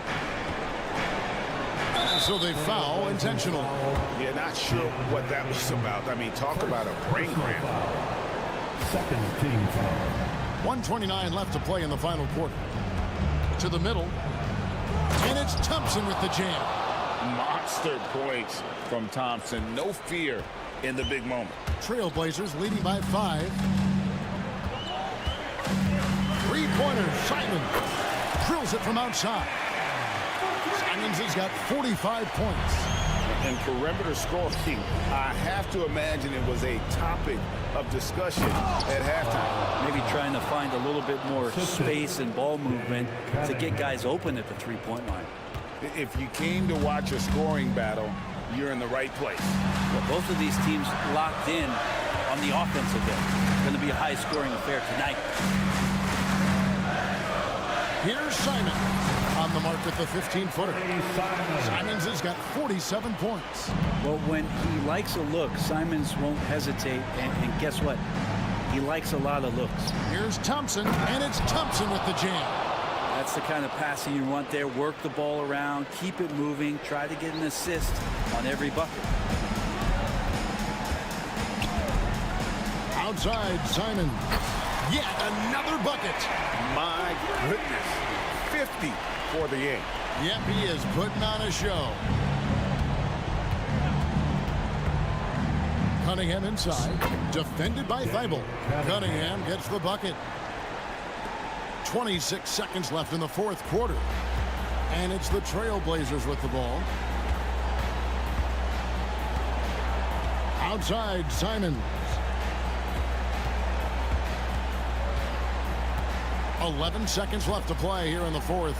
So they foul intentional. Yeah, not sure what that was about. I mean, talk about a brain cramp. Second team foul. 1:29 left to play in the final quarter. To the middle. And it's Thompson with the jam. Monster points from Thompson. No fear in the big moment. Trailblazers leading by 5. 3-pointer, Simon. Drills it from outside. Simons has got 45 points. And perimeter scoring, I have to imagine it was a topic of discussion at halftime. Maybe trying to find a little bit more space and ball movement to get guys open at the 3-point line. If you came to watch a scoring battle, you're in the right place. Well, both of these teams locked in on the offensive end. It's going to be a high-scoring affair tonight. Here's Simon on the mark with the 15-footer. Simons has got 47 points. Well, when he likes a look, Simons won't hesitate, and guess what? He likes a lot of looks. Here's Thompson, and it's Thompson with the jam. That's the kind of passing you want there. Work the ball around, keep it moving, try to get an assist on every bucket. Outside, Simon. Yet another bucket. My goodness. 50 for the game. Yep, he is putting on a show. Cunningham inside. Defended by Thibault. Cunningham gets the bucket. 26 seconds left in the fourth quarter. And it's the Trailblazers with the ball. Outside, Simons. 11 seconds left to play here in the fourth.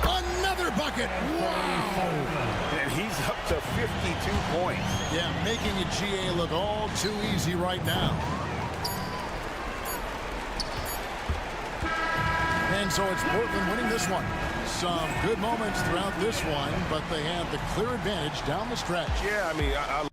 Another bucket! Wow! And he's up to 52 points. Yeah, making a GA look all too easy right now. And so it's Portland winning this one. Some good moments throughout this one, but they have the clear advantage down the stretch. Yeah, I mean, I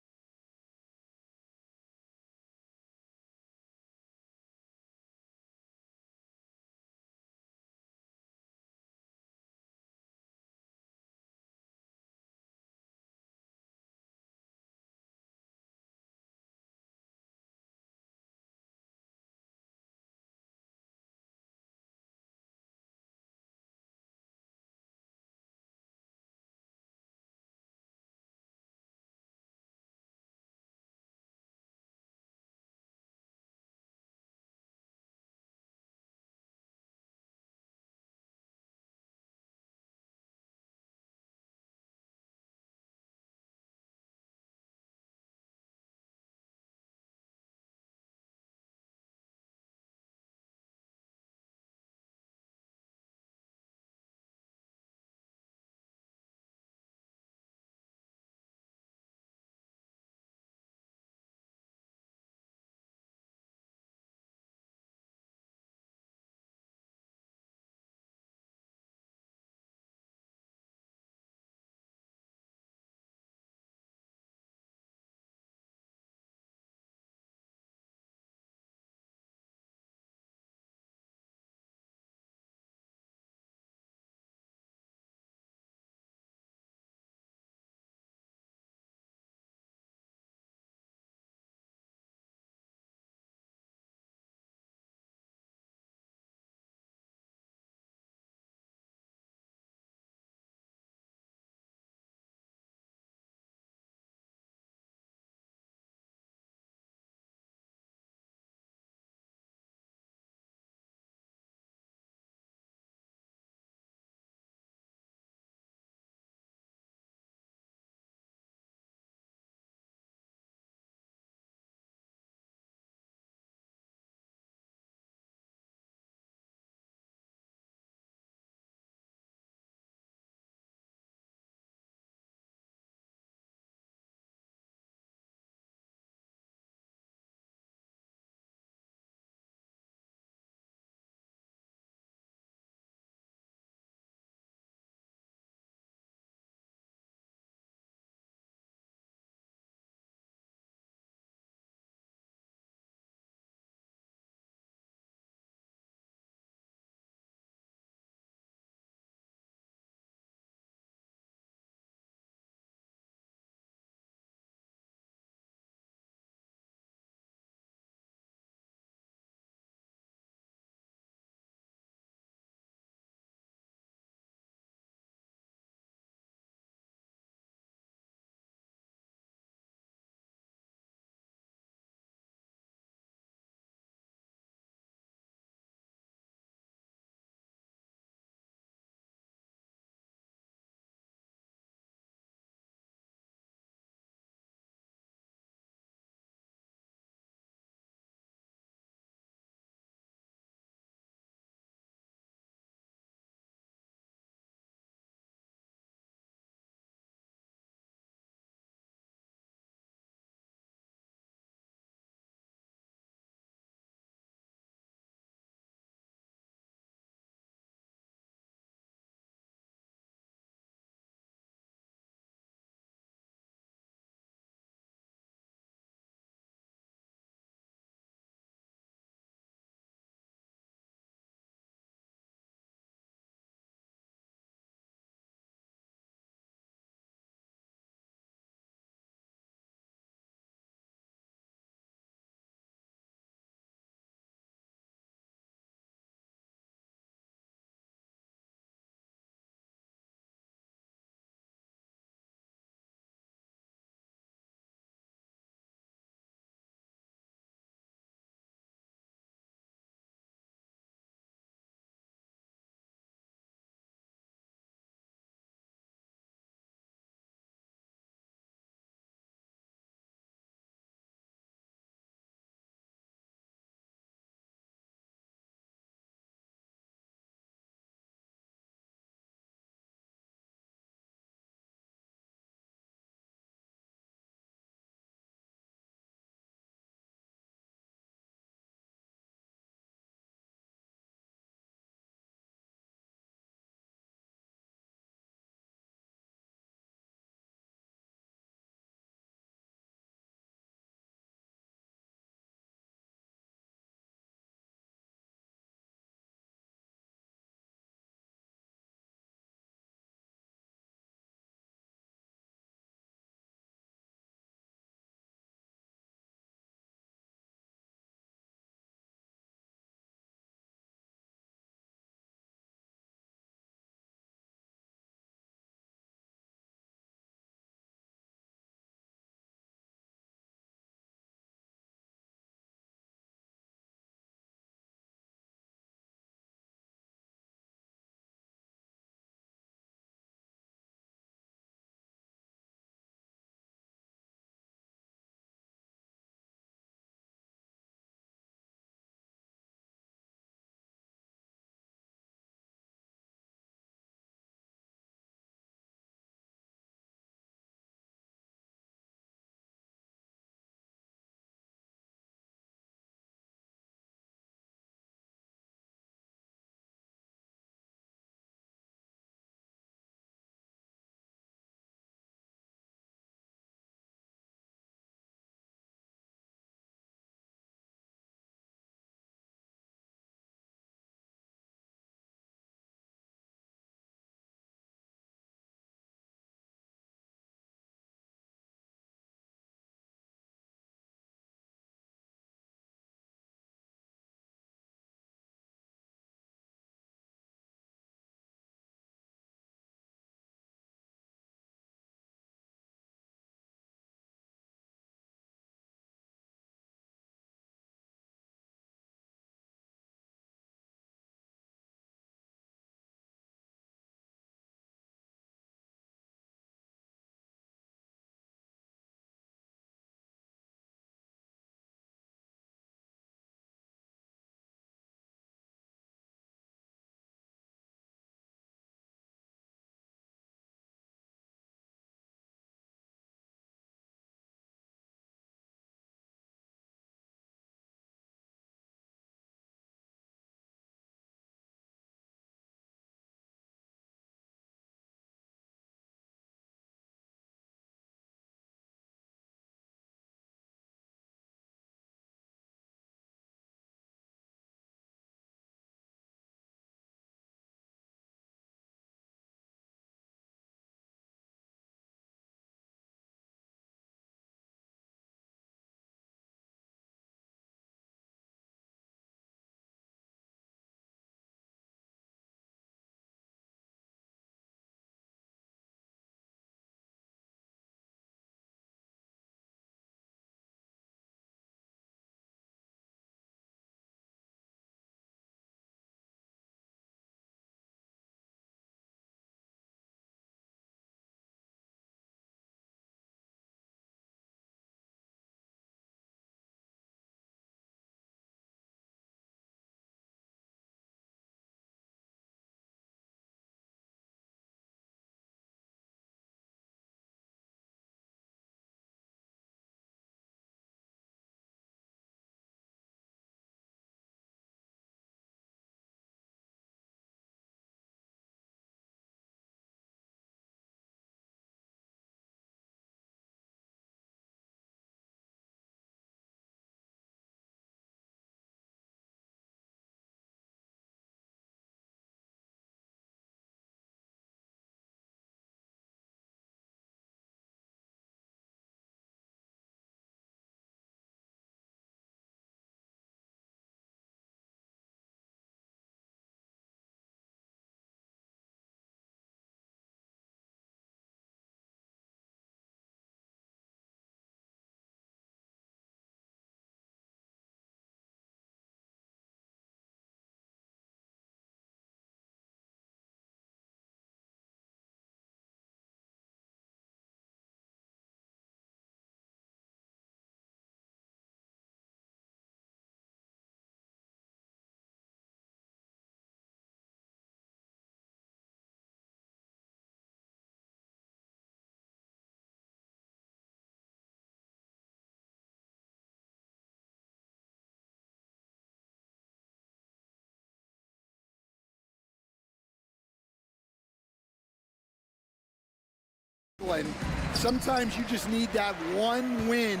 And sometimes you just need that one win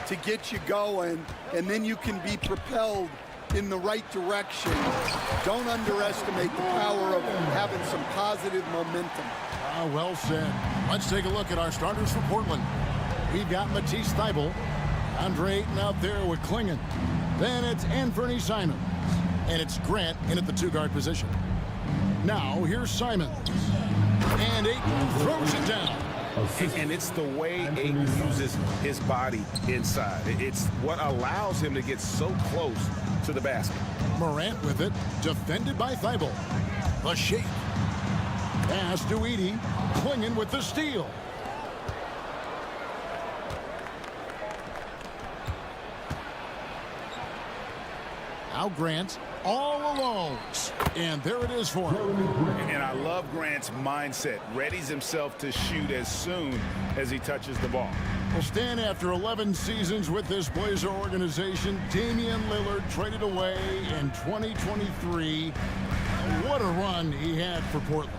to get you going, and then you can be propelled in the right direction. Don't underestimate the power of having some positive momentum. Well said. Let's take a look at our starters for Portland. We've got Matisse Thybulle, Andre Ayton out there with Klingon. Then it's Anthony Simons, and it's Grant in at the two-guard position. Now here's Simons, and Ayton throws it down. And it's the way Ayton uses his body inside. It's what allows him to get so close to the basket. Morant with it, defended by Thybulle. The shake. Pass to Edey, Klingon with the steal. Now Grant all alone. And there it is for him. And I love Grant's mindset. Readies himself to shoot as soon as he touches the ball. Well, Stan, after 11 seasons with this Blazer organization, Damian Lillard traded away in 2023. What a run he had for Portland.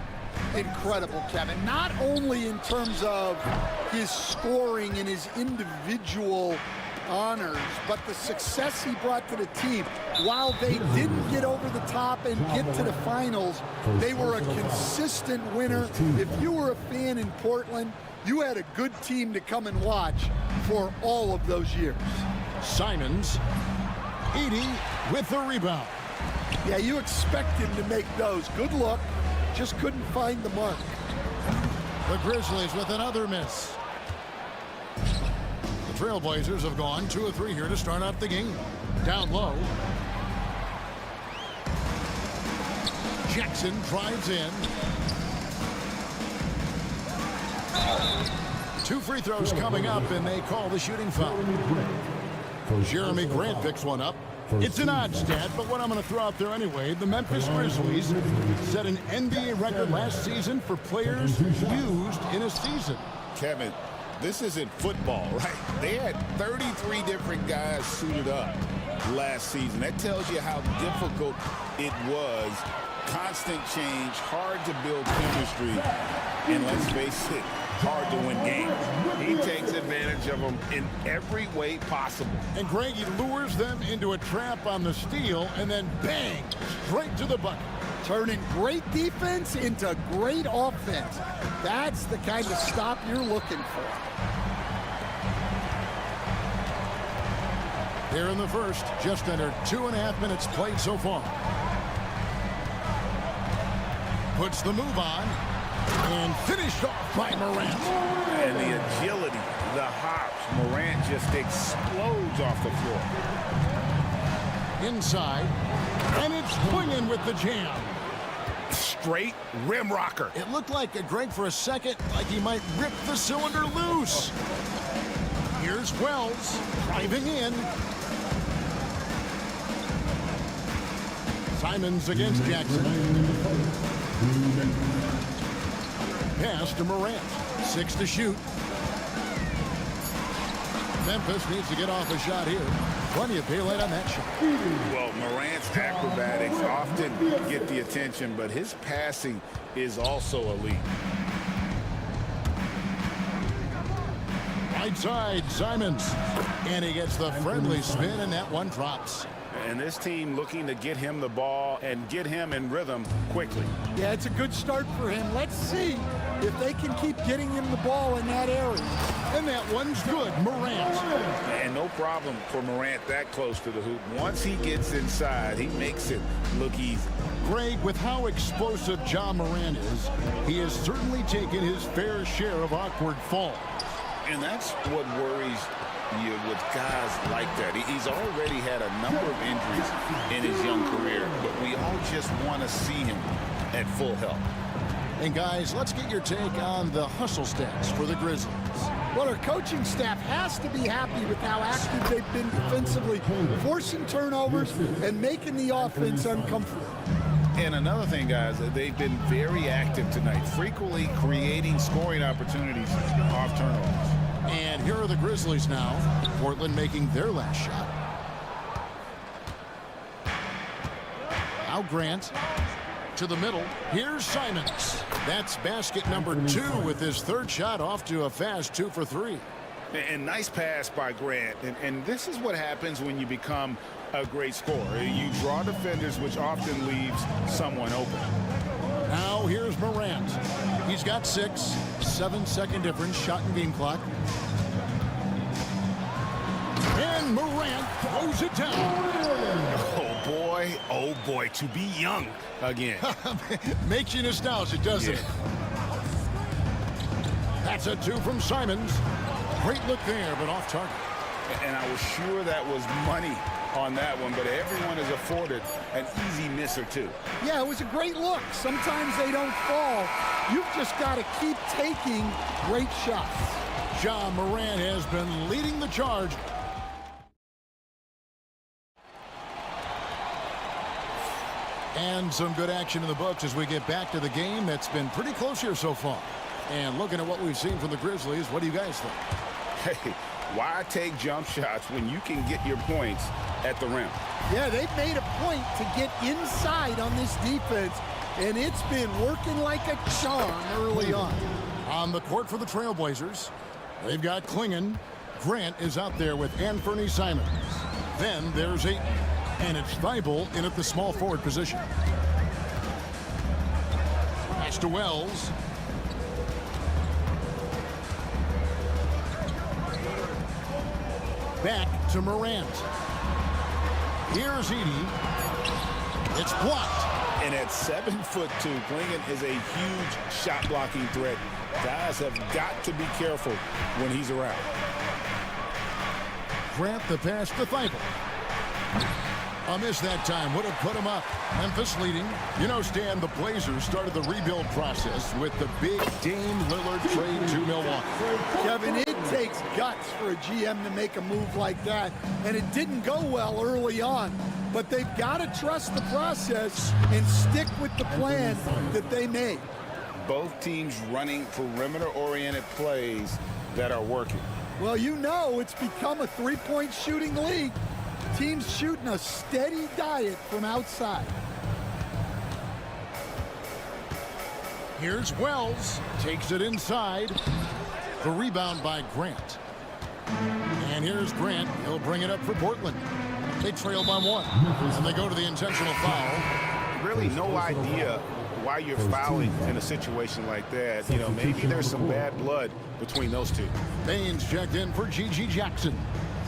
Incredible, Kevin. Not only in terms of his scoring and his individual honors, but the success he brought to the team. While they didn't get over the top and get to the finals, they were a consistent winner. If you were a fan in Portland, you had a good team to come and watch for all of those years. Simons, Edey with the rebound. Yeah, you expect him to make those. Good look, just couldn't find the mark. The Grizzlies with another miss. The Trailblazers have gone 2 of 3 here to start out the game. Down low. Jackson drives in. 2 free throws coming up, and they call the shooting foul. Jeremy Grant picks one up. It's an odd stat, but what I'm going to throw out there anyway, the Memphis Grizzlies set an NBA record last season for players used in a season. Kevin, this isn't football, right? They had 33 different guys suited up last season. That tells you how difficult it was. Constant change, hard to build chemistry, and let's face it, hard to win games. He takes advantage of them in every way possible. And Greg, he lures them into a trap on the steal, and then bang, straight to the bucket. Turning great defense into great offense. That's the kind of stop you're looking for. Here in the first, just under 2.5 minutes played so far. Puts the move on, and finished off by Morant. And the agility, the hops, Morant just explodes off the floor. Inside, and it's Klingon with the jam. Straight rim rocker. It looked like Greg for a second, like he might rip the cylinder loose. Here's Wells driving in. Simons against Jackson. Pass to Morant. 6 to shoot. Memphis needs to get off a shot here. Plenty of daylight on that shot. Well, Morant's acrobatics often get the attention, but his passing is also elite. Right side, Simons. And he gets the friendly spin, and that one drops. And this team looking to get him the ball and get him in rhythm quickly. Yeah, it's a good start for him. Let's see if they can keep getting him the ball in that area. And that one's good, Morant. And no problem for Morant that close to the hoop. Once he gets inside, he makes it look easy. Greg, with how explosive Ja Morant is, he has certainly taken his fair share of awkward falls. And that's what worries you with guys like that. He's already had a number of injuries in his young career, but we all just want to see him at full health. And guys, let's get your take on the hustle stats for the Grizzlies. Well, our coaching staff has to be happy with how active they've been defensively, forcing turnovers and making the offense uncomfortable. And another thing, guys, they've been very active tonight, frequently creating scoring opportunities off turnovers. And here are the Grizzlies now. Portland making their last shot. Now Grant. to the middle. Here's Simons. That's basket number 2 with his third shot off to a fast 2 for 3. And nice pass by Grant. And this is what happens when you become a great scorer. You draw defenders, which often leaves someone open. Now here's Morant. He's got 6, 7-second difference, shot and game clock. And Morant throws it down. Oh boy, to be young again. Makes you nostalgic, doesn't it? That's a 2 from Simons. Great look there, but off target. And I was sure that was money on that one, but everyone is afforded an easy miss or 2. Yeah, it was a great look. Sometimes they don't fall. You've just got to keep taking great shots. Ja Morant has been leading the charge. And some good action in the books as we get back to the game that's been pretty close here so far. And looking at what we've seen from the Grizzlies, what do you guys think? Hey, why take jump shots when you can get your points at the rim? Yeah, they've made a point to get inside on this defense, and it's been working like a charm early on. On the court for the Trailblazers, they've got Klingon. Grant is out there with Anthony Simons. Then there's Ayton, and it's Thibault in at the small forward position. Pass to Wells. Back to Morant. Here's Edie. It's blocked. And at 7'2", Klingon is a huge shot blocking threat. Guys have got to be careful when he's around. Grant the pass to Thibault. A miss that time would have put him up. Memphis leading. You know, Stan, the Blazers started the rebuild process with the big Dame Lillard trade to Milwaukee. Kevin, it takes guts for a GM to make a move like that, and it didn't go well early on. But they've got to trust the process and stick with the plan that they made. Both teams running perimeter-oriented plays that are working. Well, you know it's become a three-point shooting league. Teams shooting a steady diet from outside. Here's Wells. Takes it inside. The rebound by Grant. And here's Grant. He'll bring it up for Portland. They trail by 1. And they go to the intentional foul. Really no idea why you're fouling in a situation like that. You know, maybe there's some bad blood between those two. Baines checked in for G.G. Jackson.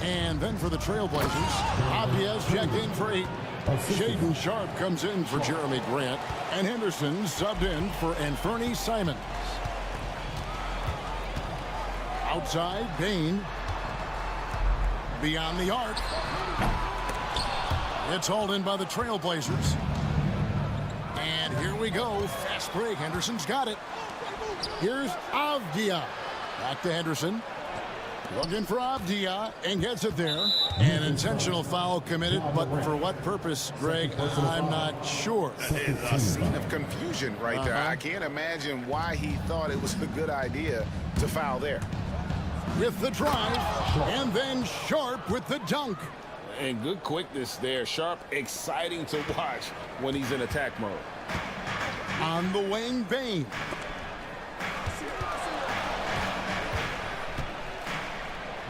And then for the Trailblazers, Obvious checked in for 8. Shaden Sharp comes in for Jeremy Grant. And Henderson subbed in for Anthony Simons. Outside, Bain. Beyond the arc. It's hauled in by the Trailblazers. And here we go. Fast break. Henderson's got it. Here's Avdia. Back to Henderson. Looking for Avdia and gets it there. An intentional foul committed, but for what purpose, Greg? I'm not sure. A scene of confusion right there. I can't imagine why he thought it was a good idea to foul there. With the drive, and then Sharp with the dunk. And good quickness there. Sharp, exciting to watch when he's in attack mode. On the wing, Bain.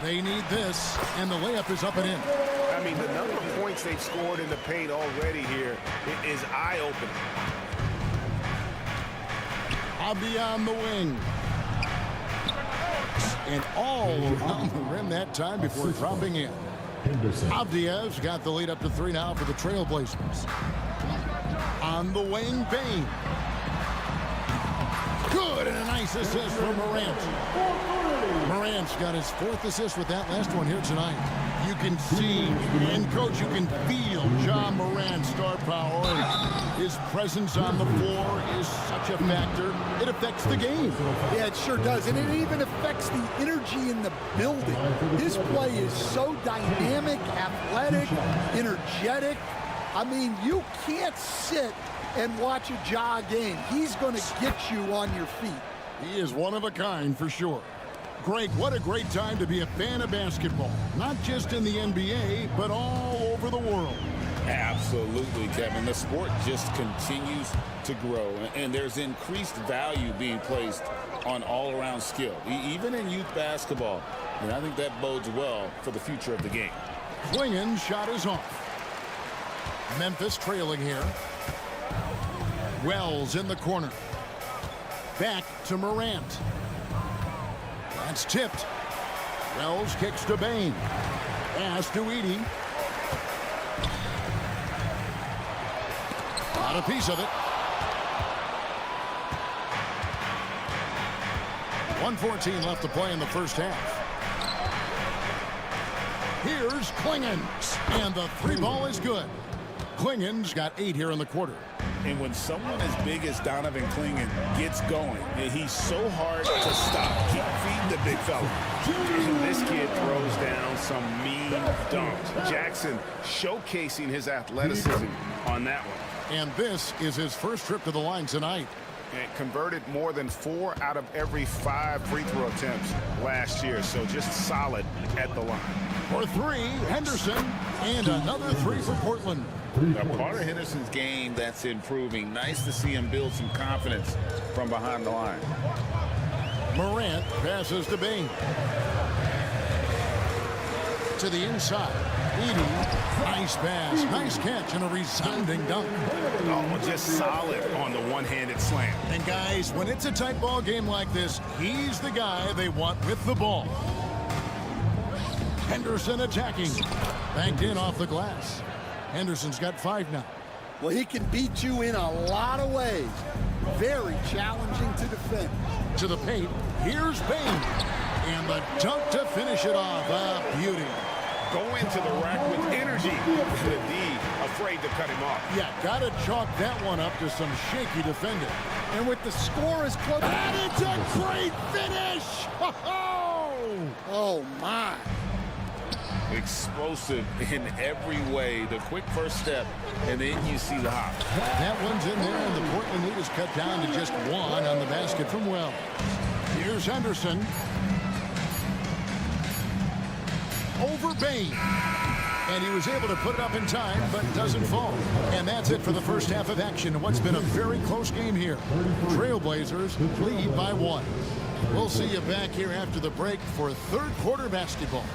They need this, and the layup is up and in. I mean, the number of points they've scored in the paint already here is eye-opening. Abdi on the wing. And all around the rim that time before dropping in. Avdia's got the lead up to 3 now for the Trailblazers. On the wing, Bain. Good, and a nice assist from Morant. Morant's got his 4th assist with that last one here tonight. You can see, and coach, you can feel Ja Morant's star power. His presence on the floor is such a factor. It affects the game. Yeah, it sure does, and it even affects the energy in the building. His play is so dynamic, athletic, energetic. I mean, you can't sit and watch a Ja game. He's going to get you on your feet. He is one of a kind for sure. Greg, what a great time to be a fan of basketball. Not just in the NBA, but all over the world. Absolutely, Kevin. The sport just continues to grow, and there's increased value being placed on all-around skill, even in youth basketball. And I think that bodes well for the future of the game. Klingen's shot is off. Memphis trailing here. Wells in the corner. Back to Morant. That's tipped. Wells kicks to Bain. Pass to Edey. Got a piece of it. 1:14 left to play in the first half. Here's Klingen. And the three ball is good. Klingen's got 8 here in the quarter. And when someone as big as Donovan Klingen gets going, he's so hard to stop. Keep feeding the big fella. And this kid throws down some mean dunks. Jackson showcasing his athleticism on that one. And this is his first trip to the line tonight. And converted more than 4 out of every 5 free throw attempts last year. So just solid at the line. For 3, Henderson. And another 3 for Portland. Now, part of Henderson's game that's improving. Nice to see him build some confidence from behind the line. Morant passes to Bain. To the inside. Edey, nice pass, nice catch, and a resounding dunk. Oh, just solid on the one-handed slam. And guys, when it's a tight ball game like this, he's the guy they want with the ball. Henderson attacking. Banked in off the glass. Henderson's got 5 now. Well, he can beat you in a lot of ways. Very challenging to defend. To the paint, here's Bain. And the dunk to finish it off. A beauty. Go into the rack with energy. The D afraid to cut him off. Yeah, gotta chalk that one up to some shaky defending. And with the score as close. And it's a great finish! Oh, my. Explosive in every way. The quick first step, and then you see the hop. That one's in there, and the Portland lead is cut down to just 1 on the basket from Wells. Here's Henderson. Over Bain. And he was able to put it up in time, but doesn't fall. And that's it for the first half of action. What's been a very close game here. Trailblazers lead by 1. We'll see you back here after the break for third quarter basketball.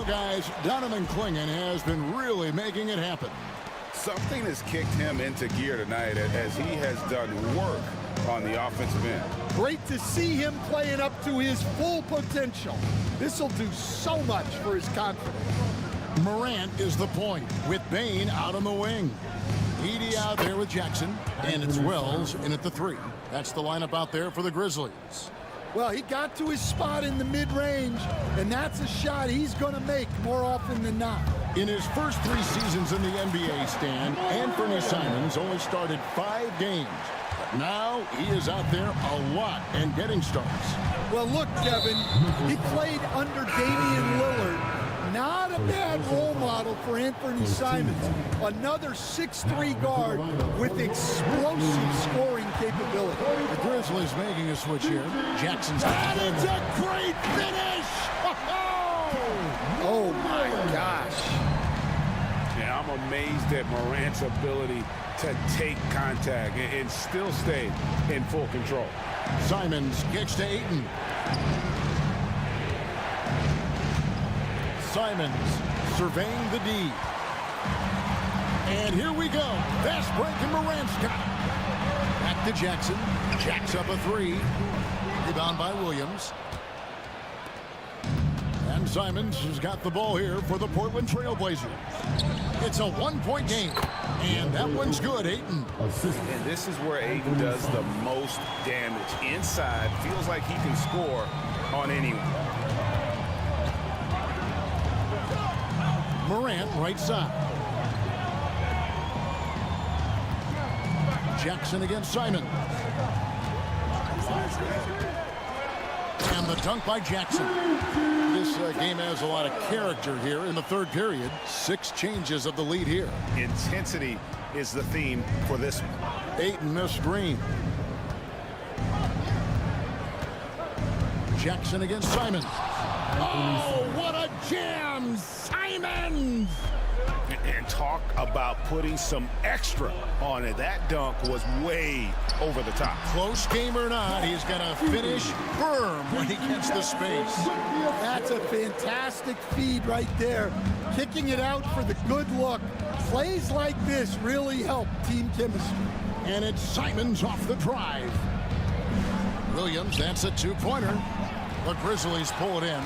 Guys, Donovan Klingen has been really making it happen. Something has kicked him into gear tonight as he has done work on the offensive end. Great to see him playing up to his full potential. This will do so much for his confidence. Morant is the point with Bain out on the wing. Edey out there with Jackson, and it's Wells in at the 3. That's the lineup out there for the Grizzlies. Well, he got to his spot in the mid-range, and that's a shot he's going to make more often than not. In his first 3 seasons in the NBA, Stan, Anthony Simons only started 5 games. But now he is out there a lot and getting starts. Well, look, Kevin, he played under Damian Lillard. Not a bad role model for Anthony Simons. Another 6'3" guard with explosive scoring capability. The Grizzlies making a switch here. Jackson's got it. It's a great finish! Oh, my gosh. amazed at Morant's ability to take contact and still stay in full control. Simons kicks to Ayton. Simons surveying the D. And here we go. Fast break and Morant's got it. Back to Jackson. Jacks up a three. Rebound by Williams. And Simons has got the ball here for the Portland Trailblazers. It's a one-point game. And that one's good, Ayton. And this is where Ayton does the most damage. Inside, feels like he can score on anyone. Morant, right side. Jackson against Simon. And the dunk by Jackson. This game has a lot of character here in the third period. 6 changes of the lead here. Intensity is the theme for this one. Ayton missed screen. Jackson against Simon. Oh, what a jam! Simons! And talk about putting some extra on it. That dunk was way over the top. Close game or not, he's going to finish firm when he gets the space. That's a fantastic feed right there. Kicking it out for the good look. Plays like this really help team chemistry. And it's Simons off the drive. Williams, that's a two-pointer. The Grizzlies pull it in.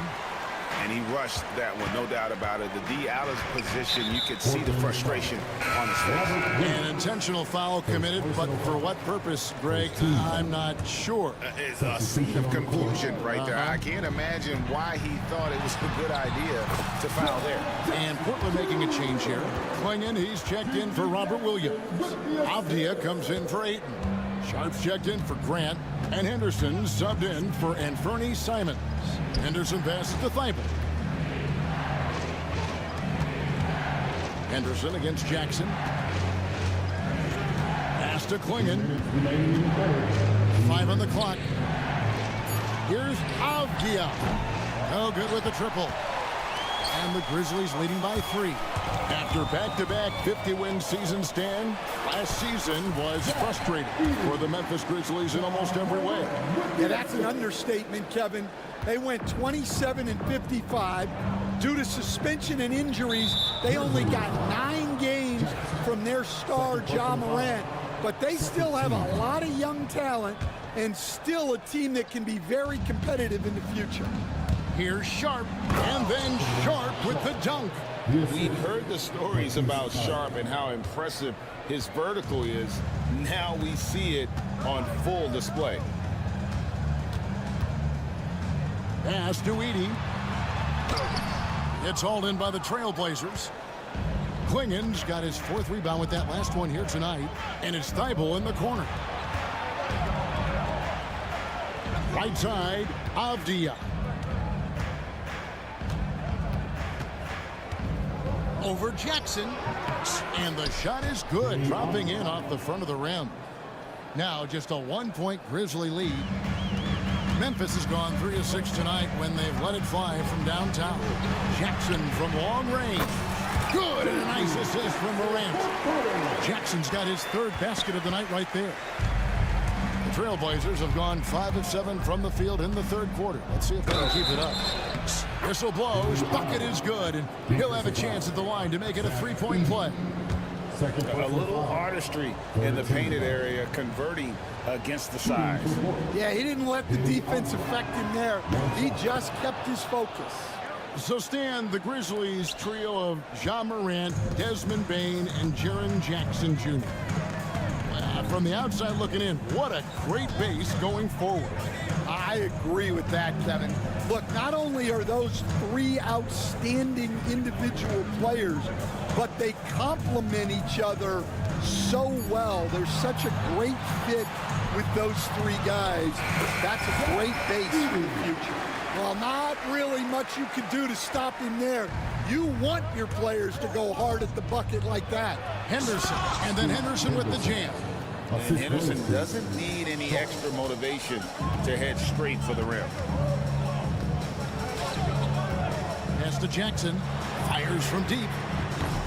And he rushed that one, no doubt about it. The D out of position, you could see the frustration on his face. An intentional foul committed, but for what purpose, Greg, I'm not sure. It's a scene of confusion right there. I can't imagine why he thought it was a good idea to foul there. And Portland making a change here. Klingon, he's checked in for Robert Williams. Avdia comes in for Ayton. Sharp's checked in for Grant. And Henderson subbed in for Anferny Simons. Henderson passes to Thibault. Henderson against Jackson. Pass to Klingon. 5 on the clock. Here's Avdia. No good with the triple. And the Grizzlies leading by 3. After back-to-back 50-win seasons, Stan, last season was frustrating for the Memphis Grizzlies in almost every way. Yeah, that's an understatement, Kevin. They went 27-55. Due to suspension and injuries, they only got 9 games from their star, Ja Morant. But they still have a lot of young talent and still a team that can be very competitive in the future. Here's Sharp, and then Sharp with the dunk. We've heard the stories about Sharp and how impressive his vertical is. Now we see it on full display. Pass to Edey. It's hauled in by the Trailblazers. Klingon's got his 4th rebound with that last one here tonight. And it's Thibault in the corner. Right side, Avdia. Over Jackson. And the shot is good, dropping in off the front of the rim. Now just a 1-point Grizzly lead. Memphis has gone 3 of 6 tonight when they've let it fly from downtown. Jackson from long range. Good, and a nice assist from Morant. Jackson's got his 3rd basket of the night right there. The Trailblazers have gone 5 of 7 from the field in the 3rd quarter. Let's see if they can keep it up. Whistle blows, bucket is good, and he'll have a chance at the line to make it a 3-point play. A little artistry in the painted area, converting against the size. Yeah, he didn't let the defense affect him there. He just kept his focus. So, Stan, the Grizzlies trio of Ja Morant, Desmond Bane, and Jaren Jackson Jr. From the outside looking in, what a great base going forward. I agree with that, Kevin. Look, not only are those 3 outstanding individual players, but they complement each other so well. There's such a great fit with those 3 guys. That's a great base for the future. Well, not really much you can do to stop him there. You want your players to go hard at the bucket like that. Henderson, and then Henderson with the jam. And Henderson doesn't need any extra motivation to head straight for the rim. Pass to Jackson. Fires from deep.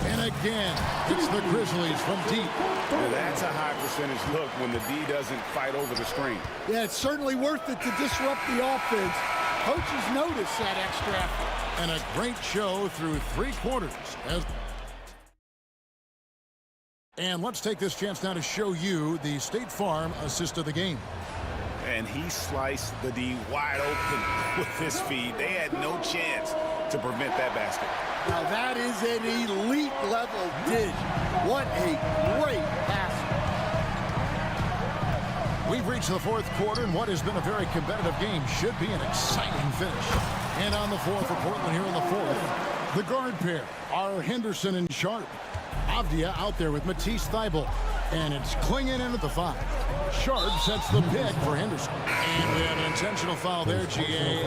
And again, it's the Grizzlies from deep. Well, that's a high percentage look when the D doesn't fight over the screen. Yeah, it's certainly worth it to disrupt the offense. Coaches notice that extra effort. And a great show through 3 quarters. And let's take this chance now to show you the State Farm assist of the game. And he sliced the D wide open with his feed. They had no chance to prevent that basket. Now that is an elite level dish. What a great pass. We've reached the 4th quarter, and what has been a very competitive game should be an exciting finish. And on the floor for Portland here in the 4th, the guard pair are Henderson and Sharp. Avdia out there with Matisse Thybulle, and it's clinging in at the 5. Sharp sets the pick for Henderson. And we have an intentional foul there, GA.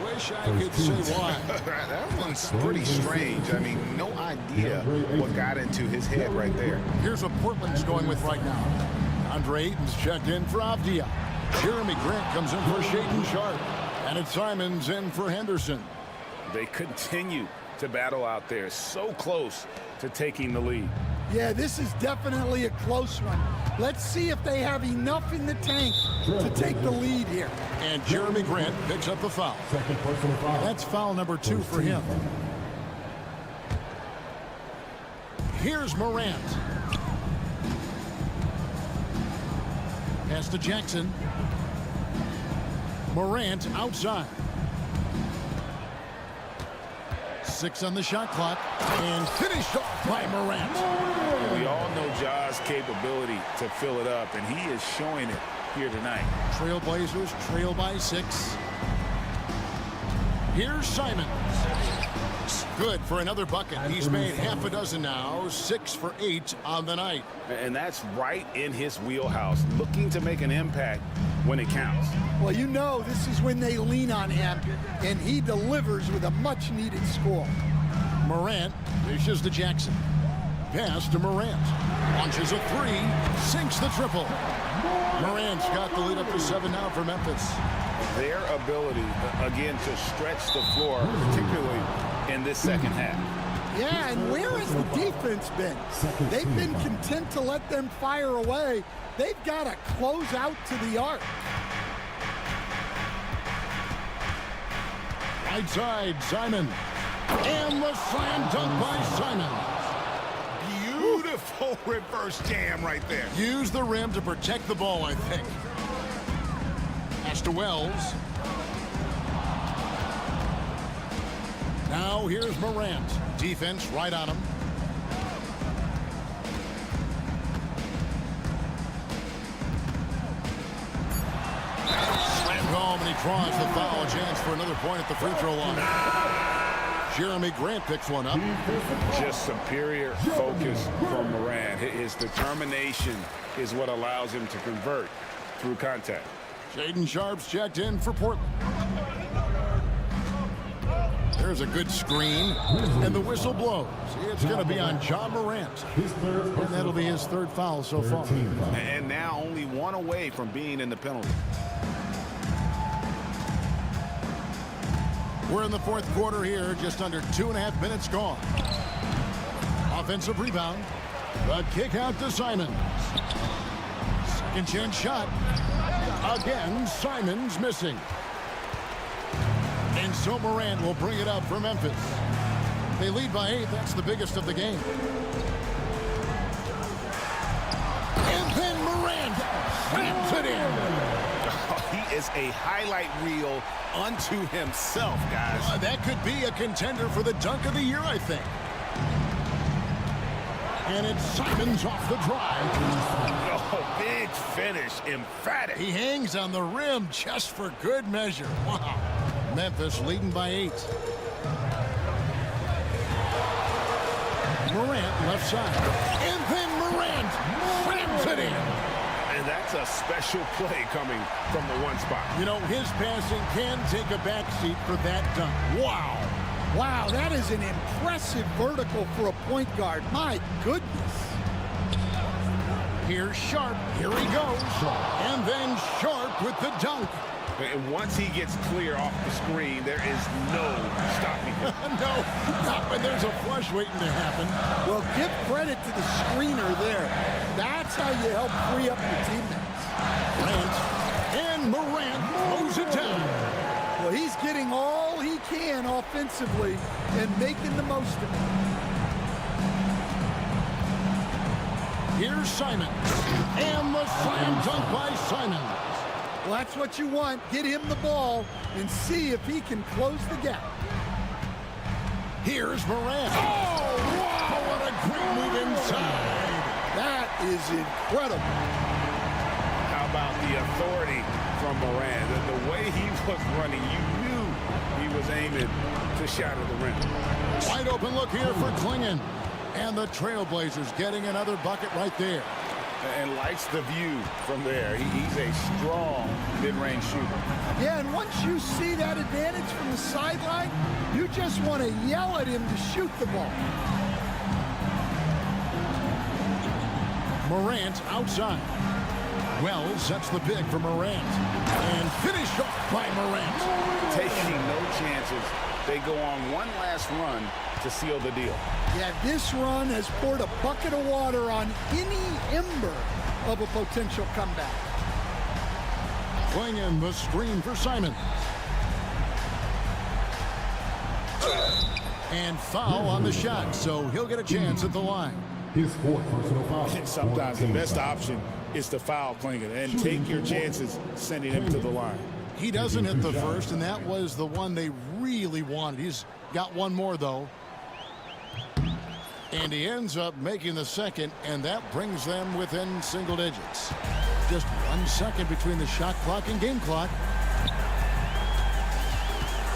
Wish I could say why. That one's pretty strange. I mean, no idea what got into his head right there. Here's what Portland's going with right now. Andre Ayton's checked in for Avdia. Jeremy Grant comes in for Shaedon Sharp. And it's Simons in for Henderson. They continue to battle out there, so close to taking the lead. Yeah, this is definitely a close one. Let's see if they have enough in the tank to take the lead here. And Jeremy Grant picks up the foul. That's foul number 2 for him. Here's Morant. Pass to Jackson. Morant outside. 6 on the shot clock, and finished off by Morant. We all know Ja's capability to fill it up, and he is showing it here tonight. Trailblazers trail by 6. Here's Simons. Good for another bucket. He's made half a dozen now, 6 for 8 on the night. And that's right in his wheelhouse, looking to make an impact when it counts. Well, you know this is when they lean on him, and he delivers with a much-needed score. Morant dishes to Jackson. Pass to Morant. Launches a 3, sinks the triple. Morant's got the lead up to 7 now for Memphis. Their ability, again, to stretch the floor, particularly in this second half. Yeah, and where has the defense been? They've been content to let them fire away. They've got to close out to the arc. Right side, Simon. And the slam dunk by Simon. Beautiful reverse jam right there. Use the rim to protect the ball, I think. Pass to Wells. Now here's Morant. Defense right on him. Slammed home, and he draws the foul. A chance for another point at the free throw line. Jeremy Grant picks one up. Just superior focus from Morant. His determination is what allows him to convert through contact. Shaedon Sharp's checked in for Portland. There's a good screen, and the whistle blows. It's going to be on John Morant, and that'll be his 3rd foul so far. And now only 1 away from being in the penalty. We're in the 4th quarter here, just under 2.5 minutes gone. Offensive rebound. The kick out to Simons. Second chance shot. Again, Simons missing. And so Morant will bring it up for Memphis. They lead by 8. That's the biggest of the game. And then Morant slams it in. He is a highlight reel unto himself, guys. That could be a contender for the dunk of the year, I think. And it's Simons off the drive. Oh, big finish, emphatic. He hangs on the rim just for good measure. Wow. Memphis leading by 8. Morant left side. And then Morant slams it in. And that's a special play coming from the 1 spot. You know, his passing can take a backseat for that dunk. Wow. Wow, that is an impressive vertical for a point guard. My goodness. Here's Sharp. Here he goes. And then Sharp with the dunk. And once he gets clear off the screen, there is no stopping him. No, not when there's a flush waiting to happen. Well, give credit to the screener there. That's how you help free up your teammates. Morant mows it down. Well, he's getting all he can offensively and making the most of it. Here's Simon. And the slam dunk by Simon. Well, that's what you want. Get him the ball and see if he can close the gap. Here's Morant. Oh, wow, what a great move inside. That is incredible. How about the authority from Morant? And the way he was running, you knew he was aiming to shatter the rim. Wide open look here for Klingon. And the Trailblazers getting another bucket right there. And likes the view from there. He's a strong mid-range shooter. Yeah, and once you see that advantage from the sideline, you just want to yell at him to shoot the ball. Morant outside. Wells sets the pick for Morant. And finished off by Morant. Taking no chances. They go on one last run to seal the deal. Yeah, this run has poured a bucket of water on any ember of a potential comeback. Klingon the screen for Simon. And foul on the shot, so he'll get a chance at the line. His fourth personal foul. And sometimes the best option is to foul Klingon and take your chances sending him to the line. He doesn't hit the first, and that was the one they really wanted. He's got one more, though. And he ends up making the second, and that brings them within single digits. Just 1 second between the shot clock and game clock.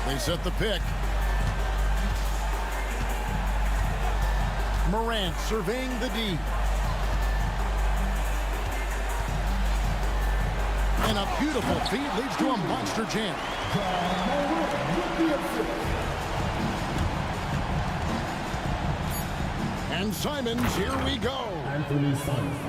They set the pick. Morant surveying the D. And a beautiful feed leads to a monster jam. And Simons, here we go. Anthony Simons.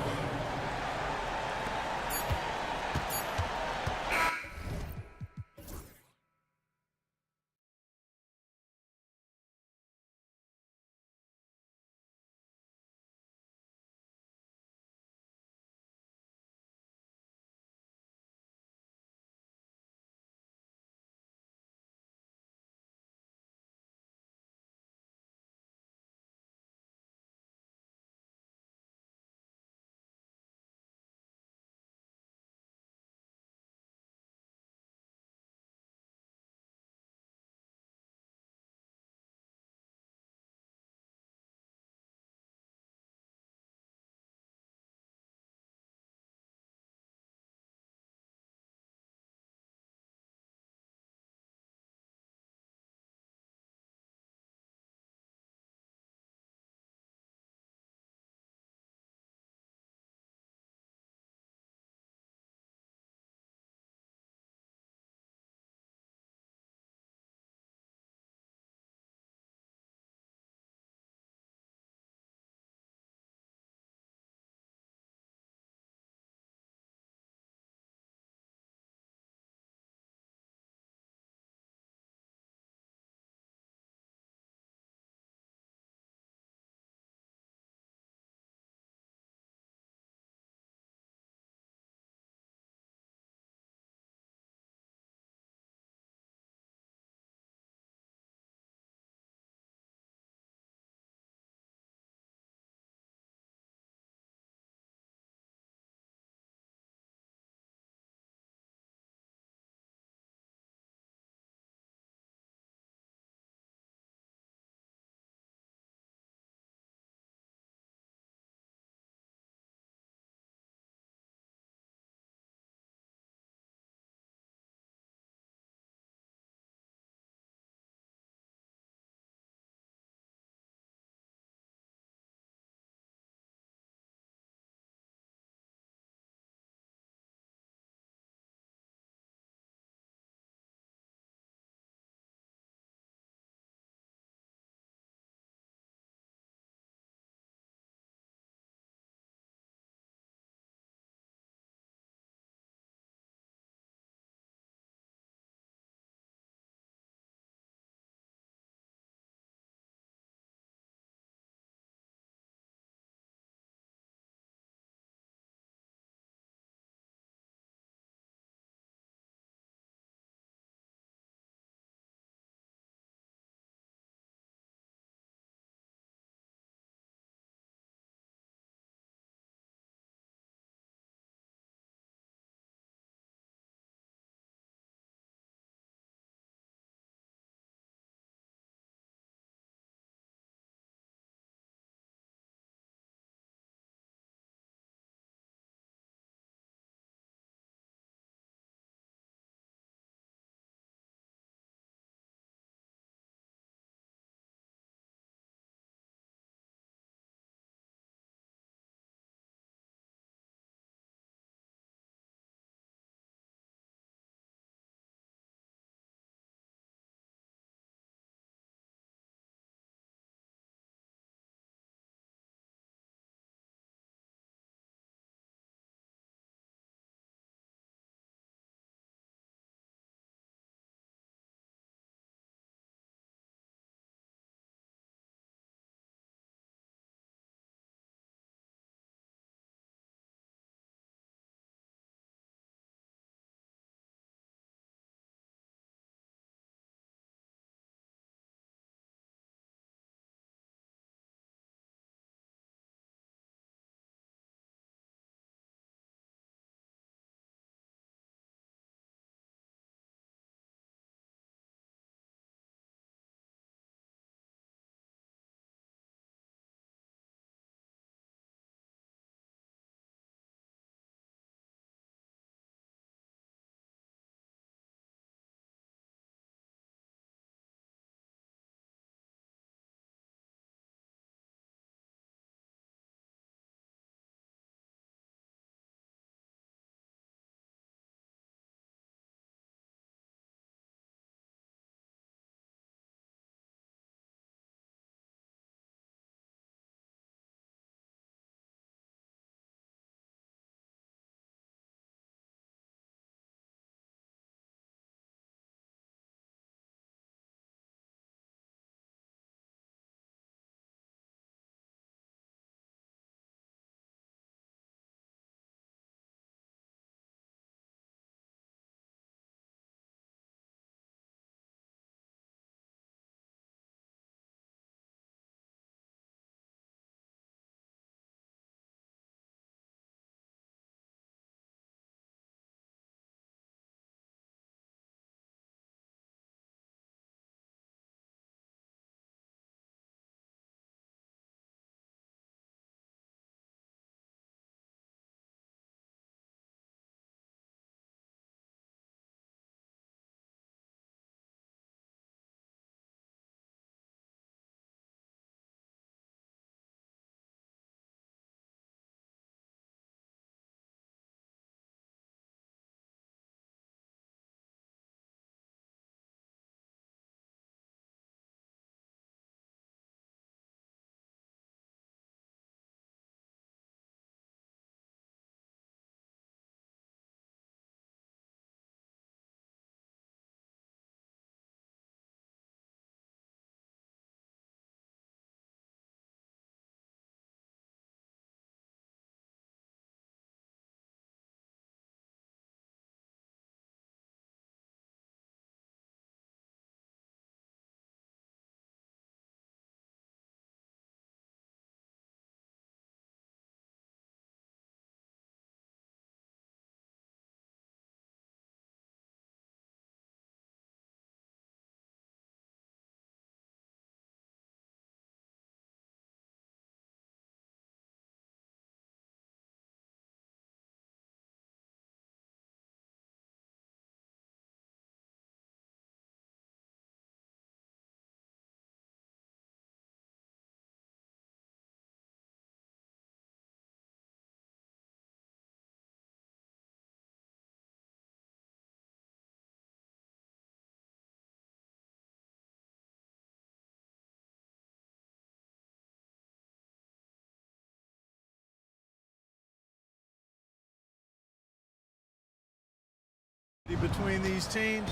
Between these teams,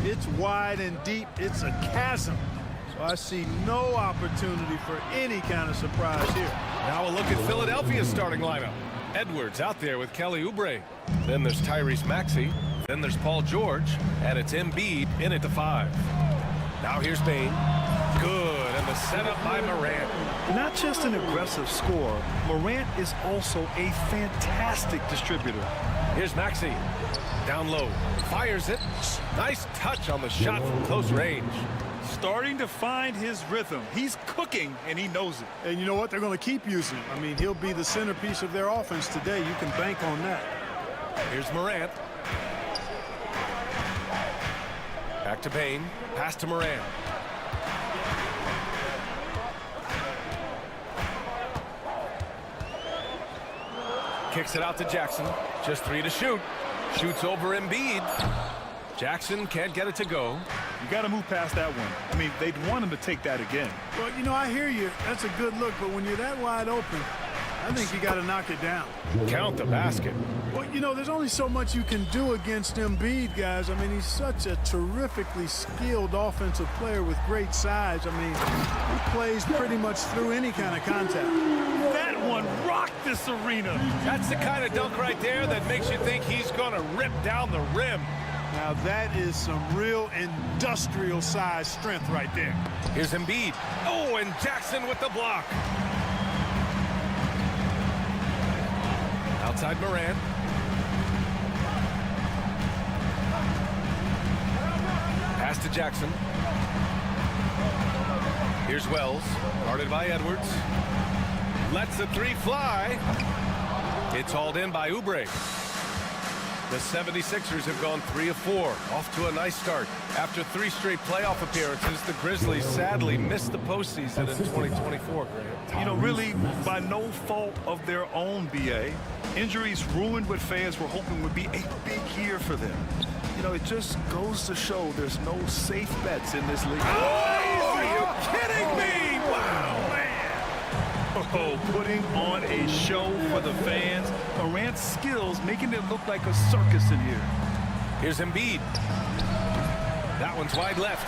it's wide and deep. It's a chasm. So I see no opportunity for any kind of surprise here. Now a look at Philadelphia's starting lineup. Edwards out there with Kelly Oubre. Then there's Tyrese Maxey. Then there's Paul George. And it's Embiid in at the 5. Now here's Bane. Good. And the setup by Morant. Not just an aggressive scorer, Morant is also a fantastic distributor. Here's Maxey. Down low. Fires it. Nice touch on the shot from close range. Starting to find his rhythm. He's cooking, and he knows it. And you know what? They're going to keep using him. I mean, he'll be the centerpiece of their offense today. You can bank on that. Here's Morant. Back to Bane. Pass to Morant. Kicks it out to Jackson. Just 3 to shoot. Shoots over Embiid. Jackson can't get it to go. You got to move past that one. I mean, they'd want him to take that again. Well, you know, I hear you. That's a good look, but when you're that wide open, I think you got to knock it down. Count the basket. Well, you know, there's only so much you can do against Embiid, guys. I mean, he's such a terrifically skilled offensive player with great size. I mean, he plays pretty much through any kind of contact. That one rocked this arena. That's the kind of dunk right there that makes you think he's going to rip down the rim. Now, that is some real industrial size strength right there. Here's Embiid. Oh, and Jackson with the block. Outside Morant. Pass to Jackson. Here's Wells. Guarded by Edwards. Lets the 3 fly. It's hauled in by Oubre. The 76ers have gone 3 of 4, off to a nice start. After 3 straight playoff appearances, the Grizzlies sadly missed the postseason in 2024. You know, really, by no fault of their own, BA. Injuries ruined what fans were hoping would be a big year for them. You know, it just goes to show there's no safe bets in this league. Oh, are you kidding me? Wow, man. Oh, putting on a show for the fans. Morant's skills making it look like a circus in here. Here's Embiid. That one's wide left.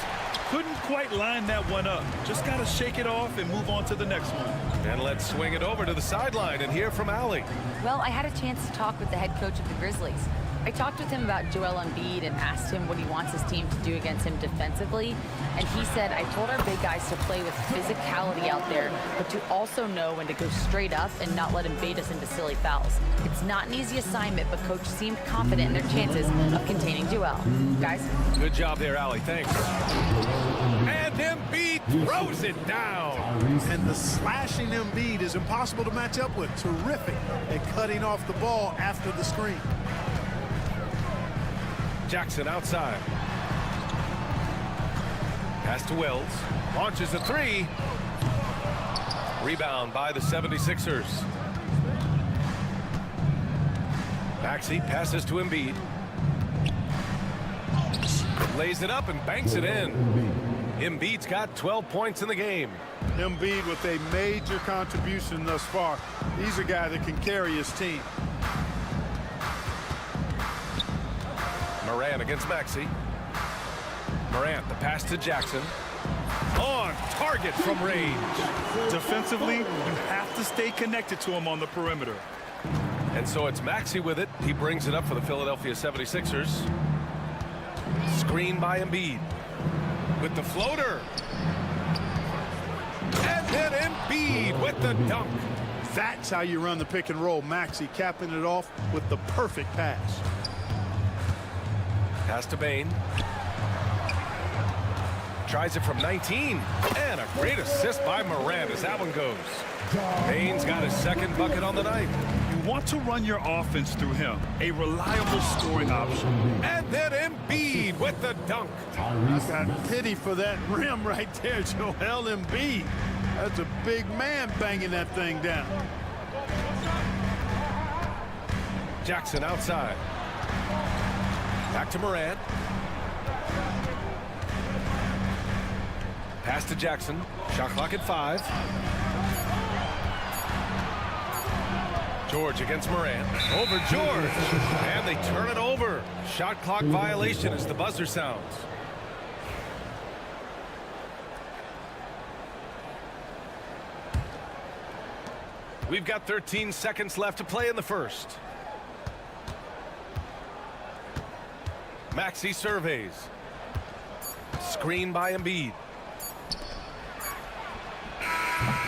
Couldn't quite line that one up. Just got to shake it off and move on to the next one. And let's swing it over to the sideline and hear from Allie. Well, I had a chance to talk with the head coach of the Grizzlies. I talked with him about Joel Embiid and asked him what he wants his team to do against him defensively. And he said, I told our big guys to play with physicality out there, but to also know when to go straight up and not let him bait us into silly fouls. It's not an easy assignment, but coach seemed confident in their chances of containing Joel. Guys? Good job there, Allie. Thanks. And Embiid throws it down. And the slashing Embiid is impossible to match up with. Terrific at cutting off the ball after the screen. Jackson outside. Pass to Wells. Launches a 3. Rebound by the 76ers. Maxey passes to Embiid. Lays it up and banks it in. Embiid's got 12 points in the game. Embiid with a major contribution thus far. He's a guy that can carry his team. Morant against Maxey. Morant, the pass to Jackson. On target from range. Defensively, you have to stay connected to him on the perimeter. And so it's Maxey with it. He brings it up for the Philadelphia 76ers. Screen by Embiid. With the floater. And then Embiid with the dunk. That's how you run the pick and roll. Maxey capping it off with the perfect pass. Pass to Bane. Tries it from 19. And a great assist by Morant as that one goes. Bane's got his second bucket on the night. You want to run your offense through him. A reliable scoring option. And then Embiid with the dunk. I've got pity for that rim right there, Joel Embiid. That's a big man banging that thing down. Jackson outside. Back to Morant. Pass to Jackson. Shot clock at 5. George against Morant. Over George. And they turn it over. Shot clock violation as the buzzer sounds. We've got 13 seconds left to play in the first. Maxey surveys. Screen by Embiid.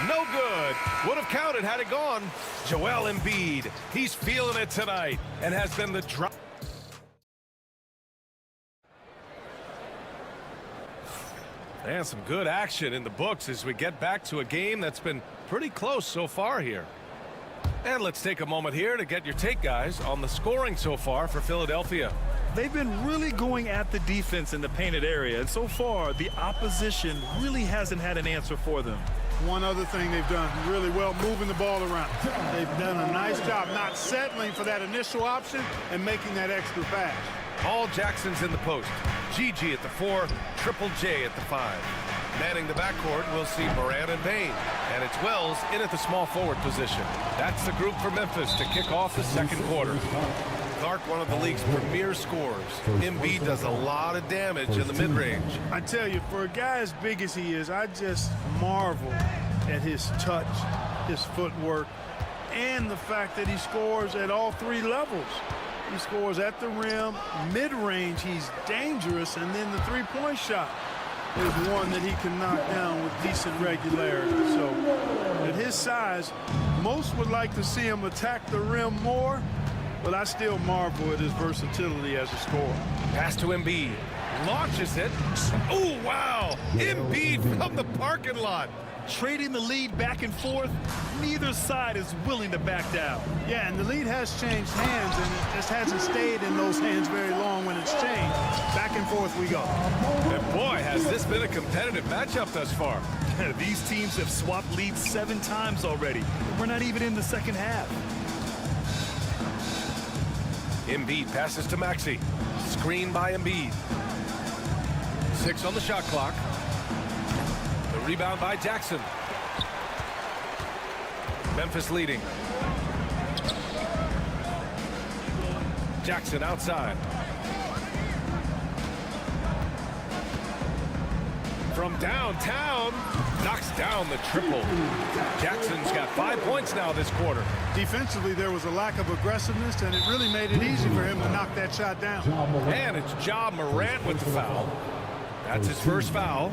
No good. Would have counted had it gone. Joel Embiid. He's feeling it tonight and has been the drop. And some good action in the books as we get back to a game that's been pretty close so far here. And let's take a moment here to get your take, guys, on the scoring so far for Philadelphia. They've been really going at the defense in the painted area, and so far the opposition really hasn't had an answer for them. One other thing they've done really well, moving the ball around. They've done a nice job not settling for that initial option and making that extra pass. Paul Jackson's in the post. GG at the 4, Triple J at the 5. Manning the backcourt, we'll see Morant and Bain. And it's Wells in at the small forward position. That's the group for Memphis to kick off the second quarter. Clark, one of the league's premier scorers. Embiid does a lot of damage in the mid-range. I tell you, for a guy as big as he is, I just marvel at his touch, his footwork, and the fact that he scores at all three levels. He scores at the rim, mid-range, he's dangerous, and then the three-point shot is one that he can knock down with decent regularity. So at his size, most would like to see him attack the rim more, but I still marvel at his versatility as a scorer. Pass to Embiid. Launches it. Oh, wow. Embiid from the parking lot. Trading the lead back and forth, neither side is willing to back down. Yeah, and the lead has changed hands, and it just hasn't stayed in those hands very long when it's changed. Back and forth we go. And boy, has this been a competitive matchup thus far. These teams have swapped leads 7 times already. We're not even in the second half. Embiid passes to Maxey. Screen by Embiid. 6 on the shot clock. The rebound by Jackson. Memphis leading. Jackson outside. From downtown, knocks down the triple. Jackson's got 5 points now this quarter. Defensively, there was a lack of aggressiveness, and it really made it easy for him to knock that shot down. And it's Ja Morant with the foul. That's his first foul.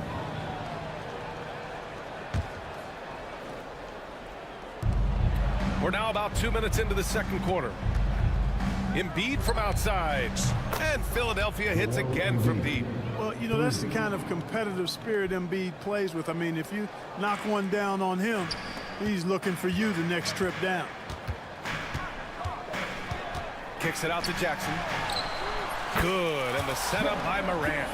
We're now about 2 minutes into the second quarter. Embiid from outside. And Philadelphia hits again from deep. Well, you know, that's the kind of competitive spirit Embiid plays with. I mean, if you knock one down on him, he's looking for you the next trip down. Kicks it out to Jackson. Good, and the setup by Morant.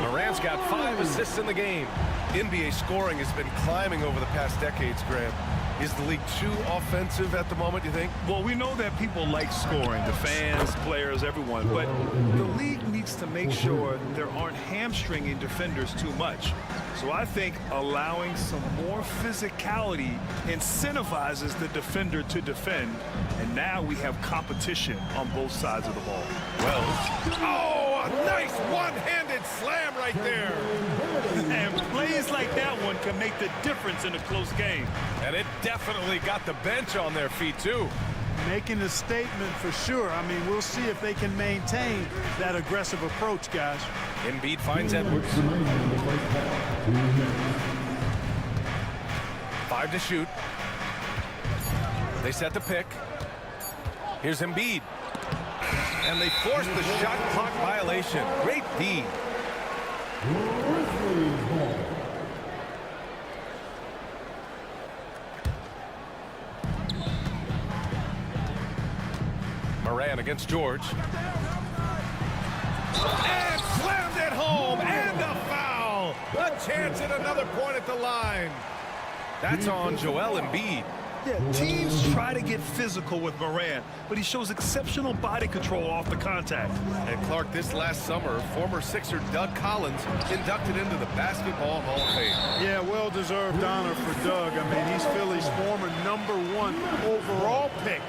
Morant's got 5 assists in the game. NBA scoring has been climbing over the past decades, Graham. Is the league too offensive at the moment, you think? Well, we know that people like scoring, the fans, players, everyone, but the league needs to make sure there aren't hamstringing defenders too much. So I think allowing some more physicality incentivizes the defender to defend, and now we have competition on both sides of the ball. Well, oh, a nice one-handed slam right there. And plays like that one can make the difference in a close game. And it definitely got the bench on their feet, too. Making a statement for sure. I mean, we'll see if they can maintain that aggressive approach, guys. Embiid finds Edwards. 5 to shoot. They set the pick. Here's Embiid. And they force the shot clock violation. Great D. Morant against George. And slammed it home. And a foul. A chance at another point at the line. That's on Joel Embiid. Yeah, teams try to get physical with Morant, but he shows exceptional body control off the contact. And Clark, this last summer, former Sixer Doug Collins inducted into the Basketball Hall of Fame. Yeah, well-deserved honor for Doug. I mean, he's Philly's former #1 overall pick.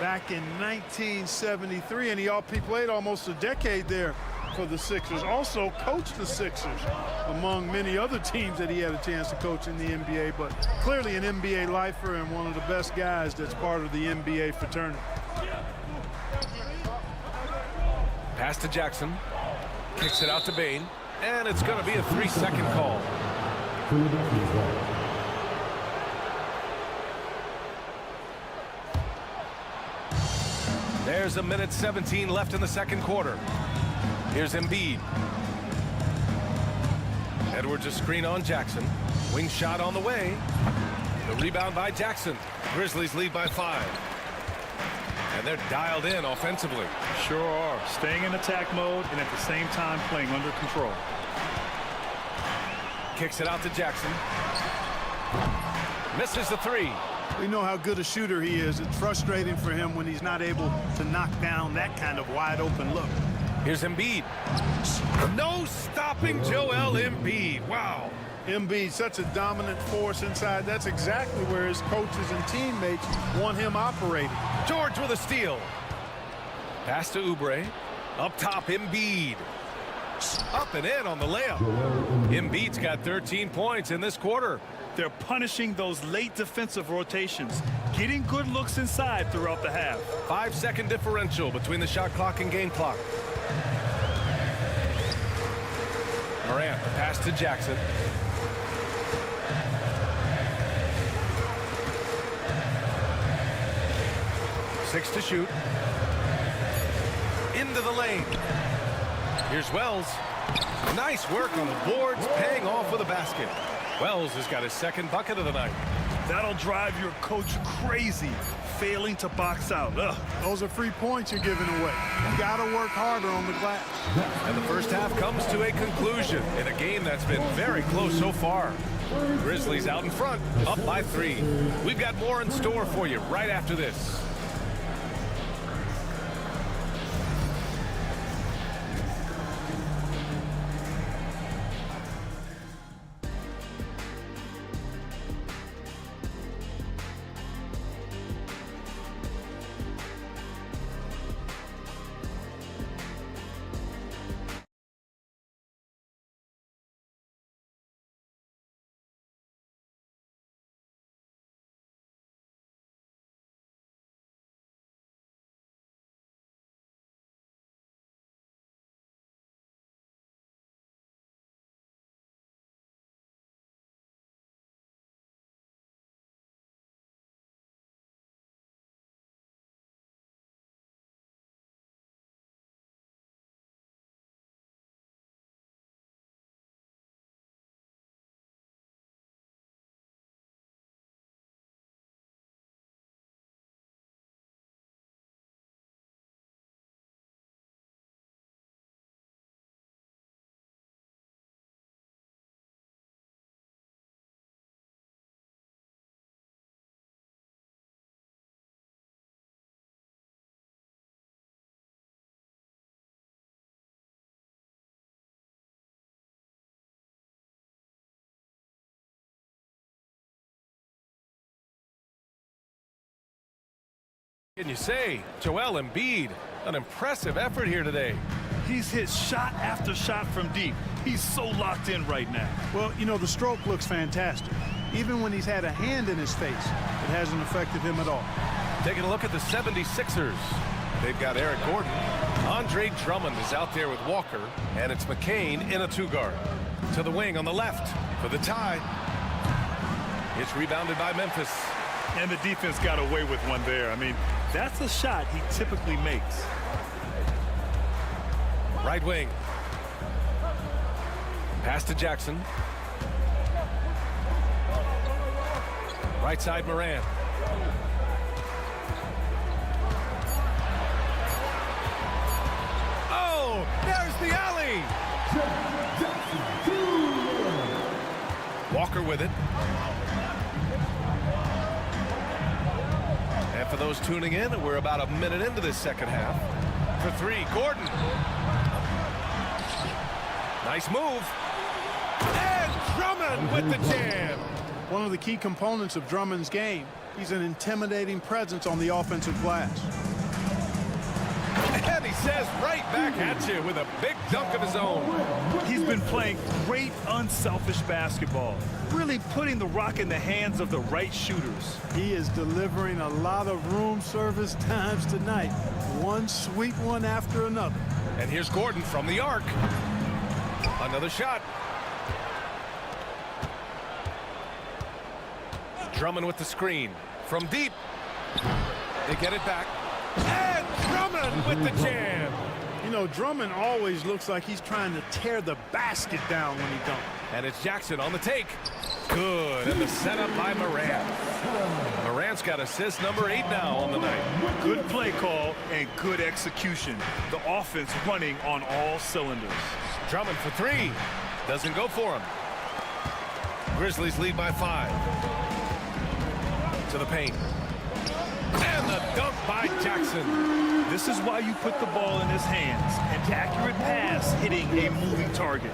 back in 1973, and he played almost a decade there for the Sixers. Also coached the Sixers, among many other teams that he had a chance to coach in the NBA, but clearly an NBA lifer and one of the best guys that's part of the NBA fraternity. Pass to Jackson. Kicks it out to Bane. And it's going to be a 3-second call. There's a minute 17 left in the second quarter. Here's Embiid. Edwards a screen on Jackson. Wing shot on the way. The rebound by Jackson. Grizzlies lead by 5. And they're dialed in offensively. Sure are. Staying in attack mode and at the same time playing under control. Kicks it out to Jackson. Misses the 3. We know how good a shooter he is. It's frustrating for him when he's not able to knock down that kind of wide open look. Here's Embiid. No stopping Joel Embiid. Wow. Embiid, such a dominant force inside. That's exactly where his coaches and teammates want him operating. George with a steal. Pass to Oubre. Up top, Embiid. Up and in on the layup. Embiid's got 13 points in this quarter. They're punishing those late defensive rotations, getting good looks inside throughout the half. 5-second differential between the shot clock and game clock. Morant, pass to Jackson. Six to shoot. Into the lane. Here's Wells. Nice work on the boards, paying off with a basket. Wells has got his second bucket of the night. That'll drive your coach crazy, failing to box out. Ugh. Those are free points you're giving away. You got to work harder on the glass. And the first half comes to a conclusion in a game that's been very close so far. Grizzlies out in front, up by 3. We've got more in store for you right after this. Can you say, Joel Embiid, an impressive effort here today. He's hit shot after shot from deep. He's so locked in right now. Well, you know, the stroke looks fantastic. Even when he's had a hand in his face, it hasn't affected him at all. Taking a look at the 76ers. They've got Eric Gordon. Andre Drummond is out there with Walker, and it's McCain in a 2-guard. To the wing on the left for the tie. It's rebounded by Memphis. And the defense got away with one there. I mean, that's a shot he typically makes. Right wing. Pass to Jackson. Right side, Morant. Oh, there's the alley. Walker with it. And for those tuning in, we're about a minute into this second half. For 3, Gordon. Nice move. And Drummond with the jam. One of the key components of Drummond's game He's an intimidating presence on the offensive glass. And he says right back at you with a big dunk of his own. He's been playing great unselfish basketball, really putting the rock in the hands of the right shooters. He is delivering a lot of room service times tonight. One sweet one after another. And here's Gordon from the arc. Another shot. Drummond with the screen. From deep. They get it back. And Drummond with the jam. You know, Drummond always looks like he's trying to tear the basket down when he dunks. And it's Jackson on the take. Good. And the setup by Morant. Morant's got assist number 8 now on the night. Good play call and good execution. The offense running on all cylinders. Drummond for 3. Doesn't go for him. Grizzlies lead by 5. To the paint. And the dunk by Jackson. This is why you put the ball in his hands. An accurate pass hitting a moving target.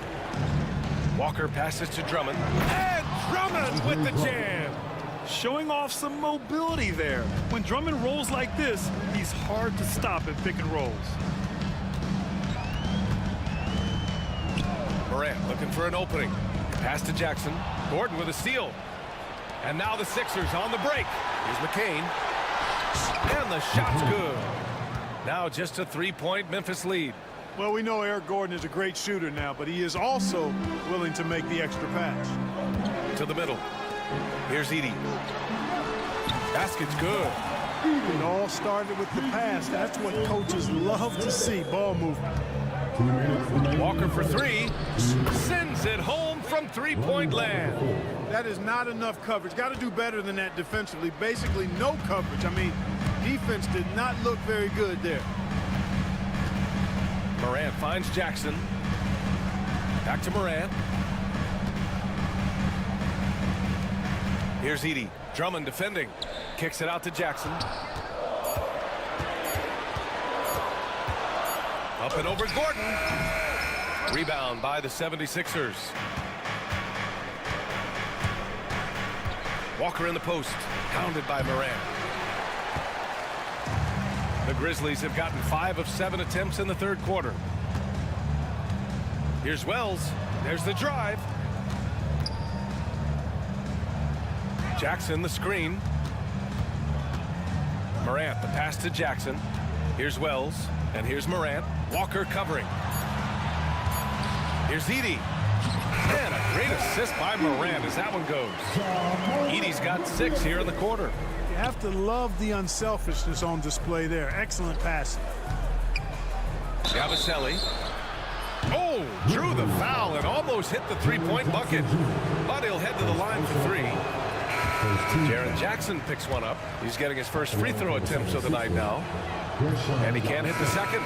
Walker passes to Drummond. And Drummond with the jam. Showing off some mobility there. When Drummond rolls like this, he's hard to stop in pick and rolls. Morant looking for an opening. Pass to Jackson. Gordon with a steal. And now the Sixers on the break. Here's McCain. And the shot's good. Now just a 3-point Memphis lead. Well, we know Eric Gordon is a great shooter now, but he is also willing to make the extra pass. To the middle. Here's Edey. Basket's good. It all started with the pass. That's what coaches love to see, ball movement. Walker for 3. Sends it home from three-point land. That is not enough coverage. Got to do better than that defensively. Basically no coverage. I mean, defense did not look very good there. Morant finds Jackson. Back to Morant. Here's Edey. Drummond defending. Kicks it out to Jackson. Up and over Gordon. Rebound by the 76ers. Walker in the post. Pounded by Morant. The Grizzlies have gotten 5 of 7 attempts in the third quarter. Here's Wells. There's the drive. Jackson the screen. Morant the pass to Jackson. Here's Wells. And here's Morant. Walker covering. Here's Edey. And a great assist by Morant as that one goes. Edey's got 6 here in the quarter. You have to love the unselfishness on display there. Excellent passing. Yabusele. Oh, drew the foul and almost hit the three-point bucket. But he'll head to the line for 3. Jaren Jackson picks one up. He's getting his first free throw attempts of the night now. And he can't hit the second.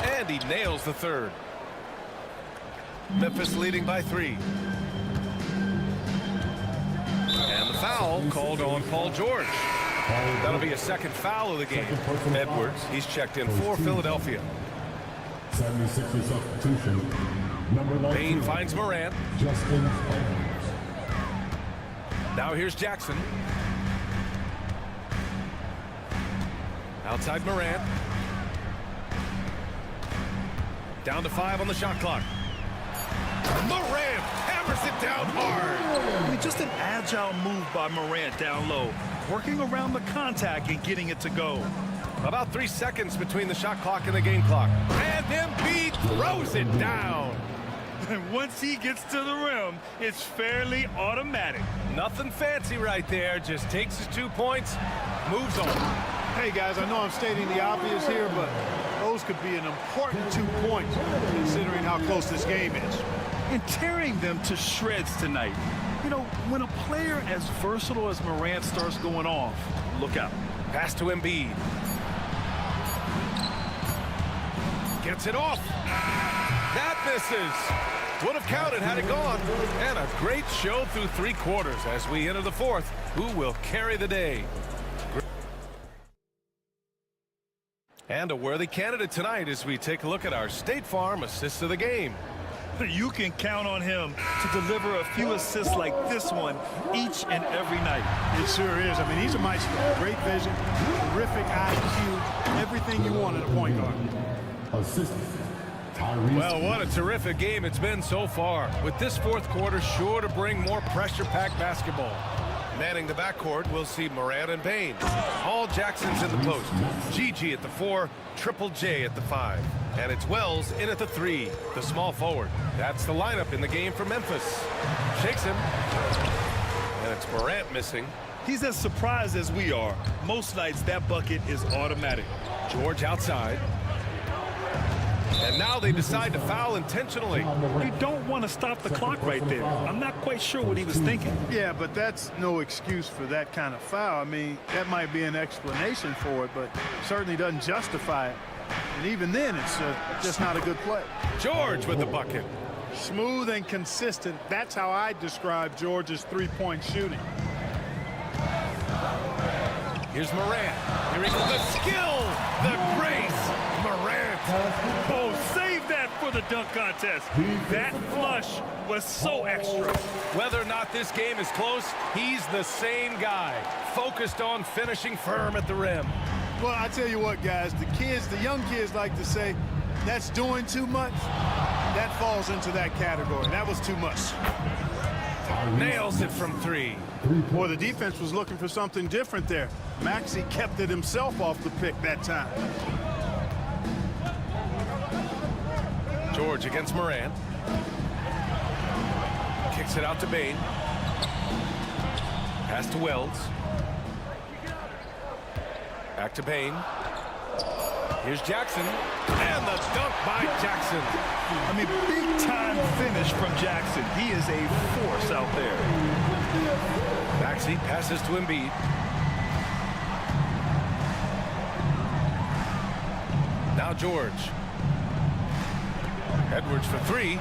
And he nails the third. Memphis leading by 3. And the foul called on Paul George. That'll be a second foul of the game. Edwards, he's checked in for Philadelphia. 76er substitution. Payne finds Morant. Now here's Jackson. Outside Morant. Down to 5 on the shot clock. Morant hammers it down hard. I mean, just an agile move by Morant down low, working around the contact and getting it to go. About 3 seconds between the shot clock and the game clock. And Embiid throws it down. And once he gets to the rim, it's fairly automatic. Nothing fancy right there. Just takes his 2 points, moves on. Hey, guys, I know I'm stating the obvious here, but those could be an important 2 points considering how close this game is. And tearing them to shreds tonight. You know, when a player as versatile as Morant starts going off, look out. Pass to Embiid. Gets it off. That misses. Would have counted had it gone. And a great show through 3 quarters as we enter the 4th. Who will carry the day? And a worthy candidate tonight as we take a look at our State Farm assists of the game. You can count on him to deliver a few assists like this one each and every night. It sure is. I mean, he's a maestro. Great vision, terrific IQ, everything you want in a point guard. Well, what a terrific game it's been so far. With this fourth quarter sure to bring more pressure-packed basketball. Manning the backcourt, we'll see Morant and Bain. All Jackson's in the post. Gigi at the 4, Triple J at the 5. And it's Wells in at the 3, the small forward. That's the lineup in the game for Memphis. Shakes him. And it's Morant missing. He's as surprised as we are. Most nights that bucket is automatic. George outside. And now they decide to foul intentionally. You don't want to stop the clock right there. I'm not quite sure what he was thinking. Yeah, but that's no excuse for that kind of foul. I mean, that might be an explanation for it, but certainly doesn't justify it. And even then, it's just not a good play. George with the bucket. Smooth and consistent. That's how I describe George's three-point shooting. Here's Morant. Here he goes. The skill, the grace. Morant. Oh, save that for the dunk contest. That flush was so extra. Whether or not this game is close, he's the same guy. Focused on finishing firm at the rim. Well, I tell you what, guys, the young kids like to say, that's doing too much. That falls into that category. That was too much. Nails it from 3. Boy, the defense was looking for something different there. Maxey kept it himself off the pick that time. George against Morant. Kicks it out to Bain. Pass to Wells. Back to Bain. Here's Jackson. And the dunk by Jackson. I mean, big-time finish from Jackson. He is a force out there. Maxey passes to Embiid. Now George. Edwards for 3.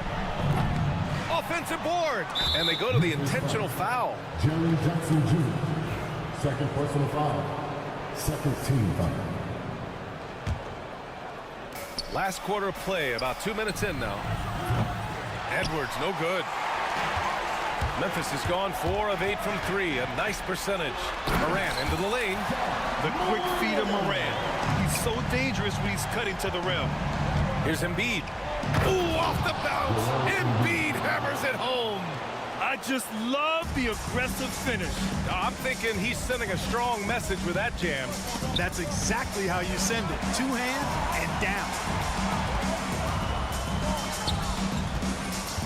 Offensive board. And they go to the intentional foul. Jerry Jackson Jr. Second personal foul. Second team foul. Last quarter of play, about 2 minutes in now. Edwards, no good. Memphis has gone 4 of 8 from 3, a nice percentage. Morant into the lane. The quick feed of Morant. He's so dangerous when he's cutting to the rim. Here's Embiid. Ooh, off the bounce. Embiid hammers it home. I just love the aggressive finish. I'm thinking he's sending a strong message with that jam. That's exactly how you send it. 2 hands and down.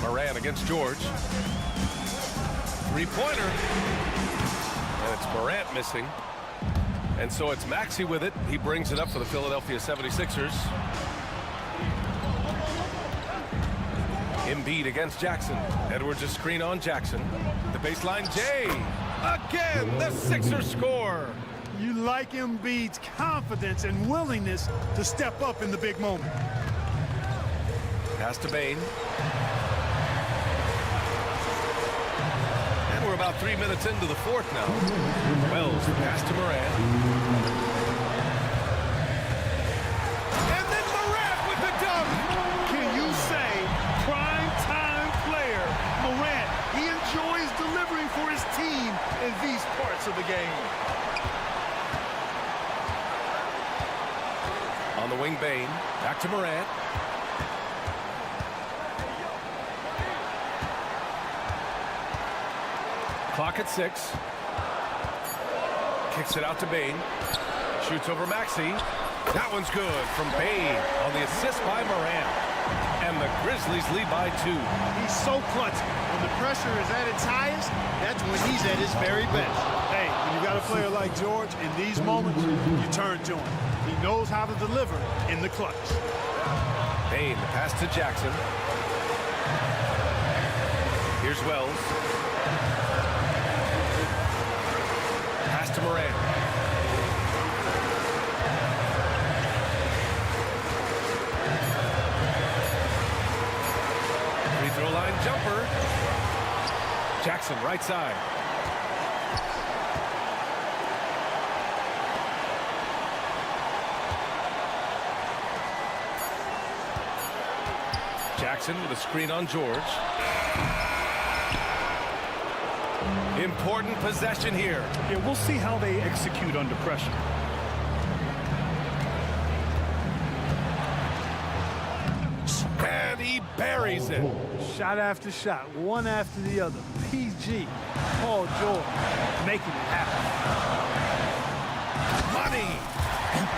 Morant against George. 3-pointer. And it's Morant missing. And so it's Maxey with it. He brings it up for the Philadelphia 76ers. Embiid against Jackson. Edwards a screen on Jackson. The baseline, Jay. Again, the Sixers score. You like Embiid's confidence and willingness to step up in the big moment. Pass to Bain. And we're about 3 minutes into the fourth now. Wells, pass to Morant. And then Morant with the dunk. Can you say prime-time player Morant? He enjoys delivering for his team in these parts of the game. On the wing, Bain. Back to Morant. Clock at 6. Kicks it out to Bain. Shoots over Maxey. That one's good from Bain on the assist by Morant. And the Grizzlies lead by 2. He's so clutch. When the pressure is at its highest, that's when he's at his very best. Hey, when you got a player like George, in these moments, you turn to him. He knows how to deliver in the clutch. Bain, the pass to Jackson. Here's Wells. Pass to Morant. Free throw line jumper. Jackson, right side. Jackson with a screen on George. Important possession here. Yeah, we'll see how they execute under pressure. And he buries it. Shot after shot, one after the other. PG, Paul George, making it happen. Money.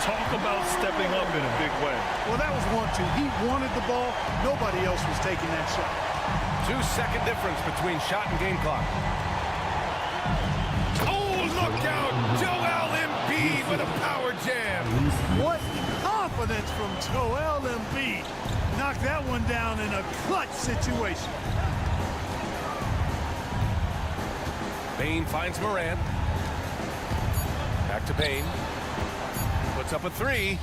Talk about stepping up in a big way. Well, that was 1-2. He wanted the ball. Nobody else was taking that shot. 2-second difference between shot and game clock. Oh, look out! Joel Embiid with a power jam. What confidence from Joel Embiid. Knocked that one down in a clutch situation. Bain finds Morant. Back to Bain. Puts up a three.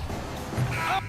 Up.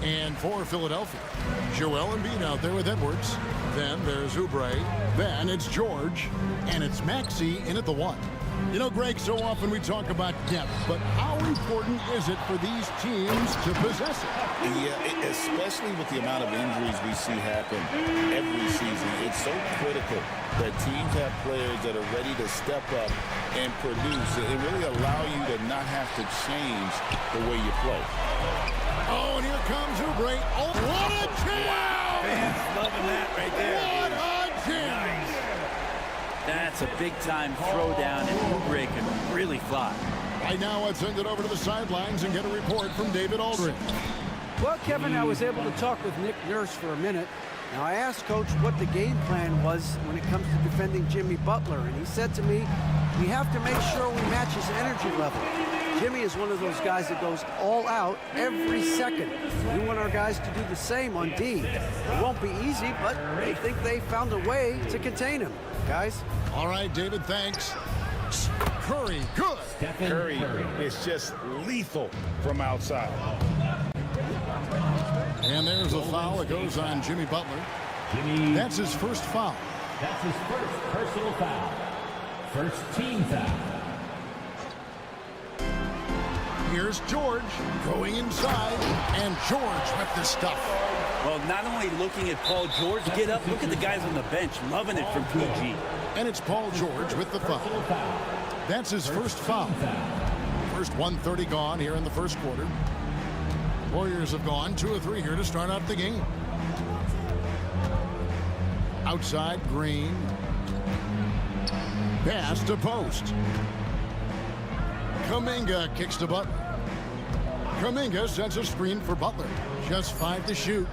And for Philadelphia, Joel Embiid out there with Edwards. Then there's Oubre. Then it's George. And it's Maxey in at the 1. You know, Greg, so often we talk about depth, but how important is it for these teams to possess it? Yeah, especially with the amount of injuries we see happen every season. It's so critical that teams have players that are ready to step up and produce and really allow you to not have to change the way you play. Oh, and here comes Oubre. Oh, what a jam! Fans loving that right there. What a jam! Nice. That's a big-time throwdown, and Oubre can really fly. Right now, let's send it over to the sidelines and get a report from David Aldridge. Well, Kevin, I was able to talk with Nick Nurse for a minute. Now, I asked Coach what the game plan was when it comes to defending Jimmy Butler, and he said to me, we have to make sure we match his energy level. Jimmy is one of those guys that goes all out every second. We want our guys to do the same on D. It won't be easy, but they think they found a way to contain him. Guys? All right, David, thanks. Curry, good. Curry is just lethal from outside. And there's a foul that goes on Jimmy Butler. That's his first foul. That's his first personal foul. First team foul. Here's George going inside, and George with the stuff. Well, not only looking at Paul George get up, look at the guys on the bench loving it from PG. And it's Paul George with the foul. That's his first foul. First 1:30 gone here in the first quarter. Warriors have gone 2 of 3 here to start out the game. Outside, Green. Pass to post. Kuminga kicks to Butler. Kuminga sets a screen for Butler. Just 5 to shoot.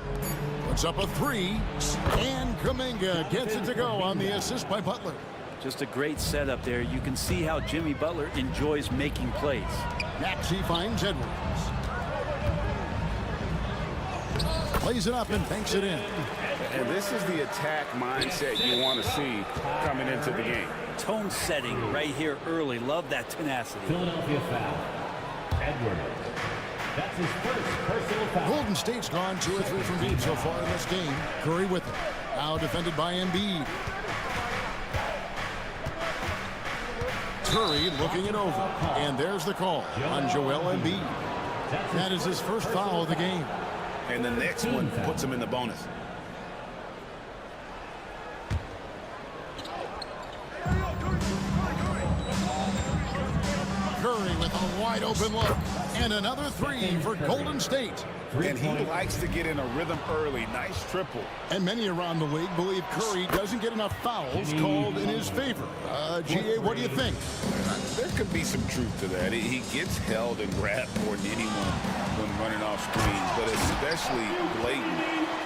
Puts up a 3. And Kuminga gets it to go on the assist by Butler. Just a great setup there. You can see how Jimmy Butler enjoys making plays. Maxey finds Edwards. Plays it up and banks it in. And this is the attack mindset you want to see coming into the game. Tone setting right here early. Love that tenacity. Philadelphia foul. Edwards. That's his first personal foul. Golden State's gone 2 of 3 from deep so far in this game. Curry with it. Now defended by Embiid. Curry looking it over. And there's the call on Joel Embiid. That is his first foul of the game. And the next one puts him in the bonus. Curry with a wide open look. And another 3 for Golden State. And he likes to get in a rhythm early. Nice triple. And many around the league believe Curry doesn't get enough fouls called in his favor. GA, what do you think? There could be some truth to that. He gets held and grabbed more than anyone when running off screens, but especially blatant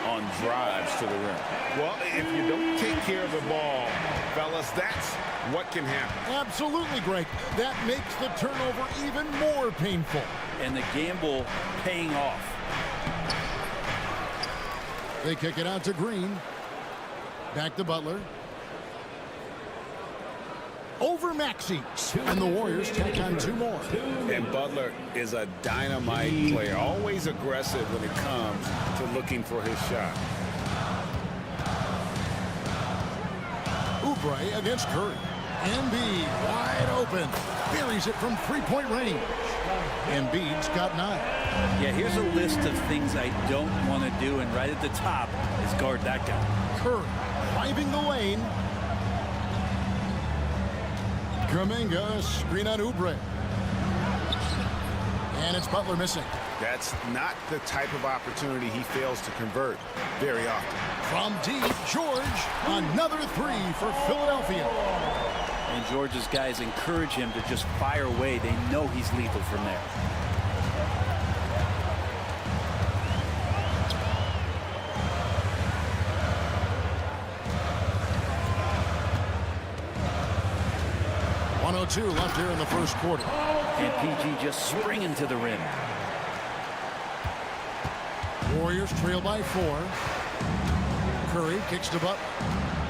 on drives to the rim. Well, if you don't take care of the ball, fellas, that's what can happen. Absolutely, Greg. That makes the turnover even more painful. And the gamble paying off. They kick it out to Green. Back to Butler. Over Maxey. And the Warriors take on 2 more. And Butler is a dynamite player. Always aggressive when it comes to looking for his shot. Oubre against Curry. Embiid wide open. Buries it from 3-point range. Embiid's got 9. Yeah, here's a list of things I don't want to do, and right at the top is guard that guy. Curry driving the lane. Kuminga screen on Oubre. And it's Butler missing. That's not the type of opportunity he fails to convert very often. From deep, George, another 3 for Philadelphia. And George's guys encourage him to just fire away. They know he's lethal from there. .102 left here in the first quarter. And PG just springing to the rim. Warriors trail by 4. Curry kicks to Butler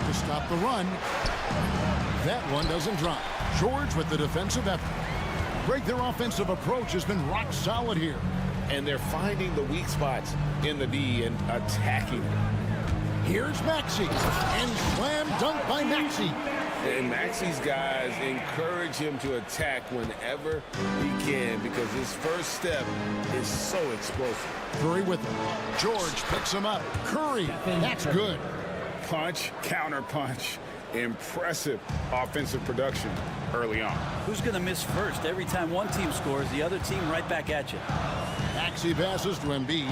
to stop the run. That one doesn't drop. George with the defensive effort. Greg, their offensive approach has been rock solid here. and they're finding the weak spots in the D and attacking it. Here's Maxey, and slam dunk by Maxey. And Maxey's guys encourage him to attack whenever he can because his first step is so explosive. Curry with him. George picks him up. Curry, that's good. Punch, counter punch. Impressive offensive production early on. Who's going to miss first? Every time one team scores, the other team right back at you. Maxey passes to Embiid.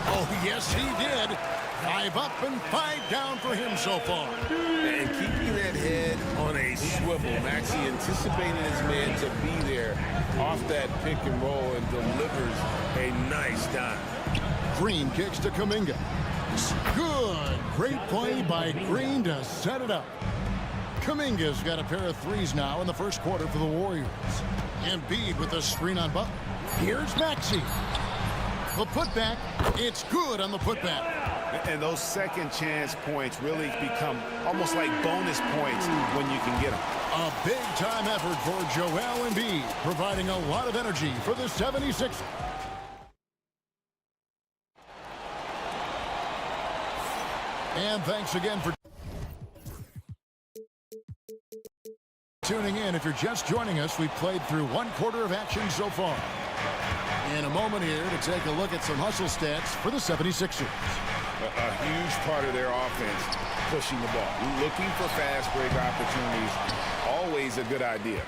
Oh, yes, he did. 5 up and 5 down for him so far. And keeping that head on a swivel, Maxey anticipating his man to be there off that pick and roll and delivers a nice dime. Green kicks to Kuminga. Good. Great play by Green to set it up. Kuminga's got a pair of threes now in the first quarter for the Warriors. Embiid with a screen on Butler. Here's Maxey. The putback. It's good on the putback. And those second chance points really become almost like bonus points when you can get them. A big-time effort for Joel Embiid, providing a lot of energy for the 76ers. And thanks again for tuning in. If you're just joining us, we've played through 1 quarter of action so far. In a moment here to take a look at some hustle stats for the 76ers. A huge part of their offense, pushing the ball. Looking for fast break opportunities, always a good idea.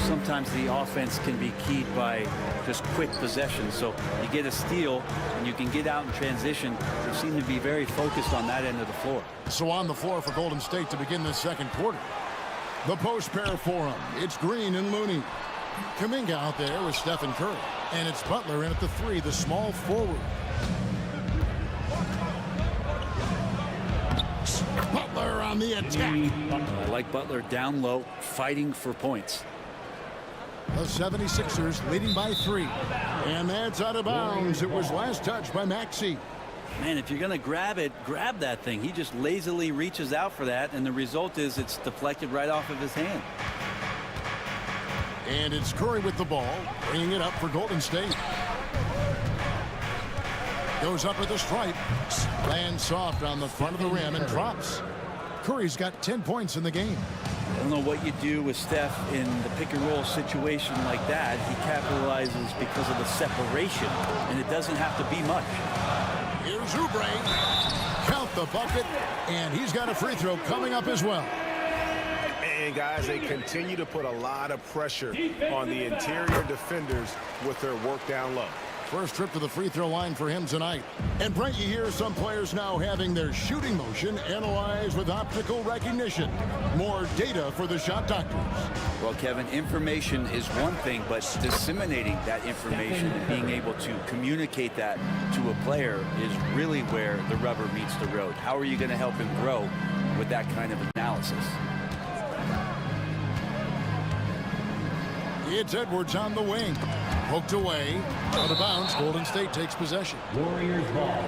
Sometimes the offense can be keyed by just quick possession. So you get a steal and you can get out in transition. They seem to be very focused on that end of the floor. So on the floor for Golden State to begin this second quarter. The post pair for him. It's Green and Looney. Kuminga out there with Stephen Curry. And it's Butler in at the 3, the small forward. Butler on the attack. I like Butler down low, fighting for points. The 76ers leading by 3. And that's out of bounds. It was last touched by Maxey. Man, if you're going to grab it, grab that thing. He just lazily reaches out for that, and the result is it's deflected right off of his hand. And it's Curry with the ball, bringing it up for Golden State. Goes up at the stripe, lands soft on the front of the rim and drops. Curry's got 10 points in the game. I don't know what you do with Steph in the pick and roll situation like that. He capitalizes because of the separation, and it doesn't have to be much. Here's Oubre. Count the bucket, and he's got a free throw coming up as well. And guys, they continue to put a lot of pressure on the interior defenders with their work down low. First trip to the free throw line for him tonight. And Brent, you hear some players now having their shooting motion analyzed with optical recognition. More data for the shot doctors. Well, Kevin, information is one thing, but disseminating that information and being able to communicate that to a player is really where the rubber meets the road. How are you going to help him grow with that kind of analysis? It's Edwards on the wing. Poked away. Out of bounds. Golden State takes possession. Warriors ball.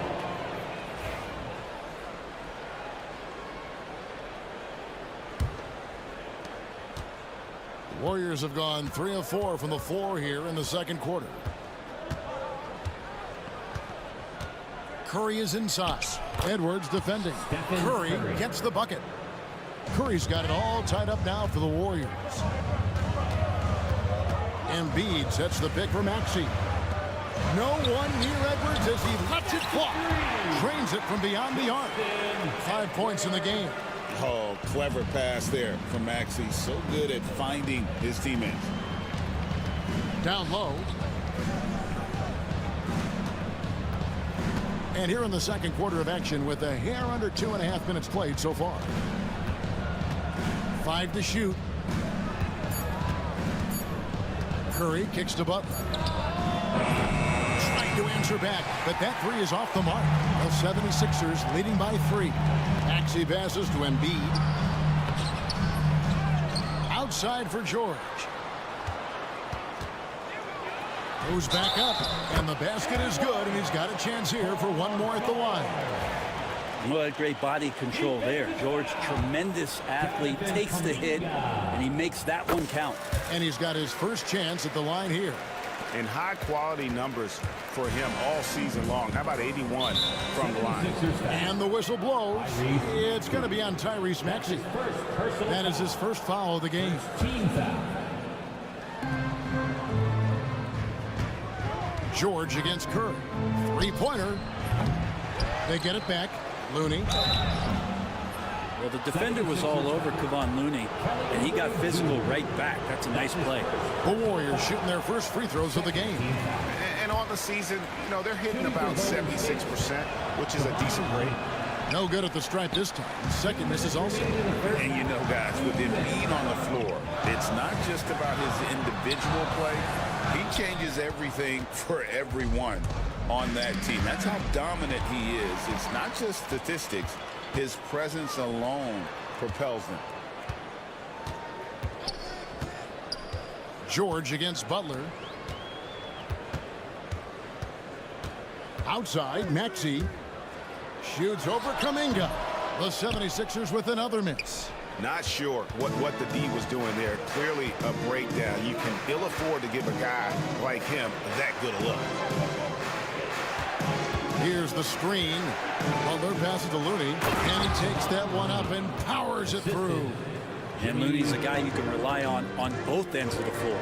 The Warriors have gone 3 of 4 from the floor here in the second quarter. Curry is inside. Edwards defending. Curry gets the bucket. Curry's got it all tied up now for the Warriors. Embiid sets the pick for Maxey. No one near Edwards as he lets it fly. Drains it from beyond the arc. 5 points in the game. Oh, clever pass there from Maxey. So good at finding his teammates. Down low. And here in the second quarter of action with a hair under 2.5 minutes played so far. 5 to shoot. Curry kicks to Butler. Trying to answer back, but that 3 is off the mark. The 76ers leading by 3. Maxey passes to Embiid. Outside for George. Goes back up, and the basket is good, and he's got a chance here for one more at the line. Well, great body control there. George, tremendous athlete, takes the hit, and he makes that one count. And he's got his first chance at the line here. And high-quality numbers for him all season long. How about 81 from the line? And the whistle blows. It's going to be on Tyrese Maxey. That is his first foul of the game. George against Curry. Three-pointer. They get it back. Looney. Well, the defender was all over Kevon Looney, and he got physical right back. That's a nice play. The Warriors shooting their first free throws of the game. And on the season, you know, they're hitting about 76%, which is a decent rate. No good at the stripe this time. Second misses also. And you know, guys, with Embiid on the floor, it's not just about his individual play. He changes everything for everyone on that team. That's how dominant he is. It's not just statistics. His presence alone propels them. George against Butler. Outside, Maxey shoots over Kuminga. The 76ers with another miss. Not sure what the D was doing there. Clearly a breakdown. You can ill afford to give a guy like him that good a look. Here's the screen. Butler passes to Looney, and he takes that one up and powers it through. And Looney's a guy you can rely on both ends of the floor.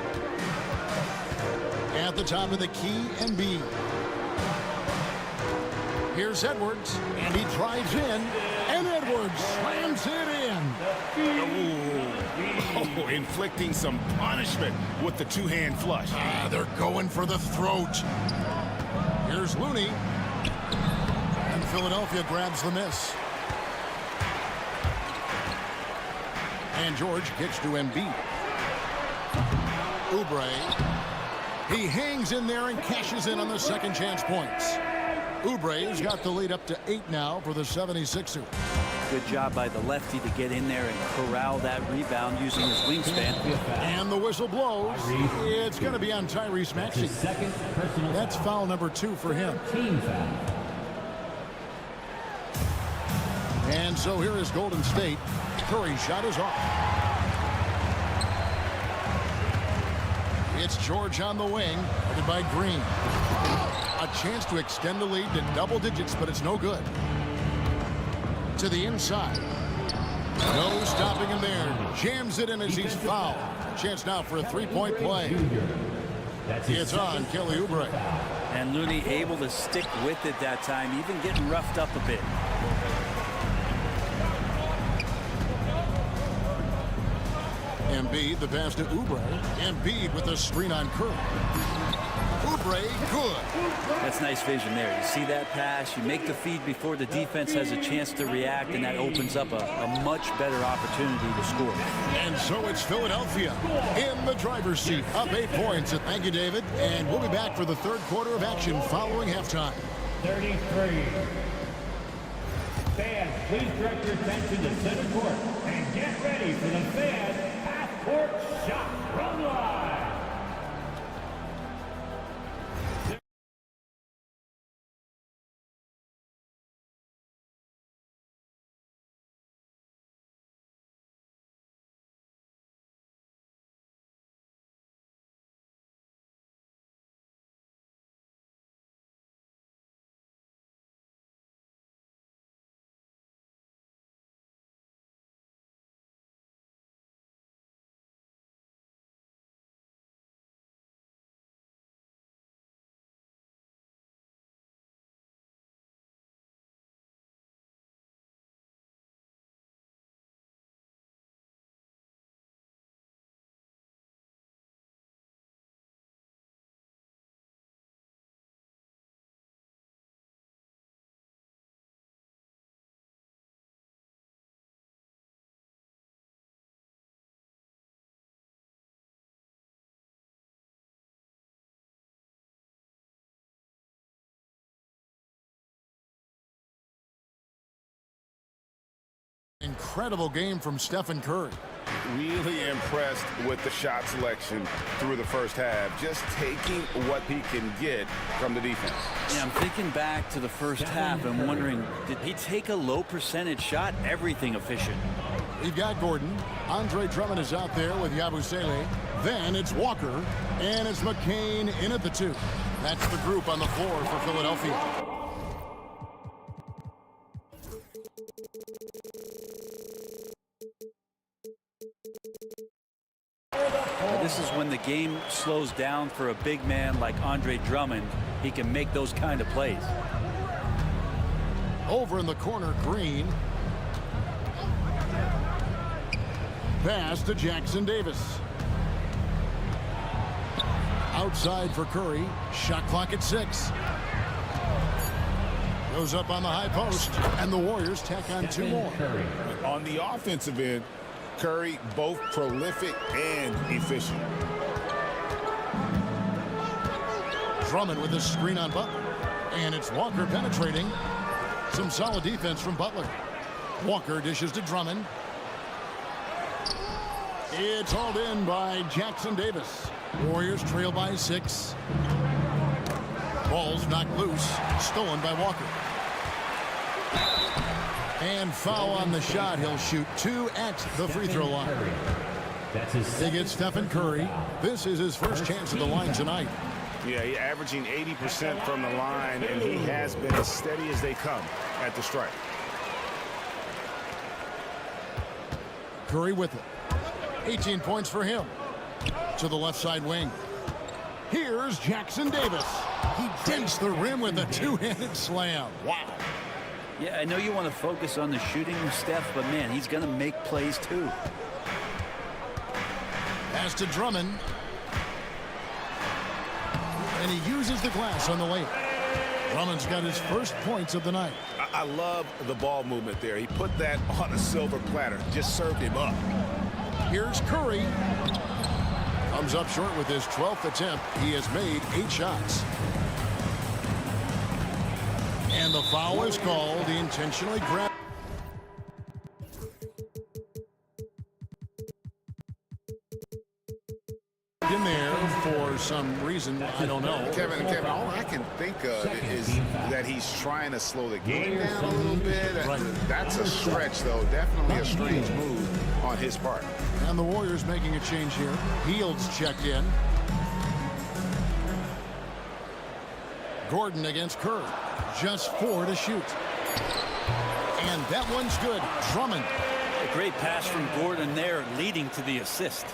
At the top of the key, Embiid. Here's Edwards, and he drives in, and Edwards slams it in. Oh, inflicting some punishment with the two-hand flush. They're going for the throat. Here's Looney. And Philadelphia grabs the miss. And George kicks to Embiid. Oubre. He hangs in there and cashes in on the second chance points. Oubre's got the lead up to 8 now for the 76ers. Good job by the lefty to get in there and corral that rebound using his wingspan. And the whistle blows. It's going to be on Tyrese Maxey. That's foul number 2 for him. And so here is Golden State. Curry's shot is off. It's George on the wing, headed by Green. A chance to extend the lead to double digits, but it's no good. To the inside. No stopping him there. Jams it in as he's fouled. Chance now for a three-point play. It's on Kelly Oubre. And Looney able to stick with it that time, even getting roughed up a bit. Embiid, the pass to Oubre. Embiid with the screen on Curry. Oubre, good. That's nice vision there. You see that pass, you make the feed before the defense has a chance to react, and that opens up a much better opportunity to score. And so it's Philadelphia in the driver's seat, up 8 points. Thank you, David. And we'll be back for the third quarter of action following halftime. 33. Fans, please direct your attention to center court and get ready for the fan half-court shot from line. Incredible game from Stephen Curry. Really impressed with the shot selection through the first half. Just taking what he can get from the defense. Yeah, I'm thinking back to the first half and wondering, did he take a low percentage shot? Everything efficient. We've got Gordon. Andre Drummond is out there with Yabusele. Then it's Walker, and it's McCain in at the 2. That's the group on the floor for Philadelphia. This is when the game slows down for a big man like Andre Drummond. He can make those kind of plays. Over in the corner, Green. Pass to Jackson Davis. Outside for Curry. Shot clock at 6. Goes up on the high post, and the Warriors tack on 2 more. On the offensive end, Curry both prolific and efficient. Drummond with a screen on Butler. And it's Walker penetrating. Some solid defense from Butler. Walker dishes to Drummond. It's hauled in by Jackson Davis. Warriors trail by 6. Ball's knocked loose. Stolen by Walker. And foul on the shot. He'll shoot 2 at the free throw line. They get Stephen Curry. This is his first chance at the line tonight. Yeah, he's averaging 80% from the line, and he has been as steady as they come at the stripe. Curry with it. 18 points for him. To the left side wing. Here's Jackson Davis. He digs the rim with a 2-handed slam. Wow. Yeah, I know you want to focus on the shooting with Steph, but man, he's going to make plays too. Pass to Drummond. And he uses the glass on the layup. Drummond's got his first points of the night. I love the ball movement there. He put that on a silver platter. Just served him up. Here's Curry. Comes up short with his 12th attempt. He has made 8 shots. And the foul is called. He intentionally grabbed. In there for some reason, I don't know. Kevin, all I can think of is that he's trying to slow the game down a little bit. That's a stretch, though. Definitely a strange move on his part. And the Warriors making a change here. Fields checked in. Gordon against Curry. Just 4 to shoot. And that one's good. Drummond. A great pass from Gordon there, leading to the assist.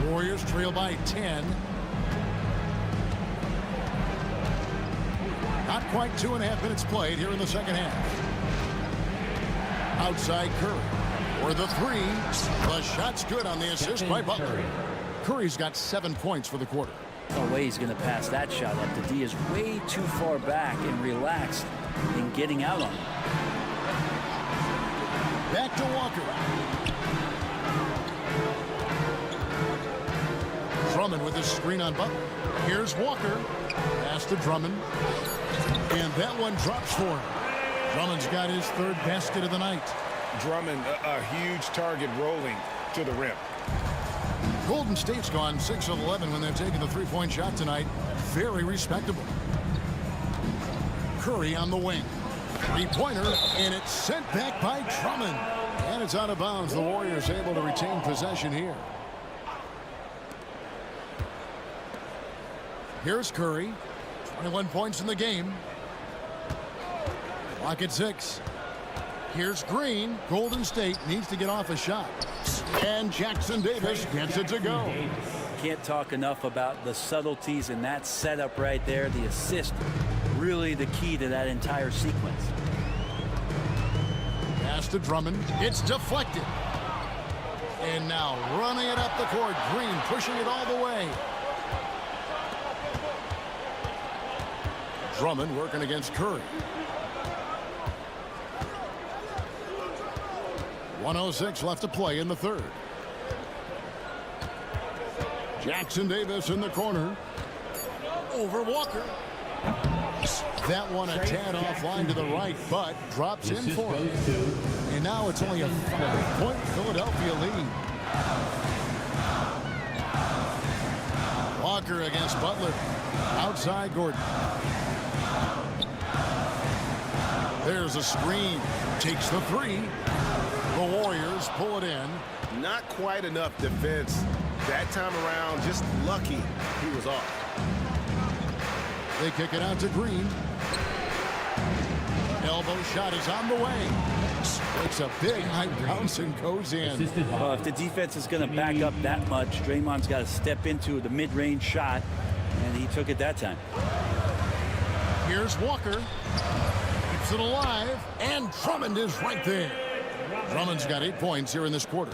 Warriors trail by 10. Not quite 2.5 minutes played here in the second half. Outside Curry. For the 3. The shot's good on the assist by Butler. Curry's got 7 points for the quarter. No way he's going to pass that shot up. The D is way too far back and relaxed in getting out on it. Back to Walker. Drummond with his screen on Butler. Here's Walker. Pass to Drummond. And that one drops for him. Drummond's got his 3rd basket of the night. Drummond, a huge target rolling to the rim. Golden State's gone 6 of 11 when they've taken the 3-point shot tonight. Very respectable. Curry on the wing. 3-pointer, and it's sent back by Drummond. And it's out of bounds. The Warriors able to retain possession here. Here's Curry. 21 points in the game. Clock at 6. Here's Green. Golden State needs to get off a shot. And Jackson Davis gets it to go. Can't talk enough about the subtleties in that setup right there. The assist, really the key to that entire sequence. Pass to Drummond. It's deflected. And now running it up the court. Green pushing it all the way. Drummond working against Curry. 1:06 left to play in the 3rd. Jackson Davis in the corner. Over Walker. That one a tad offline to the right, but drops in for him. And now it's only a 5-point Philadelphia lead. Walker against Butler. Outside Gordon. There's a screen. Takes the 3. The Warriors pull it in. Not quite enough defense That time around, just lucky he was off. They kick it out to Green. Elbow shot is on the way. It's a big high bounce and goes in. Well, if the defense is going to back up that much, Draymond's got to step into the mid-range shot, and he took it that time. Here's Walker. Keeps it alive, and Drummond is right there. Drummond's got 8 points here in this quarter.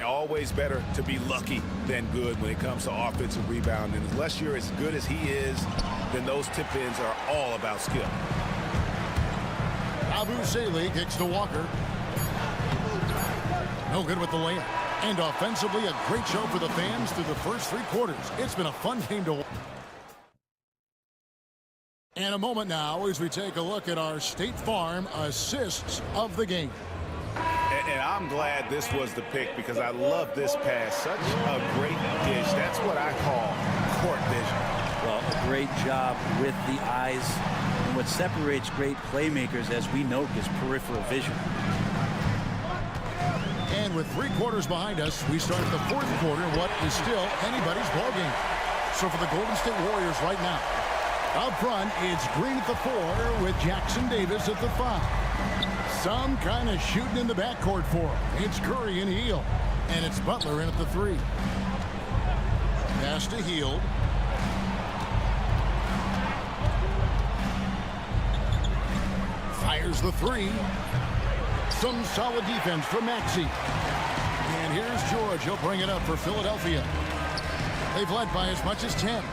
Always better to be lucky than good when it comes to offensive rebounding. Unless you're as good as he is, then those tip-ins are all about skill. Abu Saleh kicks to Walker. No good with the layup. And offensively, a great show for the fans through the first 3 quarters. It's been a fun game to watch. And a moment now as we take a look at our State Farm assists of the game. And I'm glad this was the pick because I love this pass. Such a great dish. That's what I call court vision. Well, a great job with the eyes. And what separates great playmakers, as we note, is peripheral vision. And with 3 quarters behind us, we start the 4th quarter in what is still anybody's ballgame. So for the Golden State Warriors right now, up front, it's Green at the 4 with Jackson Davis at the 5. Some kind of shooting in the backcourt for him. It's Curry and Hield. And it's Butler in at the 3. Pass to Hield. Fires the 3. Some solid defense from Maxey. And here's George. He'll bring it up for Philadelphia. They've led by as much as 10.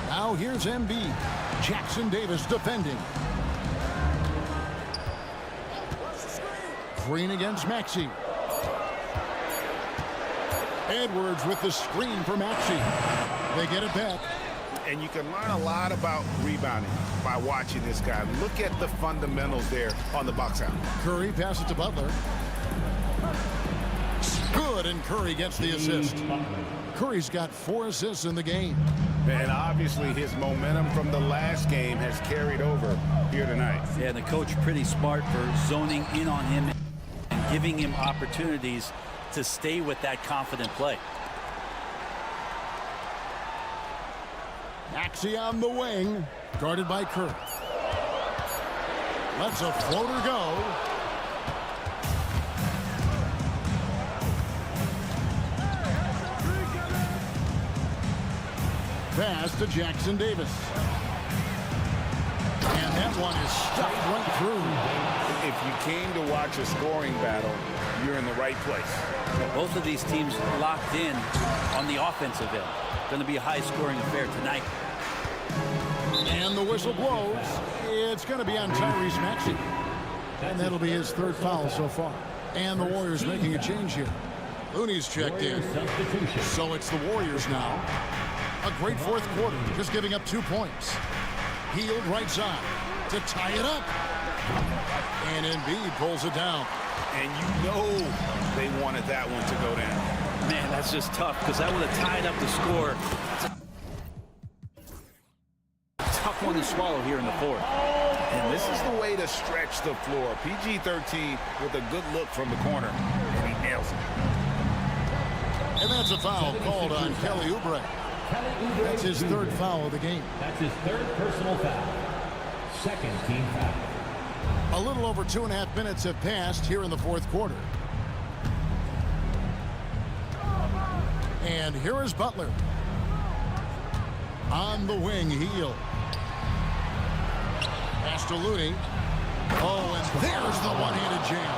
Now here's Embiid. Jackson Davis defending. Green against Maxey. Edwards with the screen for Maxey. They get it back. And you can learn a lot about rebounding by watching this guy. Look at the fundamentals there on the box out. Curry passes to Butler. Good, and Curry gets the assist. Curry's got 4 assists in the game. And obviously his momentum from the last game has carried over here tonight. Yeah, the coach pretty smart for zoning in on him and giving him opportunities to stay with that confident play. Maxey on the wing, guarded by Curry. Lets a floater go. Pass to Jackson Davis. And that one is stuffed right through. If you came to watch a scoring battle, you're in the right place. Both of these teams locked in on the offensive end. Going to be a high-scoring affair tonight. And the whistle blows. It's going to be on Tyrese Maxey. And that'll be his 3rd foul so far. And the Warriors making a change here. Looney's checked in. So it's the Warriors now. A great 4th quarter, just giving up 2 points. Hield right side to tie it up. And Embiid pulls it down. And you know they wanted that one to go down. Man, that's just tough because that would have tied up the score. It's a tough one to swallow here in the 4th. And this is the way to stretch the floor. PG-13 with a good look from the corner. And he nails it. And that's a foul called on Kelly Oubre. That's his 3rd foul of the game. That's his 3rd personal foul. 2nd team foul. A little over 2.5 minutes have passed here in the 4th quarter. And here is Butler. On the wing, Hield. Pass to Looney. Oh, and there's the one-handed jam.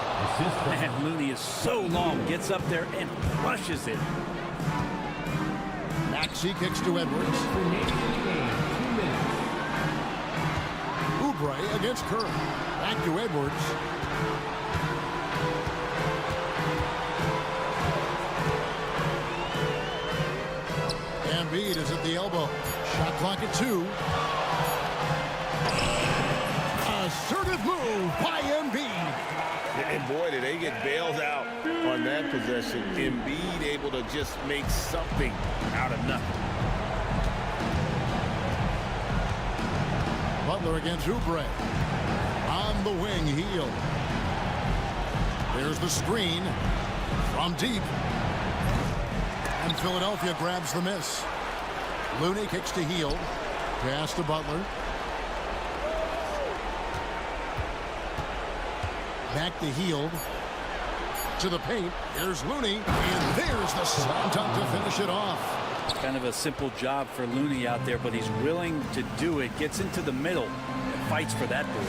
Man, Looney is so long, gets up there and crushes it. Maxey kicks to Edwards. Oubre against Curry. Back to Edwards. Embiid is at the elbow. Shot clock at 2. Assertive move by Embiid. And boy, did they get bailed out on that possession. Embiid able to just make something out of nothing. Butler against Oubre. On the wing, Hield. There's the screen. From deep. And Philadelphia grabs the miss. Looney kicks to Hield. Pass to Butler. Back to Hield. To the paint. Here's Looney. And there's the slam dunk to finish it off. Kind of a simple job for Looney out there, but he's willing to do it. Gets into the middle and fights for that board.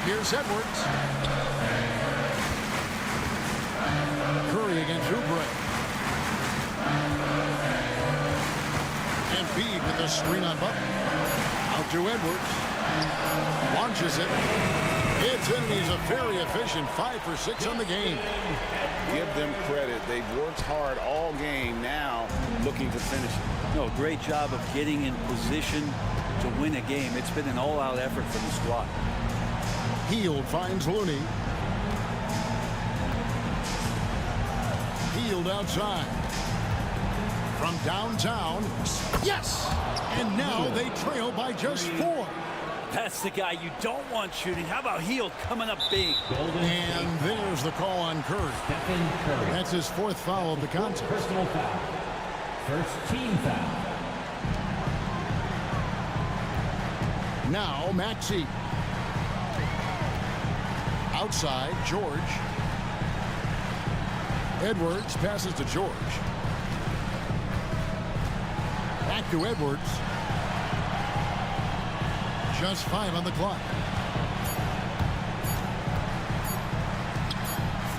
Here's Edwards. Curry against Oubre. Embiid with the screen on Butler. Out to Edwards. Launches it. It's in. He's a very efficient 5 for 6 on the game. Give them credit. They've worked hard all game, now looking to finish it. No, great job of getting in position to win a game. It's been an all-out effort from the squad. Hield finds Looney. Hield outside. From downtown. Yes! And now they trail by just 4. That's the guy you don't want shooting. How about Hield coming up big? And there's the call on Curry. That's his 4th foul of the contest. Personal foul. First team foul. Now Maxey. Outside, George. Edwards passes to George. Back to Edwards. Just 5 on the clock.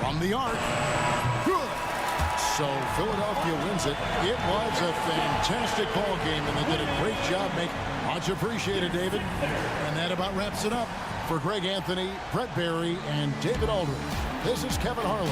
From the arc. Good. So Philadelphia wins it. It was a fantastic ball game, and they did a great job making. Much appreciated, David. And that about wraps it up. For Greg Anthony, Brett Barry, and David Aldridge, this is Kevin Harlan.